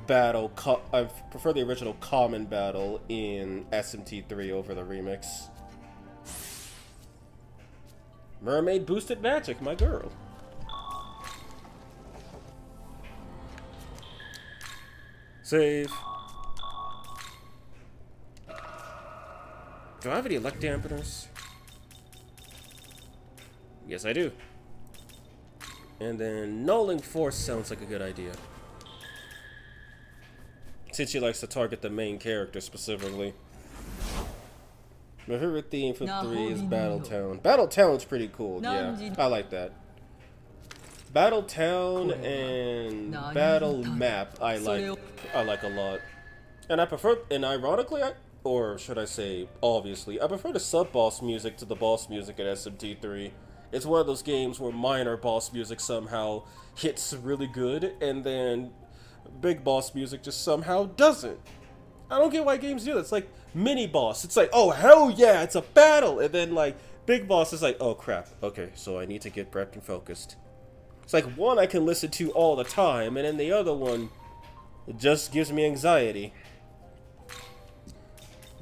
battle. I prefer the original common battle in SMT3 over the remix. Mermaid boosted magic, my girl. Save. Do I have any elect dampeners? Yes, I do. And then Nulling Force sounds like a good idea. Since she likes to target the main character specifically. My favorite theme for 3 is Battletown. Battletown's pretty cool, yeah. I like that. Battletown and Battle Map I like a lot. And I prefer, and ironically, or should I say obviously, I prefer the sub-boss music to the boss music at SMT3. It's one of those games where minor boss music somehow hits really good, and then big boss music just somehow doesn't. I don't get why games do that. It's like mini boss. It's like, oh hell yeah, it's a battle, and then like big boss is like, oh crap, okay, so I need to get prepped and focused. It's like one I can listen to all the time, and then the other one it just gives me anxiety.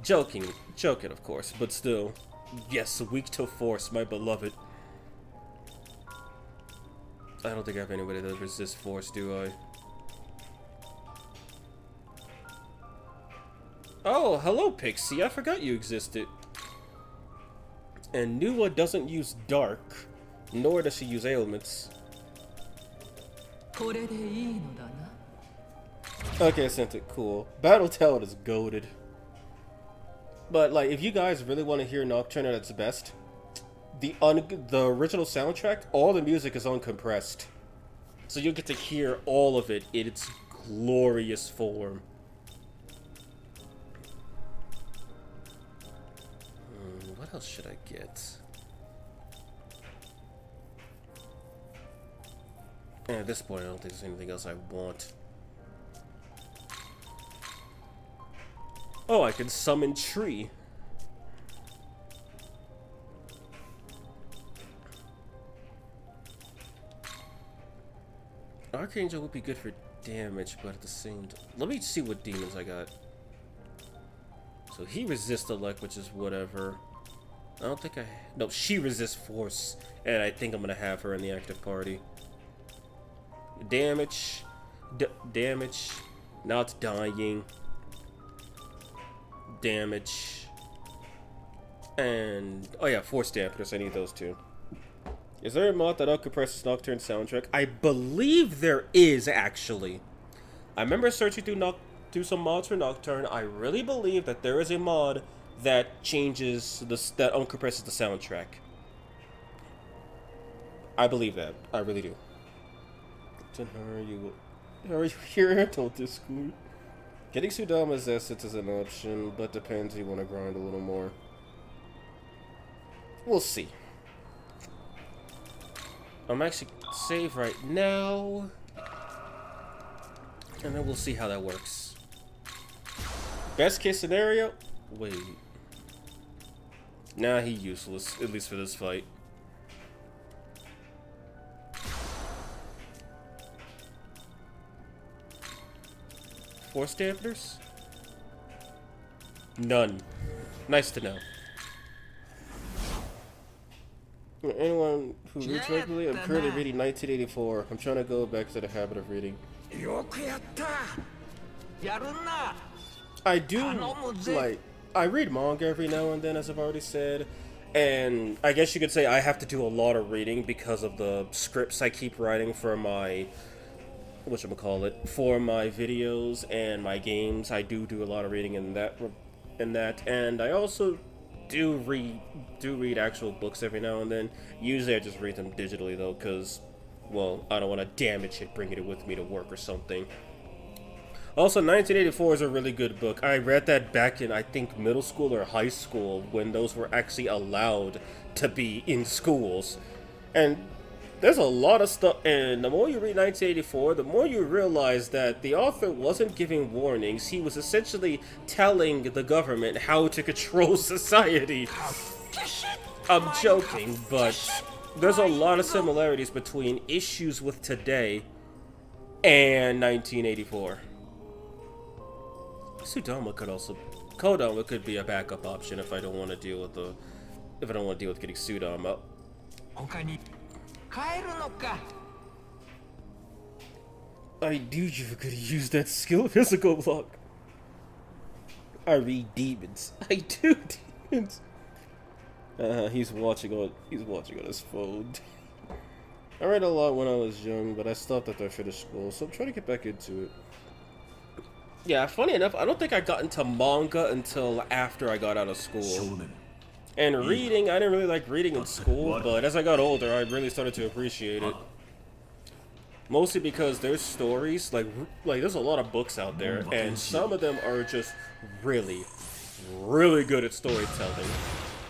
Joking of course, but still, yes, weak to force, my beloved. I don't think I have anybody that resists force, do I? Oh, hello, Pixie. I forgot you existed. And Nuwa doesn't use dark, nor does she use ailments. Okay, I sent it. Cool. Battletown is goated. But, like, if you guys really want to hear Nocturne at its best, the original soundtrack, all the music is uncompressed. So you'll get to hear all of it in its glorious form. What else should I get? And at this point, I don't think there's anything else I want. Oh, I can summon Tree. Archangel would be good for damage, but at the same time... Let me see what demons I got. So he resists elect, which is whatever. I don't think I... No, she resists force. And I think I'm going to have her in the active party. Damage. Damage. Not dying. Damage. And... Oh yeah, force dampers. I need those two. Is there a mod that uncompresses Nocturne soundtrack? I believe there is, actually. I remember searching through some mods for Nocturne. I really believe that there is a mod that changes that uncompresses the soundtrack. I believe that. I really do. Are you here? I told this school. Getting Sudama's assets is an option, but depends if you want to grind a little more. We'll see. I'm actually save right now, and then we'll see how that works. Best case scenario? Wait. Nah, he's useless, at least for this fight. Force dampeners? None. Nice to know. Anyone who reads regularly, I'm currently reading 1984. I'm trying to go back to the habit of reading. I do, like, I read manga every now and then, as I've already said. And I guess you could say I have to do a lot of reading because of the scripts I keep writing for my, whatchamacallit, for my videos and my games. I do a lot of reading in that. And I also do read actual books every now and then. Usually I just read them digitally though, because, well, I don't want to damage it bringing it with me to work or something. Also, 1984 is a really good book. I read that back in, I think, middle school or high school, when those were actually allowed to be in schools. And there's a lot of stuff, and the more you read 1984, the more you realize that the author wasn't giving warnings. He was essentially telling the government how to control society. I'm joking, but there's a lot of similarities between issues with today and 1984. Sudama could also... Kodama could be a backup option if I don't want to deal with the... If I don't want to deal with getting Sudama. I knew you were gonna use that skill physical block. I read demons. I do demons. He's watching on his phone. I read a lot when I was young, but I stopped after I finished school, so I'm trying to get back into it. Yeah, funny enough, I don't think I got into manga until after I got out of school. And reading, I didn't really like reading in school, but as I got older, I really started to appreciate it. Mostly because there's stories, like there's a lot of books out there, and some of them are just really, really good at storytelling.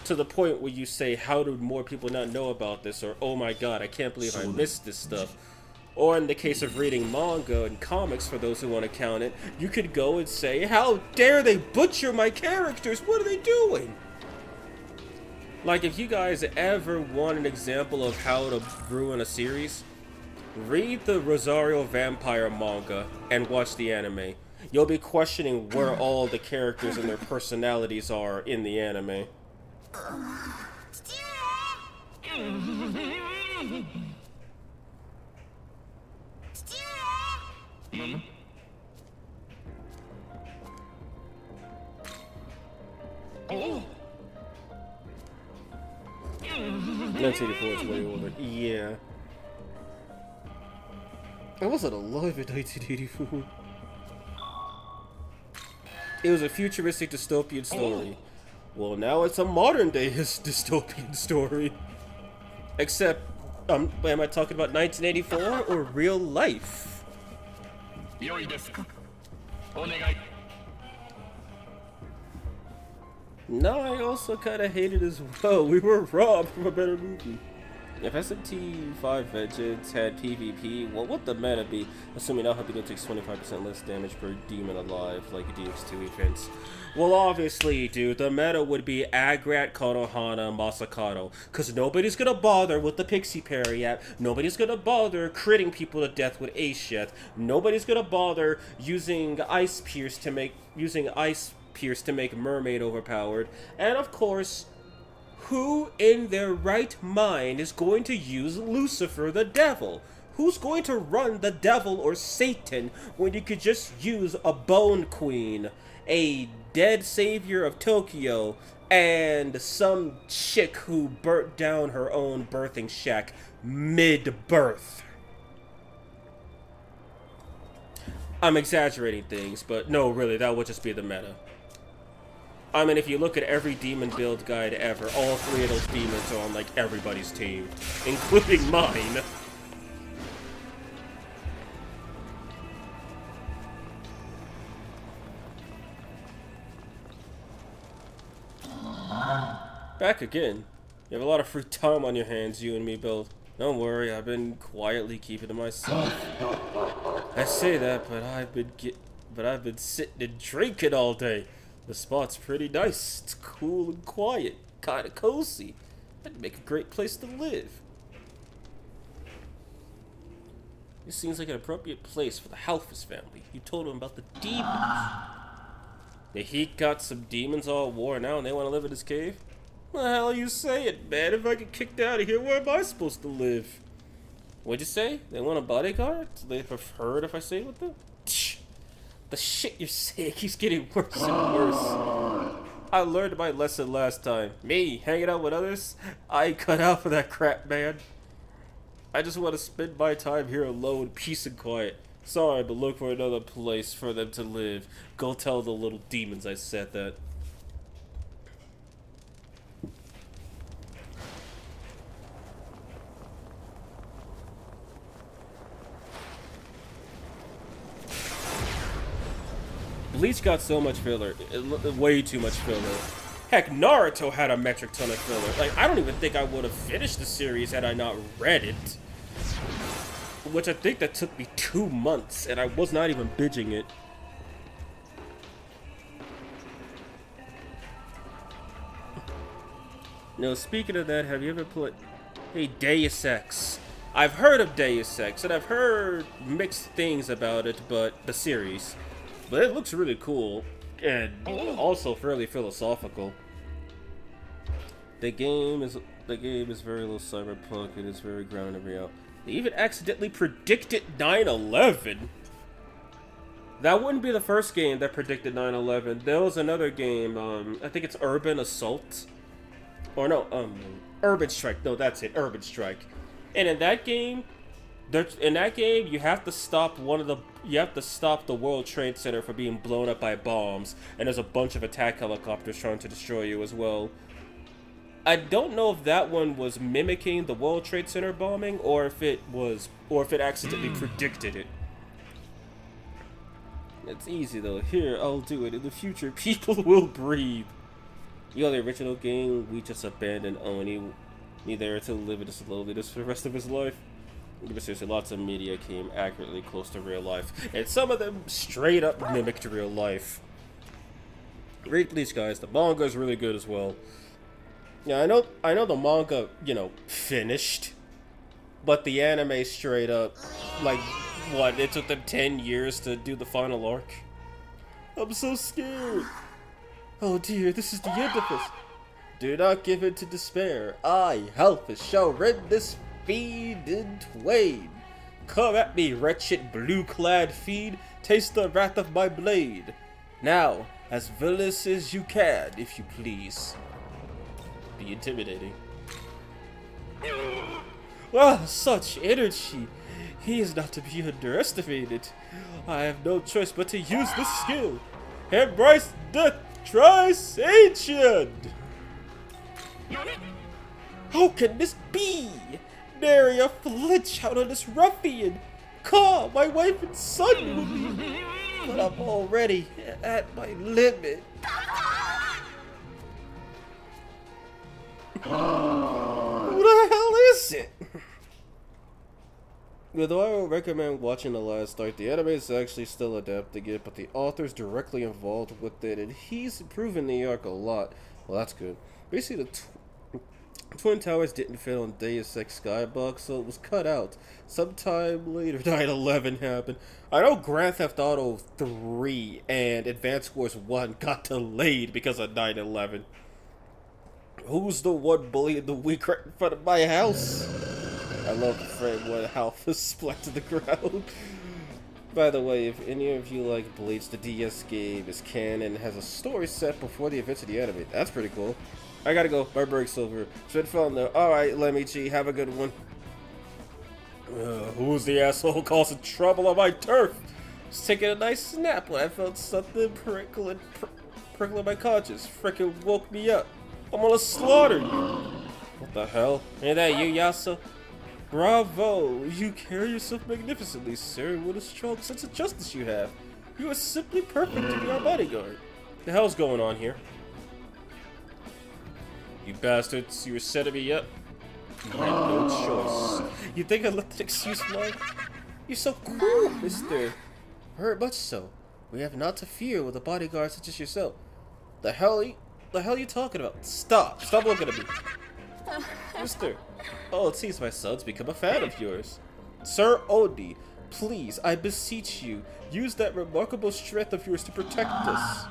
To the point where you say, how do more people not know about this? Or, oh my god, I can't believe I missed this stuff. Or in the case of reading manga and comics, for those who want to count it, you could go and say, how dare they butcher my characters? What are they doing? Like, if you guys ever want an example of how to ruin a series, read the Rosario Vampire manga and watch the anime. You'll be questioning where all the characters and their personalities are in the anime. Oh. 1984 is way older. Yeah. I wasn't alive in 1984. It was a futuristic dystopian story. Well, now it's a modern day dystopian story. Except, am I talking about 1984 or real life? No, I also kind of hated as well. We were robbed from a better movie. If SMTV Vengeance had PvP, what would the meta be? Assuming Alhabino takes 25% less damage per demon alive, like DX2 events. Well, obviously, dude, the meta would be Agrat, Konohana, Masakado. Because nobody's gonna bother with the Pixie Parry yet. Nobody's gonna bother critting people to death with Ace yet. Nobody's gonna bother using Ice Pierce to make Mermaid overpowered. And of course, who in their right mind is going to use Lucifer the Devil? Who's going to run the Devil or Satan when you could just use a Bone Queen, a dead savior of Tokyo, and some chick who burnt down her own birthing shack mid-birth? I'm exaggerating things, but no, really, that would just be the meta. I mean, if you look at every demon build guide ever, all 3 of those demons are on, like, everybody's team, including mine. Back again. You have a lot of free time on your hands, you and me both. Don't worry, I've been quietly keeping to myself. I say that, but I've been sitting and drinking all day. The spot's pretty nice. It's cool and quiet. Kinda cozy. That'd make a great place to live. This seems like an appropriate place for the Halfus family. You told them about the demons. The Heat got some demons all worn out and they want to live in this cave? What the hell are you saying, man? If I get kicked out of here, where am I supposed to live? What'd you say? They want a bodyguard? So they prefer it if I stay with them? The shit you're saying keeps getting worse and worse. I learned my lesson last time. Me, hanging out with others? I ain't cut out for that crap, man. I just want to spend my time here alone, peace and quiet. Sorry, but look for another place for them to live. Go tell the little demons I said that. Bleach got so much filler, way too much filler. Heck, Naruto had a metric ton of filler. Like, I don't even think I would have finished the series had I not read it. Which I think that took me 2 months, and I was not even binging it. No, speaking of that, have you ever played... Hey, Deus Ex. I've heard of Deus Ex, and I've heard mixed things about it, but the series. But it looks really cool, and also fairly philosophical. The game is very little cyberpunk, and it's very grounded in reality. They even accidentally predicted 9/11. That wouldn't be the first game that predicted 9/11. There was another game, I think it's Urban Assault. Or no, Urban Strike. No, that's it, Urban Strike. And in that game, you have to stop the World Trade Center from being blown up by bombs, and there's a bunch of attack helicopters trying to destroy you as well. I don't know if that one was mimicking the World Trade Center bombing, or if it accidentally predicted it. It's easy though. Here, I'll do it. In the future, people will breathe. You know, the original game, we just abandoned Oni. Need there to live in this loneliness for the rest of his life. But seriously, lots of media came accurately close to real life, and some of them straight up mimicked real life. Read Bleach, guys. The manga is really good as well. Yeah, I know the manga, finished, but the anime straight up, like, what? It took them 10 years to do the final arc. I'm so scared. Oh dear, this is the end of us. Do not give in to despair. I, Halfus, shall rend this feed in twain. Come at me, wretched blue-clad feed. Taste the wrath of my blade. Now, as villainous as you can, if you please. Be intimidating. Wow, such energy. He is not to be underestimated. I have no choice but to use this skill. Embrace the Trisation! How can this be? Nary a flinch out of this ruffian. Call my wife and son with me. But I'm already at my limit. Who the hell is That's it. Although I would recommend watching the last arc, the anime is actually still adapting it, but the author's directly involved with it, and he's improving the arc a lot. Well, that's good. Basically, the Twin Towers didn't fail on Deus Ex Skybox, so it was cut out. Sometime later, 9/11 happened. I know Grand Theft Auto 3 and Advance Wars 1 got delayed because of 9/11. Who's the one bullying the weak right in front of my house? I love the frame when Alpha splat to the ground. By the way, if any of you like Bleach, the DS game is canon and has a story set before the events of the anime. That's pretty cool. I gotta go. My break's over. It's been fun though. Alright, Lemichi, have a good one. Who's the asshole causing trouble on my turf? Just taking a nice snap when I felt something prickling my conscience. Frickin' woke me up. I'm gonna slaughter you. What the hell? Ain't that you, Yasuo? Bravo! You carry yourself magnificently, sir. What a strong sense of justice you have. You are simply perfect to be our bodyguard. The hell's going on here? You bastards, you were setting me up. You had no choice. You think I let that excuse fly? You're so cool, mister. Very much so. We have not to fear with a bodyguard such as yourself. The hell are you talking about? Stop! Stop looking at me. Mister. Oh, it seems my son's become a fan of yours. Sir Odi, please, I beseech you, use that remarkable strength of yours to protect us.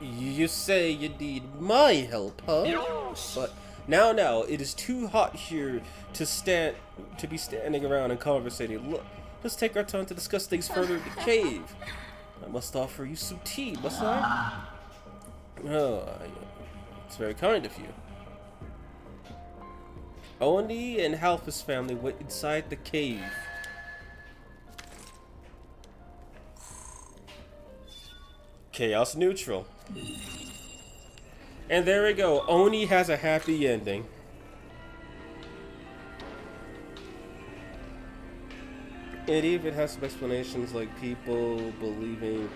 You say you need my help, huh? But now, it is too hot here to be standing around and conversating. Look, let's take our time to discuss things further in the cave. I must offer you some tea, must I? Oh, it's very kind of you. Oni and Halfa's family went inside the cave. Chaos neutral. And there we go. Oni has a happy ending. It even has some explanations like people believing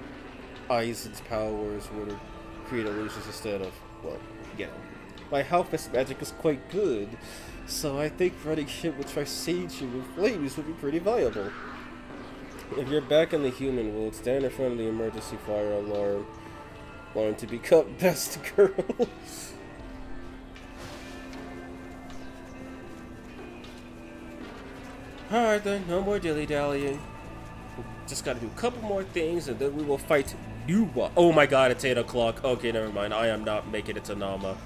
Aizen's powers would create illusions instead of, well, yeah. My Halfa's magic is quite good, so I think running him with Trisage with flames would be pretty viable. If you're back in the human world, stand in front of the emergency fire alarm. Learn to become best girl. Alright then, no more dilly-dallying. Just gotta do a couple more things and then we will fight Nuwa. Oh my god, it's 8 o'clock. Okay, never mind. I am not making it to Nama.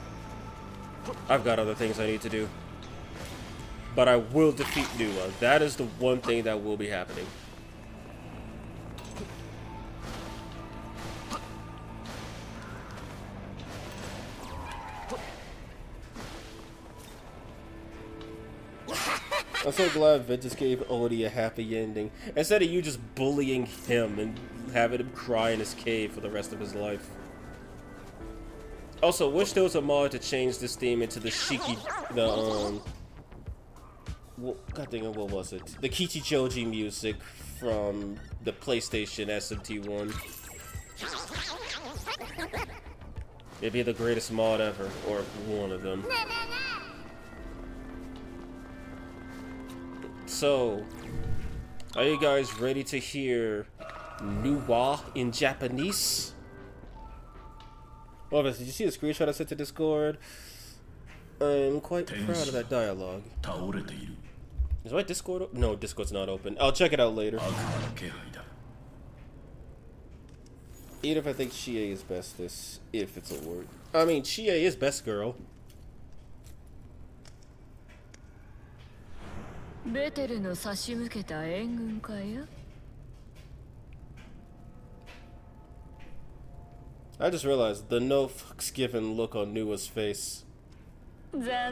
I've got other things I need to do. But I will defeat Nuwa. That is the one thing that will be happening. I'm so glad Ventus gave Odie a happy ending, instead of you just bullying him and having him cry in his cave for the rest of his life. Also, wish there was a mod to change this theme into the god dang it, what was it? The Kichijoji music from the PlayStation SMT1. It'd be the greatest mod ever, or one of them. So, are you guys ready to hear Nuwa in Japanese? Well, did you see the screenshot I sent to Discord? I'm quite proud of that dialogue. Is my Discord open? No, Discord's not open. I'll check it out later. Even if I think Chie is bestest, if it's a word. I mean, Chie is best girl. I just realized the no fucks given look on Nuwa's face. Yeah,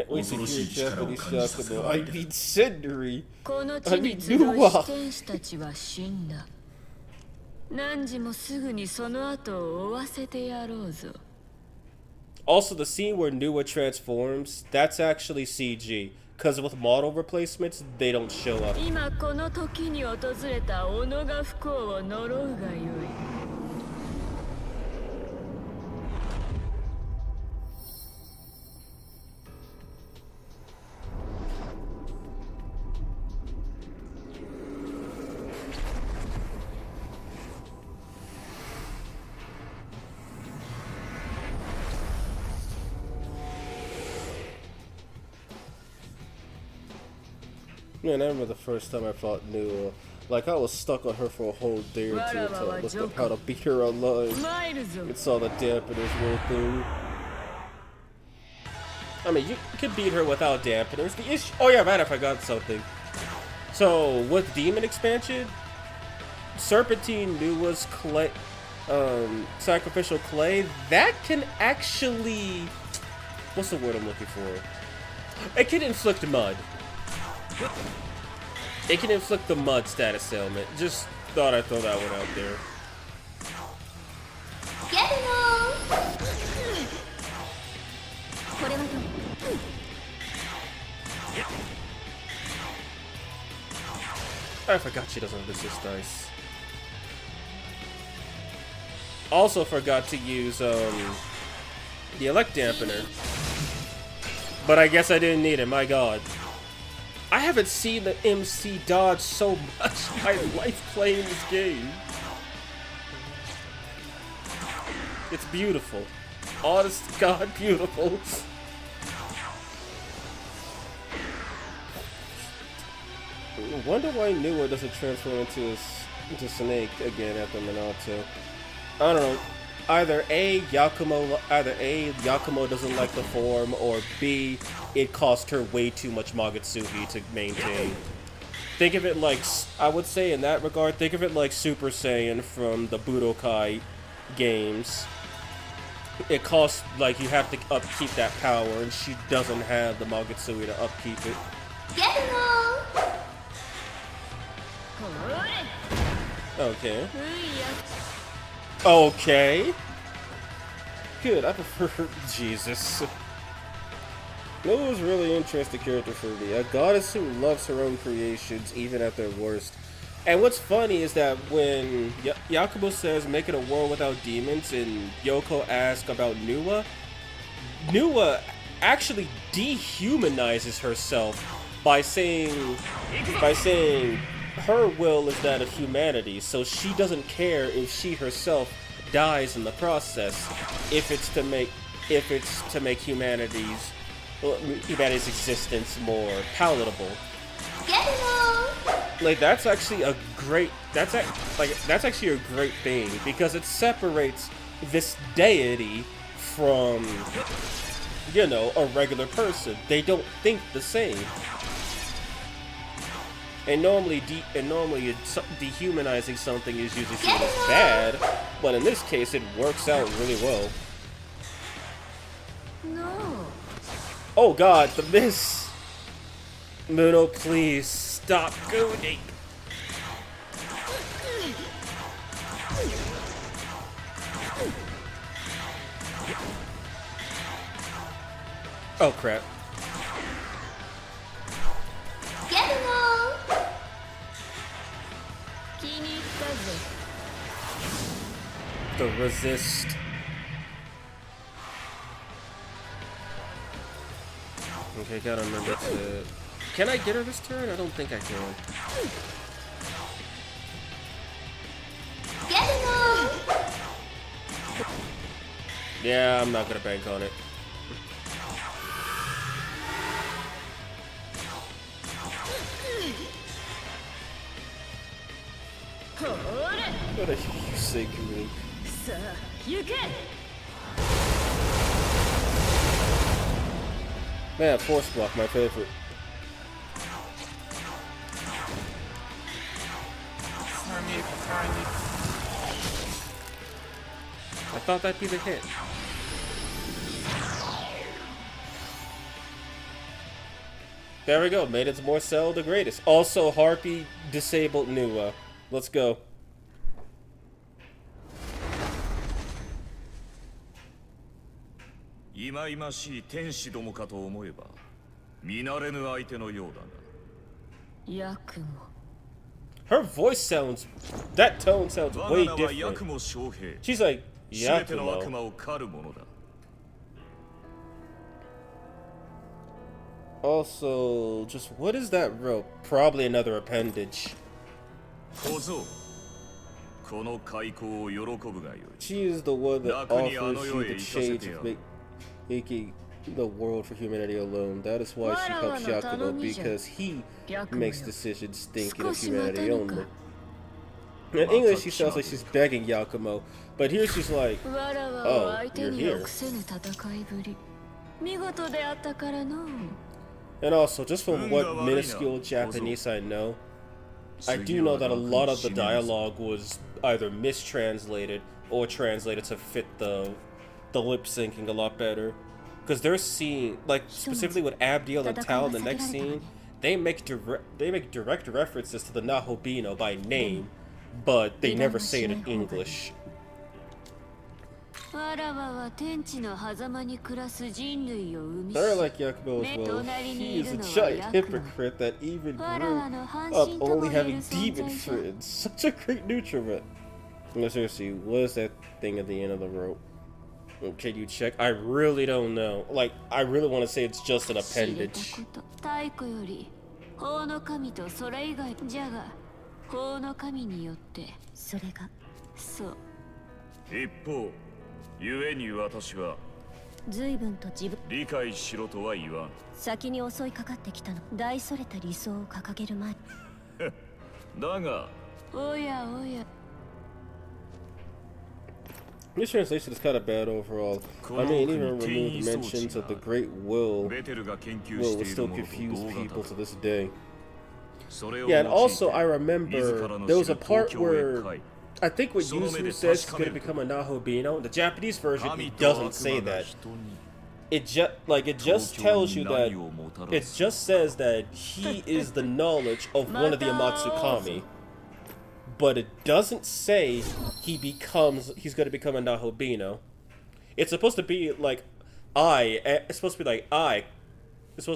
we see Japanese Shakumo. I mean Sindri. I mean Nuwa. Also, the scene where Nuwa transforms, that's actually CG. Because with model replacements, they don't show up. Man, I remember the first time I fought Nua. Like, I was stuck on her for a whole day or two until I looked up how to beat her online and saw the dampeners real thing. I mean, you could beat her without dampeners. The issue— oh yeah, man, I forgot something. So, with Demon Expansion, Serpentine Nua's clay, sacrificial clay, that can actually— what's the word I'm looking for? It can inflict mud. It can inflict the mud status ailment. Just thought I'd throw that one out there. I forgot she doesn't have resist dice. Also forgot to use the elect dampener. But I guess I didn't need it, my god. I haven't seen the MC dodge so much in my life playing this game. It's beautiful. Honest to God, beautiful. Wonder why Nua doesn't transform into Snake again after Minato. I don't know. Either A, Yakumo doesn't like the form, or B, it cost her way too much Magatsuki to maintain. Think of it like— I would say in that regard, think of it like Super Saiyan from the Budokai games. It costs, like, you have to upkeep that power, and she doesn't have the Magatsuki to upkeep it. Okay. Okay. Good, I prefer Jesus. Noah's a really interesting character for me. A goddess who loves her own creations, even at their worst. And what's funny is that when Yakumo says make it a world without demons, and Yoko asks about Nua, Nua actually dehumanizes herself by saying her will is that of humanity, so she doesn't care if she herself dies in the process, if it's to make humanity's existence more palatable. Like, that's actually a great thing, because it separates this deity from, you know, a regular person. They don't think the same. And normally dehumanizing something is usually seen as bad, but in this case it works out really well. No. Oh god, the miss! Muno, please stop gooning! Oh crap. The resist. Okay, gotta remember to... Can I get her this turn? I don't think I can. Yeah, I'm not gonna bank on it. What are you saying? Man, force block, my favorite. I thought that'd be the hit. There we go, Maiden's Morcel the greatest. Also, Harpy disabled Nua. Let's go. Her voice sounds... that tone sounds way different. She's like, Yakumo. Also, just what is that rope? Probably another appendage. She is the one that offers you the shades of making the world for humanity alone. That is why she helps Yakumo, because he makes decisions thinking of humanity only. In English, she sounds like she's begging Yakumo, but here she's like, "Oh, you're here." And also, just from what minuscule Japanese I know, I do know that a lot of the dialogue was either mistranslated or translated to fit the lip syncing a lot better. Because their scene, like specifically with Abdiel and Tal in the next scene, they make direct references to the Nahobino by name, but they never say it in English. I like Yakumo as well. He is a giant hypocrite that even grew up only having demon friends. Such a great nutriment. No, seriously, what is that thing at the end of the rope? Can you check? I really don't know. Like, I really want to say it's just an appendage. This translation is kind of bad overall. I mean, even remove mentions of the Great Will will still confuse people to this day. Yeah, and also I remember there was a part where I think what Yuzu says he's going to become a Nahobino. The Japanese version, it doesn't say that. It just tells you that it just says that he is the knowledge of one of the Amatsukami. But it doesn't say he's going to become a Nahobino. It's supposed to be like it's supposed to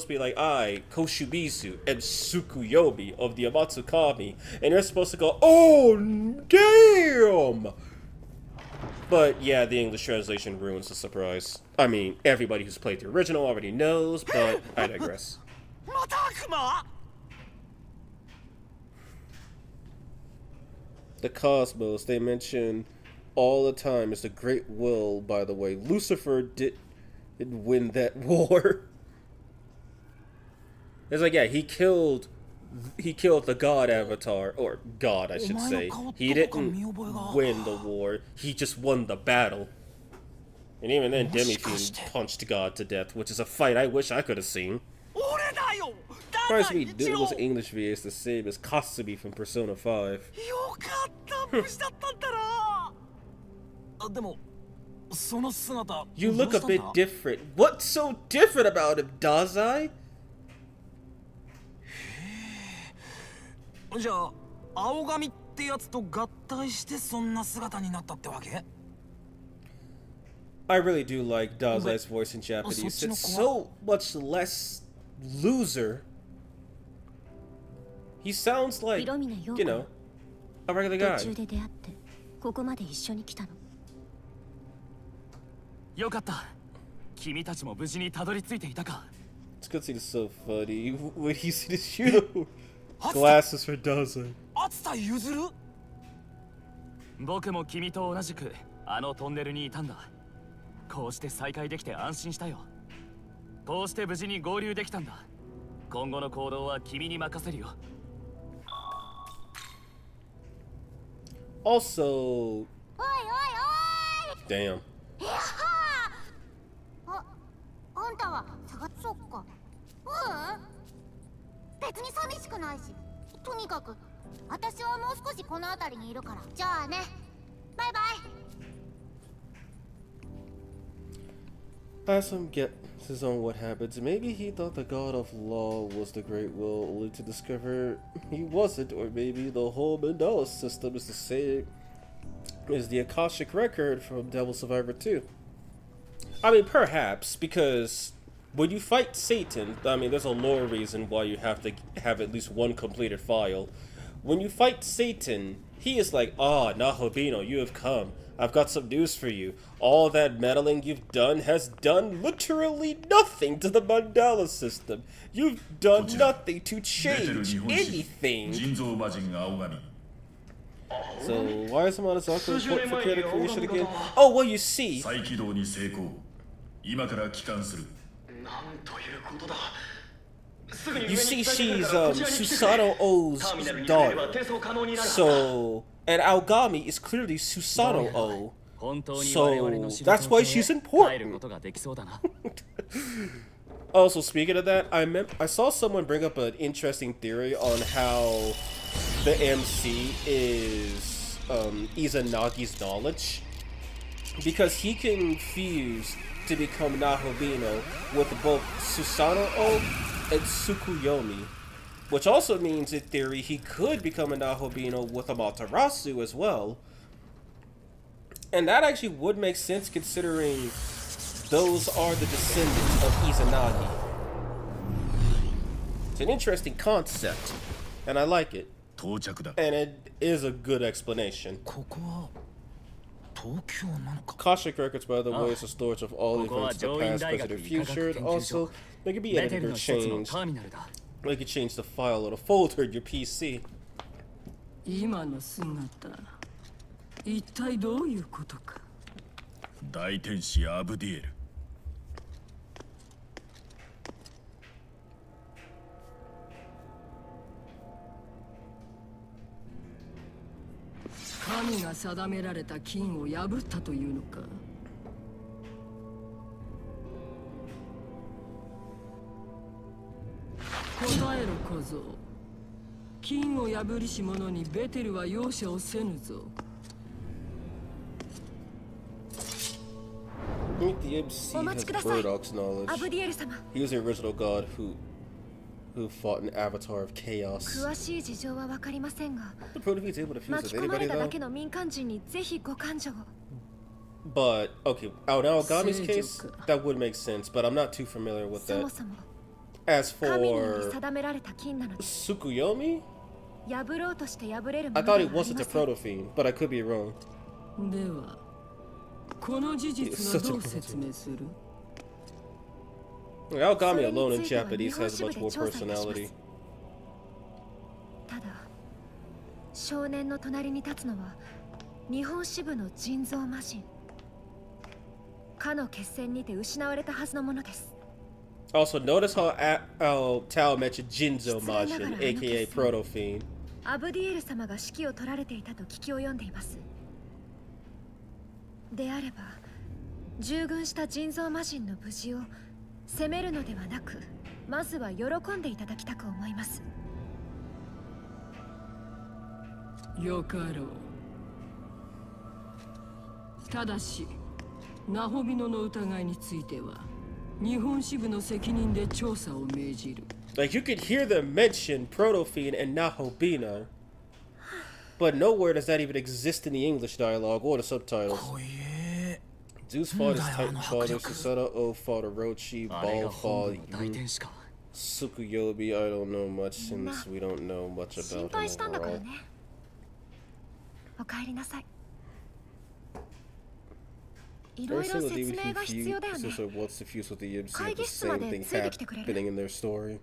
be like Koshubisu and Tsukuyomi of the Amatsukami, and you're supposed to go, "Oh damn!" But yeah, the English translation ruins the surprise. I mean, everybody who's played the original already knows, but I digress. The cosmos they mention all the time is the Great Will, by the way. Lucifer didn't win that war. It's like, yeah, he killed the god avatar, or god I should say. He didn't win the war, he just won the battle. And even then Demi-Fiend punched God to death, which is a fight I wish I could have seen. Surprised me it was English VA is the same as Kasumi from Persona 5. You look a bit different. What's so different about him, Dazai? I really do like Dazai's voice in Japanese. It's so much less loser. He sounds like, you know, a regular guy. It's good to see this so funny. When he see the shoe glasses for Dazai. 僕も君と同じくあのトンネルにいたんだ。こうして再会できて安心したよ。こうして無事に合流できたんだ。今後の行動は君に任せるよ。Also, damn. あんたはそっか。別に寂しくないし。とにかく私はもう少しこの辺りにいるから。じゃあね。バイバイ。As him guesses on what happens, maybe he thought the god of law was the Great Will, only to discover he wasn't, or maybe the whole mandala system is the same as the Akashic record from Devil Survivor 2. I mean, perhaps, because when you fight Satan, I mean, there's a lore reason why you have to have at least one completed file. When you fight Satan, he is like, "Ah, Nahobino, you have come. I've got some news for you. All that meddling you've done has done literally nothing to the mandala system. You've done nothing to change anything." So, why is Hamanazaka important for character creation again? Oh, well, you see. You see, she's Susanoo O's daughter. So, and Aogami is clearly Susanoo O. So that's why she's important. Also, speaking of that, I saw someone bring up an interesting theory on how the MC is Izanagi's knowledge, because he can fuse to become Nahobino with both Susanoo O and Tsukuyomi, which also means in theory he could become a Nahobino with Amaterasu as well. And that actually would make sense considering those are the descendants of Izanagi. It's an interesting concept, and I like it. And it is a good explanation. Kashik Records, by the way, is a storage of all the events of the past, present, and future. And also, they can be edited or changed. You can change the file or the folder in your PC. 一体どういうことか。大天使アブディエル。神が定められた禁を破ったというのか。答えろ小僧。禁を破りし者にベテルは容赦をせぬぞ。I think the MC has Burdock's knowledge. He was the original god who fought an avatar of chaos. The Protofe is able to fuse with anybody though. But okay, out in Aogami's case, that would make sense, but I'm not too familiar with that. As for Tsukuyomi, I thought he wasn't a Protofiend, but I could be wrong. この事実はどう説明する? Aogami alone in Japanese has much more personality. ただ、少年の隣に立つのは日本支部の人造魔人。かの決戦にて失われたはずのものです。Also, notice how Tao mentioned Jinzo Majin, aka Protofiend. アブディエル様が指揮を取られていたと聞き及んでいます。であれば、従軍した人造魔人の無事を責めるのではなく、まずは喜んでいただきたく思います。よかろう。ただし、ナホビノの疑いについては、日本支部の責任で調査を命じる。Like you could hear them mention Protofiend and Nahobino, but nowhere does that even exist in the English dialogue or the subtitles. Zeus fought his Titan father, Susanoo O fought Orochi, Baal fought Tsukuyomi. I don't know much since we don't know much about him overall. お帰りなさい。 Every single DVD confuses or wants to fuse with the MC of the same thing happening in their story.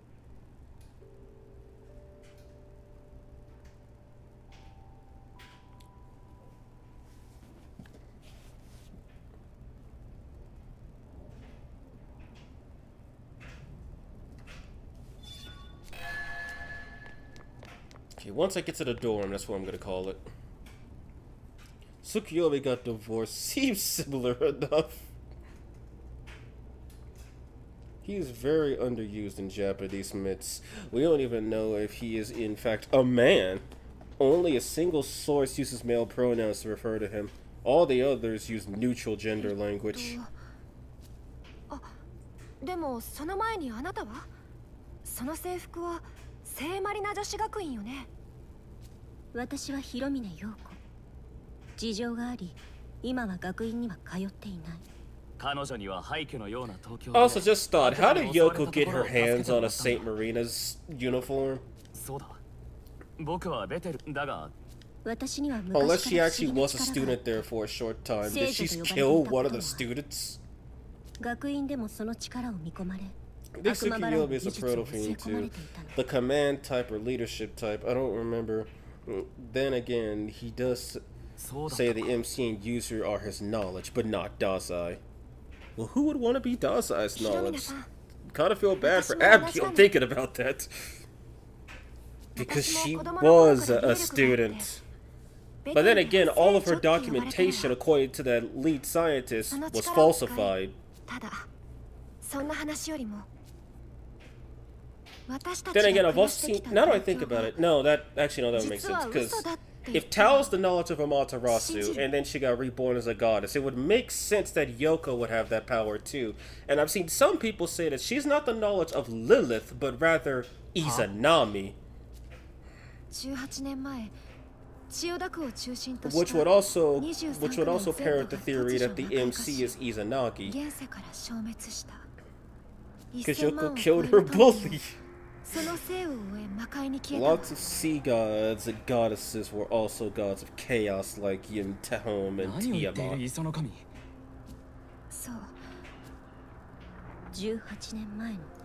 Okay, once I get to the dorm, that's what I'm gonna call it. Tsukuyomi got divorced. Seems similar enough. He is very underused in Japanese myths. We don't even know if he is in fact a man. Only a single source uses male pronouns to refer to him. All the others use neutral gender language. でもその前にあなたはその制服は聖マリナ女子学院よね。私は広峰陽子。事情があり、今は学院には通っていない。彼女には廃墟のような東京。Also, just thought, how did Yoko get her hands on a Saint Marina's uniform? そうだ。僕はベテルだが。Unless she actually was a student there for a short time, did she kill one of the students? 学院でもその力を見込まれ。This Tsukuyomi is a Protofiend too. The command type or leadership type, I don't remember. Then again, he does say the MC and user are his knowledge, but not Dazai. Well, who would want to be Dazai's knowledge? kind of feel bad for Abigail thinking about that. Because she was a student. But then again, all of her documentation, according to that lead scientist, was falsified. Then again, I've also seen... Now that I think about it, no, that would make sense. Because if Tao's the knowledge of Amaterasu, and then she got reborn as a goddess, it would make sense that Yoko would have that power too. And I've seen some people say that she's not the knowledge of Lilith, but rather Izanami. Which would also parrot the theory that the MC is Izanagi. Because Yoko killed her bully. Lots of sea gods and goddesses were also gods of chaos like Yintehom and Tiamat.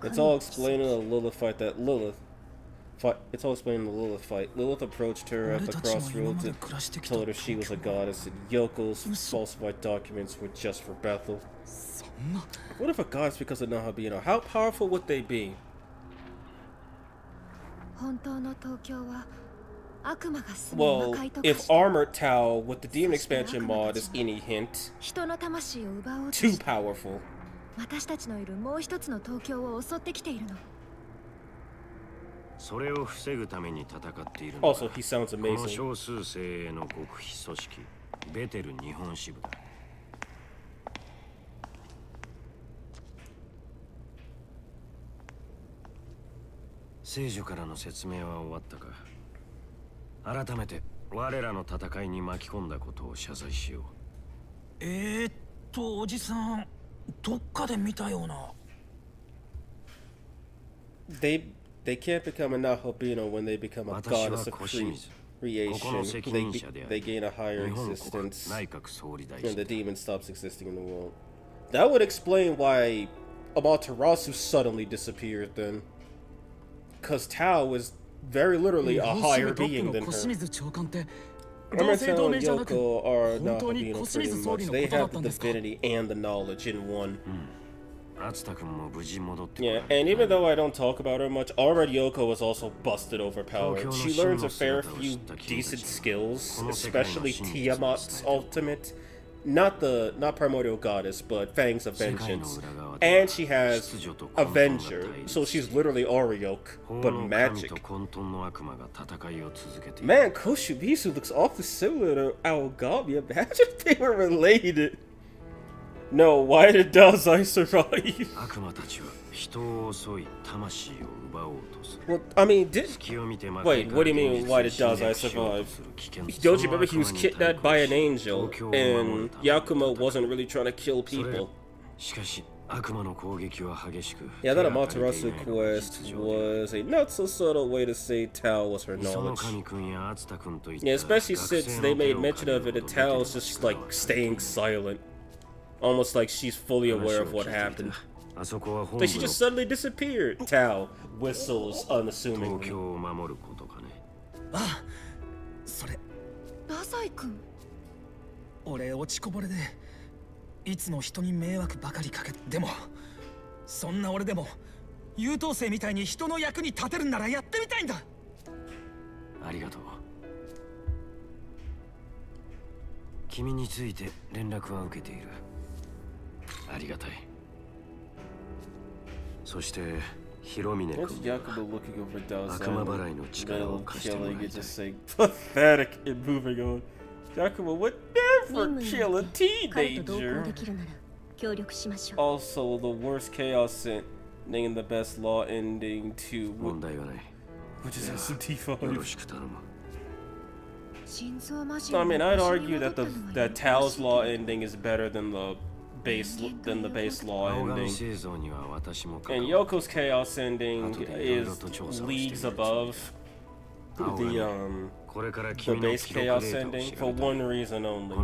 It's all explained in the Lilith fight It's all explained in the Lilith fight. Lilith approached her at the crossroads and told her she was a goddess, and Yoko's falsified documents were just for Bethel. What if a goddess because of Nahabino? How powerful would they be? Well, if Armored Tao with the Demon Expansion mod is any hint, too powerful. Also, he sounds amazing. They can't become a Nahabino when they become a goddess of creation. They gain a higher existence, and the demon stops existing in the world. That would explain why Amaterasu suddenly disappeared then. Because Tao is very literally a higher being than her. Armored and Yoko are Nahabino pretty much. They have the divinity and the knowledge in one. Yeah, and even though I don't talk about her much, Armored Yoko was also busted overpowered. She learns a fair few decent skills, especially Tiamat's ultimate. Not Primordial Goddess, but Fangs of Vengeance. And she has Avenger, so she's literally Orioke, but magic. Man, Koshubisu looks awfully similar to Aogami. Imagine if they were related. No, why did Dazai survive? Well, I mean, wait, what do you mean, why did Dazai survive? Don't you remember he was kidnapped by an angel, and Yakuma wasn't really trying to kill people? Yeah, that Amaterasu quest was a not-so-subtle way to say Tao was her knowledge. Yeah, especially since they made mention of it, and Tao's just, like, staying silent. Almost like she's fully aware of what happened. Like she just suddenly disappeared. Tao whistles unassumingly. What's Yakuba looking over Dazai, killing and just saying pathetic and moving on. Yakuba would never kill a teenager. Also, the worst chaos sent, named the best law ending to which is SMTV. I mean, I'd argue that that Tao's law ending is better than the base law ending, and Yoko's chaos ending is leagues above the base chaos ending for one reason only.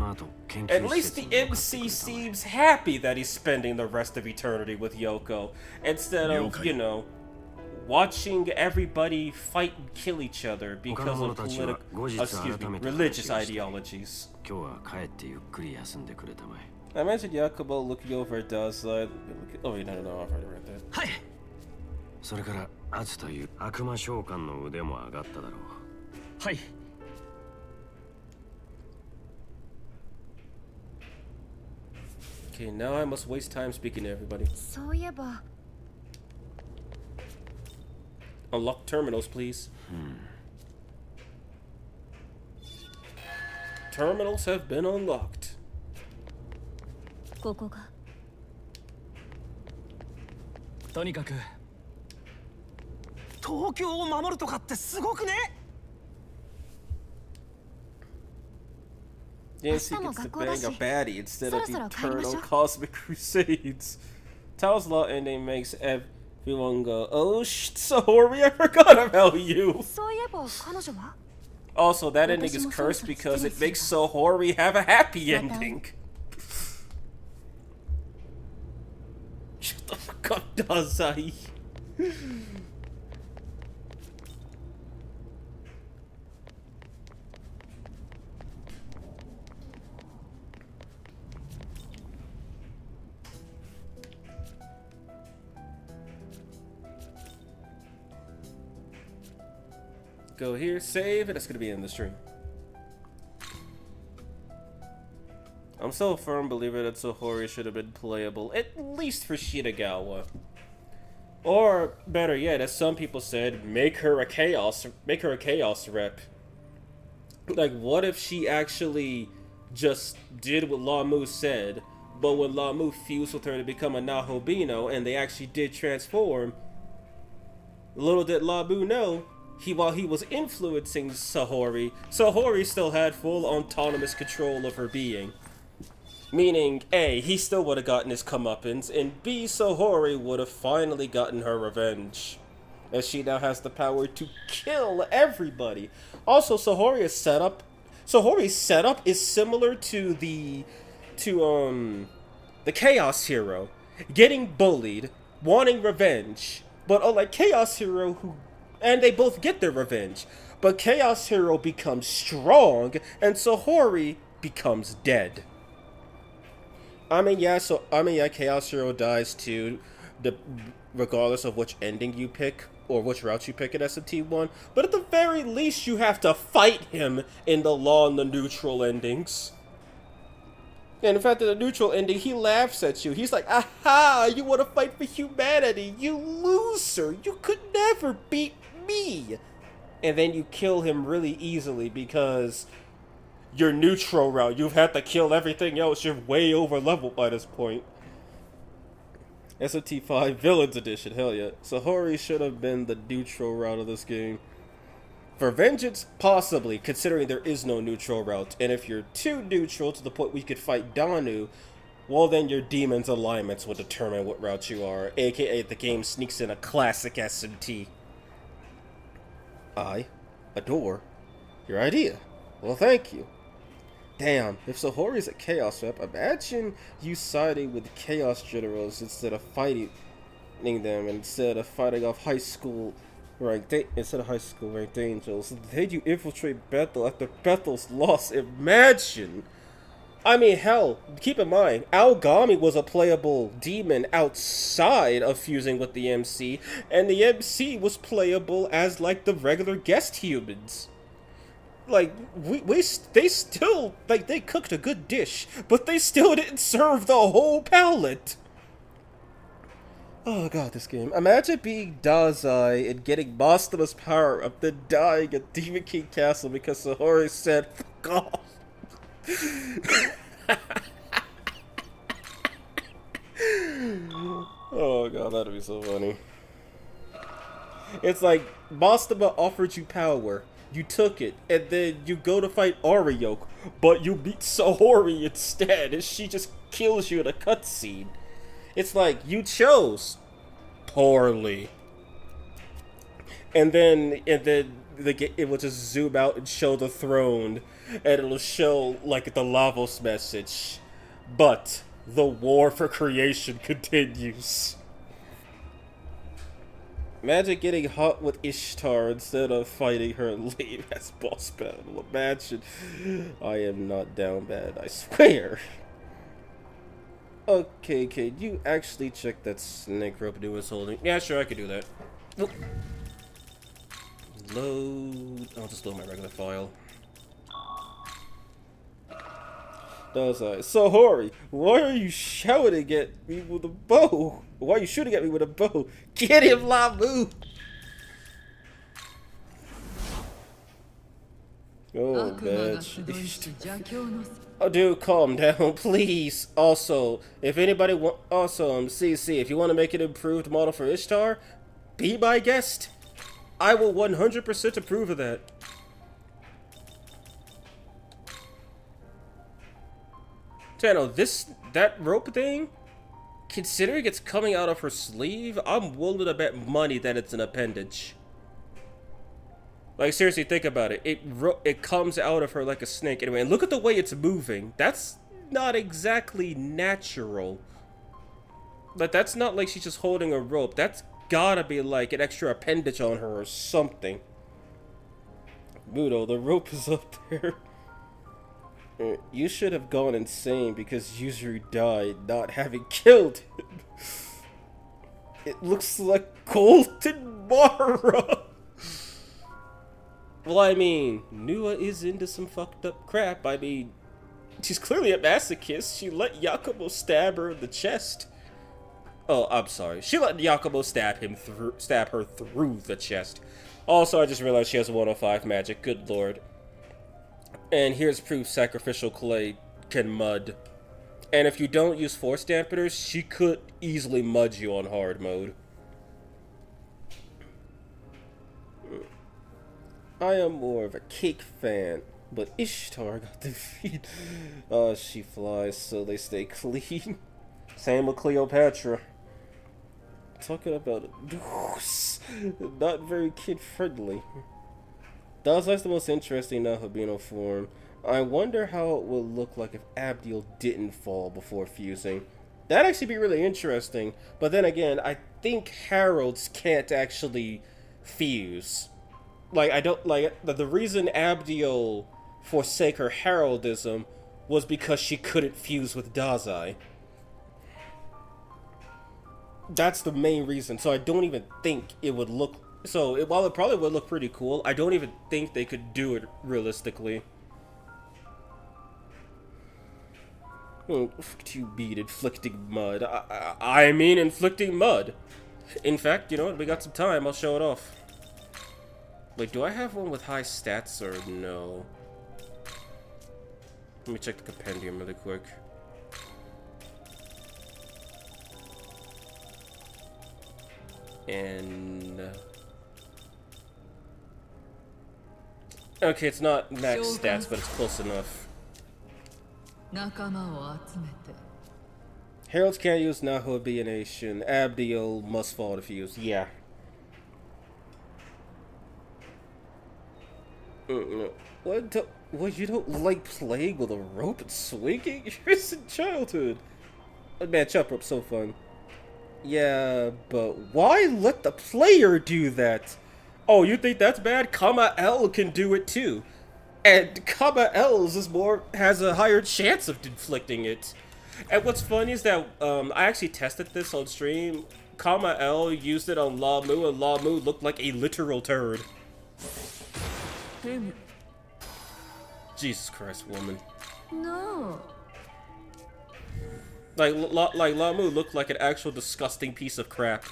At least the MC seems happy that he's spending the rest of eternity with Yoko instead of, you know, watching everybody fight and kill each other because of religious ideologies. I imagine Yakubo looking over at Dazai. Oh wait, no, I've already read that. はい。それからアツという悪魔召喚の腕も上がっただろう。はい。Okay, now I must waste time speaking to everybody. そういえば Unlock terminals, please. Terminals have been unlocked. ここがとにかく東京を守るとかってすごくね。 Yancey gets to bang a baddie instead of eternal cosmic crusades. Tao's law ending makes everyone go, oh sorry, I forgot about you. そういえば彼女は Also, that ending is cursed because it makes Sohori have a happy ending. Shut the fuck up, Dazai. Go here, save, and it's gonna be in the stream. I'm still a firm believer that Sohori should have been playable, at least for Shinagawa. Or, better yet, as some people said, make her a chaos rep. Like, what if she actually just did what Lamu said, but when Lamu fused with her to become a Nahobino, and they actually did transform, little did Lamu know, while he was influencing Sohori still had full autonomous control of her being. Meaning, A, he still would have gotten his comeuppance, and B, Sohori would have finally gotten her revenge, as she now has the power to kill everybody. Also, Sohori's setup is similar to the Chaos Hero, getting bullied, wanting revenge, but unlike Chaos Hero, and they both get their revenge, but Chaos Hero becomes strong, and Sohori becomes dead. Chaos Hero dies too, regardless of which ending you pick, or which route you pick in SMT1, but at the very least you have to fight him in the law and the neutral endings. And in fact, in the neutral ending, he laughs at you. He's like, aha, you want to fight for humanity, you loser, you could never beat me. And then you kill him really easily because your neutral route, you've had to kill everything else, you're way over leveled by this point. SMT5 Villains Edition, hell yeah. Sohori should have been the neutral route of this game. For vengeance, possibly, considering there is no neutral route. And if you're too neutral to the point where you could fight Danu, well then your demon's alignments will determine what route you are, aka the game sneaks in a classic SMT. I adore your idea. Well, thank you. Damn, if Sohori's a Chaos rep, imagine you siding with Chaos Generals instead of fighting them, instead of fighting off high school ranked angels. Then you infiltrate Bethel after Bethel's loss. Imagine! I mean, hell, keep in mind, Aogami was a playable demon outside of fusing with the MC, and the MC was playable as, like, the regular guest humans. Like, they still, like, they cooked a good dish, but they still didn't serve the whole palette. Oh god, this game. Imagine being Dazai and getting Mastima's power up, then dying at Demon King Castle because Sohori said, fuck off. Oh god, that'd be so funny. It's like, Mastima offered you power, you took it, and then you go to fight Arioke, but you beat Sohori instead, and she just kills you in a cutscene. It's like, you chose poorly. And then it will just zoom out and show the throne, and it'll show, like, the Lavos message. But the war for creation continues. Imagine getting hot with Ishtar instead of fighting her lame as boss battle. Imagine. I am not down bad, I swear. Okay, can you actually check that snake rope dude was holding? Yeah, sure, I could do that. Oop. Load. I'll just load my regular file. So Hori, why are you shouting at me with a bow? Why are you shooting at me with a bow? Get him, Lamu! Oh, bitch. Oh, dude, calm down, please. Also, if anybody want, CC, if you want to make an improved model for Ishtar, be my guest. I will 100% approve of that. Tano, that rope thing, considering it's coming out of her sleeve, I'm willing to bet money that it's an appendage. Like, seriously, think about it. It comes out of her like a snake. Anyway, and look at the way it's moving. That's not exactly natural. But that's not like she's just holding a rope. That's gotta be like an extra appendage on her or something. Mudo, the rope is up there. You should have gone insane because Yuzuru died not having killed him. It looks like Golden Mara. Well, I mean, Nua is into some fucked up crap. I mean, she's clearly a masochist. She let Yakumo stab her in the chest. Oh, I'm sorry. She let Yakumo stab her through the chest. Also, I just realized she has 105 magic. Good lord. And here's proof sacrificial clay can mud. And if you don't use force dampeners, she could easily mud you on hard mode. I am more of a cake fan, but Ishtar got defeated. She flies so they stay clean. Same with Cleopatra. Talking about it. Not very kid-friendly. Dazai's the most interesting Nahabino form. I wonder how it would look like if Abdiel didn't fall before fusing. That'd actually be really interesting. But then again, I think Heralds can't actually fuse. Like, I don't, like, the reason Abdiel forsake her heraldism was because she couldn't fuse with Dazai. That's the main reason, so I don't even think it would look, while it probably would look pretty cool, I don't even think they could do it realistically. You beat inflicting mud. I mean inflicting mud. In fact, you know what, we got some time, I'll show it off. Wait, do I have one with high stats or no? Let me check the compendium really quick. And... okay, it's not max stats, but it's close enough. Heralds can't use Nahobianation. Abdiel must fall to fuse. Yeah. What, you don't like playing with a rope and swinging? You're in childhood. Man, chop rope's so fun. Yeah, but why let the player do that? Oh, you think that's bad? Kama L can do it too. And Kama L's has a higher chance of inflicting it. And what's funny is that I actually tested this on stream. Kama L used it on Lamu, and Lamu looked like a literal turd. Jesus Christ, woman. No. Like Lamu looked like an actual disgusting piece of crap.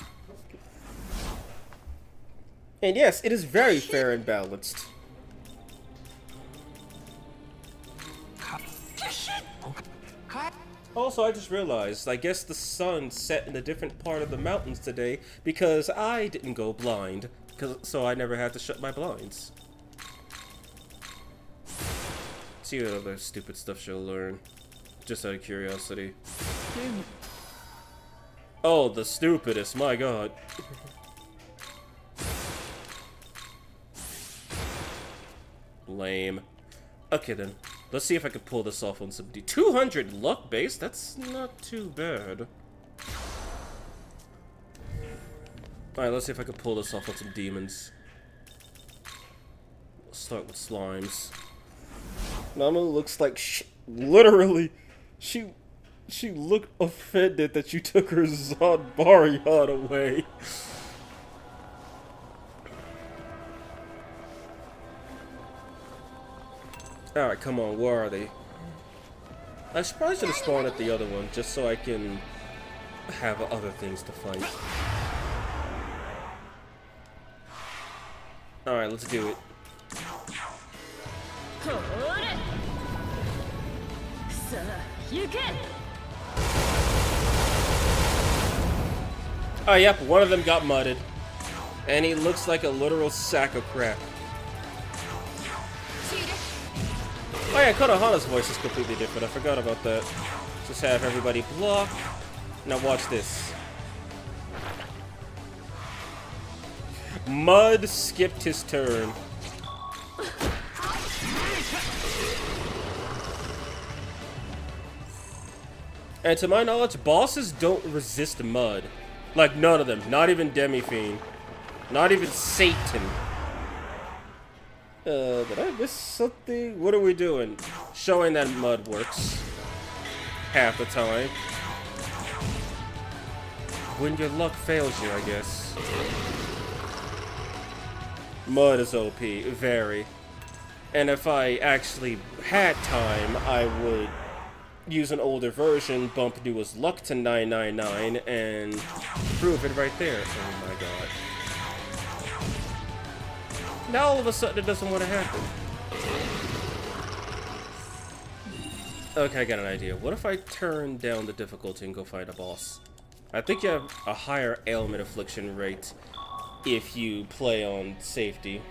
And yes, it is very fair and balanced. Also, I just realized, I guess the sun set in a different part of the mountains today because I didn't go blind, so I never had to shut my blinds. See what other stupid stuff she'll learn, just out of curiosity. Oh, the stupidest, my god. Lame. Okay then, let's see if I can pull this off on some 200 luck base, that's not too bad. Alright, let's see if I can pull this off on some demons. We'll start with slimes. Namu looks like literally, she She looked offended that you took her Zod yacht away. Alright, come on, where are they? I probably should have spawned at the other one, just so I can have other things to fight. Alright, let's do it. Oh, yep, one of them got mudded. And he looks like a literal sack of crap. Oh yeah, Konohana's voice is completely different. I forgot about that. Just have everybody block. Now watch this. Mud skipped his turn. And to my knowledge, bosses don't resist mud. Like, none of them. Not even Demi-Fiend. Not even Satan. Did I miss something? What are we doing? Showing that mud works. Half the time. When your luck fails you, I guess. Mud is OP. Very. And if I actually had time, I would use an older version, bump Nua's luck to 999, and prove it right there. Oh my god. Now all of a sudden it doesn't want to happen. Okay, I got an idea. What if I turn down the difficulty and go find a boss? I think you have a higher ailment affliction rate if you play on safety.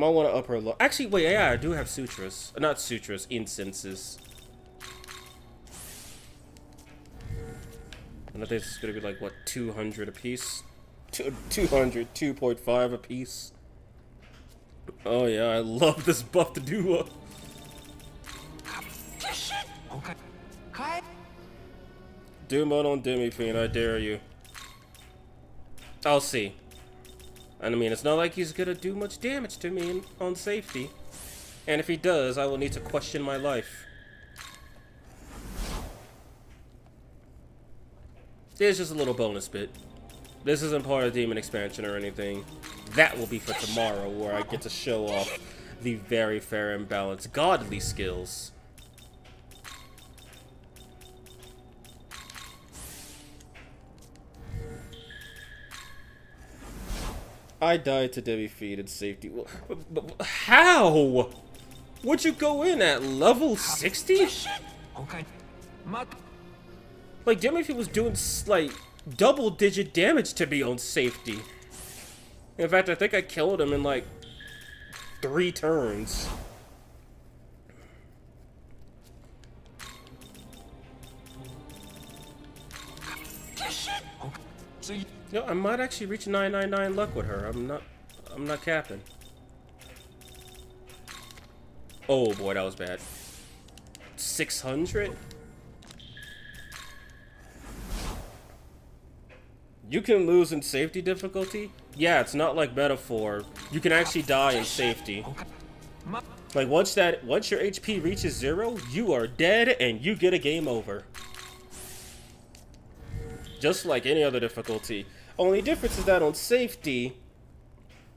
Might want to up her low. Actually, wait, yeah, I do have sutras. Not sutras, incenses. And I think it's gonna be like, what, 200 a piece? 200, 2.5 a piece. Oh yeah, I love this buff to do. Do mode on Demi-Fiend, I dare you. I'll see. And I mean, it's not like he's gonna do much damage to me on safety. And if he does, I will need to question my life. There's just a little bonus bit. This isn't part of Demon Expansion or anything. That will be for tomorrow, where I get to show off the very fair and balanced godly skills. I died to Demi-Fiend in safety. How? Would you go in at level 60? Like, Demi-Fiend was doing, like, double-digit damage to me on safety. In fact, I think I killed him in, like, 3 turns. Yo, I might actually reach 999 luck with her. I'm not capping. Oh boy, that was bad. 600? You can lose in safety difficulty? Yeah, it's not like Metaphor. You can actually die in safety. Like, once your HP reaches 0, you are dead and you get a game over. Just like any other difficulty. Only difference is that on safety,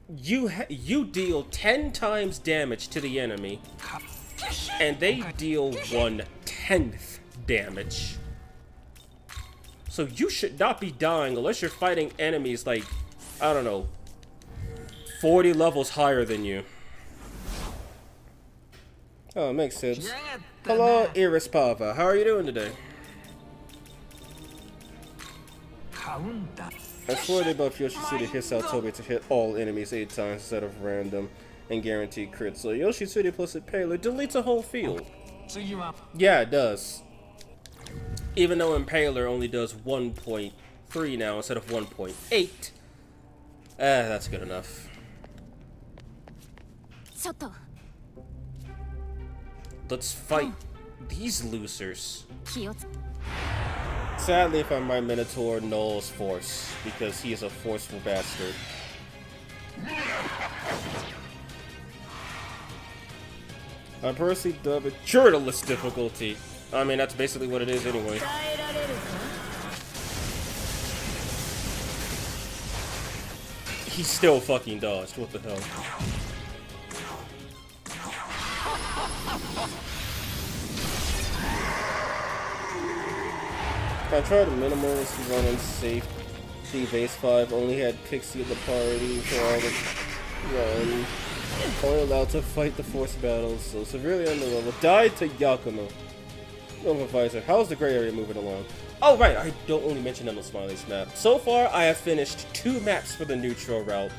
you deal 10 times damage to the enemy, and they deal 1/10 damage. So you should not be dying unless you're fighting enemies like, I don't know, 40 levels higher than you. Oh, it makes sense. Hello, Irispava. How are you doing today? I swear they buff Yoshitsune hits out Toby to hit all enemies 8 times instead of random and guaranteed crits. So Yoshitsune plus Impaler deletes a whole field. Yeah, it does. Even though Impaler only does 1.3 now instead of 1.8. That's good enough. Let's fight these losers. Sadly, if I'm my Minotaur, Null's force, because he is a forceful bastard. I personally dub it journalist difficulty. I mean, that's basically what it is anyway. He still fucking dodged. What the hell? I tried a minimalist run on safety base 5. Only had Pixie in the party for all the run. Only allowed to fight the forced battles, so severely underleveled. Died to Yakumo. No advisor. How's the gray area moving along? Oh right, I don't only mention them on Smiley's map. So far, I have finished 2 maps for the neutral route.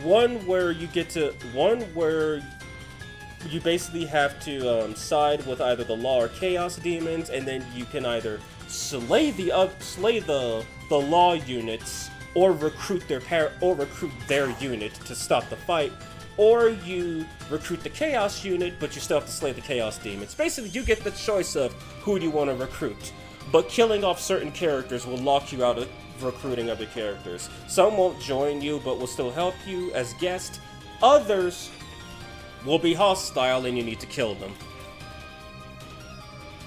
One where you basically have to side with either the law or chaos demons, and then you can either slay the law units or recruit their unit to stop the fight, or you recruit the chaos unit, but you still have to slay the chaos demons. Basically, you get the choice of who do you want to recruit, but killing off certain characters will lock you out of recruiting other characters. Some won't join you, but will still help you as guests. Others will be hostile and you need to kill them.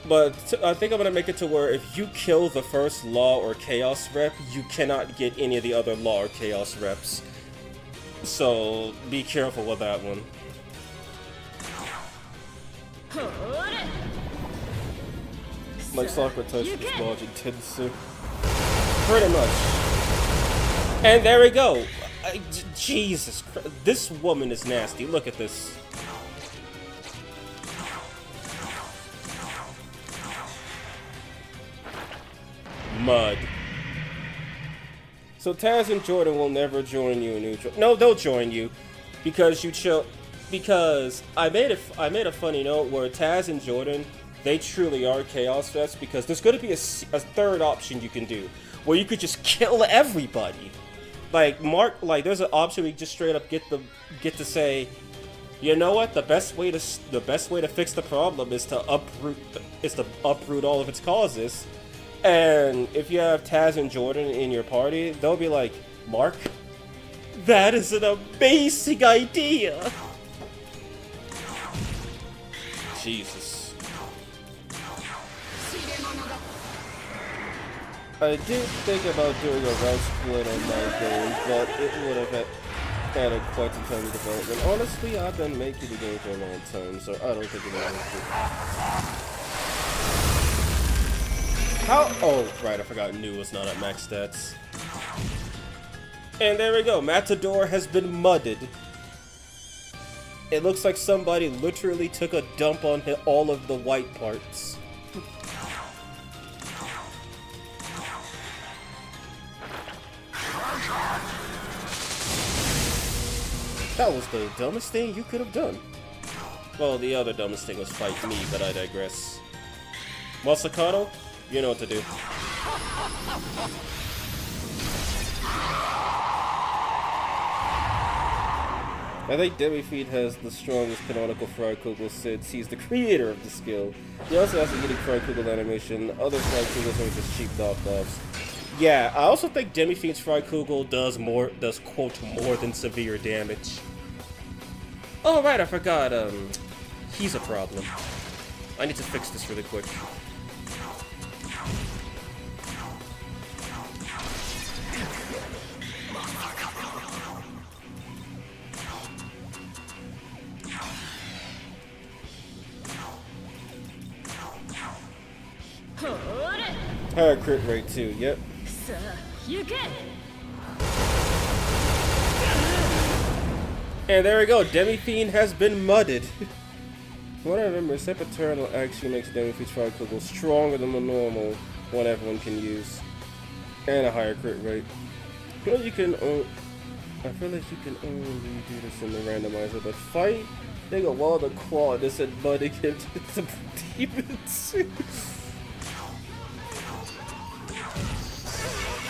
But I think I'm going to make it to where if you kill the first law or chaos rep, you cannot get any of the other law or chaos reps. So be careful with that one. Like Sakura touched this dodging Tensei. Pretty much. And there we go. Jesus Christ. This woman is nasty. Look at this. Mud. So Taz and Jordan will never join you in neutral. No, they'll join you because you chill. Because I made a funny note where Taz and Jordan, they truly are chaos vets, because there's going to be a third option you can do where you could just kill everybody. Like there's an option where you just straight up get to say, you know what, the best way to fix the problem is to uproot all of its causes. And if you have Taz and Jordan in your party, they'll be like, Mark, that is an amazing idea. Jesus. I did think about doing a route split on my game, but it would have added quite some time to development. Honestly, I've been making the game for a long time, so I don't think it would. How? Oh, right, I forgot New was not at max stats. And there we go, Matador has been mudded. It looks like somebody literally took a dump on all of the white parts. That was the dumbest thing you could have done. Well, the other dumbest thing was fight me, but I digress. Masakato, you know what to do. I think Demifeed has the strongest canonical fried kugel since he's the creator of the skill. He also has a unique fried kugel animation. Other fried kugels are just cheap knockoffs. Yeah, I also think Demifeed's fried kugel does quote more than severe damage. Oh right, I forgot. He's a problem. I need to fix this really quick. Higher crit rate too, yep. And there we go, Demi-Fiend has been mudded. From what I remember, Sempiternal actually makes Demi-Fiend's fried kugel stronger than the normal one everyone can use. And a higher crit rate. I feel like you can only do this in the randomizer, but fight, they go wall the quad, this and mudding him to the demons.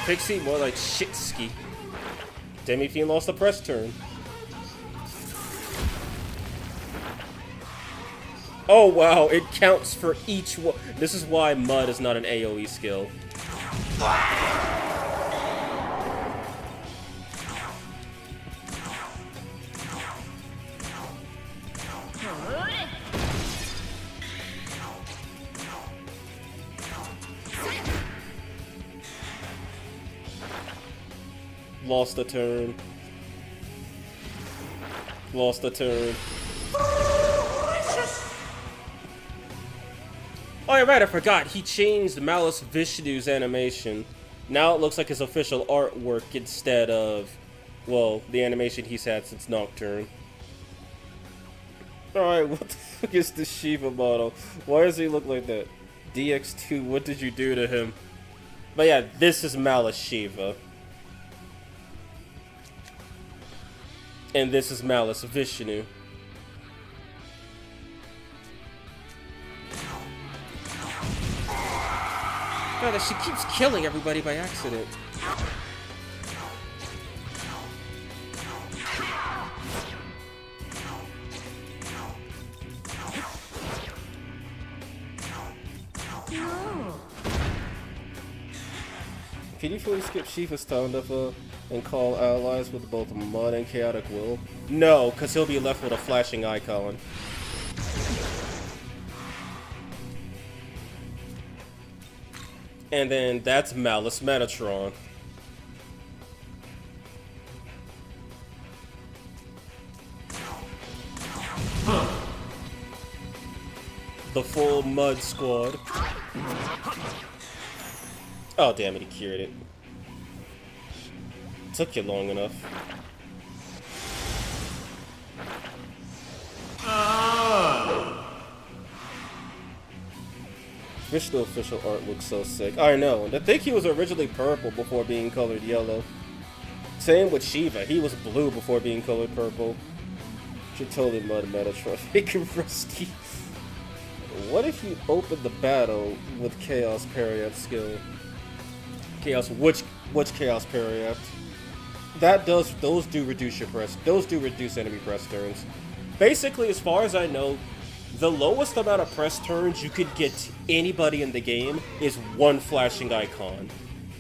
Pixie, more like Shitski. Demi-Fiend lost the press turn. Oh wow, it counts for each one. This is why Mud is not an AoE skill. Lost a turn. Lost a turn. Oh, yeah, right, I forgot. He changed Malice Vishnu's animation. Now it looks like his official artwork instead of, well, the animation he's had since Nocturne. Alright, what the fuck is this Shiva model? Why does he look like that? DX2, what did you do to him? But yeah, this is Malice Shiva. And this is Malice Vishnu. God, she keeps killing everybody by accident. Can you fully skip Shiva's style and call allies with both Mud and Chaotic Will? No, because he'll be left with a flashing icon. And then that's Malice Metatron. The full Mud squad. Oh damn it, he cured it. Took you long enough. Vishnu official art looks so sick. I know. I think he was originally purple before being colored yellow. Same with Shiva. He was blue before being colored purple. Should totally Mud Metatron. Make him rusty. What if you open the battle with Chaos Periapt skill? Chaos, which Chaos Periapt? Those do reduce your press. Those do reduce enemy press turns. Basically, as far as I know, the lowest amount of press turns you could get anybody in the game is one flashing icon.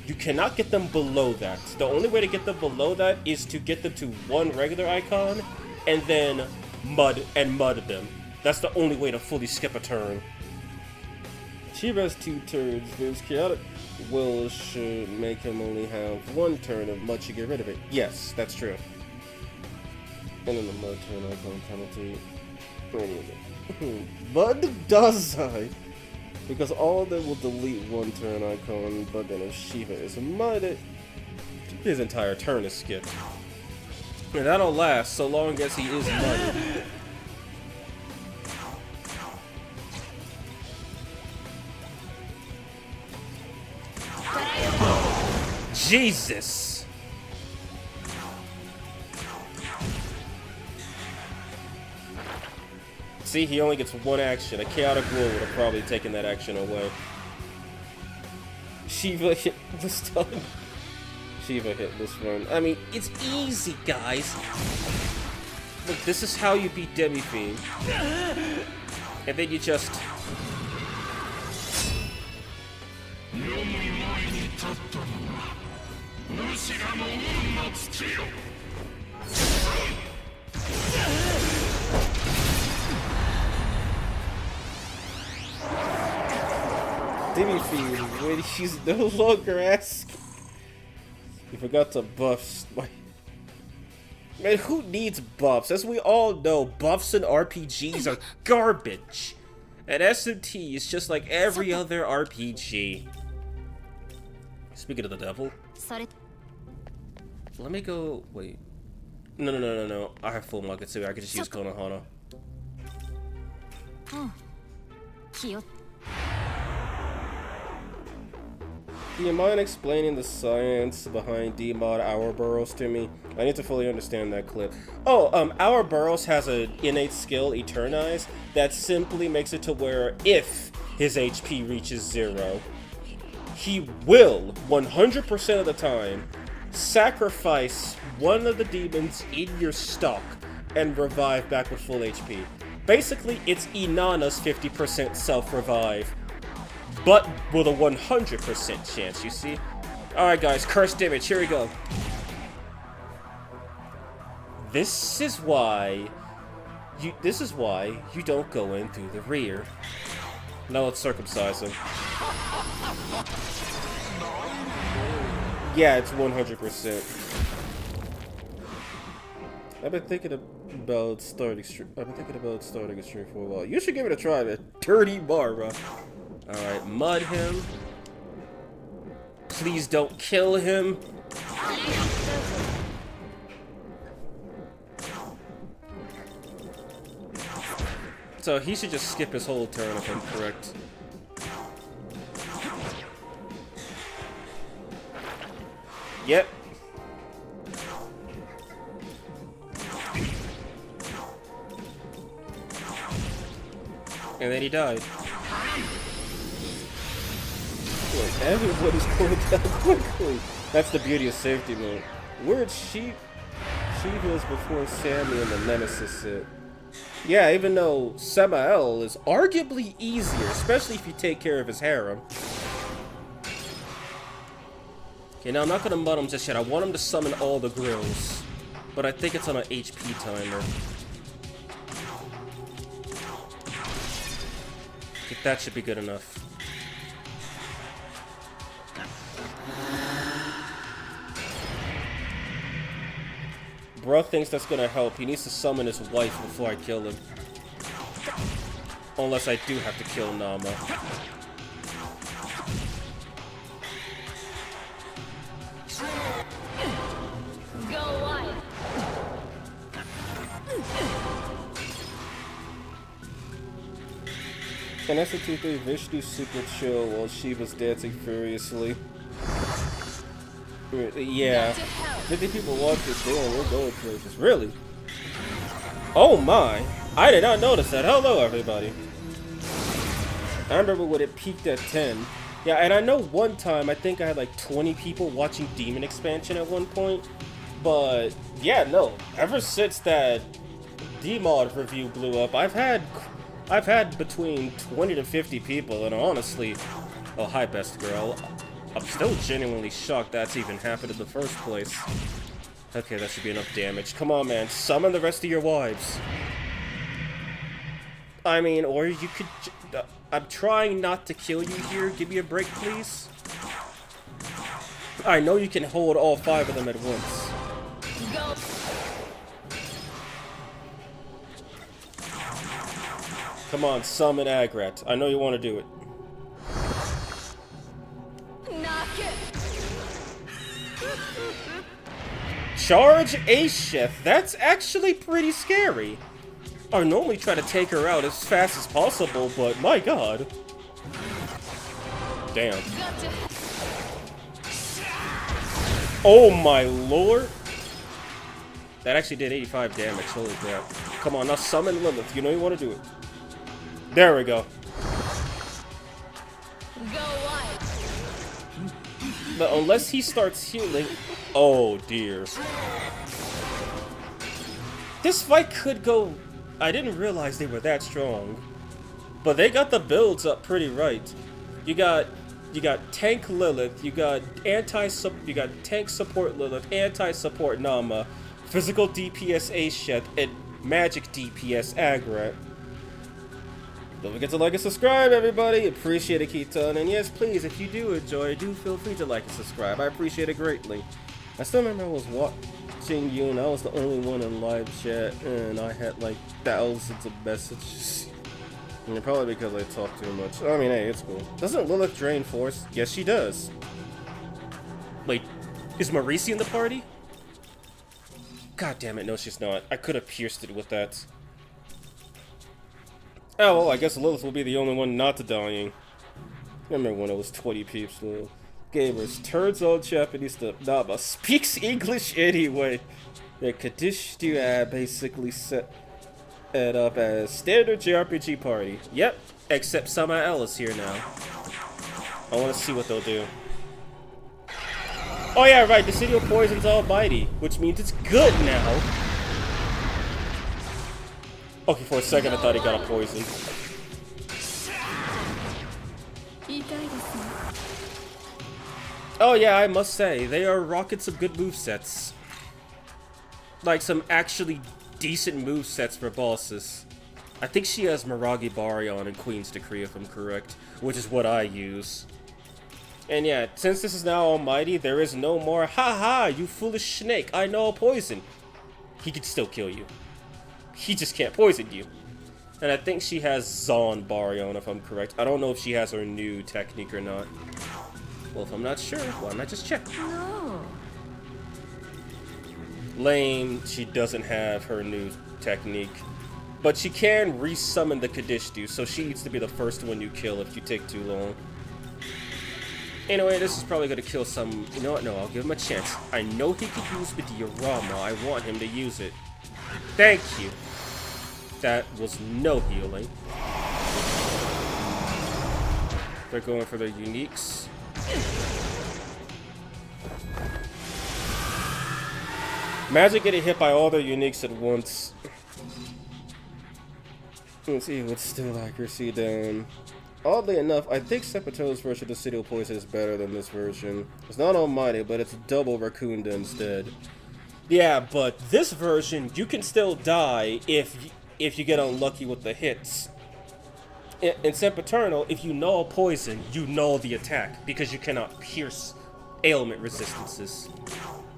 You cannot get them below that. The only way to get them below that is to get them to one regular icon and then mud them. That's the only way to fully skip a turn. Shiva has 2 turns, means Chaotic Will should make him only have 1 turn if Mud should get rid of it. Yes, that's true. And then the Mud turn icon penalty. Mud does die, because all of them will delete 1 turn icon, but then if Shiva is mudded, his entire turn is skipped. And that'll last so long as he is mudded. Jesus! See, he only gets 1 action. A Chaotic Will would have probably taken that action away. Shiva hit the stun. Shiva hit this one. I mean, it's easy, guys. Look, this is how you beat Demi-Fiend. And then you just... Demi-Fiend, when she's no longer asking. You forgot to buff. Man, who needs buffs? As we all know, buffs in RPGs are garbage. And SMT is just like every other RPG. Speaking of the devil. Let me go. Wait. No. I have full Magatsu. I could just use Konohana. Do you mind explaining the science behind D-Mod Ouroboros to me? I need to fully understand that clip. Oh, Ouroboros has an innate skill, Eternize, that simply makes it to where if his HP reaches 0, he will, 100% of the time, sacrifice one of the demons in your stock and revive back with full HP. Basically, it's Inanna's 50% self-revive, but with a 100% chance, you see? Alright guys, cursed image, here we go. This is why you don't go in through the rear. Now let's circumcise him. Yeah, it's 100%. I've been thinking about starting stream for a while. You should give it a try, man. Dirty Barbara. Alright, mud him. Please don't kill him. So he should just skip his whole turn if I'm correct. Yep. And then he died. Look, everybody's going down quickly. That's the beauty of safety mode. Where'd she was before Sammy and the Nemesis hit. Yeah, even though Samael is arguably easier, especially if you take care of his harem. Okay, now I'm not gonna mud him just yet. I want him to summon all the grills. But I think it's on an HP timer. I think that should be good enough. Bro thinks that's gonna help. He needs to summon his wife before I kill him. Unless I do have to kill Nama. Go wide. And SMTV Vishnu super chill while she was dancing furiously. Yeah. 50 people watch this. Damn, we're going places. Really? Oh my. I did not notice that. Hello, everybody. I remember when it peaked at 10. Yeah, and I know one time, I think I had like 20 people watching Demon Expansion at one point. But, yeah, no. Ever since that D-Mod review blew up, I've had between 20 to 50 people, and honestly... Oh, hi, best girl. I'm still genuinely shocked that's even happened in the first place. Okay, that should be enough damage. Come on, man. Summon the rest of your wives. I mean, or you could... I'm trying not to kill you here. Give me a break, please. I know you can hold all 5 of them at once. Go. Come on, summon Agrat. I know you want to do it. Knock it. Charge Asheth. That's actually pretty scary. I normally try to take her out as fast as possible, but my god. Damn. Oh my lord. That actually did 85 damage. Holy crap. Come on, now summon Lilith. You know you want to do it. There we go. Go wide. But unless he starts healing... Oh dear. This fight could go... I didn't realize they were that strong. But they got the builds up pretty right. You got tank Lilith, you got tank support Lilith, anti-support Nama, physical DPS Asheth, and magic DPS Agrat. Don't forget to like and subscribe, everybody. Appreciate it, Keaton. And yes, please, if you do enjoy, do feel free to like and subscribe. I appreciate it greatly. I still remember I was watching you, and I was the only one in live chat, and I had like thousands of messages. And probably because I talk too much. I mean, hey, it's cool. Doesn't Lilith drain force? Yes, she does. Wait, is Marisi in the party? God damn it, no, she's not. I could have pierced it with that. Oh, well, I guess Lilith will be the only one not dying. I remember when it was 20 peeps, though. Gamers, turns on Japanese to Nama, speaks English anyway. The Kaddish basically set it up as standard JRPG party. Yep, except Samael is here now. I want to see what they'll do. Oh yeah, right, Decidio poisons Almighty, which means it's good now. Okay, for a second I thought he got a poison. Oh yeah, I must say, they are rocking some good movesets. Like some actually decent movesets for bosses. I think she has Miragi Baryon and Queen's Decree if I'm correct, which is what I use. And yeah, since this is now Almighty, there is no more, ha, you foolish snake, I know poison. He could still kill you. He just can't poison you. And I think she has Zon Baryon, if I'm correct. I don't know if she has her new technique or not. Well, if I'm not sure, why not just check? No. Lame, she doesn't have her new technique. But she can resummon the Kadishtu, so she needs to be the first one you kill if you take too long. Anyway, this is probably going to kill some... You know what? No, I'll give him a chance. I know he could use the diorama. I want him to use it. Thank you. That was no healing. They're going for their uniques. Imagine getting hit by all their uniques at once. Let's see what's still accuracy down. Oddly enough, I think Sepato's version of the City of Poison is better than this version. It's not Almighty, but it's double Raccoonda instead. Yeah, but this version, you can still die if you get unlucky with the hits. In Sempiternal, if you null poison, you null the attack, because you cannot pierce ailment resistances.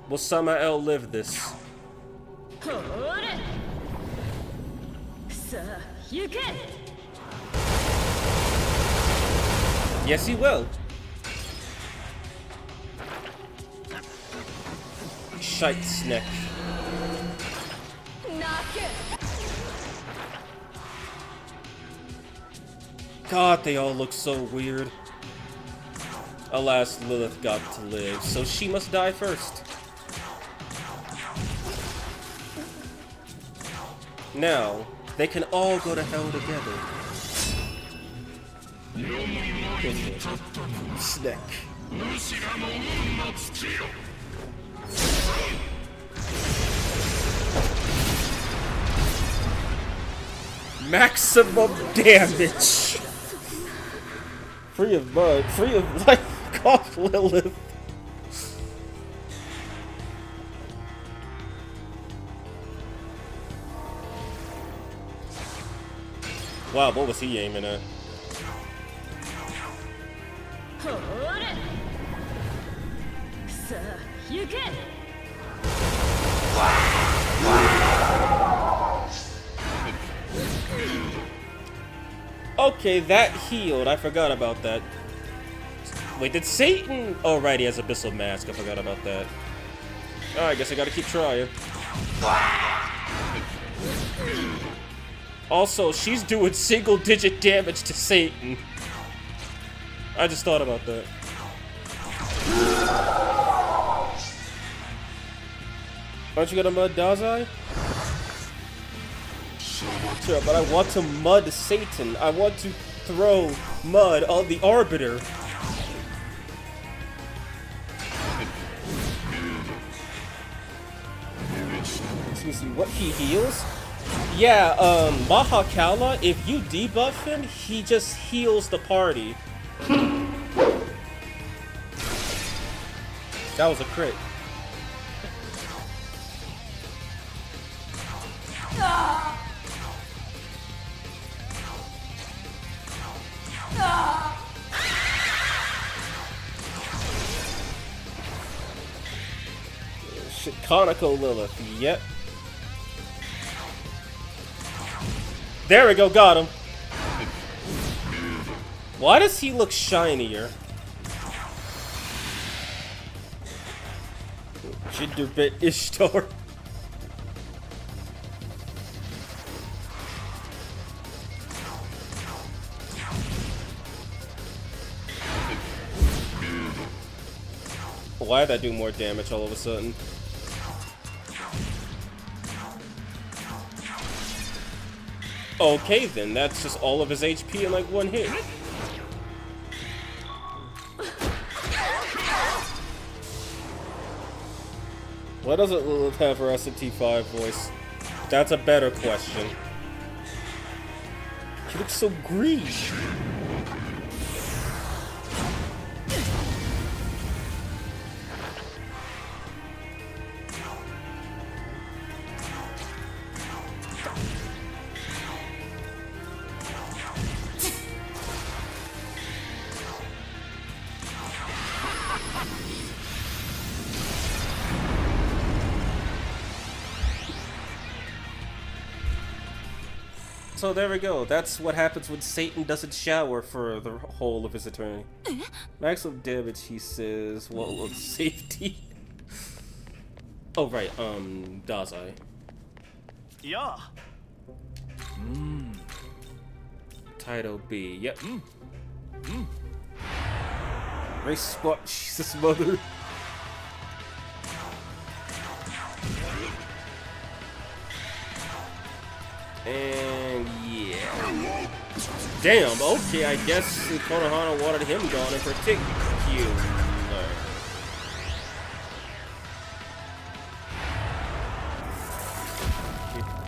Will Samael live this? Yes, he will. Shite snack. God, they all look so weird. Alas, Lilith got to live, so she must die first. Now, they can all go to hell together. Snack. Maximum damage. Free of mud, free of life, cough Lilith. Wow, what was he aiming at? Okay, that healed. I forgot about that. Wait, did Satan... Oh, right, he has Abyssal Mask. I forgot about that. I guess I gotta keep trying. Also, she's doing single-digit damage to Satan. I just thought about that. Aren't you gonna mud Dazai? Sure, but I want to mud Satan. I want to throw mud on the Arbiter. Excuse me, what he heals? Yeah, Mahakala, if you debuff him, he just heals the party. That was a crit. Shit, Conical Lilith, yep. There we go, got him. Why does he look shinier? Jinderbit Ishtar. Why did that do more damage all of a sudden? Okay then, that's just all of his HP in like one hit. Why doesn't Lilith have her SMTV voice? That's a better question. She looks so green. So there we go. That's what happens when Satan doesn't shower for the whole of his eternity. Maximum damage, he says. Well, safety. Oh, right. Dazai. Yeah. Title B. Yep. Race spot. Jesus, mother. And yeah. Damn, okay, I guess Konohana wanted him gone in particular.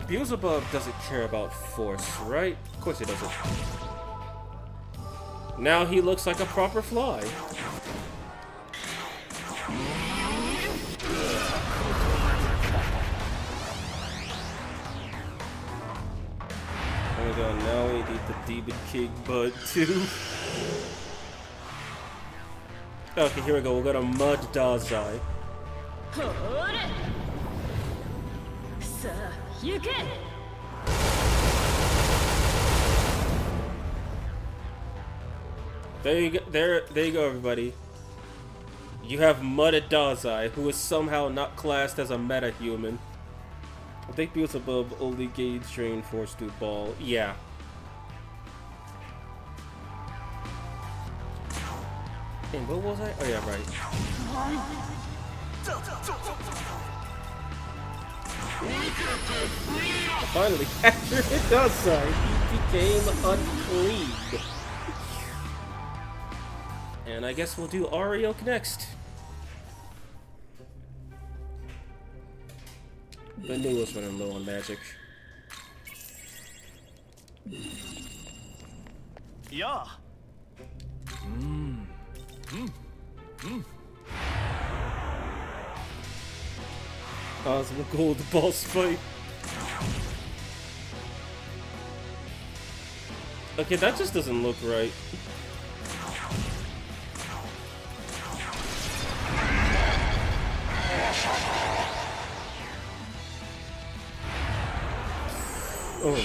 Beelzebub doesn't care about force, right? Of course he doesn't. Now he looks like a proper fly. There we go, now we need the Demon King Bud too. Okay, here we go, we're gonna Mud Dazai. There you go, there you go, everybody. You have Mudded Dazai, who is somehow not classed as a meta-human. I think Beelzebub only gains Drain Force through Ball. Yeah. And what was I? Oh yeah, right. Finally, after it Dazai, he became unclean. And I guess we'll do Ariok next. The newest one I'm low on magic. Yeah. Cosmo Gold boss fight. Okay, that just doesn't look right. Oh my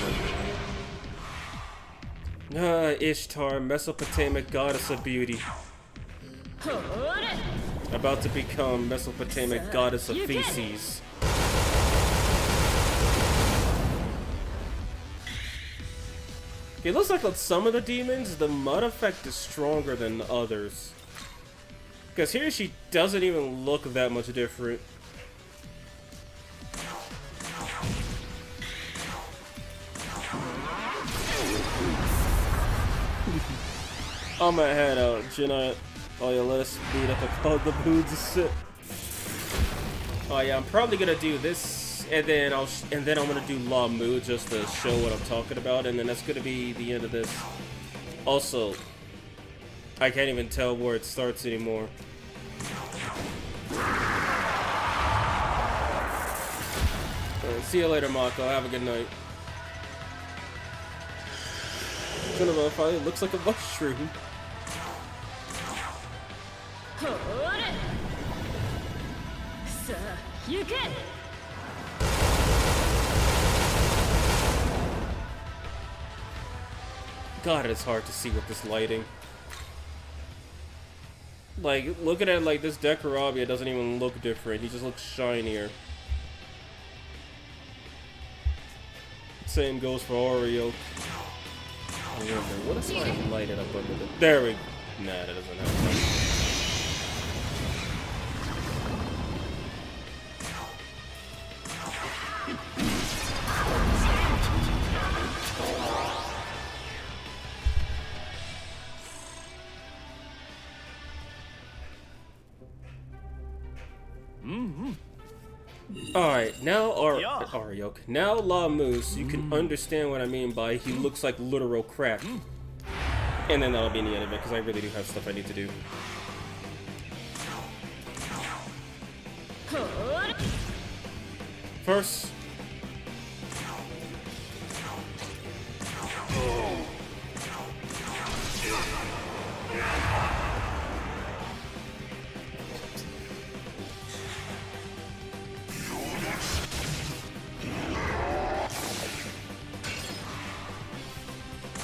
god. Ishtar, Mesopotamic goddess of beauty. About to become Mesopotamic goddess of feces. It looks like on some of the demons, the mud effect is stronger than others. Because here she doesn't even look that much different. I'm gonna head out, Jenna. Oh yeah, let us beat up all the boots and shit. Oh yeah, I'm probably gonna do this, and then I'm gonna do Law Mu just to show what I'm talking about, and then that's gonna be the end of this. Also, I can't even tell where it starts anymore. See you later, Mako. Have a good night. Finally looks like a mushroom. God, it's hard to see with this lighting. Like, looking at like this Dekarabia doesn't even look different. He just looks shinier. Same goes for Oreo. I wonder, what if I light it up under the... There we go. Nah, that doesn't happen. Alright, now Ariok. Now La Moose, you can understand what I mean by he looks like literal crap. And then that'll be the end of it, because I really do have stuff I need to do. First...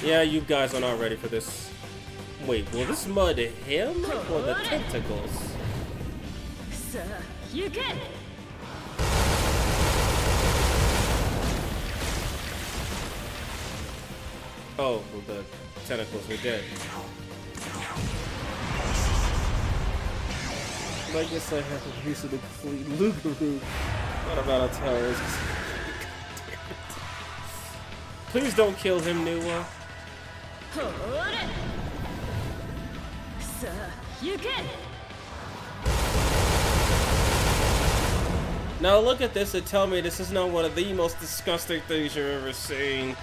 Yeah, you guys are not ready for this. Wait, will this mud him or the tentacles? You can. Oh, well, the tentacles are dead. I guess I have a reason to complete Lugaroo. What about a tower? Please don't kill him, Nuwa. You can. Now look at this and tell me this is not one of the most disgusting things you've ever seen.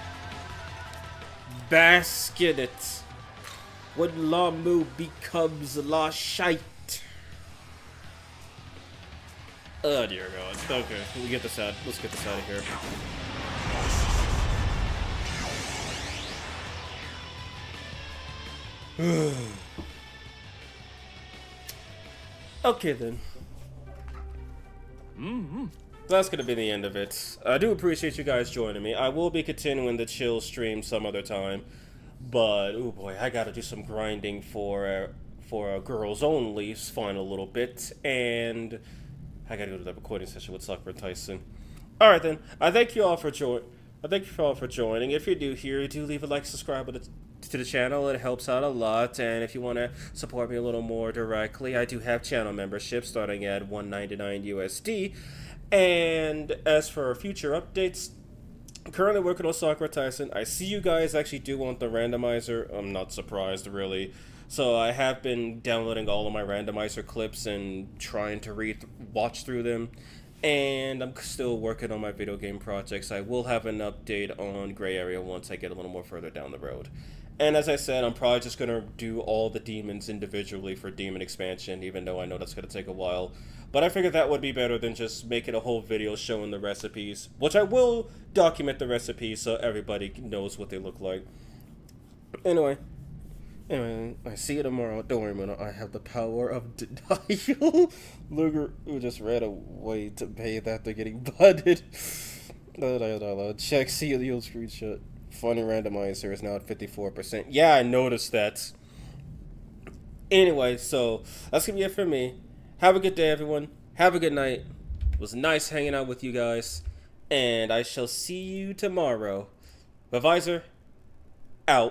Bask in it. When Lamu becomes La Shite. Oh dear God. Okay, we get this out. Let's get this out of here. Okay then. That's gonna be the end of it. I do appreciate you guys joining me. I will be continuing the chill stream some other time, but oh boy, I gotta do some grinding for girls only's final little bit, and I gotta go to the recording session with Sucker Tyson. All right then. I thank you all for joining. If you're new here, do leave a like, subscribe to the channel. It helps out a lot. And if you want to support me a little more directly, I do have channel memberships starting at $1.99 USD. And as for future updates, I'm currently working on Sakura Tyson. I see you guys actually do want the randomizer. I'm not surprised, really. So I have been downloading all of my randomizer clips and trying to watch through them. And I'm still working on my video game projects. I will have an update on Gray Area once I get a little more further down the road. And as I said, I'm probably just going to do all the demons individually for demon expansion, even though I know that's going to take a while. But I figured that would be better than just making a whole video showing the recipes, which I will document the recipes so everybody knows what they look like. Anyway, I see you tomorrow. Don't worry, man. I have the power of denial. Luger, who just ran away to bathe after getting butted. Check, see the old screenshot. Funny randomizer is now at 54%. Yeah, I noticed that. Anyway, so that's gonna be it for me. Have a good day, everyone. Have a good night. It was nice hanging out with you guys. And I shall see you tomorrow. Revisor, out.